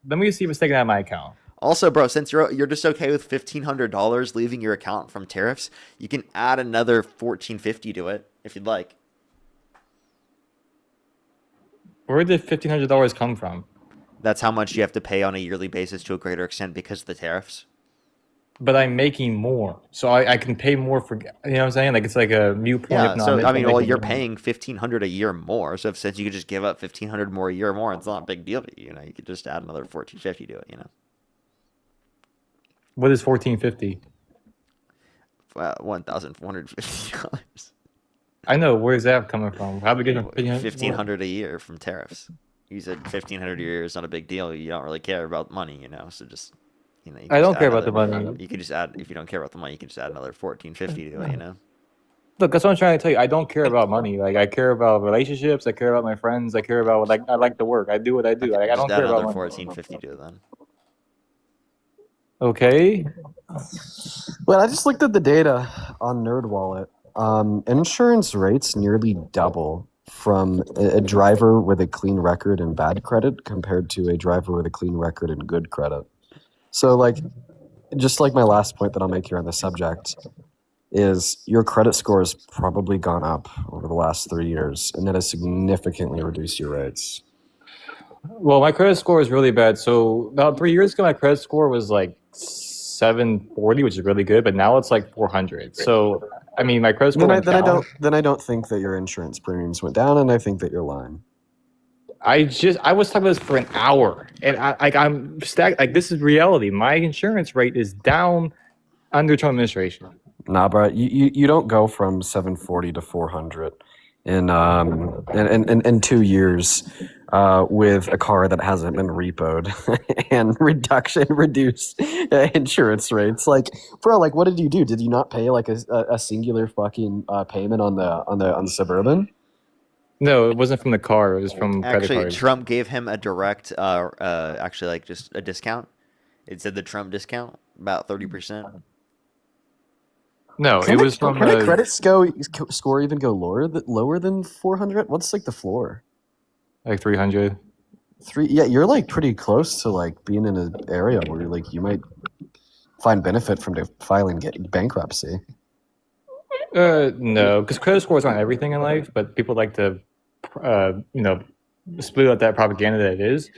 Let me see if it's taken out of my account. Also, bro, since you're just okay with $1,500 leaving your account from tariffs, you can add another $1,450 to it if you'd like. Where did $1,500 come from? That's how much you have to pay on a yearly basis to a greater extent because of the tariffs. But I'm making more, so I can pay more for. You know what I'm saying? Like it's like a mute point. Yeah. So I mean, well, you're more. paying $1,500 a year more. So since you could just give up $1,500 more a year more, it's not a big deal to you. You know, you could just add another $1,450 to it. You know. What is $1,450? $1,450. I know. Where's that coming from? How we getting $1,500 a year from tariffs? You said $1,500 a year is not a big deal. You don't really care about money, you know. So just, you know. You I don't care about the money. You could just add, if you don't care about the money, you can just add another $1,450 to it, you know. Look, that's what I'm trying to tell you. I don't care about money. Like I care about relationships. I care about my friends. I care about I like the work. I do what I do. Like, I don't care about money. $1,450 to it then. Okay. Well, I just looked at the data on NerdWallet. Insurance rates nearly double from a driver with a clean record and bad credit compared to a driver with a clean record and good credit. So, like, just like my last point that I'll make here on the subject is your credit score has probably gone up over the last 3 years, and that has significantly reduced your rates. Well, my credit score is really bad. So about 3 years ago, my credit score was like 740, which is really good, but now it's like 400. So I mean, my credit score went down. Then I don't think that your insurance premiums went down, and I think that you're lying. I was talking about this for an hour, and I'm stacked. Like this is reality. My insurance rate is down under Trump administration. Nah, bro, you don't go from 740 to 400. in 2 years with a car that hasn't been repoed and reduced insurance rates. Like, bro, like, what did you do? Did you not pay like a singular fucking payment on the Suburban? No, it wasn't from the car. It was from credit Actually, cards. Trump gave him a direct, actually, like just a discount. It said the Trump discount, about 30%. No, it was from Can a credit score even go lower than 400? What's like the floor? like 300. Yeah, you're like pretty close to like being in an area where like you might find benefit from filing bankruptcy. No, because credit scores aren't everything in life, but people like to, split out that propaganda that it is.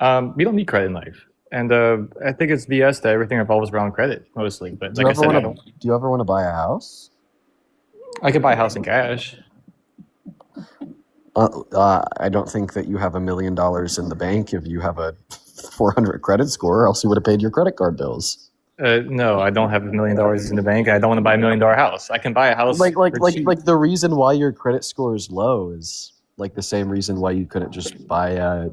We don't need credit in life, and I think it's BS that everything revolves around credit mostly. But like I said, Do you ever want to buy a house? I could buy a house in cash. I don't think that you have $1 million in the bank if you have a 400 credit score, or else you would have paid your credit card bills. No, I don't have $1 million in the bank. I don't want to buy $1 million house. I can buy a house Like for cheap. the reason why your credit score is low is like the same reason why you couldn't just buy a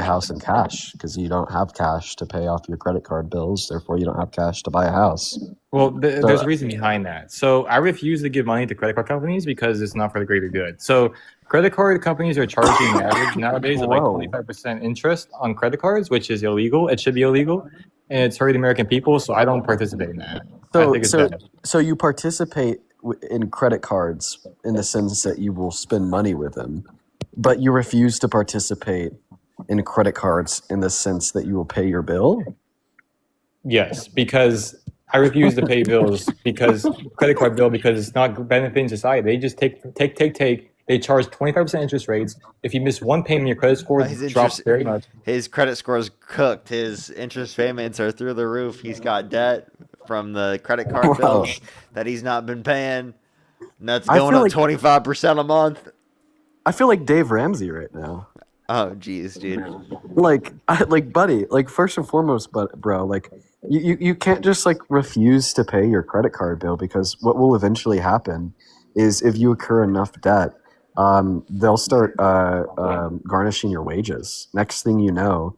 house in cash, because you don't have cash to pay off your credit card bills. Therefore, you don't have cash to buy a house. Well, there's a reason behind that. So I refuse to give money to credit card companies because it's not for the greater good. So credit card companies are charging average nowadays of like 25% interest on credit cards, which is illegal. It should be illegal, and it's hurting American people. So I don't participate in that. I think it's bad. So you participate in credit cards in the sense that you will spend money with them, but you refuse to participate in credit cards in the sense that you will pay your bill? Yes, because I refuse to pay bills because credit card bill because it's not benefiting society. They just take. They charge 25% interest rates. If you miss one payment, your credit score drops very much. His credit score's cooked. His interest payments are through the roof. He's got debt from the credit card bills that he's not been paying. And that's going up 25% a month. I feel like Dave Ramsey right now. Oh, geez, dude. Like, buddy, like, first and foremost, bro, like, you can't just, like, refuse to pay your credit card bill, because what will eventually happen is if you incur enough debt, they'll start garnishing your wages. Next thing you know,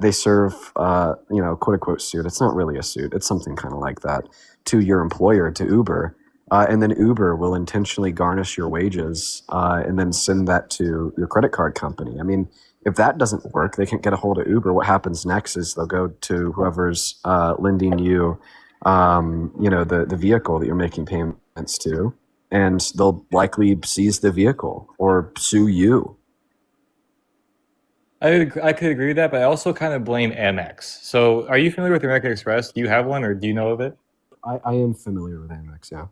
they serve, quote-unquote suit. It's not really a suit. It's something kind of like that to your employer, to Uber. And then Uber will intentionally garnish your wages and then send that to your credit card company. I mean, if that doesn't work, they can't get a hold of Uber. What happens next is they'll go to whoever's lending you, the vehicle that you're making payments to, and they'll likely seize the vehicle or sue you. I could agree with that, but I also kind of blame Amex. So are you familiar with American Express? Do you have one, or do you know of it? I am familiar with Amex, yeah.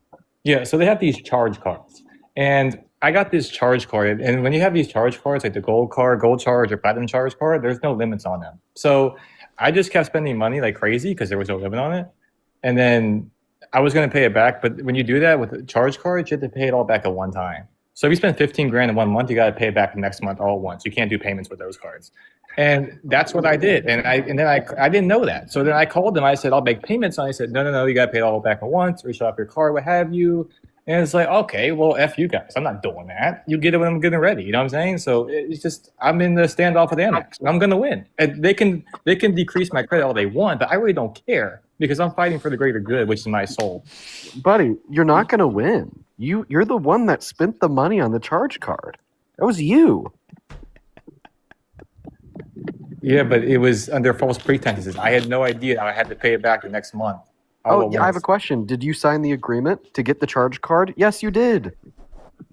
Yeah, so they have these charge cards. And I got this charge card. And when you have these charge cards, like the gold card, gold charge, or platinum charge card, there's no limits on them. So I just kept spending money like crazy because there was no limit on it. And then I was going to pay it back. But when you do that with a charge card, you have to pay it all back at one time. So if you spend 15 grand in 1 month, you got to pay it back the next month all at once. You can't do payments with those cards. And that's what I did. And then I didn't know that. So then I called them. I said, I'll make payments. And I said, no, you got to pay it all back at once, or shut off your card, what have you. And it's like, okay, well, F you guys. I'm not doing that. You get it when I'm getting ready. You know what I'm saying? So it's just, I'm in the standoff with Amex. I'm going to win. And they can decrease my credit all they want, but I really don't care because I'm fighting for the greater good, which is my soul. Buddy, you're not going to win. You're the one that spent the money on the charge card. That was you. Yeah, but it was under false pretenses. I had no idea I had to pay it back the next month. Oh, yeah, I have a question. Did you sign the agreement to get the charge card? Yes, you did.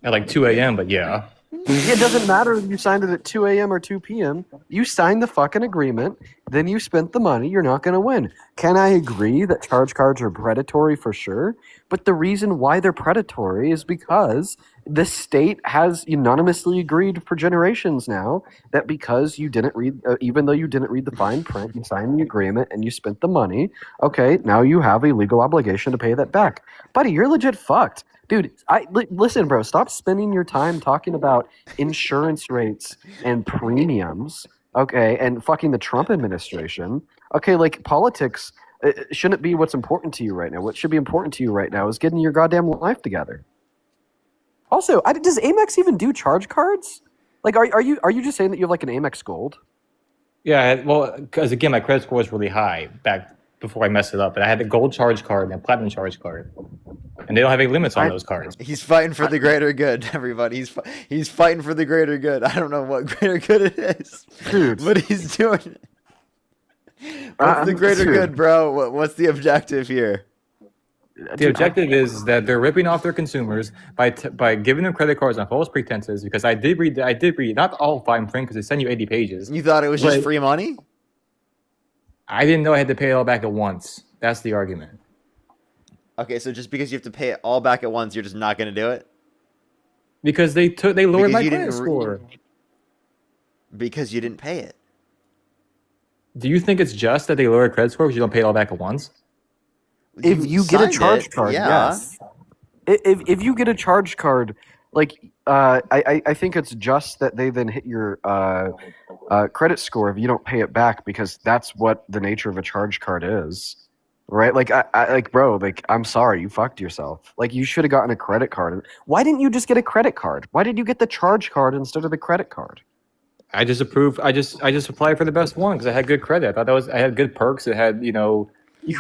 At like 2 a.m., but yeah. It doesn't matter if you signed it at 2 a.m. or 2 p.m. You signed the fucking agreement, then you spent the money, you're not going to win. Can I agree that charge cards are predatory for sure? But the reason why they're predatory is because the state has unanimously agreed for generations now that because you didn't read, even though you didn't read the fine print, you signed the agreement and you spent the money, okay, now you have a legal obligation to pay that back. Buddy, you're legit fucked. Dude, listen, bro, stop spending your time talking about insurance rates and premiums, okay, and fucking the Trump administration. Okay, like, politics shouldn't be what's important to you right now. What should be important to you right now is getting your goddamn life together. Also, does Amex even do charge cards? Like, are you just saying that you have like an Amex Gold? Yeah, well, because again, my credit score was really high back before I messed it up, but I had the gold charge card and a platinum charge card, and they don't have any limits on those cards. He's fighting for the greater good, everybody. He's fighting for the greater good. I don't know what greater good it is, Dude. but he's doing it. What's the greater good, bro? What's the objective here? The objective is that they're ripping off their consumers by giving them credit cards on false pretenses. Because I did read not all fine print because they send you 80 pages. You thought it was just free money? I didn't know I had to pay it all back at once. That's the argument. Okay, so just because you have to pay it all back at once, you're just not going to do it? Because they lowered my credit score. Because you didn't pay it. Do you think it's just that they lower credit score because you don't pay it all back at once? If you get a charge card, yes. If you get a charge card, like I think it's just that they then hit your credit score if you don't pay it back, because that's what the nature of a charge card is, right? Like bro, like I'm sorry, you fucked yourself. Like you should have gotten a credit card. Why didn't you just get a credit card? Why did you get the charge card instead of the credit card? I just applied for the best one because I had good credit. I thought I had good perks. It had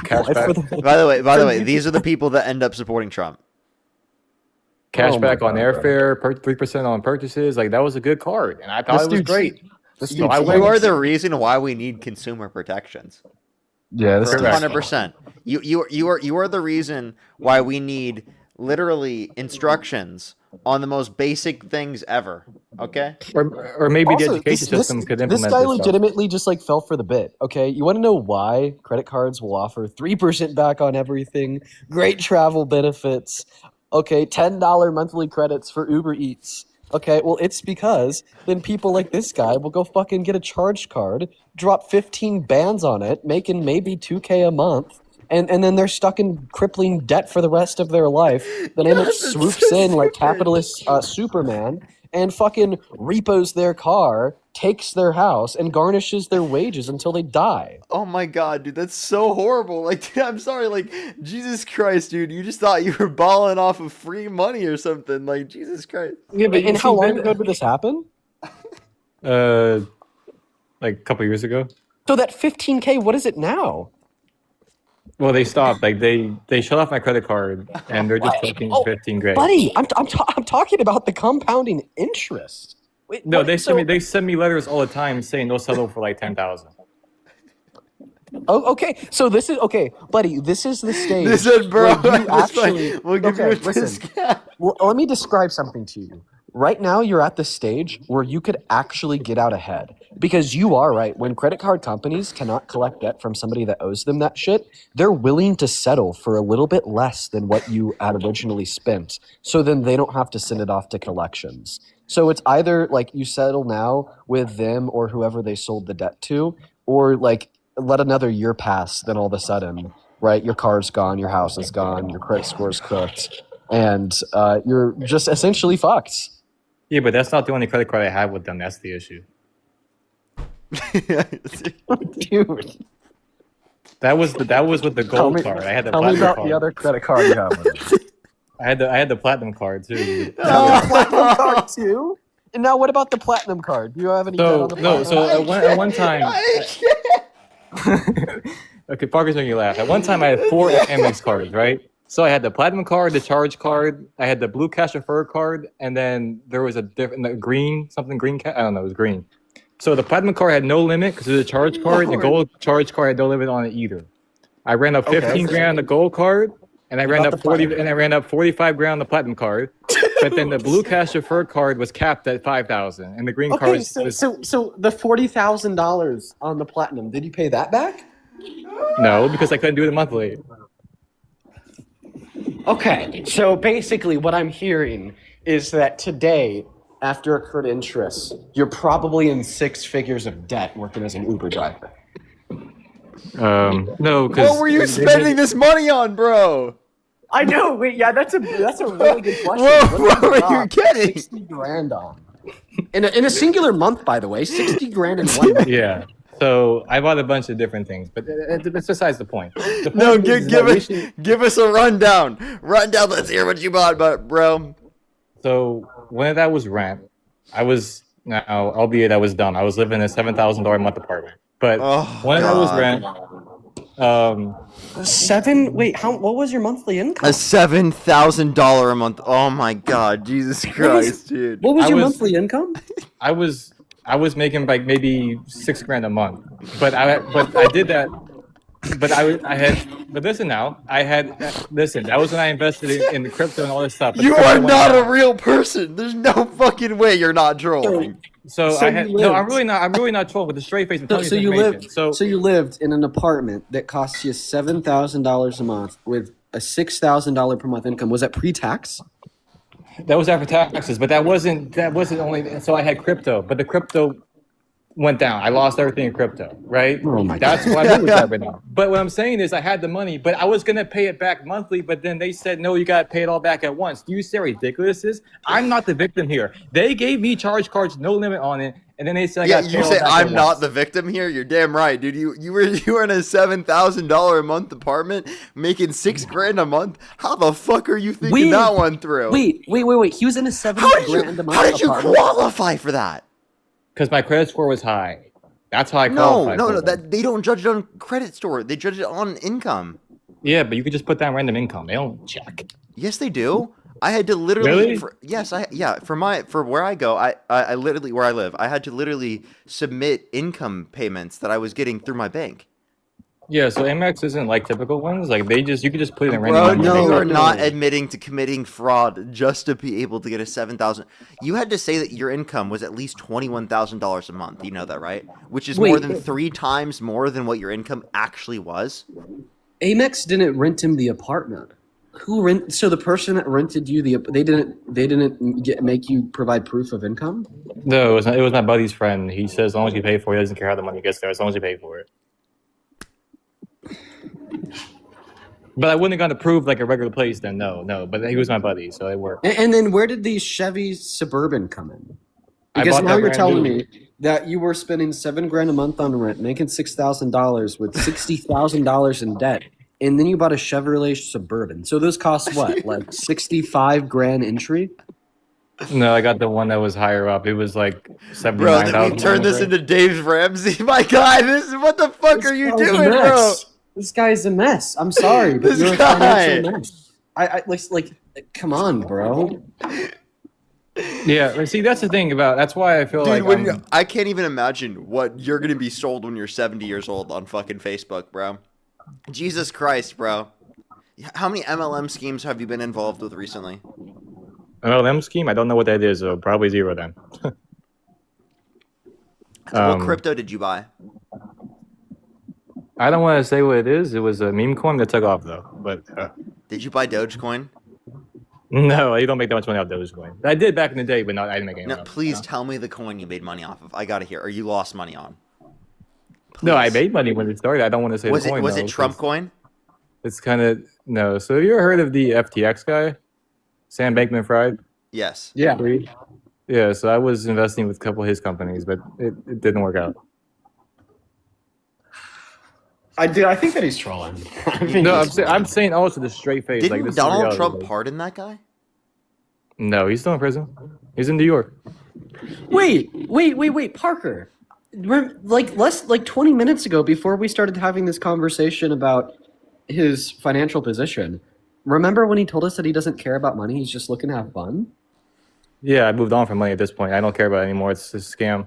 cash back. By the way, these are the people that end up supporting Trump. Cash back on airfare, 3% on purchases. Like that was a good card, and I thought it was great. You are the reason why we need consumer protections. Yeah, that's 100%. You are the reason why we need literally instructions on the most basic things ever. Okay. Or maybe Also, the education system could implement this guy stuff. legitimately just like fell for the bit. Okay, you want to know why credit cards will offer 3% back on everything, great travel benefits, okay, $10 monthly credits for Uber Eats. Okay, well, it's because then people like this guy will go fucking get a charge card, drop 15 bands on it, making maybe $2K a month, and then they're stuck in crippling debt for the rest of their life. Then Amex swoops in like capitalist Superman and fucking repos their car, takes their house, and garnishes their wages until they die. Oh my god, dude, that's so horrible. Like, dude, I'm sorry, like, Jesus Christ, dude, you just thought you were balling off of free money or something. Like, Jesus Christ. Yeah, but and how long ago did this happen? Like a couple years ago. So that 15K, what is it now? Well, they stopped. Like they shut off my credit card, and they're just taking 15 grand. Buddy, I'm talking about the compounding interest. Wait, No, what- they so- send me letters all the time saying they'll settle for like 10,000. Oh, okay. So this is okay, buddy. This is the stage. Listen, bro, where you it's like, actually. we'll give you a listen. discount. Well, let me describe something to you. Right now, you're at the stage where you could actually get out ahead, because you are right. When credit card companies cannot collect debt from somebody that owes them that shit, they're willing to settle for a little bit less than what you had originally spent. So then they don't have to send it off to collections. So it's either like you settle now with them or whoever they sold the debt to, or like let another year pass. Then all of a sudden, right, your car's gone, your house is gone, your credit score's cooked, and you're just essentially fucked. Yeah, but that's not the only credit card I have with them. That's the issue. Dude, That was with the gold card. I had the tell me platinum about card. the other credit card you have. With it. I had the platinum card too. Platinum card too? And now what about the platinum card? Do you have any debt on the platinum? At one time. Okay, Parker's making you laugh. At one time, I had 4 Amex cards, right? So I had the platinum card, the charge card, I had the blue cash deferred card, and then there was a different I don't know, it was green. So the platinum card had no limit because it was a charge card. The gold charge card had no limit on it either. I ran up 15 grand on the gold card, and I ran up 45 grand on the platinum card. But then the blue cash deferred card was capped at 5,000, and the green card was so the $40,000 on the platinum, did you pay that back? no, because I couldn't do it monthly. Okay, so basically what I'm hearing is that today, after accrued interest, you're probably in 6 figures of debt working as an Uber driver. No, because What were you spending this money on, bro? I know. Wait, yeah, that's a really good question. What were you getting? 60 grand on in a singular month, by the way. 60 grand in 1 month. Yeah. So I bought a bunch of different things, but it's besides the point. The point No, is that we should- give us a rundown. Rundown. Let's hear what you bought, bro. So when that was rent, I was now, albeit I was dumb. I was living in a $7,000 a month apartment. But when that was rent, Wait, what was your monthly income? A $7,000 a month. Oh my God, Jesus Christ, dude. What was your monthly income? I was making like maybe $6,000 a month, but I did that. But listen now, that was when I invested in the crypto and all this stuff. You are not a real person. There's no fucking way you're not trolling. So I had no. I'm really not trolling with a straight face. So you lived in an apartment that costs you $7,000 a month with a $6,000 per month income. Was that pre-tax? That was after taxes, but that wasn't only. So I had crypto, but the crypto went down. I lost everything in crypto, right? Oh my That's why I moved that right now. But what I'm saying is I had the money, but I was going to pay it back monthly, but then they said, no, you got to pay it all back at once. Do you see how ridiculous this is? I'm not the victim here. They gave me charge cards, no limit on it, and then they said I got to pay you all say back I'm at not once. the victim here? You're damn right, dude. You were in a $7,000 a month apartment making $6,000 a month. How the fuck are you thinking that one through? Wait. He was in a $7,000 a month How did you apartment? qualify for that? Because my credit score was high. That's how I qualified. No. That they don't judge it on credit score. They judge it on income. Yeah, but you could just put down random income. They don't check. Yes, they do. I had to literally. Really? For where I go, I literally where I live, I had to literally submit income payments that I was getting through my bank. Yeah, so Amex isn't like typical ones. Like you could just put it in random. Bro, you are not admitting to committing fraud just to be able to get a $7,000. You had to say that your income was at least $21,000 a month. You know that, right? Which is more than 3 times more than what your income actually was. Amex didn't rent him the apartment. So the person that rented you they didn't make you provide proof of income? No, it was my buddy's friend. He says as long as you pay for it, he doesn't care how the money gets there, as long as you pay for it. But I wouldn't have gone to prove like a regular place then, no. But he was my buddy, so it worked. And then where did the Chevy Suburban come in? Because now you're telling me that you were spending $7,000 a month on rent, making $6,000 with $60,000 in debt, and then you bought a Chevrolet Suburban. So those cost what, like $65,000 entry? No, I got the one that was higher up. It was like $79,000. Bro, then we turned this into Dave Ramsey. My God, what the fuck are you doing, bro? This guy's a mess. I'm sorry, but you're a financial mess. I come on, bro. Yeah, see, that's the thing that's why I feel Dude, I can't even imagine what you're gonna be sold when you're 70 years old on fucking Facebook, bro. Jesus Christ, bro. How many MLM schemes have you been involved with recently? MLM scheme? I don't know what that is, so probably 0 then. What crypto did you buy? I don't want to say what it is. It was a meme coin that took off though. But did you buy Dogecoin? No, you don't make that much money off Dogecoin. I did back in the day, but I didn't make any money. Please tell me the coin you made money off of. I gotta hear, or you lost money on. Please. No, I made money when it started. I don't want to say the coin. Was it Trump coin? It's kind of no. So have you ever heard of the FTX guy, Sam Bankman-Fried? Yes. Yeah. Yeah. So I was investing with a couple of his companies, but it didn't work out. I think that he's trolling. I'm saying also the straight face. Didn't like, Donald Trump pardon that guy? No, he's still in prison. He's in New York. Wait, Parker. Like 20 minutes ago, before we started having this conversation about his financial position, remember when he told us that he doesn't care about money? He's just looking to have fun. Yeah, I moved on from money at this point. I don't care about it anymore. It's a scam.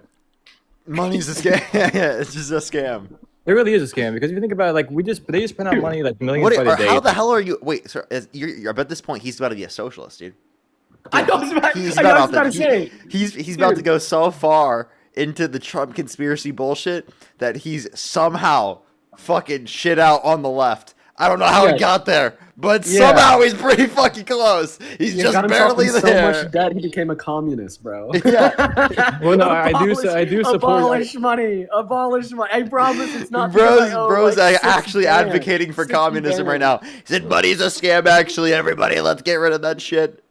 Money's a scam. Yeah, it's just a scam. It really is a scam because if you think about it, like they just print out money like millions by the day. How the hell are you? Wait, sir, you're at this point. He's about to be a socialist, dude. I was about to say. He's about to go so far into the Trump conspiracy bullshit that he's somehow fucking shit out on the left. I don't know how he got there, but somehow he's pretty fucking close. He's just barely there. So much debt, he became a communist, bro. Yeah. Well, no, I do support. Abolish money. I promise it's not. Bro's actually advocating for communism right now. He said, "Money's a scam." Actually, everybody, let's get rid of that shit.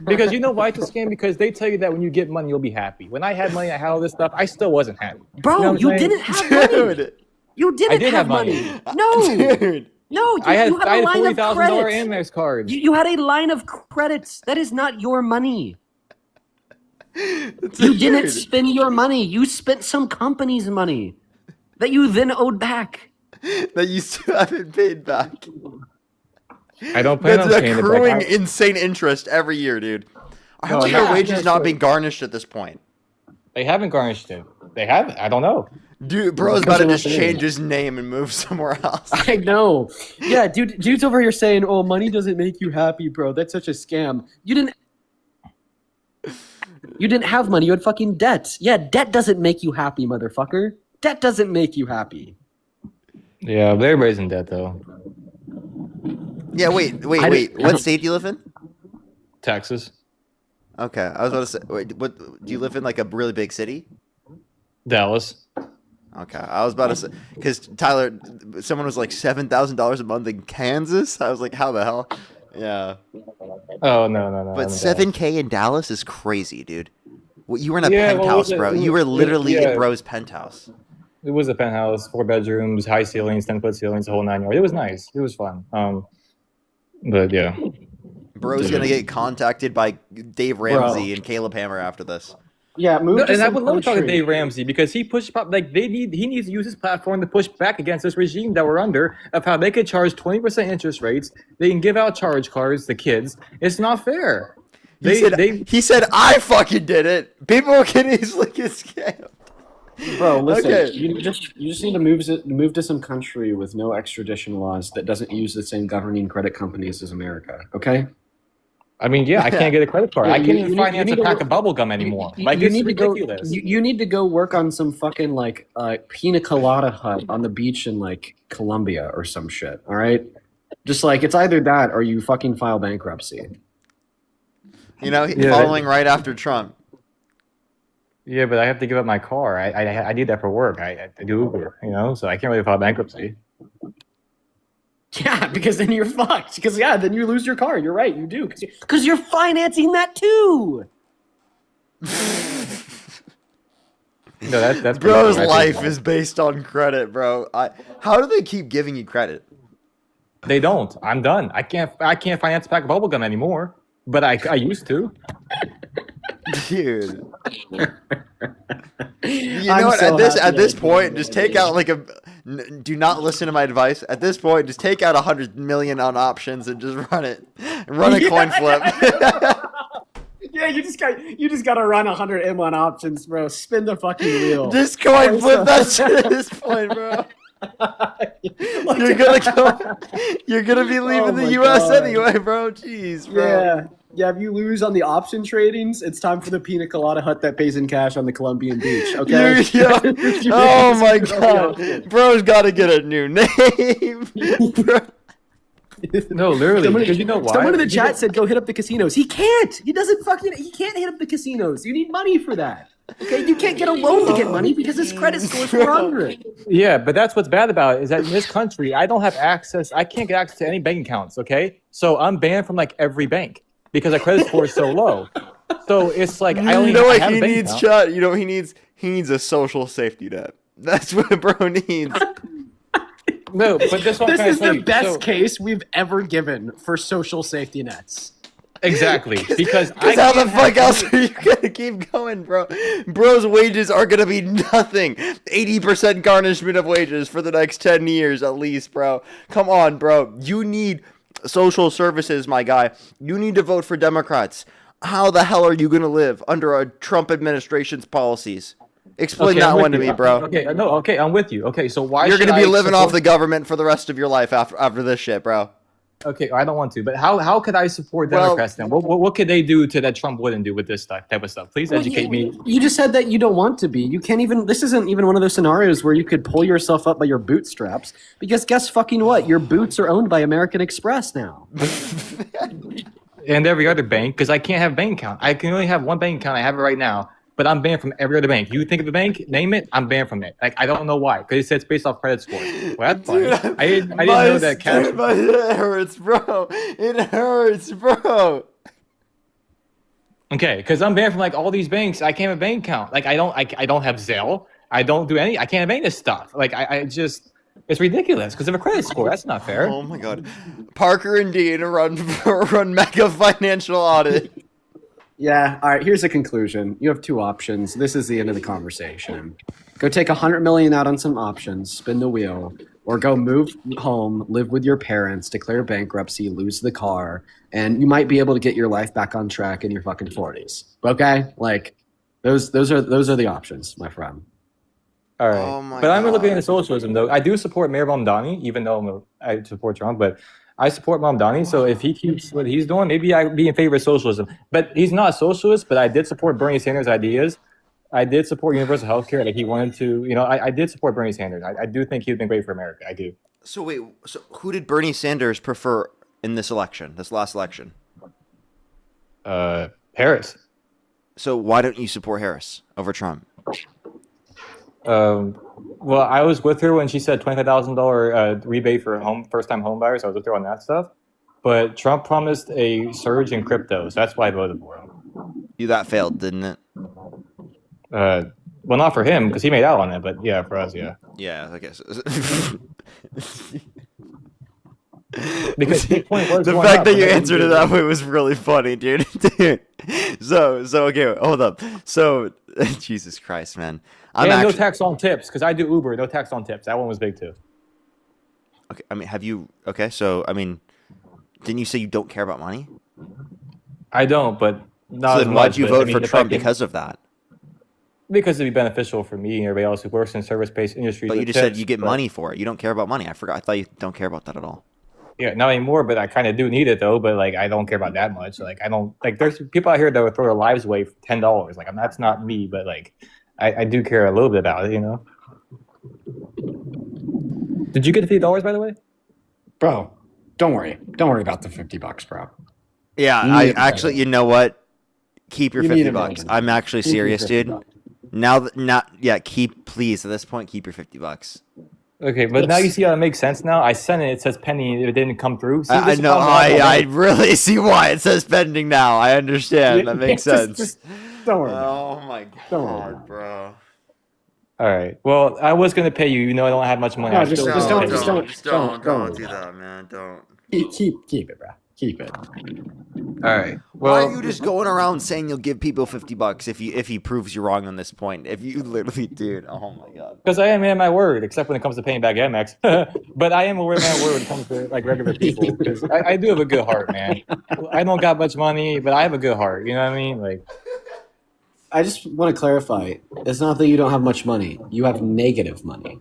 Because you know why it's a scam? Because they tell you that when you get money, you'll be happy. When I had money, I had all this stuff. I still wasn't happy. Bro, you didn't have money. You didn't have money. No, dude. No, I had you had a line of $40,000 credits. Amex cards. You had a line of credits. That is not your money. It's You didn't weird. spend your money. You spent some company's money that you then owed back. That you still haven't paid back. I don't plan That's on paying it back. accruing insane interest every year, dude. How No, are not- your wages that's not right. being garnished at this point? They haven't garnished it. They haven't. I don't know. Dude, bro's Because about to they're not just there change yet. his name and move somewhere else. I know. Yeah, dude's over here saying, "Oh, money doesn't make you happy, bro. That's such a scam." You didn't have money. You had fucking debt. Yeah, debt doesn't make you happy, motherfucker. Debt doesn't make you happy. Yeah, they're raising debt though. Yeah, wait. What state do you live in? Texas, Okay, I was about to say. Wait, what? Do you live in like a really big city? Dallas. Okay, I was about to say because Tyler, someone was like $7,000 a month in Kansas. I was like, how the hell? Yeah, Oh no. but I'm in 7K in Dallas is crazy, dude. Well, you were in a Yeah, well, penthouse, it was- bro. it You were was- literally yeah. in bro's penthouse. Dallas. It was a penthouse, 4 bedrooms, high ceilings, 10-foot ceilings, the whole 9 yards. It was nice. It was fun. But yeah. Bro's gonna get contacted by Dave Ramsey and Caleb Hammer after this. Yeah, move No, to and I some would love to talk to country. Dave Ramsey because he pushed he needs to use his platform to push back against this regime that we're under of how they could charge 20% interest rates. They can give out charge cards to kids. It's not fair. He said I fucking did it. People can easily get scammed. Bro, listen. Okay. You just need to move to some country with no extradition laws that doesn't use the same governing credit companies as America. Okay. I mean, yeah, I can't get a credit card. Yeah, I can't you even need- finance you a need to pack work- of bubble gum anymore. You It's need to go. ridiculous. You need to go work on some fucking like pina colada hut on the beach in like Colombia or some shit. All right. Just like it's either that or you fucking file bankruptcy. You know, Yeah, following right after Trump. Yeah, but I have to give up my car. I need that for work. I do Uber, so I can't really file bankruptcy. Yeah, because then you're fucked. Because then you lose your car. You're right. You do because you're financing that too. No, that's Bro's pretty cool. life is based on credit, bro. How do they keep giving you credit? They don't. I'm done. I can't finance a pack of bubble gum anymore. But I used to. Dude. You I'm know what? so At this happy I point, just take out like do not listen to my advice. At this point, just take out 100 million on options and just run it. Run a coin flip. Yeah, you just got to run 100 M1 options, bro. Spin the fucking wheel. Just coin flip that shit at this point, bro. You're gonna be leaving Oh the my US God. anyway, bro. Jeez, bro. Yeah, if you lose on the option tradings, it's time for the pina colada hut that pays in cash on the Colombian beach. Okay. Oh my God, bro's got to get a new name. Bro. No, literally. Because you know why? Someone in the chat said go hit up the casinos. He can't. He can't hit up the casinos. You need money for that. Okay, you can't get a loan to get money because his credit score is 400. Yeah, but that's what's bad about it is that in this country, I don't have access. I can't get access to any bank accounts. Okay, so I'm banned from like every bank because my credit score is so low. So it's like I only You know what have he a bank needs, account. Chad? You know what he needs? He needs a social safety net. That's what bro needs. No, but this This is the best case we've ever given for social safety nets. Exactly, because How the fuck else are you gonna keep going, bro? Bro's wages are gonna be nothing. 80% garnishment of wages for the next 10 years at least, bro. Come on, bro. You need social services, my guy. You need to vote for Democrats. How the hell are you gonna live under a Trump administration's policies? Explain that I'm with one to you. me, bro. Okay, I'm with you. Okay, so why You're should gonna be I living off support- the government for the rest of your life after this shit, bro. Okay, I don't want to, but how could I support Democrats then? What could they do to that Trump wouldn't do with this type of stuff? Please educate me. You just said that you don't want to be. You can't even. This isn't even one of those scenarios where you could pull yourself up by your bootstraps. Because guess fucking what? Your boots are owned by American Express now. And every other bank, because I can't have bank account. I can only have one bank account. I have it right now, but I'm banned from every other bank. You think of a bank, name it, I'm banned from it. Like I don't know why, because it says it's based off credit score. Well, that's fine. I didn't know that cash. Dude, it hurts, bro. It hurts, bro. Okay, because I'm banned from like all these banks. I can't have a bank account. Like I don't have Zelle. I don't do any. I can't have any of this stuff. Like I just It's ridiculous because of a credit score. That's not fair. Oh my god. Parker and Dean run MAGA financial audit. Yeah, all right, here's the conclusion. You have two options. This is the end of the conversation. Go take $100 million out on some options, spin the wheel, or go move home, live with your parents, declare bankruptcy, lose the car, and you might be able to get your life back on track in your fucking 40s. Okay? Like, those are the options, my friend. All right. Oh my but I'm looking God. into socialism, though. I do support Mayor Mamdani, even though I support Trump, but I support Mamdani. So if he keeps what he's doing, maybe I'd be in favor of socialism. But he's not a socialist, but I did support Bernie Sanders' ideas. I did support universal health care. Like he wanted to, I did support Bernie Sanders. I do think he'd been great for America. I do. So wait, so who did Bernie Sanders prefer in this election, this last election? Harris. So why don't you support Harris over Trump? Well, I was with her when she said $25,000 rebate for first-time home buyers. I was with her on that stuff. But Trump promised a surge in crypto, so that's why I voted for him. That failed, didn't it? Well, not for him because he made out on it, but yeah, for us, yeah. Yeah, I guess. Because the point was the going fact up, that and you then answered it that way was really funny, dude. So okay, hold up. So Jesus Christ, man. No tax on tips because I do Uber. No tax on tips. That one was big too. Okay, I mean, have you? Okay, so I mean, didn't you say you don't care about money? I don't, but not So as then much. why'd you but, I vote mean, for if I Trump can- because of that? Because it'd be beneficial for me and everybody else who works in service-based industries. But you with just said tips, you get but- money for it. You don't care about money. I forgot. I thought you don't care about that at all. Yeah, not anymore, but I kind of do need it though. But like, I don't care about that much. Like, I don't like. There's people out here that would throw their lives away for $10. Like, that's not me, but like, I do care a little bit about it. Did you get the $50 by the way? Bro, don't worry. Don't worry about the $50, bro. Yeah, You I need it, actually, man. you know what? Keep your You need $50. it, man. I'm actually Keep your serious, dude. $50. Please, at this point, keep your $50. Okay, but now you see how it makes sense. Now I sent it. It says pending. It didn't come through. See, I this is know. how I'm I like- really see why it says pending now. I understand. That makes sense. Just don't worry. Oh my Don't worry. god, bro. All right. Well, I was gonna pay you. You know, I don't have much money. No, I just still don't- gonna pay just you. don't do that, man. Don't. Keep it, bro. Keep it. All right. Why Well, are you just going around saying you'll give people $50 if he proves you wrong on this point? If you literally, dude, oh my god. because I am man my word, except when it comes to paying back Amex. But I am a man my word when it comes to like regular people. Because I do have a good heart, man. I don't got much money, but I have a good heart. You know what I mean? Like, I just want to clarify. It's not that you don't have much money. You have negative money.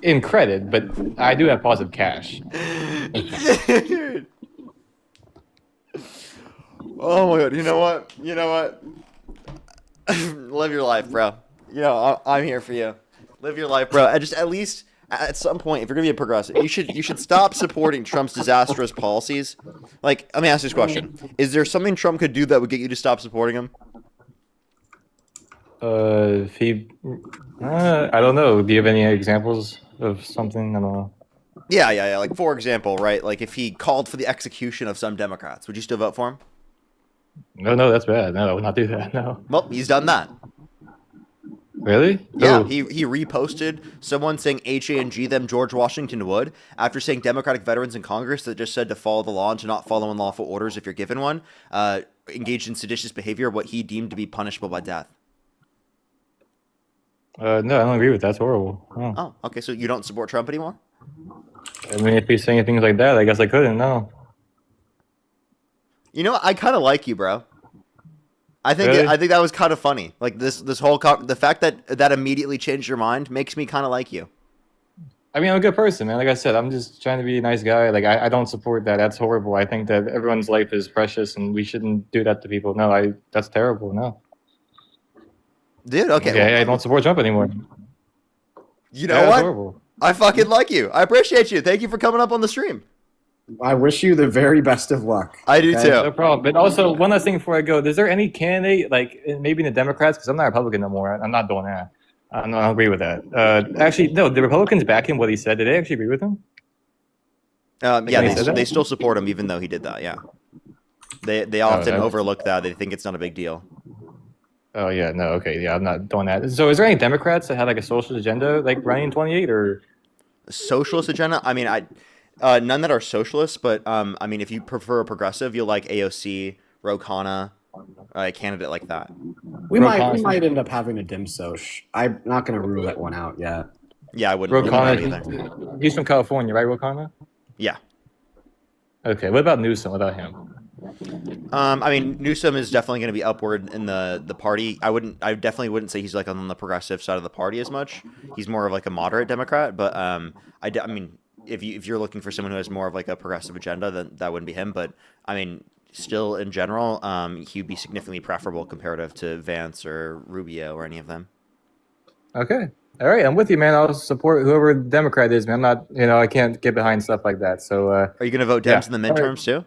in credit, but I do have positive cash. Dude. Oh my god! You know what? Live your life, bro. I'm here for you. Live your life, bro. At least at some point, if you're gonna be a progressive, you should stop supporting Trump's disastrous policies. Like, let me ask you this question: is there something Trump could do that would get you to stop supporting him? If he, I don't know. Do you have any examples of something? I don't know. Yeah. Like, for example, right? Like, if he called for the execution of some Democrats, would you still vote for him? No, that's bad. No, I would not do that. No. Well, he's done that. Really? Yeah, Oh. he reposted someone saying H-A-N-G them George Washington Wood after saying Democratic veterans in Congress that just said to follow the law and to not follow unlawful orders if you're given one, engaged in seditious behavior, what he deemed to be punishable by death. No, I don't agree with that. That's horrible. No. Oh, okay, so you don't support Trump anymore? I mean, if he's saying things like that, I guess I couldn't. No. You know what? I kind of like you, bro. I think Really? I think that was kind of funny. Like this whole the fact that immediately changed your mind makes me kind of like you. I mean, I'm a good person, man. Like I said, I'm just trying to be a nice guy. Like I don't support that. That's horrible. I think that everyone's life is precious, and we shouldn't do that to people. No, that's terrible. No. Dude, okay. Okay, I don't support Trump anymore. You know Yeah, that's what? horrible. I fucking like you. I appreciate you. Thank you for coming up on the stream. I wish you the very best of luck. I do too. No problem. But also, one last thing before I go: is there any candidate, like maybe in the Democrats, because I'm not a Republican no more. I'm not doing that. I don't agree with that. Actually, no. The Republicans back him what he said. Did they actually agree with him? Yeah, he said that? they still support him even though he did that. Yeah, they Oh, often that's- overlook that. They think it's not a big deal. Oh yeah, no, okay, yeah, I'm not doing that. So, is there any Democrats that had like a socialist agenda, like running in 28, or socialist agenda. I mean, none that are socialists, but I mean, if you prefer a progressive, you'll like AOC, Ro Khanna, a candidate like that. We might end up having a dim soch. I'm not going to rule that one out yet. Yeah, I wouldn't rule it out either. He's from California, right, Wakanda? Yeah. Okay, what about Newsom? What about him? I mean, Newsom is definitely going to be upward in the party. I definitely wouldn't say he's like on the progressive side of the party as much. He's more of like a moderate Democrat, but I mean, if you're looking for someone who has more of like a progressive agenda, then that wouldn't be him. But I mean, still in general, he'd be significantly preferable comparative to Vance or Rubio or any of them. Okay. All right, I'm with you, man. I'll support whoever the Democrat is, man. I'm not, I can't get behind stuff like that. So, are you going to vote Dems in the midterms too?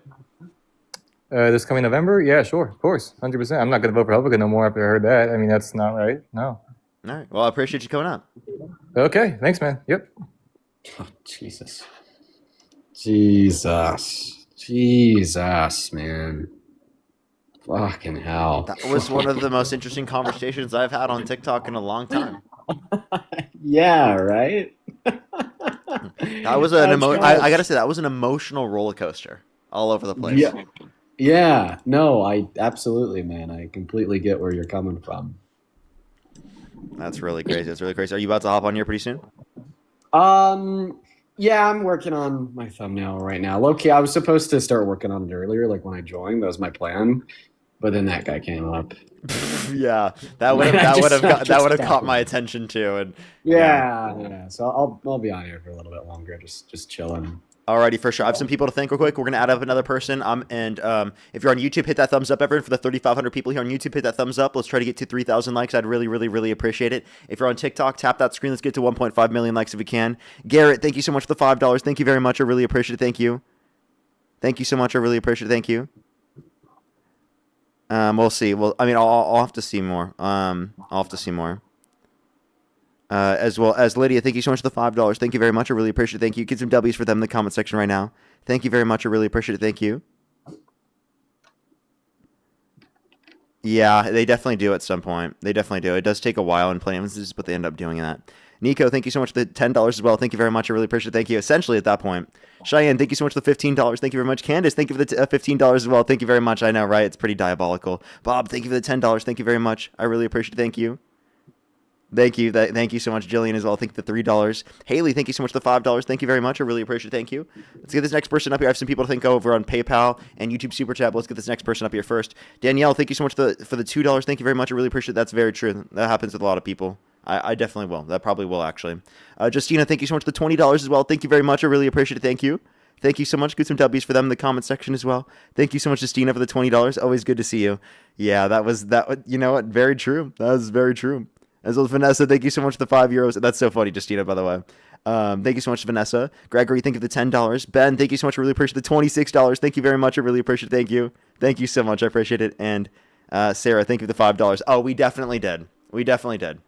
This coming November? Yeah, sure, of course, 100%. I'm not going to vote for Republican no more after I heard that. I mean, that's not right. No. All right. Well, I appreciate you coming up. Okay. Thanks, man. Yep. Oh, Jesus, man. Fucking hell. That was one of the most interesting conversations I've had on TikTok in a long time. Yeah, right? That was I gotta say, that was an emotional roller coaster all over the place. Yeah. No, I absolutely, man. I completely get where you're coming from. That's really crazy. That's really crazy. Are you about to hop on here pretty soon? Yeah, I'm working on my thumbnail right now. Low-key, I was supposed to start working on it earlier, like when I joined. That was my plan. But then that guy came up. Yeah, that would have caught my attention too. And yeah. So I'll be on here for a little bit longer, just chilling. Alrighty, for sure. I have some people to thank real quick. We're gonna add up another person. And if you're on YouTube, hit that thumbs up, everyone. For the 3,500 people here on YouTube, hit that thumbs up. Let's try to get to 3,000 likes. I'd really, really, really appreciate it. If you're on TikTok, tap that screen. Let's get to 1.5 million likes if we can. Garrett, thank you so much for the $5. Thank you very much. I really appreciate it. Thank you. Thank you so much. I really appreciate it. Thank you. We'll see. Well, I mean, I'll have to see more. I'll have to see more. As well as Lydia, thank you so much for the $5. Thank you very much. I really appreciate it. Thank you. Get some W's for them in the comment section right now. Thank you very much. I really appreciate it. Thank you. Yeah, they definitely do at some point. They definitely do. It does take a while in playing, but they end up doing that. Nico, thank you so much for the $10 as well. Thank you very much. I really appreciate it. Thank you. Essentially at that point. Cheyenne, thank you so much for the $15. Thank you very much. Candace, thank you for the $15 as well. Thank you very much. I know, right? It's pretty diabolical. Bob, thank you for the $10. Thank you very much. I really appreciate it. Thank you. Thank you. Thank you so much, Jillian, as well. Thank you for the $3. Haley, thank you so much for the $5. Thank you very much. I really appreciate it. Thank you. Let's get this next person up here. I have some people to thank over on PayPal and YouTube Super Chat. But let's get this next person up here first. Danielle, thank you so much for the $2. Thank you very much. I really appreciate it. That's very true. That happens with a lot of people. I definitely will. That probably will, actually. Justina, thank you so much for the $20 as well. Thank you very much. I really appreciate it. Thank you. Thank you so much. Get some W's for them in the comment section as well. Thank you so much, Justina, for the $20. Always good to see you. Yeah, that. You know what? Very true. That was very true. As well as Vanessa, thank you so much for the €5. That's so funny, Justina, by the way. Thank you so much, Vanessa. Gregory, thank you for the $10. Ben, thank you so much. I really appreciate the $26. Thank you very much. I really appreciate it. Thank you. Thank you so much. I appreciate it. And Sarah, thank you for the $5. Oh, we definitely did. We definitely did.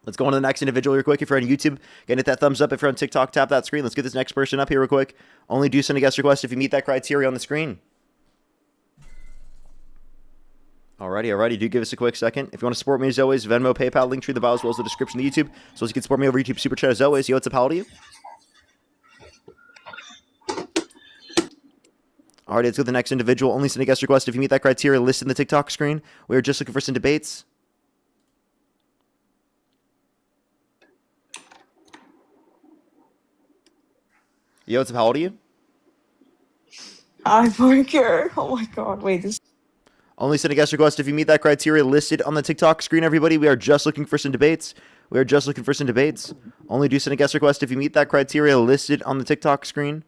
Let's go on to the next individual real quick. If you're on YouTube, hit that thumbs up. If you're on TikTok, tap that screen. Let's get this next person up here real quick. Only do send a guest request if you meet that criteria on the screen. Alrighty. Do give us a quick second. If you want to support me as always, Venmo, PayPal, link tree in the bio as well as the description of the YouTube. So as you can support me over YouTube Super Chat as always. Yo, what's up? How old are you? Alrighty, let's go to the next individual. Only send a guest request if you meet that criteria listed in the TikTok screen. We are just looking for some debates. Yo, what's up? How old are you? I'm Parker. Oh my god, wait, this. Only send a guest request if you meet that criteria listed on the TikTok screen, everybody. We are just looking for some debates. Only do send a guest request if you meet that criteria listed on the TikTok screen.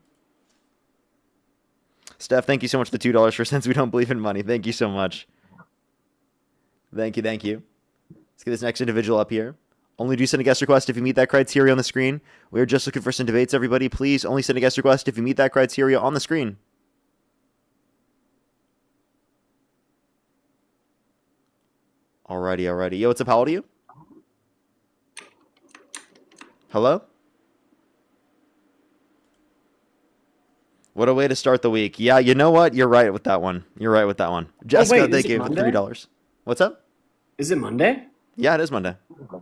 Steph, thank you so much for the $2 for since we don't believe in money. Thank you so much. Thank you. Let's get this next individual up here. Only do send a guest request if you meet that criteria on the screen. We are just looking for some debates, everybody. Please only send a guest request if you meet that criteria on the screen. Alrighty. Yo, what's up? How old are you? Hello? What a way to start the week. Yeah, you know what? You're right with that one. Jessica, thank you for $3. What's up? Is it Monday? Yeah, it is Monday.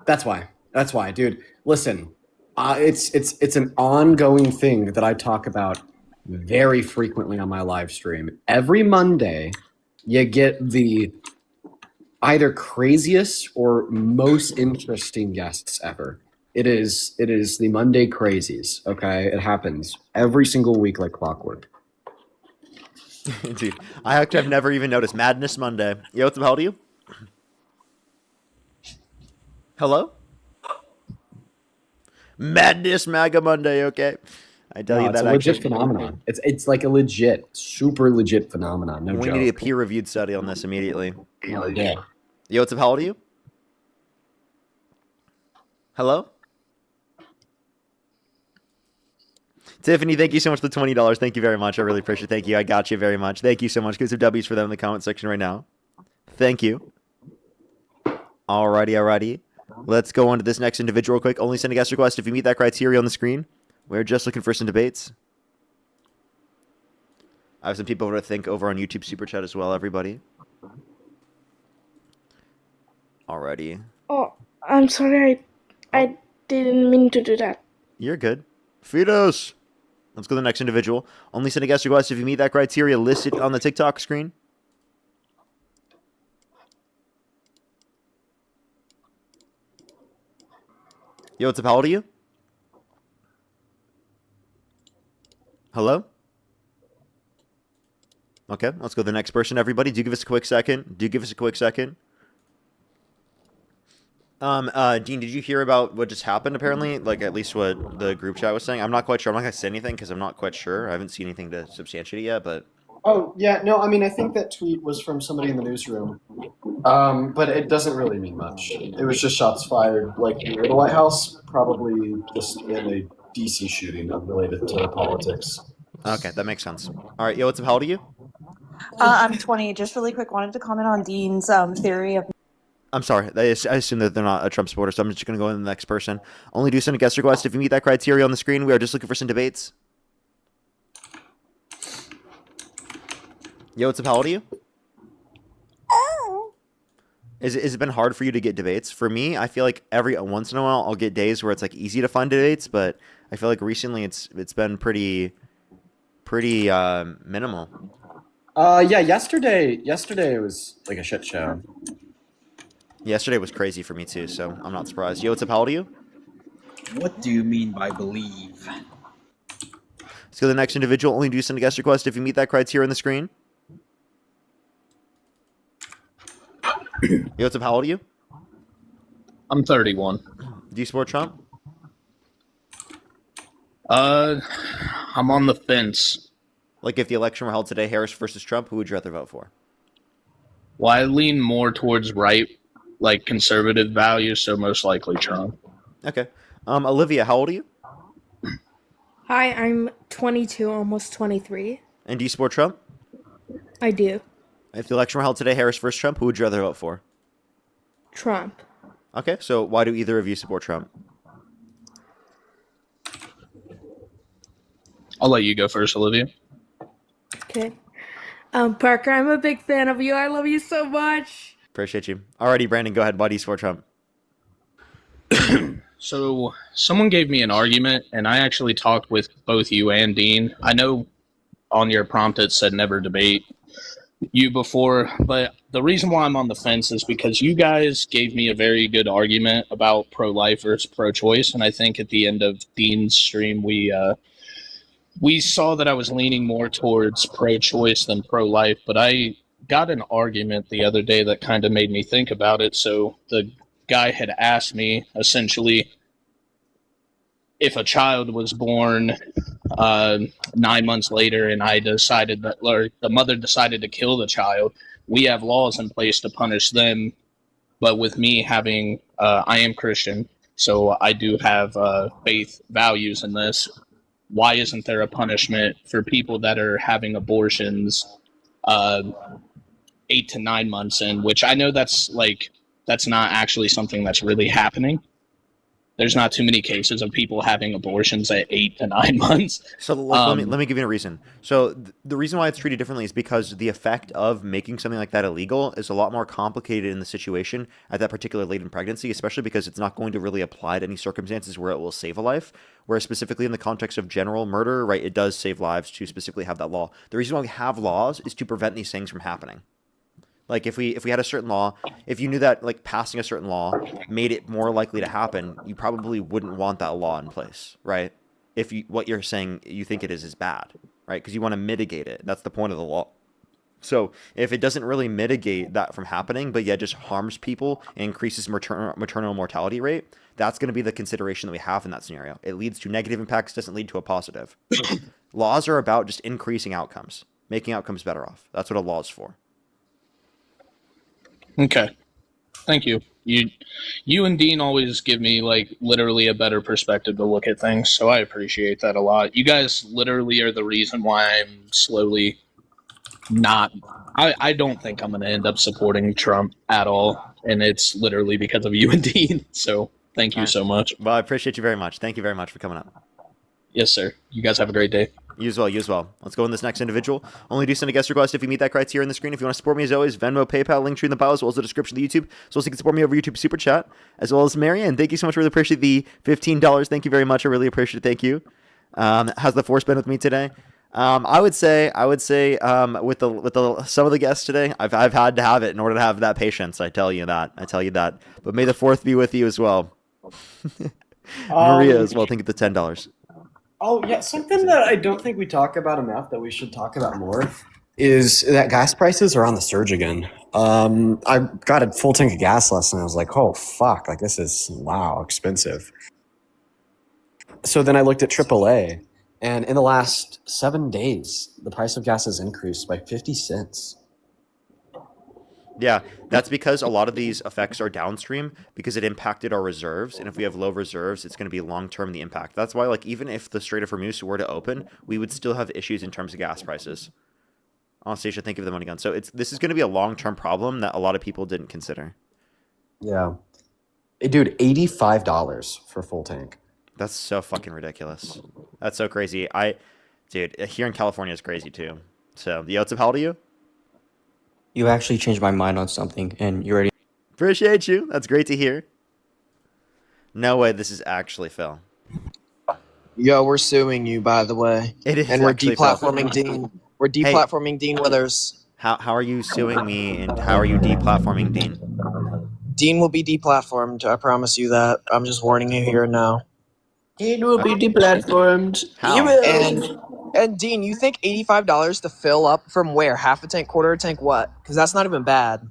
That's why, dude. Listen, It's an ongoing thing that I talk about very frequently on my live stream. Every Monday, you get the either craziest or most interesting guests ever. It is the Monday crazies. Okay, it happens every single week like clockwork. Dude, I actually have never even noticed Madness Monday. Yo, what the hell do you? Hello? Madness MAGA Monday, okay. I tell you It's that a legit actually. phenomenon. It's like a legit, super legit phenomenon. No We joke. need a peer-reviewed study on this immediately. Yeah. Yo, what's up? How old are you? Hello? Tiffany, thank you so much for the $20. Thank you very much. I really appreciate it. Thank you. I got you very much. Thank you so much. Give some W's for them in the comment section right now. Thank you. Alrighty. Let's go on to this next individual real quick. Only send a guest request if you meet that criteria on the screen. We're just looking for some debates. I have some people to think over on YouTube Super Chat as well, everybody. Alrighty. Oh, I'm sorry. I didn't mean to do that. You're good. Feed us. Let's go to the next individual. Only send a guest request if you meet that criteria listed on the TikTok screen. Yo, what's up? How old are you? Hello? Okay, let's go to the next person, everybody. Do give us a quick second. Dean, did you hear about what just happened, apparently? Like, at least what the group chat was saying? I'm not quite sure. I'm not going to say anything because I'm not quite sure. I haven't seen anything to substantiate it yet, but... Oh, yeah, no, I mean, I think that tweet was from somebody in the newsroom. But it doesn't really mean much. It was just shots fired, like, near the White House, probably just in a DC shooting unrelated to politics. Okay, that makes sense. All right, yo, what's up? How old are you? I'm 20. Just really quick, wanted to comment on Dean's theory of. I'm sorry. I assume that they're not a Trump supporter, so I'm just going to go to the next person. Only do send a guest request if you meet that criteria on the screen. We are just looking for some debates. Yo, what's up? How old are you? Is it been hard for you to get debates? For me, I feel like every once in a while I'll get days where it's like easy to find debates, but I feel like recently it's been pretty minimal. Yeah, yesterday was like a shit show. Yesterday was crazy for me too, so I'm not surprised. Yo, what's up? How old are you? What do you mean by believe? Let's go to the next individual. Only do send a guest request if you meet that criteria on the screen. Yo, what's up? How old are you? I'm 31. Do you support Trump? I'm on the fence. Like if the election were held today, Harris versus Trump, who would you rather vote for? Well, I lean more towards right, like conservative values, so most likely Trump. Okay. Olivia, how old are you? Hi, I'm 22, almost 23. And do you support Trump? I do. If the election were held today, Harris versus Trump, who would you rather vote for? Trump. Okay, so why do either of you support Trump? I'll let you go first, Olivia. Okay. Parker, I'm a big fan of you. I love you so much. Appreciate you. Alrighty, Brandon, go ahead. Why do you support Trump? So someone gave me an argument, and I actually talked with both you and Dean. I know on your prompt it said never debate you before, but the reason why I'm on the fence is because you guys gave me a very good argument about pro-life versus pro-choice, and I think at the end of Dean's stream we saw that I was leaning more towards pro-choice than pro-life, but I got an argument the other day that kind of made me think about it. So the guy had asked me, essentially, if a child was born 9 months later and I decided that, or the mother decided to kill the child, we have laws in place to punish them. But with me having, I am Christian, so I do have faith values in this. Why isn't there a punishment for people that are having abortions 8 to 9 months in, which I know that's not actually something that's really happening. there's not too many cases of people having abortions at 8 to 9 months. So let me give you a reason. So the reason why it's treated differently is because the effect of making something like that illegal is a lot more complicated in the situation at that particular late in pregnancy, especially because it's not going to really apply to any circumstances where it will save a life. Whereas specifically in the context of general murder, right, it does save lives to specifically have that law. The reason why we have laws is to prevent these things from happening. Like if we had a certain law, if you knew that like passing a certain law made it more likely to happen, you probably wouldn't want that law in place, right? If what you're saying you think it is bad, right? Because you want to mitigate it. That's the point of the law. So if it doesn't really mitigate that from happening, but yet just harms people and increases maternal mortality rate, that's going to be the consideration that we have in that scenario. It leads to negative impacts, doesn't lead to a positive. Laws are about just increasing outcomes, making outcomes better off. That's what a law is for. Okay. Thank you. You and Dean always give me like literally a better perspective to look at things, so I appreciate that a lot. You guys literally are the reason why I'm slowly not I don't think I'm going to end up supporting Trump at all, and it's literally because of you and Dean. So, thank you so much. Well, I appreciate you very much. Thank you very much for coming up. Yes, sir. You guys have a great day. You as well, you as well. Let's go in this next individual. Only do send a guest request if you meet that criteria on the screen. If you want to support me, as always, Venmo, PayPal, link tree in the bio, as well as the description of the YouTube. So you can support me over YouTube Super Chat, as well as Marianne. Thank you so much. Really appreciate the $15. Thank you very much. I really appreciate it. Thank you. How's the force been with me today? I would say with some of the guests today, I've had to have it in order to have that patience. I tell you that. But may the fourth be with you as well. Maria as well. Thank you for the $10. Oh, yeah. Something that I don't think we talk about enough that we should talk about more is that gas prices are on the surge again. I got a full tank of gas last night. I was like, oh, fuck. Like, this is, wow, expensive. So then I looked at AAA, and in the last 7 days, the price of gas has increased by 50 cents. Yeah, that's because a lot of these effects are downstream because it impacted our reserves. And if we have low reserves, it's going to be long-term the impact. That's why, like, even if the Strait of Hormuz were to open, we would still have issues in terms of gas prices. Anastasia, thank you for the money gun. So this is going to be a long-term problem that a lot of people didn't consider. Yeah. Hey, dude, $85 for a full tank. That's so fucking ridiculous. That's so crazy. Dude, here in California is crazy too. So, Yotsub, how old are you? You actually changed my mind on something, and you already... Appreciate you. That's great to hear. No way this is actually Phil. Yo, we're suing you, by the way. It is, and we're actually, deplatforming Phil. Dean. We're deplatforming Dean Withers. How are you suing me, and how are you deplatforming Dean? Dean will be deplatformed. I promise you that. I'm just warning you here and now. Dean will be deplatformed. How? He will. And Dean, you think $85 to fill up from where? Half a tank, quarter a tank, what? Because that's not even bad.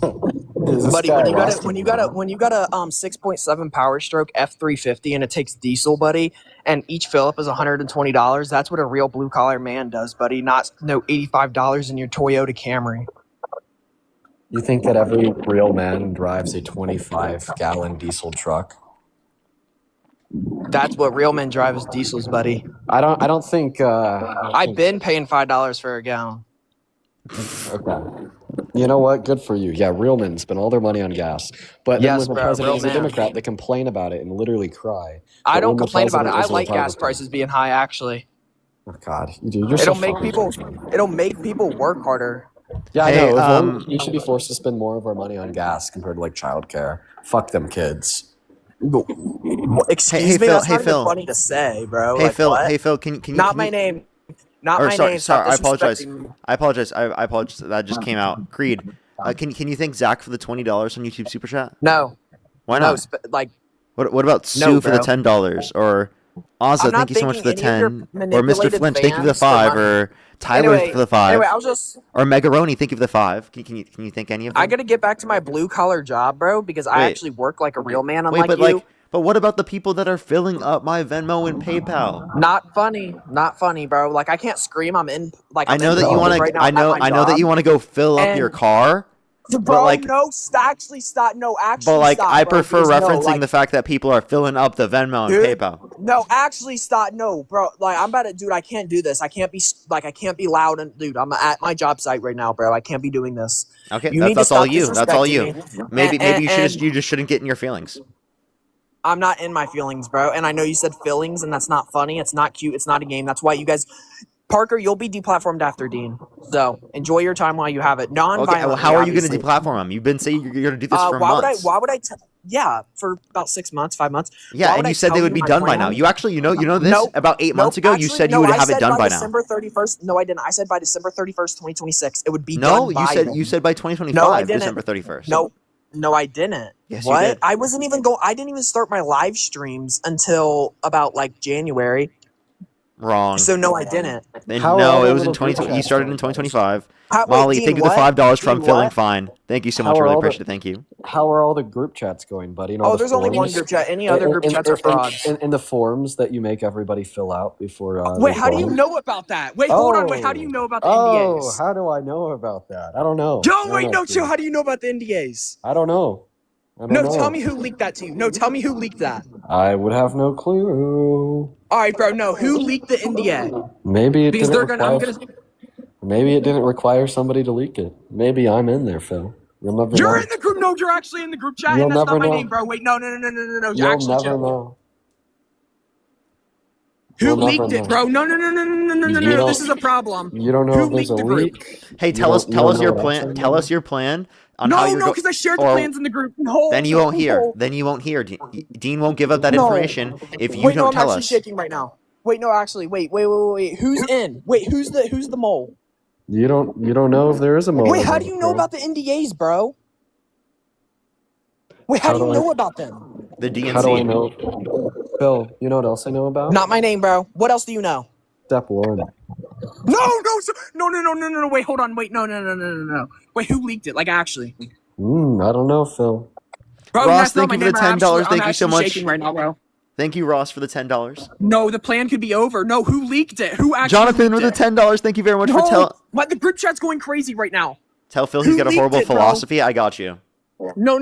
Buddy, when you got a 6.7 Power Stroke F350 and it takes diesel, buddy, and each fill up is $120, that's what a real blue collar man does, buddy. Not no $85 in your Toyota Camry. You think that every real man drives a 25-gallon diesel truck? That's what real men drive is diesels, buddy. I don't think. I've been paying $5 for a gallon. Okay. You know what? Good for you. Yeah, real men spend all their money on gas. But then when the president is a Democrat, they complain about it and literally cry. I don't complain about it. I like gas prices being high, actually. Oh God, you're so It'll make people work harder. Yeah, I know. You should be forced to spend more of our money on gas compared to like childcare. Fuck them kids. Excuse me, that's not even funny to say, bro. Hey, like, Phil. what? Hey, Phil. Can you? Not my name. Not my name. Sorry. I apologize. I apologize. That just came out. Creed. Can you thank Zach for the $20 on YouTube Super Chat? No. Why not? What about Sue for the $10 or Ozza? Thank you so much for the 10. Or Mr. Flinch, thank you for the 5. Or Tyler for the 5. Anyway, I was just. Or Megaroni, thank you for the 5. Can you thank any of them? I gotta get back to my blue collar job, bro, because I actually work like a real man, unlike you. But what about the people that are filling up my Venmo and PayPal? Not funny, bro. Like I can't scream. I'm in. Like I know that you want to. I know that you want to go fill up your car. Bro, but like, actually stop. No, actually but like, stop, I bro, prefer because referencing the fact that people are filling up the Venmo and PayPal. No, actually stop. No, bro. Like, I'm about to, dude. I can't do this. I can't be loud and, dude. I'm at my job site right now, bro. I can't be doing this. Okay, that's all you. That's all you. Maybe you just shouldn't get in your feelings. I'm not in my feelings, bro. And I know you said feelings, and that's not funny. It's not cute. It's not a game. That's why you guys, Parker, you'll be deplatformed after Dean. So enjoy your time while you have it. Non-violently. Okay, well, how are you going to obviously. deplatform him? You've been saying you're going to do this for why months. would I? Yeah, for about 6 months, 5 months. Yeah, Why and would I you said they tell would be my done by plan? now. You actually, you know this No, about 8 months nope, ago. You actually, said no, you would I have it said done by now. December 31st. No, I didn't. I said by December 31st, 2026, it would be No, done by you said by 2025, No, I didn't. December 31st. No, I didn't. Yes, you what? did. I didn't even start my live streams until about like January. Wrong. So no, I didn't. And How are no, all it the was in little 2020. group You chats started going, in 2025. Wait, Molly, Dean, thank you for the what? $5 from Dean, feeling what? fine. Thank you so How much. are Really all the- appreciate it. Thank you. How are all the group chats going, buddy? And all the There's only one forms? group chat. Any other group chats are frauds. And the forms that you make everybody fill out before. Wait, they how do you join? know about that? Wait, hold on. Wait, how do you know about the Oh, NDAs? how do I know about that? I don't know. Yo, wait, no, chill. How do you know about the NDAs? I don't know. I don't No, know. tell me who leaked that to you. No, tell me who leaked that. I would have no clue. All right, bro. No, who leaked the NDA? Maybe it Because didn't they're gonna. I'm require. gonna. Maybe it didn't require somebody to leak it. Maybe I'm in there, Phil. You'll never You're know. in the group. No, you're actually in the group chat, You'll and that's never not my know. name, bro. Wait, no. You're You'll actually never chill. know. Who You'll never leaked it, know. bro? No. You don't- This is a problem. You don't know Who if there's leaked a the group? leak. Hey, You tell us don't know your what plan. I'm Tell saying? us your plan on how No, you're no, because I shared the or- plans in the group. No. Then you won't hear. Then you won't hear. Dean won't give up that No. information if you Wait, no, don't I'm tell actually us. shaking right now. Wait, no, actually, wait. Who's in? Wait, who's the mole? You don't know if there is a mole. Wait, how do you know about the NDAs, bro? Wait, how do you know about them? The DNC. How do I know? Phil, you know what else I know about? Not my name, bro. What else do you know? Step one. No. Wait, hold on. Wait, no. Wait, who leaked it? Like, actually. I don't know, Phil. Bro, Ross, that's not thank my you for the name. $10. I'm Thank you so actually much. shaking right now, bro. Thank you, Ross, for the $10. No, the plan could be over. No, who leaked it? Who actually Jonathan with leaked the $10. Thank you very much for What? The group chat's going crazy right now. tell Phil he's Who got a leaked horrible it, bro? philosophy. I got you. No.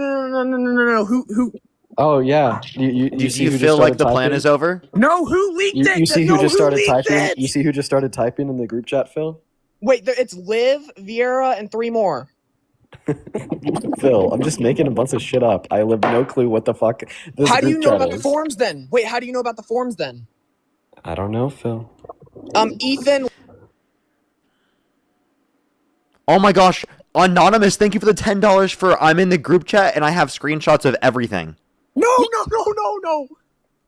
Who? Oh yeah. You Do see you who feel just like started the plan typing? is over? No, who leaked it? You see No, who just started leaked typing? it? You see who just started typing in the group chat, Phil? Wait, it's Liv, Viera, and 3 more. Phil, I'm just making a bunch of shit up. I have no clue what the fuck this How do you group know chat about the is. forms then? Wait, how do you know about the forms then? I don't know, Phil. Ethan. Oh my gosh. Anonymous, thank you for the $10 for I'm in the group chat and I have screenshots of everything. No.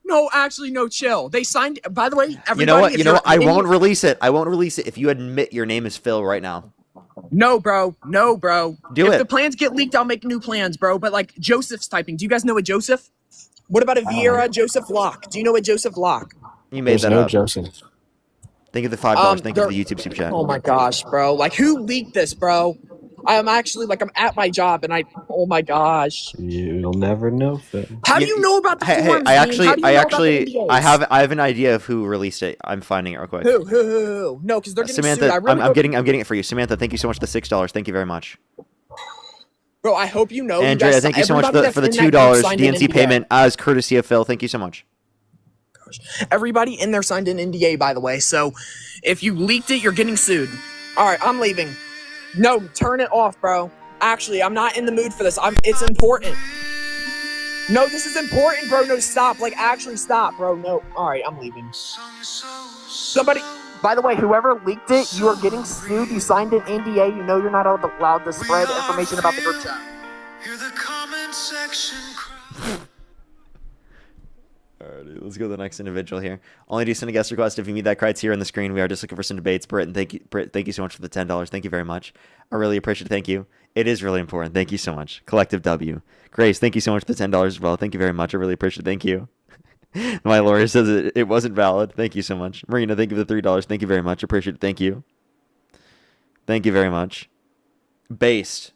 No, actually, no, chill. They signed, by the way, everybody. You know what? if You know you're what? I in won't your- release it. I won't release it if you admit your name is Phil right now. No, bro. Do if it. the plans get leaked, I'll make new plans, bro. But like Joseph's typing. Do you guys know a Joseph? What about a Viera Joseph Locke? Do you know a Joseph Locke? You made There's that no up. Joseph. Thank you for the $5. Thank you for the YouTube super chat. Oh my gosh, bro. Like, who leaked this, bro? I'm actually, like, I'm at my job, and oh my gosh. You'll never know, Phil. How do you know about the Hey, forms, I Dean? How do you know about the NDAs? I have an idea of who released it. I'm finding it real quick. Who? No, because they're getting Samantha, sued. I really I'm hope- getting it for you. Samantha, thank you so much for the $6. Thank you very much. Bro, I hope you know. Andrea, guys, thank you so much everybody for the that's in that group $2 signed an DNC NDA. payment as courtesy of Phil. Thank you so much. Everybody in there signed an NDA, by the way. So if you leaked it, you're getting sued. All right, I'm leaving. No, turn it off, bro. Actually, I'm not in the mood for this. It's important. No, this is important, bro. No, stop. Like, actually stop, bro. No. All right, I'm leaving. Somebody, by the way, whoever leaked it, you are getting sued. You signed an NDA. You know you're not allowed to spread information about the group chat. Alrighty, let's go to the next individual here. Only do send a guest request if you meet that criteria on the screen. We are just looking for some debates. Britt, thank you so much for the $10. Thank you very much. I really appreciate it. Thank you. It is really important. Thank you so much. Collective W. Grace, thank you so much for the $10 as well. Thank you very much. I really appreciate it. Thank you. My lawyer says it wasn't valid. Thank you so much. Marina, thank you for the $3. Thank you very much. Appreciate it. Thank you. Thank you very much. Based.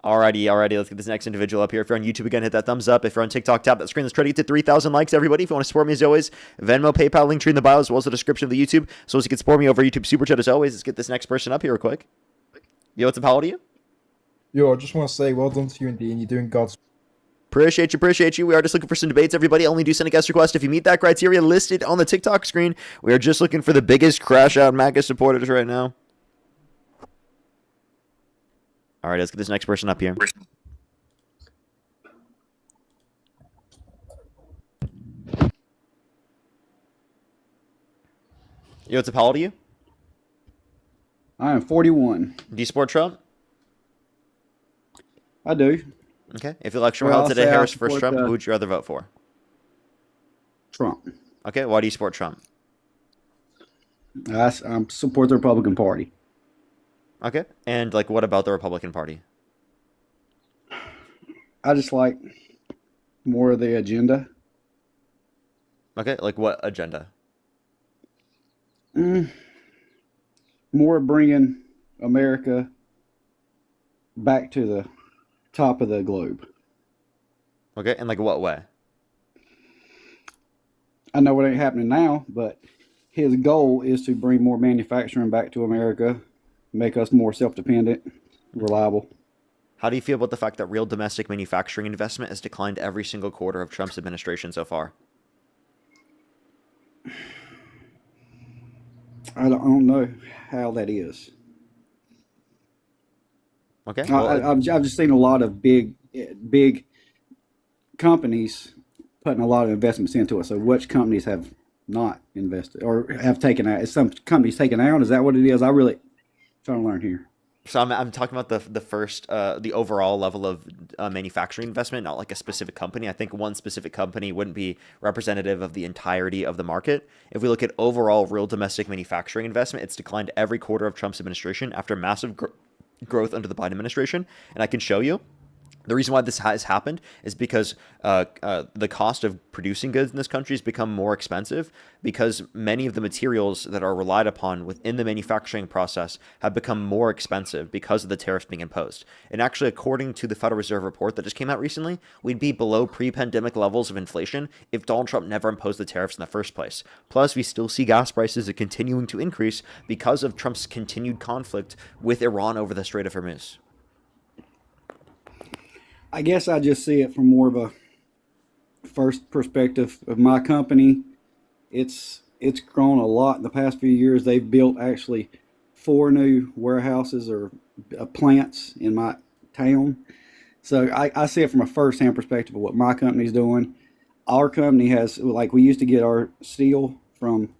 Alrighty, let's get this next individual up here. If you're on YouTube, again, hit that thumbs up. If you're on TikTok, tap that screen. Let's try to get to 3,000 likes, everybody. If you want to support me, as always, Venmo, PayPal, link tree in the bio, as well as the description of the YouTube. So as you can support me over YouTube Super Chat, as always. Let's get this next person up here real quick. Yo, what's up? How old are you? Yo, I just want to say well done to you and Dean. You're doing God's. Appreciate you. We are just looking for some debates, everybody. Only do send a guest request if you meet that criteria listed on the TikTok screen. We are just looking for the biggest crash out MAGA supporters right now. All right, let's get this next person up here. Yo, what's up? How old are you? I am 41. Do you support Trump? I do. Okay. If the election were Well, held I'll today, say I Harris versus support, Trump, who would you rather vote for? Trump. Okay. Why do you support Trump? I support the Republican Party. Okay. And like, what about the Republican Party? I just like more of the agenda. Okay. Like, what agenda? More bringing America back to the top of the globe. Okay. And like, what way? I know it ain't happening now, but his goal is to bring more manufacturing back to America, make us more self-dependent, reliable. How do you feel about the fact that real domestic manufacturing investment has declined every single quarter of Trump's administration so far? I don't know how that is. Okay. I've just seen a lot of big companies putting a lot of investments into it. So which companies have not invested or have taken out? Is some companies taken out? Is that what it is? I really trying to learn here. So I'm talking about the overall level of manufacturing investment, not like a specific company. I think one specific company wouldn't be representative of the entirety of the market. If we look at overall real domestic manufacturing investment, it's declined every quarter of Trump's administration after massive growth under the Biden administration. And I can show you. The reason why this has happened is because the cost of producing goods in this country has become more expensive because many of the materials that are relied upon within the manufacturing process have become more expensive because of the tariffs being imposed. And actually, according to the Federal Reserve report that just came out recently, we'd be below pre-pandemic levels of inflation if Donald Trump never imposed the tariffs in the first place. Plus, we still see gas prices continuing to increase because of Trump's continued conflict with Iran over the Strait of Hormuz. I guess I just see it from more of a first perspective of my company. It's grown a lot in the past few years. They've built actually 4 new warehouses or plants in my town. So I see it from a first-hand perspective of what my company's doing. Our company has, like, we used to get our steel from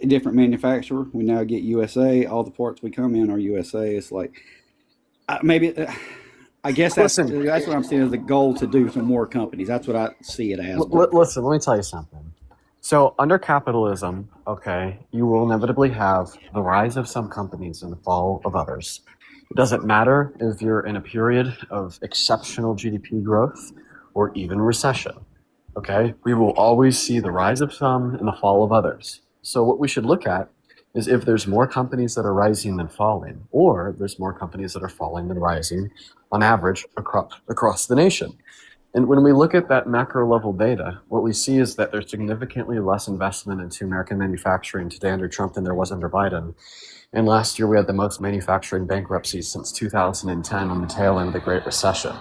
a different manufacturer. We now get USA. All the parts we come in are USA. It's like I guess that's what I'm seeing as the goal, to do some more companies. That's what I see it as. Listen, let me tell you something. So under capitalism, okay, you will inevitably have the rise of some companies and the fall of others. It doesn't matter if you're in a period of exceptional GDP growth or even recession, okay? We will always see the rise of some and the fall of others. So what we should look at is if there's more companies that are rising than falling, or there's more companies that are falling than rising on average across the nation. And when we look at that macro level data, what we see is that there's significantly less investment into American manufacturing today under Trump than there was under Biden. And last year we had the most manufacturing bankruptcies since 2010 on the tail end of the Great Recession.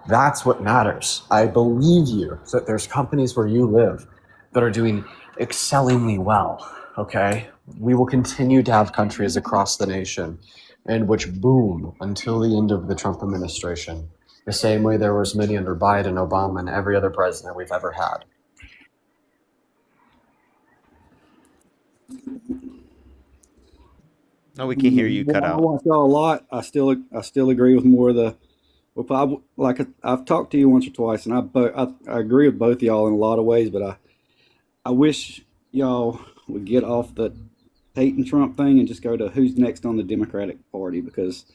That's what matters. I believe you that there's companies where you live that are doing excellingly well, okay? We will continue to have countries across the nation and which boom until the end of the Trump administration, the same way there was many under Biden, Obama, and every other president we've ever had. No, we can hear you cut I out. watch y'all a lot. I still agree with more of the. Well, I've talked to you once or twice, and I agree with both of y'all in a lot of ways. But I wish y'all would get off the hating Trump thing and just go to who's next on the Democratic Party, because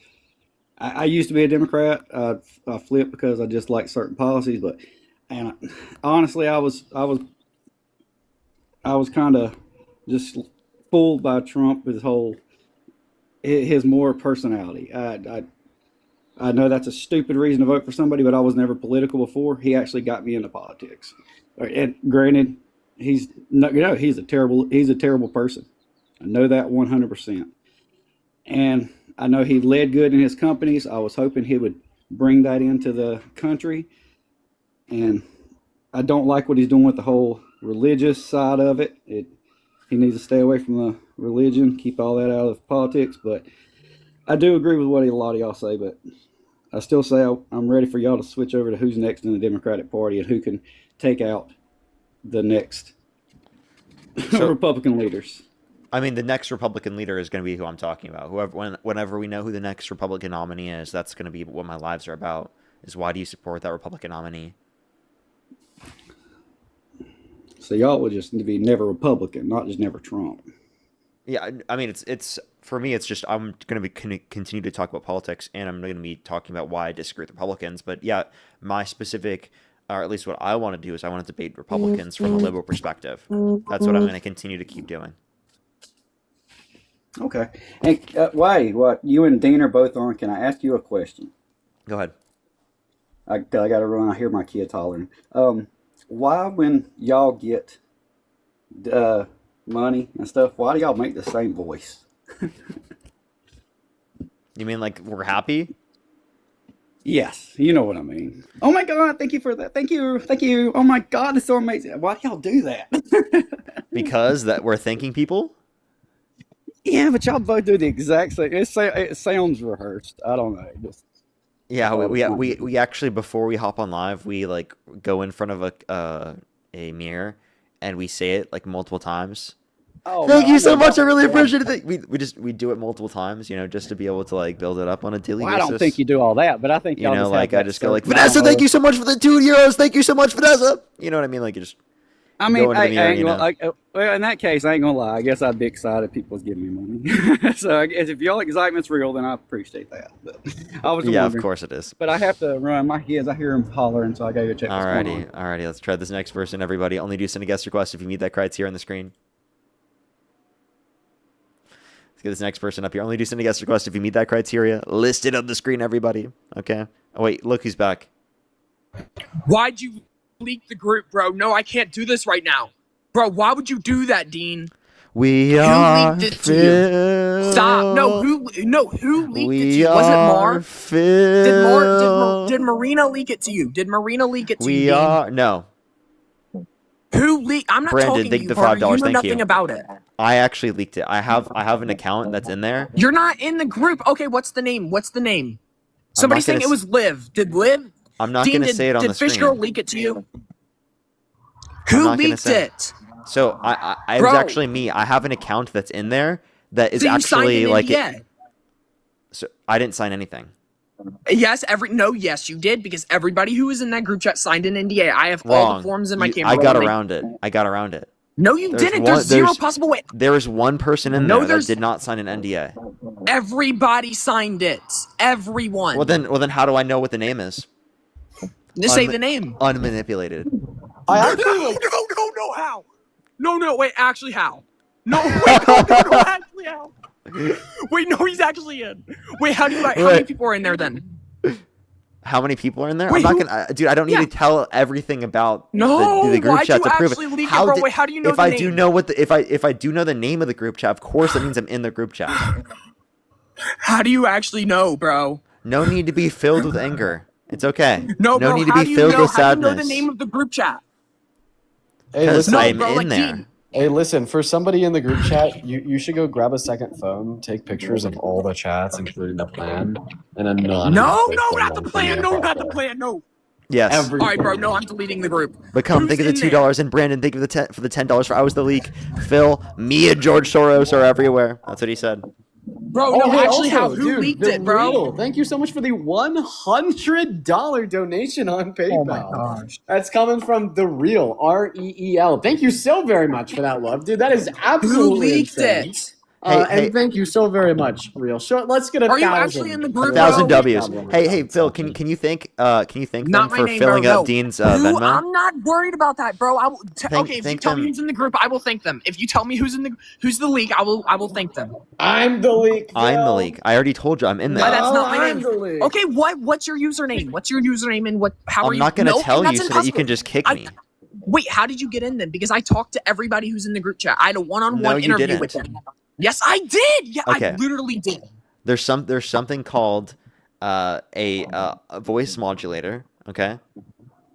I used to be a Democrat. I flipped because I just like certain policies, but honestly, I was kind of just fooled by Trump with his more personality. I know that's a stupid reason to vote for somebody, but I was never political before. He actually got me into politics. And granted, he's a terrible person. I know that 100%. And I know he led good in his companies. I was hoping he would bring that into the country. And I don't like what he's doing with the whole religious side of it. He needs to stay away from the religion, keep all that out of politics. But I do agree with what a lot of y'all say, but I still say I'm ready for y'all to switch over to who's next in the Democratic Party and who can take out the next Republican leaders. I mean, the next Republican leader is going to be who I'm talking about. Whenever we know who the next Republican nominee is, that's going to be what my lives are about. Is why do you support that Republican nominee? So y'all would just be never Republican, not just never Trump. Yeah, I mean, it's for me. It's just I'm going to be continue to talk about politics, and I'm going to be talking about why I disagree with Republicans. But yeah, my specific, or at least what I want to do is I want to debate Republicans from a liberal perspective. That's what I'm going to continue to keep doing. Okay. And what you and Dean are both on? Can I ask you a question? Go ahead. I got to run. I hear my kids hollering. Why, when y'all get money and stuff, why do y'all make the same voice? You mean like we're happy? Yes, you know what I mean. Oh my God, thank you for that. Thank you. Oh my God, it's so amazing. Why do y'all do that? Because that we're thanking people? Yeah, but y'all both do the exact same. It sounds rehearsed. I don't know. Yeah, we actually, before we hop on live, we like go in front of a mirror and we say it like multiple times. Oh, thank you so much. I really appreciate it. We do it multiple times, just to be able to like build it up on a daily basis. I don't think you do all that, but I think y'all like I just go like, Vanessa, thank you so much for the €2. Thank you so much, Vanessa. You know what I mean? Like you just. I mean, well, in that case, I ain't gonna lie. I guess I'd be excited if people was giving me money. So I guess if y'all excitement's real, then I appreciate that. But I was of course it is. But I have to run. My kids, I hear them hollering, so I gotta go check. Alrighty. Let's try this next person. Everybody, only do send a guest request if you meet that criteria on the screen. Let's get this next person up here. Only do send a guest request if you meet that criteria listed on the screen. Everybody, okay? Oh wait, look who's back. Why'd you leak the group, bro? No, I can't do this right now. Bro, why would you do that, Dean? Who leaked it to you? Stop. Who leaked it to you? Was it Mar? Did Marina leak it to you? Did Marina leak it to you, Dean? No. Who leaked? I'm not Brandon, talking to thank you, the Carter. $5. You know Thank nothing you. about it. I actually leaked it. I have an account that's in there. You're not in the group. Okay, what's the name? Somebody's saying it was Liv. Did Liv? I'm not going to say it on the Did screen. Fish Girl leak it to you? Who leaked it? So it was actually me. I have an account that's in there that is actually like it. So I didn't sign anything. Yes, yes, you did, because everybody who was in that group chat signed an NDA. I have all the forms in my camera. I got around it. No, you didn't. There's zero possible way. There is one person in there that did not sign an NDA. Everybody signed it. Everyone. Well then, how do I know what the name is? Just say the name. Unmanipulated. No, how? No, wait, actually, how? No, wait, no, actually, how? Wait, no, he's actually in. Wait, how many people are in there then? How many people are in there? Wait, I'm not gonna, dude. I don't need to tell everything about the group chat to prove it. Leak it, bro? Wait, how do you know if the I name? do know if I do know the name of the group chat, of course that means I'm in the group chat. How do you actually know, bro? No need to be filled with anger. It's okay. No bro, need to be filled with sadness. How do you know the name of the group chat? Hey, listen, I'm in there. Hey, listen, for somebody in the group chat, you should go grab a second phone, take pictures of all the chats, including the plan, and then No, not the plan. No, not the plan. No. Yes. All right, bro. No, I'm deleting the group. But come, think of the $2, and Brandon, think of the $10 for I was the leak. Phil, me, and George Soros are everywhere. That's what he said. Bro, no, actually, who leaked it, bro? Thank you so much for the $100 donation on PayPal. Oh my gosh. That's coming from The Real, REEL. Thank you so very much for that love, dude. That is absolutely Who leaked insane. it? And thank you so very much, Real. Sure, let's get 1,000. Are you actually in the group? 1,000 W's. Hey, Phil, can you thank them for filling up Dean's Venmo? I'm not worried about that, bro. If you tell me who's in the group, I will thank them. If you tell me who's the leak, I will thank them. I'm the leak. I'm the leak. I already told you I'm in there. No, that's not my name. Okay, what's your username? What's your username and how are you? I'm not gonna tell you so that you can just kick me. Wait, how did you get in then? Because I talked to everybody who's in the group chat. I had a one-on-one interview with them. Yes, I did. Yeah, okay. I literally did. There's something called a voice modulator. Okay.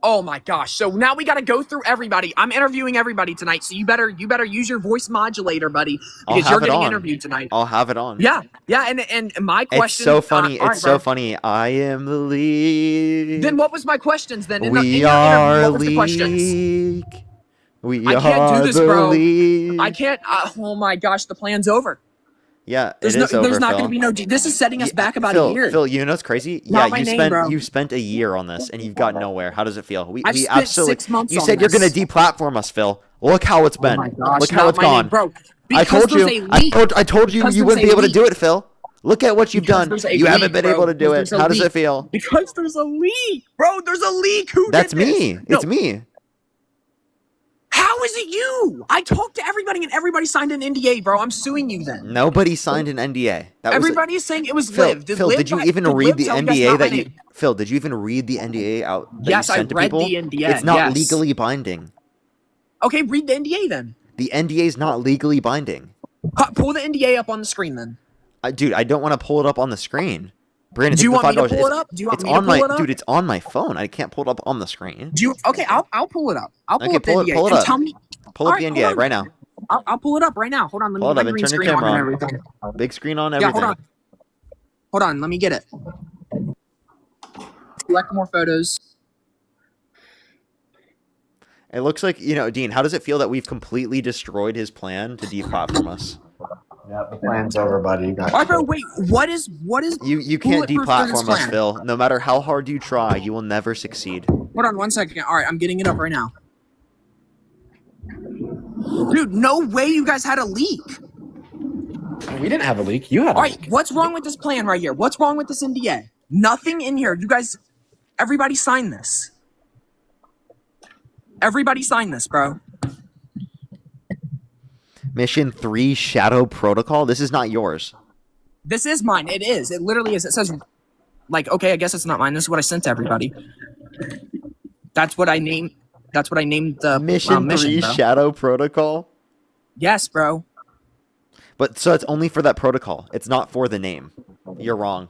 Oh my gosh! So now we got to go through everybody. I'm interviewing everybody tonight, so you better use your voice modulator, buddy, because you're getting interviewed tonight. I'll have it on. Yeah, and my question. It's so funny. It's so funny. I am the leak. Then what was my questions then? We are leak. We I can't do are this, the bro. league. I can't. Oh my gosh, the plan's over. Yeah, There's it no. is over, There's not Phil. going to be no. This is setting us back about Phil, a year. Phil, you know what's crazy? Not Yeah, my you name, bro. spent a year on this and you've got nowhere. How does it feel? I've We spent absolutely. 6 months You on said you're this. gonna deplatform us, Phil. Look how it's been. my gosh, Look how not it's my name, gone. bro. I Because told there's you. a leak. I told you Because you there's wouldn't a be able to leak. do it, Phil. Look at what you've Because done. there's a You haven't leak, been bro. able to do Because it. there's a How does it leak. feel? Because there's a leak, bro. There's a leak. Who That's did this? me. No. It's me. How is it you? I talked to everybody and everybody signed an NDA, bro. I'm suing you then. Nobody signed an NDA. That was Everybody is saying it was Phil, Liv. Phil, Liv did you buy- even did read Liv the tell you guys NDA not my that you? name? Phil, did you even read the NDA out that Yes, you I sent to read people? the NDA, It's not yes. legally binding. Okay, read the NDA then. The NDA is not legally binding. Pull the NDA up on the screen then. Dude, I don't want to pull it up on the screen. Brandon, Do you take the want me to $5. pull it up? Do you want It's me to on my pull it up? dude. It's on my phone. I can't pull it up on the screen. Do you? Okay, I'll pull it up. I'll pull Okay, up the pull it- NDA pull it and up. tell me. Pull up All the right, NDA hold on. right now. I'll pull it up right now. Hold on, let me Pull get it my up and green turn your screen on camera and on. everything. Big screen on Yeah, everything. hold on. Hold on, let me get it. Select more photos. It looks like, Dean, how does it feel that we've completely destroyed his plan to deplatform us? Yeah, the plan's over, buddy. You got All right, bro. Wait, what is? You can't bulletproof for this deplatform us, plan? Phil. No matter how hard you try, you will never succeed. Hold on 1 second. All right, I'm getting it up right now. Dude, no way you guys had a leak. We didn't have a leak. You had a All right, leak. what's wrong with this plan right here? What's wrong with this NDA? Nothing in here. You guys, everybody signed this. Everybody signed this, bro. Mission 3 Shadow Protocol? This is not yours. This is mine. It is. It literally is. It says, like, okay, I guess it's not mine. This is what I sent to everybody. That's what I named. That's what I named the Mission 3 bro. Shadow Protocol? Yes, bro. But so it's only for that protocol. It's not for the name. You're wrong.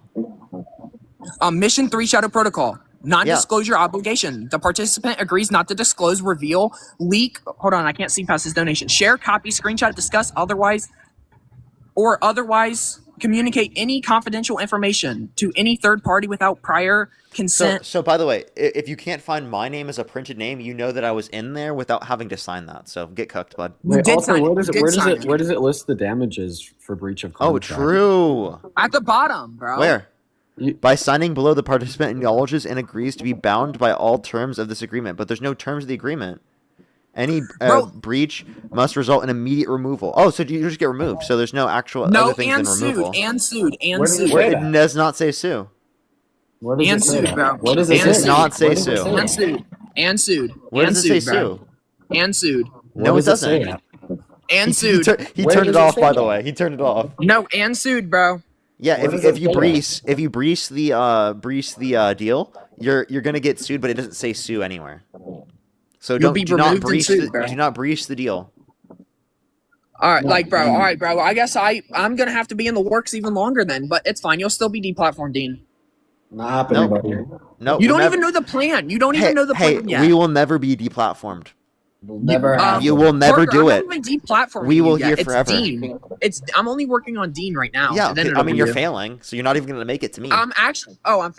Mission 3 Shadow Protocol. Non-disclosure obligation. The participant agrees not to disclose, reveal, leak. Hold on, I can't see past his donation. Share, copy, screenshot, discuss, otherwise communicate any confidential information to any third party without prior consent. So by the way, if you can't find my name as a printed name, you know that I was in there without having to sign that. So get cooked, bud. Wait, also, where does it list the damages for breach of Oh, contract? true. At the bottom, bro. Where? By signing below, the participant acknowledges and agrees to be bound by all terms of this agreement. But there's no terms of the agreement. Any breach must result in immediate removal. Oh, so you just get removed. So there's no actual other things than removal. and sued. It does not say sue. Where does And it say sued, that? bro. What does It it does say? not say Where does it sue. say And that? sued. And sued. Where and does it say sued, bro. sue? And sued. No, Where it does say doesn't. that? And sued. He Where turned it does it off, say by the that? way. He turned it off. No, and sued, bro. Yeah, Where does if it you say breach the deal, you're gonna get sued, but it doesn't say sue anywhere. So You'll be do not removed and breach sued, bro. do not breach the deal. All right, bro. All right, bro. I guess I'm gonna have to be in the works even longer then, but it's fine. You'll still be deplatformed, Dean. Not happening, Nope. buddy. No, You don't even know the plan. You don't even know the plan yet. we will never be deplatformed. We'll never have. You will never Parker, do I'm it. not even deplatforming We will you hear yet. forever. It's Dean. I'm only working on Dean right now. Yeah, and then okay, it'll I mean be you're you. failing, so you're not even gonna make it to me. I'm actually. Oh, I'm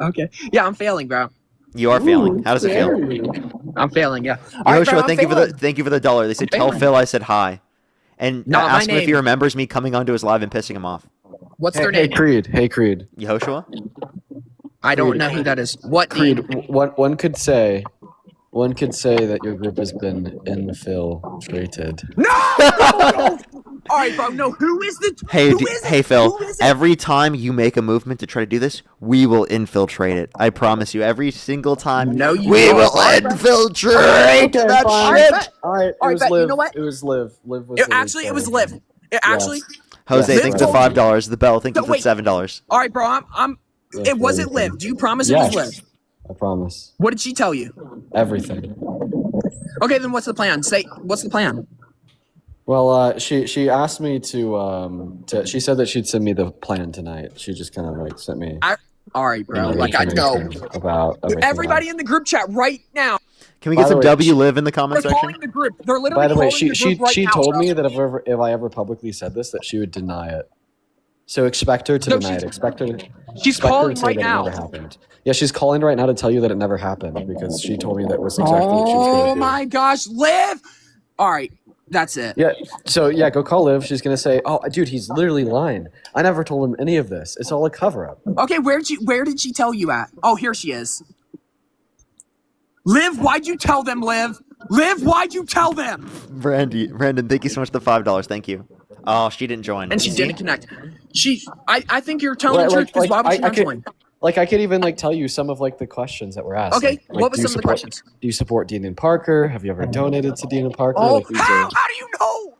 okay. Yeah, I'm failing, bro. You are failing. How does it feel? I'm failing. Yeah. All right, bro, Yoshua, I'm thank you for the $1. They said tell failing. Phil I said hi, and Not my ask him if he name. remembers me coming onto his live and pissing him off. What's Hey, their hey, name? Creed. Hey, Creed. Yehoshua? I don't know who that is. What Creed. Dean? One could say that your group has been infiltrated. No! All right, bro. No, who is the? Hey, who is it? hey, Phil. Who is it? Every time you make a movement to try to do this, we will infiltrate it. I promise you. Every single time, No, you we won't. will All right, bro. infiltrate Okay, that fine. shit. All right, All right, it was bet. Liv. You know what? It was Liv. Liv was. Actually, it was Liv. It actually. Jose, Liv thanks for told- $5. The bell, thank you No, for wait. $7. All right, bro. It wasn't Liv. Do you promise it was Liv? I promise. What did she tell you? Everything. Okay, then what's the plan? What's the plan? Well, she asked me to she said that she'd send me the plan tonight. She just kind of like sent me. All right, bro. Like I know. About everything Everybody in the group chat right now. Can we get By the some way, W live in the comment They're section? calling the group. They're literally By the way, calling the she group right now, told bro. me that if I ever publicly said this, that she would deny it. So expect her to No, deny it. Expect her. She's expect her calling to say right that now. It never happened. Yeah, she's calling right now to tell you that it never happened because she told me that was exactly what she was going to Oh do. my gosh, Liv! All right, that's it. Yeah. So yeah, go call Liv. She's gonna say, "Oh, dude, he's literally lying. I never told him any of this. It's all a cover up." Okay, where did she tell you at? Oh, here she is. Liv, why'd you tell them, Liv? Liv, why'd you tell them? Brandon, thank you so much for the $5. Thank you. Oh, she didn't join. And she See? didn't connect. I think you're telling the truth because why would she not join? Like I could even like tell you some of like the questions that were asked. Okay, like, what were do you some of the support- questions? Do you support Dean and Parker? Have you ever donated to Dean and Parker? Oh, Like, these how? are- How do you know?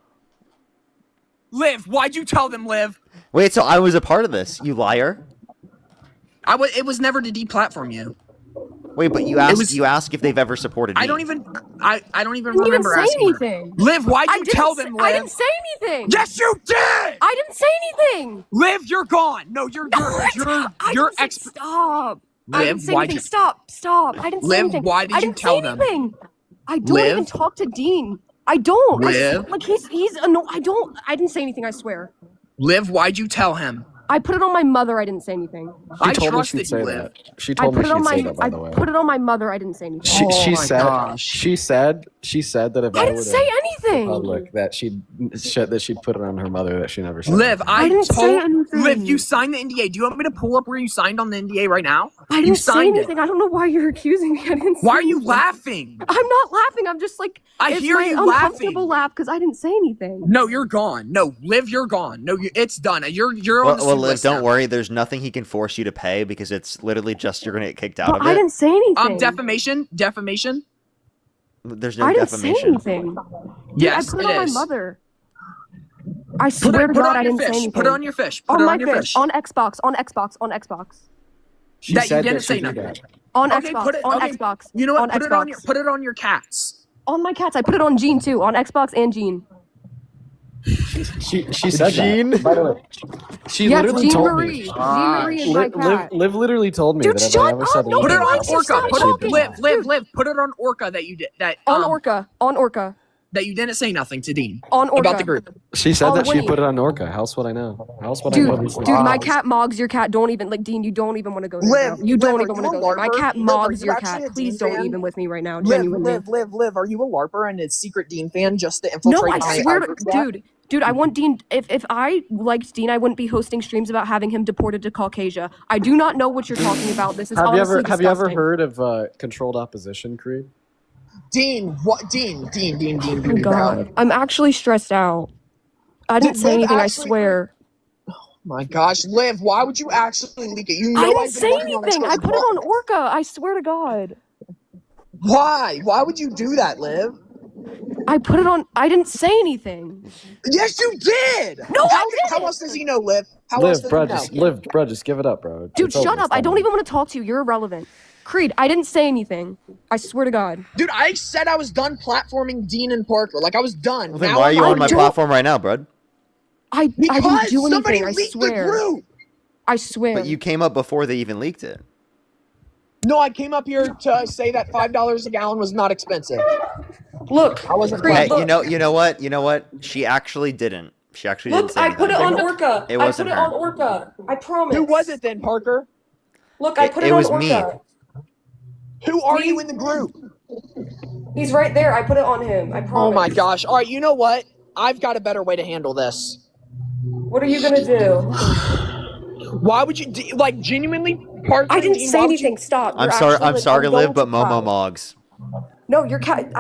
Liv, why'd you tell them, Liv? Wait, so I was a part of this, you liar. It was never to deplatform you. Wait, but you asked if they've ever supported me. I don't even I don't even remember say asking her. anything. Liv, why'd I you didn't tell say- them, Liv? I didn't say anything. Yes, you did. I didn't say anything. Liv, you're gone. No, you're Stop. I Liv, didn't say why'd anything. you- Stop. I didn't say Liv, anything. why did I you didn't tell say them? anything. I don't Liv? even talk to Dean. I don't. Liv? Like he's no. I don't. I didn't say anything. I swear. Liv, why'd you tell him? I put it on my mother. I didn't say anything. I told me trusted she'd say you, Liv. that. She I told me put it on she'd my. say that, by I the way. put it on my mother. I didn't say anything. She Oh my said gosh. she said that if I I didn't were say anything. public that she'd put it on her mother that she never said. Liv, I didn't say told anything. Liv, you signed the NDA. Do you want me to pull up where you signed on the NDA right now? I You didn't say signed it. anything. I don't know why you're accusing me. I didn't. Why say are you anything. laughing? I'm not laughing. I'm just like I it's hear my you uncomfortable laugh because I didn't say anything. No, you're gone. No, Liv, you're gone. No, it's done. You're on the Well, sue Liv, list don't now. worry. There's nothing he can force you to pay because it's literally just you're gonna get kicked out But of I it. didn't say anything. Defamation. There's no I didn't say defamation. anything. Yes, I put it it on is. my mother. I swear to put it God, on I your didn't say fish. anything. Put it on your fish. Put on it my on your fish. fish. On Xbox. On Xbox. On Xbox. She That you said didn't that say she did nothing. that. On Okay, Xbox. put it- on okay, Xbox. You know what? On Put Xbox. it on your cats. On my cats. I put it on Gene too. On Xbox and Gene. She said Gene? that. By the way, she Yes, literally Jean told Marie. me. Jean Marie is my cat. Liv literally told me Dude, that if shut I ever up. said No, Put it anything on else, Orca. stop Put talking. it, Liv. Put it on Orca that you did that. On Orca. On Orca. That you didn't say nothing to Dean On Orca. about the group. She said On that she Winnie. put it on Orca. How else would I know? How else would I Dude, know? these dude, things? my cat Mogs your cat. Don't even like Dean. You don't even want to go there. Liv, now. You don't Liv, even are want to you go a there. My LARPer? cat Liv, are Mogs you your actually cat. a Please Dean don't fan? even with me right now. Genuinely. Liv. Are you a LARPer and a secret Dean fan just to No, infiltrate I my swear to group chat? dude, I want Dean. If I liked Dean, I wouldn't be hosting streams about having him deported to Caucasia. I do not know what you're talking about. This is Have you honestly ever disgusting. heard of controlled opposition, Creed? Dean, what? Dean. Oh my God, I'm actually stressed out. I didn't say Liv anything. I actually- swear. My gosh, Liv, why would you actually leak it? You know I didn't I've been say working on this anything. for I put it months. on Orca. I swear to God. Why? Why would you do that, Liv? I put it on. I didn't say anything. Yes, you did. No, I How didn't. else does he know, Liv? How else Liv, does he bro, know? just give it up, bro. Dude, It's over, shut up. it's I don't done. even want to talk to you. You're irrelevant. Creed, I didn't say anything. I swear to God. Dude, I said I was done platforming Dean and Parker. Like I was done. Well, then Now why are you I'm on my not. platform right now, bud? I didn't Because do somebody anything. I leaked the swear. group. I swear. But you came up before they even leaked it. No, I came up here to say that $5 a gallon was not expensive. Look, I wasn't. Hey, look. you know what? She actually didn't. She actually didn't Look, say I put it anything. on Orca. It wasn't I put her. it on Orca. I promise. Who was it then, Parker? Look, I put it, It on was Orca. me. Who are you in the group? He's right there. I put it on him. I promise. Oh my gosh. All right, you know what? I've got a better way to handle this. What are you gonna do? Why would you like genuinely Parker? I and didn't Dean, say why would you- anything. Stop. I'm You're sorry. actually, I'm like, sorry to live, going but Momo cry. Mogs. No, your cat.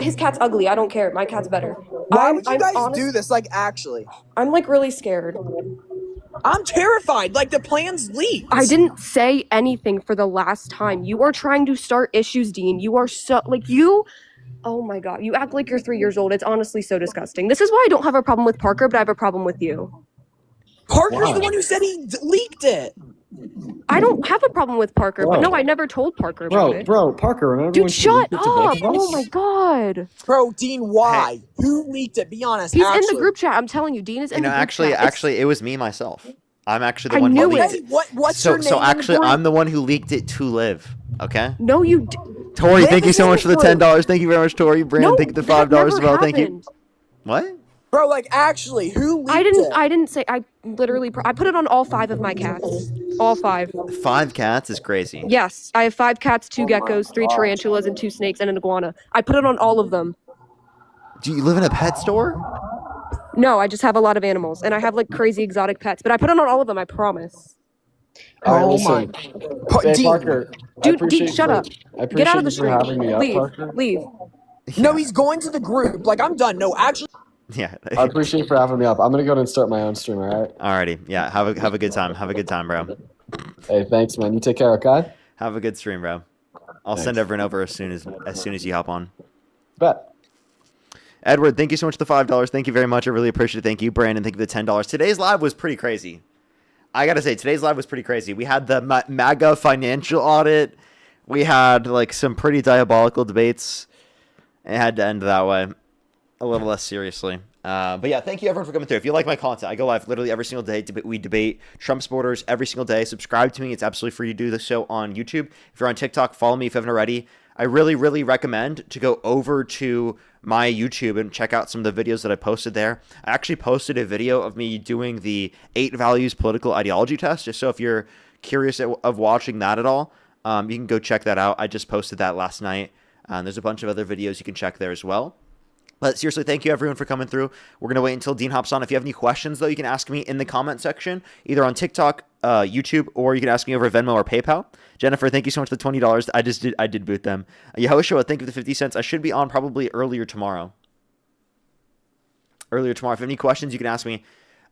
His cat's ugly. I don't care. My cat's better. Why I'm- would you I'm guys honest- do this? Like actually, I'm like really scared. I'm terrified. Like the plan's leaked. I didn't say anything for the last time. You are trying to start issues, Dean. You are so like you. Oh my God, you act like you're 3 years old. It's honestly so disgusting. This is why I don't have a problem with Parker, but I have a problem with you. Parker's the one who said he leaked it. I don't have a problem with Parker, but no, I never told Parker about it. Bro, Parker, remember when Dude, she shut leaked it to up! both of us? Oh my God. Bro, Dean, why? Who leaked it? Be honest. He's actually. in the group chat. I'm telling you, Dean is in You know, the group actually, chat. It's- actually, it was me myself. I'm actually the I one who knew leaked it. it. What's So, your name? so in the actually, group? I'm the one who leaked it to Liv. Okay. No, you. Tori, Liv thank you is so in much the for the group. $10. Thank you very much, Tori. Brandon, No, thank you for the that $5 as never well. Thank you. happened. What? Bro, like actually, who leaked I it? didn't say. I literally. I put it on all 5 of my cats. All 5. 5 cats is crazy. Yes, I have 5 cats, 2 geckos, 3 tarantulas, and 2 snakes, and an iguana. I put it on all of them. Do you live in a pet store? No, I just have a lot of animals, and I have like crazy exotic pets. But I put it on all of them. I promise. All right, Oh listen. my. Hey, Dean. Parker. Dude, shut up. I Get out of the appreciate you for stream. having me up, Leave. Parker. Leave. No, he's going to the group. Like, I'm done. No, actually. Yeah. I appreciate you for having me up. I'm gonna go and start my own stream. All right. Alrighty. Yeah. Have a good time. Have a good time, bro. Hey, thanks, man. You take care, okay? Have a good stream, bro. I'll Thanks. send everyone over as soon as you hop on. Bet. Edward, thank you so much for the $5. Thank you very much. I really appreciate it. Thank you, Brandon. Thank you for the $10. Today's live was pretty crazy. I gotta say, today's live was pretty crazy. We had the MAGA financial audit. We had like some pretty diabolical debates. It had to end that way, a little less seriously. But yeah, thank you everyone for coming through. If you like my content, I go live literally every single day. We debate Trump supporters every single day. Subscribe to me. It's absolutely free to do the show on YouTube. If you're on TikTok, follow me if you haven't already. I really, really recommend to go over to my YouTube and check out some of the videos that I posted there. I actually posted a video of me doing the 8 values political ideology test, just so if you're curious of watching that at all, you can go check that out. I just posted that last night. There's a bunch of other videos you can check there as well. But seriously, thank you everyone for coming through. We're going to wait until Dean hops on. If you have any questions, though, you can ask me in the comment section, either on TikTok, YouTube, or you can ask me over Venmo or PayPal. Jennifer, thank you so much for the $20. I did boot them. Yehoshua, thank you for the 50 cents. I should be on probably earlier tomorrow. If you have any questions, you can ask me.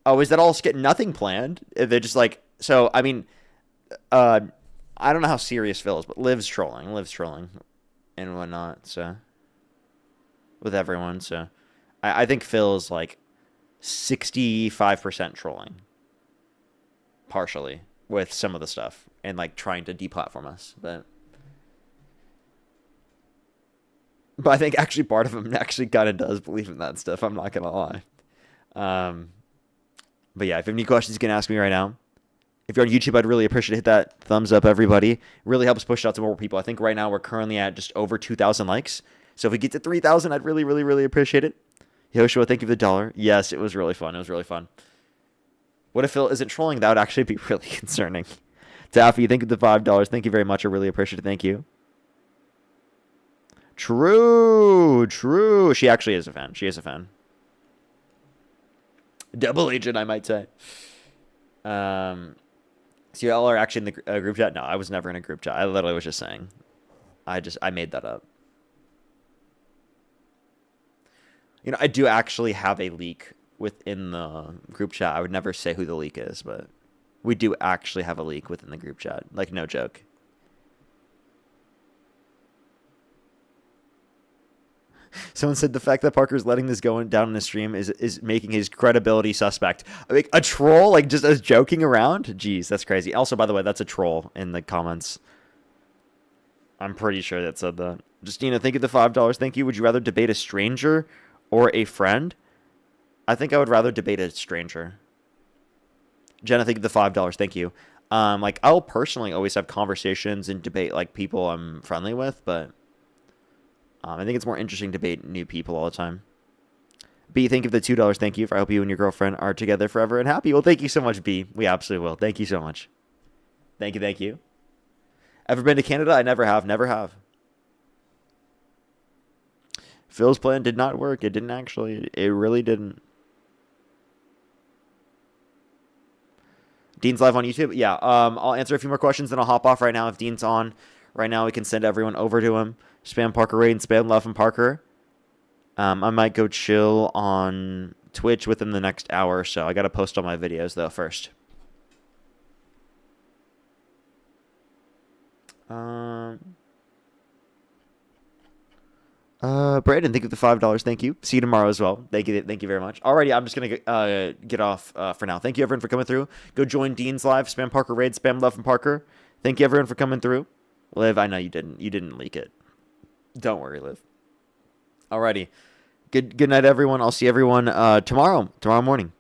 Oh, is that all skit? Nothing planned? They're just like, so, I mean, I don't know how serious Phil is, but Liv's trolling and whatnot, so. With everyone, so I think Phil is like 65% trolling, partially with some of the stuff and like trying to deplatform us, but I think actually part of him actually kind of does believe in that stuff. I'm not gonna lie. But yeah, if you have any questions, you can ask me right now. If you're on YouTube, I'd really appreciate it. Hit that thumbs up, everybody. It really helps push out to more people. I think right now we're currently at just over 2,000 likes. So if we get to 3,000, I'd really, really, really appreciate it. Yoshua, thank you for the $1. Yes, it was really fun. What if Phil isn't trolling? That would actually be really concerning. Taffy, thank you for the $5. Thank you very much. I really appreciate it. Thank you. True. She actually is a fan. Double agent, I might say. So y'all are actually in the group chat? No, I was never in a group chat. I literally was just saying. I made that up. You know, I do actually have a leak within the group chat. I would never say who the leak is, but we do actually have a leak within the group chat. Like, no joke. Someone said the fact that Parker's letting this go down in the stream is making his credibility suspect. Like, a troll, like just as joking around? Jeez, that's crazy. Also, by the way, that's a troll in the comments. I'm pretty sure that said that. Justina, thank you for the $5. Thank you. Would you rather debate a stranger or a friend? I think I would rather debate a stranger. Jenna, thank you for the $5. Thank you. Like, I'll personally always have conversations and debate like people I'm friendly with, but I think it's more interesting to debate new people all the time. B, thank you for the $2. Thank you. I hope you and your girlfriend are together forever and happy. Well, thank you so much, B. We absolutely will. Thank you so much. Thank you. Ever been to Canada? I never have. Phil's plan did not work. It didn't actually. It really didn't. Dean's live on YouTube? Yeah. I'll answer a few more questions, then I'll hop off right now. If Dean's on right now, we can send everyone over to him. Spam Parker Raid and spam Love and Parker. I might go chill on Twitch within the next hour or so. I got to post all my videos, though, first. Brandon, thank you for the $5. Thank you. See you tomorrow as well. Thank you very much. Alrighty, I'm just gonna get off for now. Thank you everyone for coming through. Go join Dean's live. Spam Parker Raid. Spam Love and Parker. Thank you everyone for coming through. Liv, I know you didn't leak it. Don't worry, Liv. Alrighty. Good night, everyone. I'll see everyone tomorrow morning.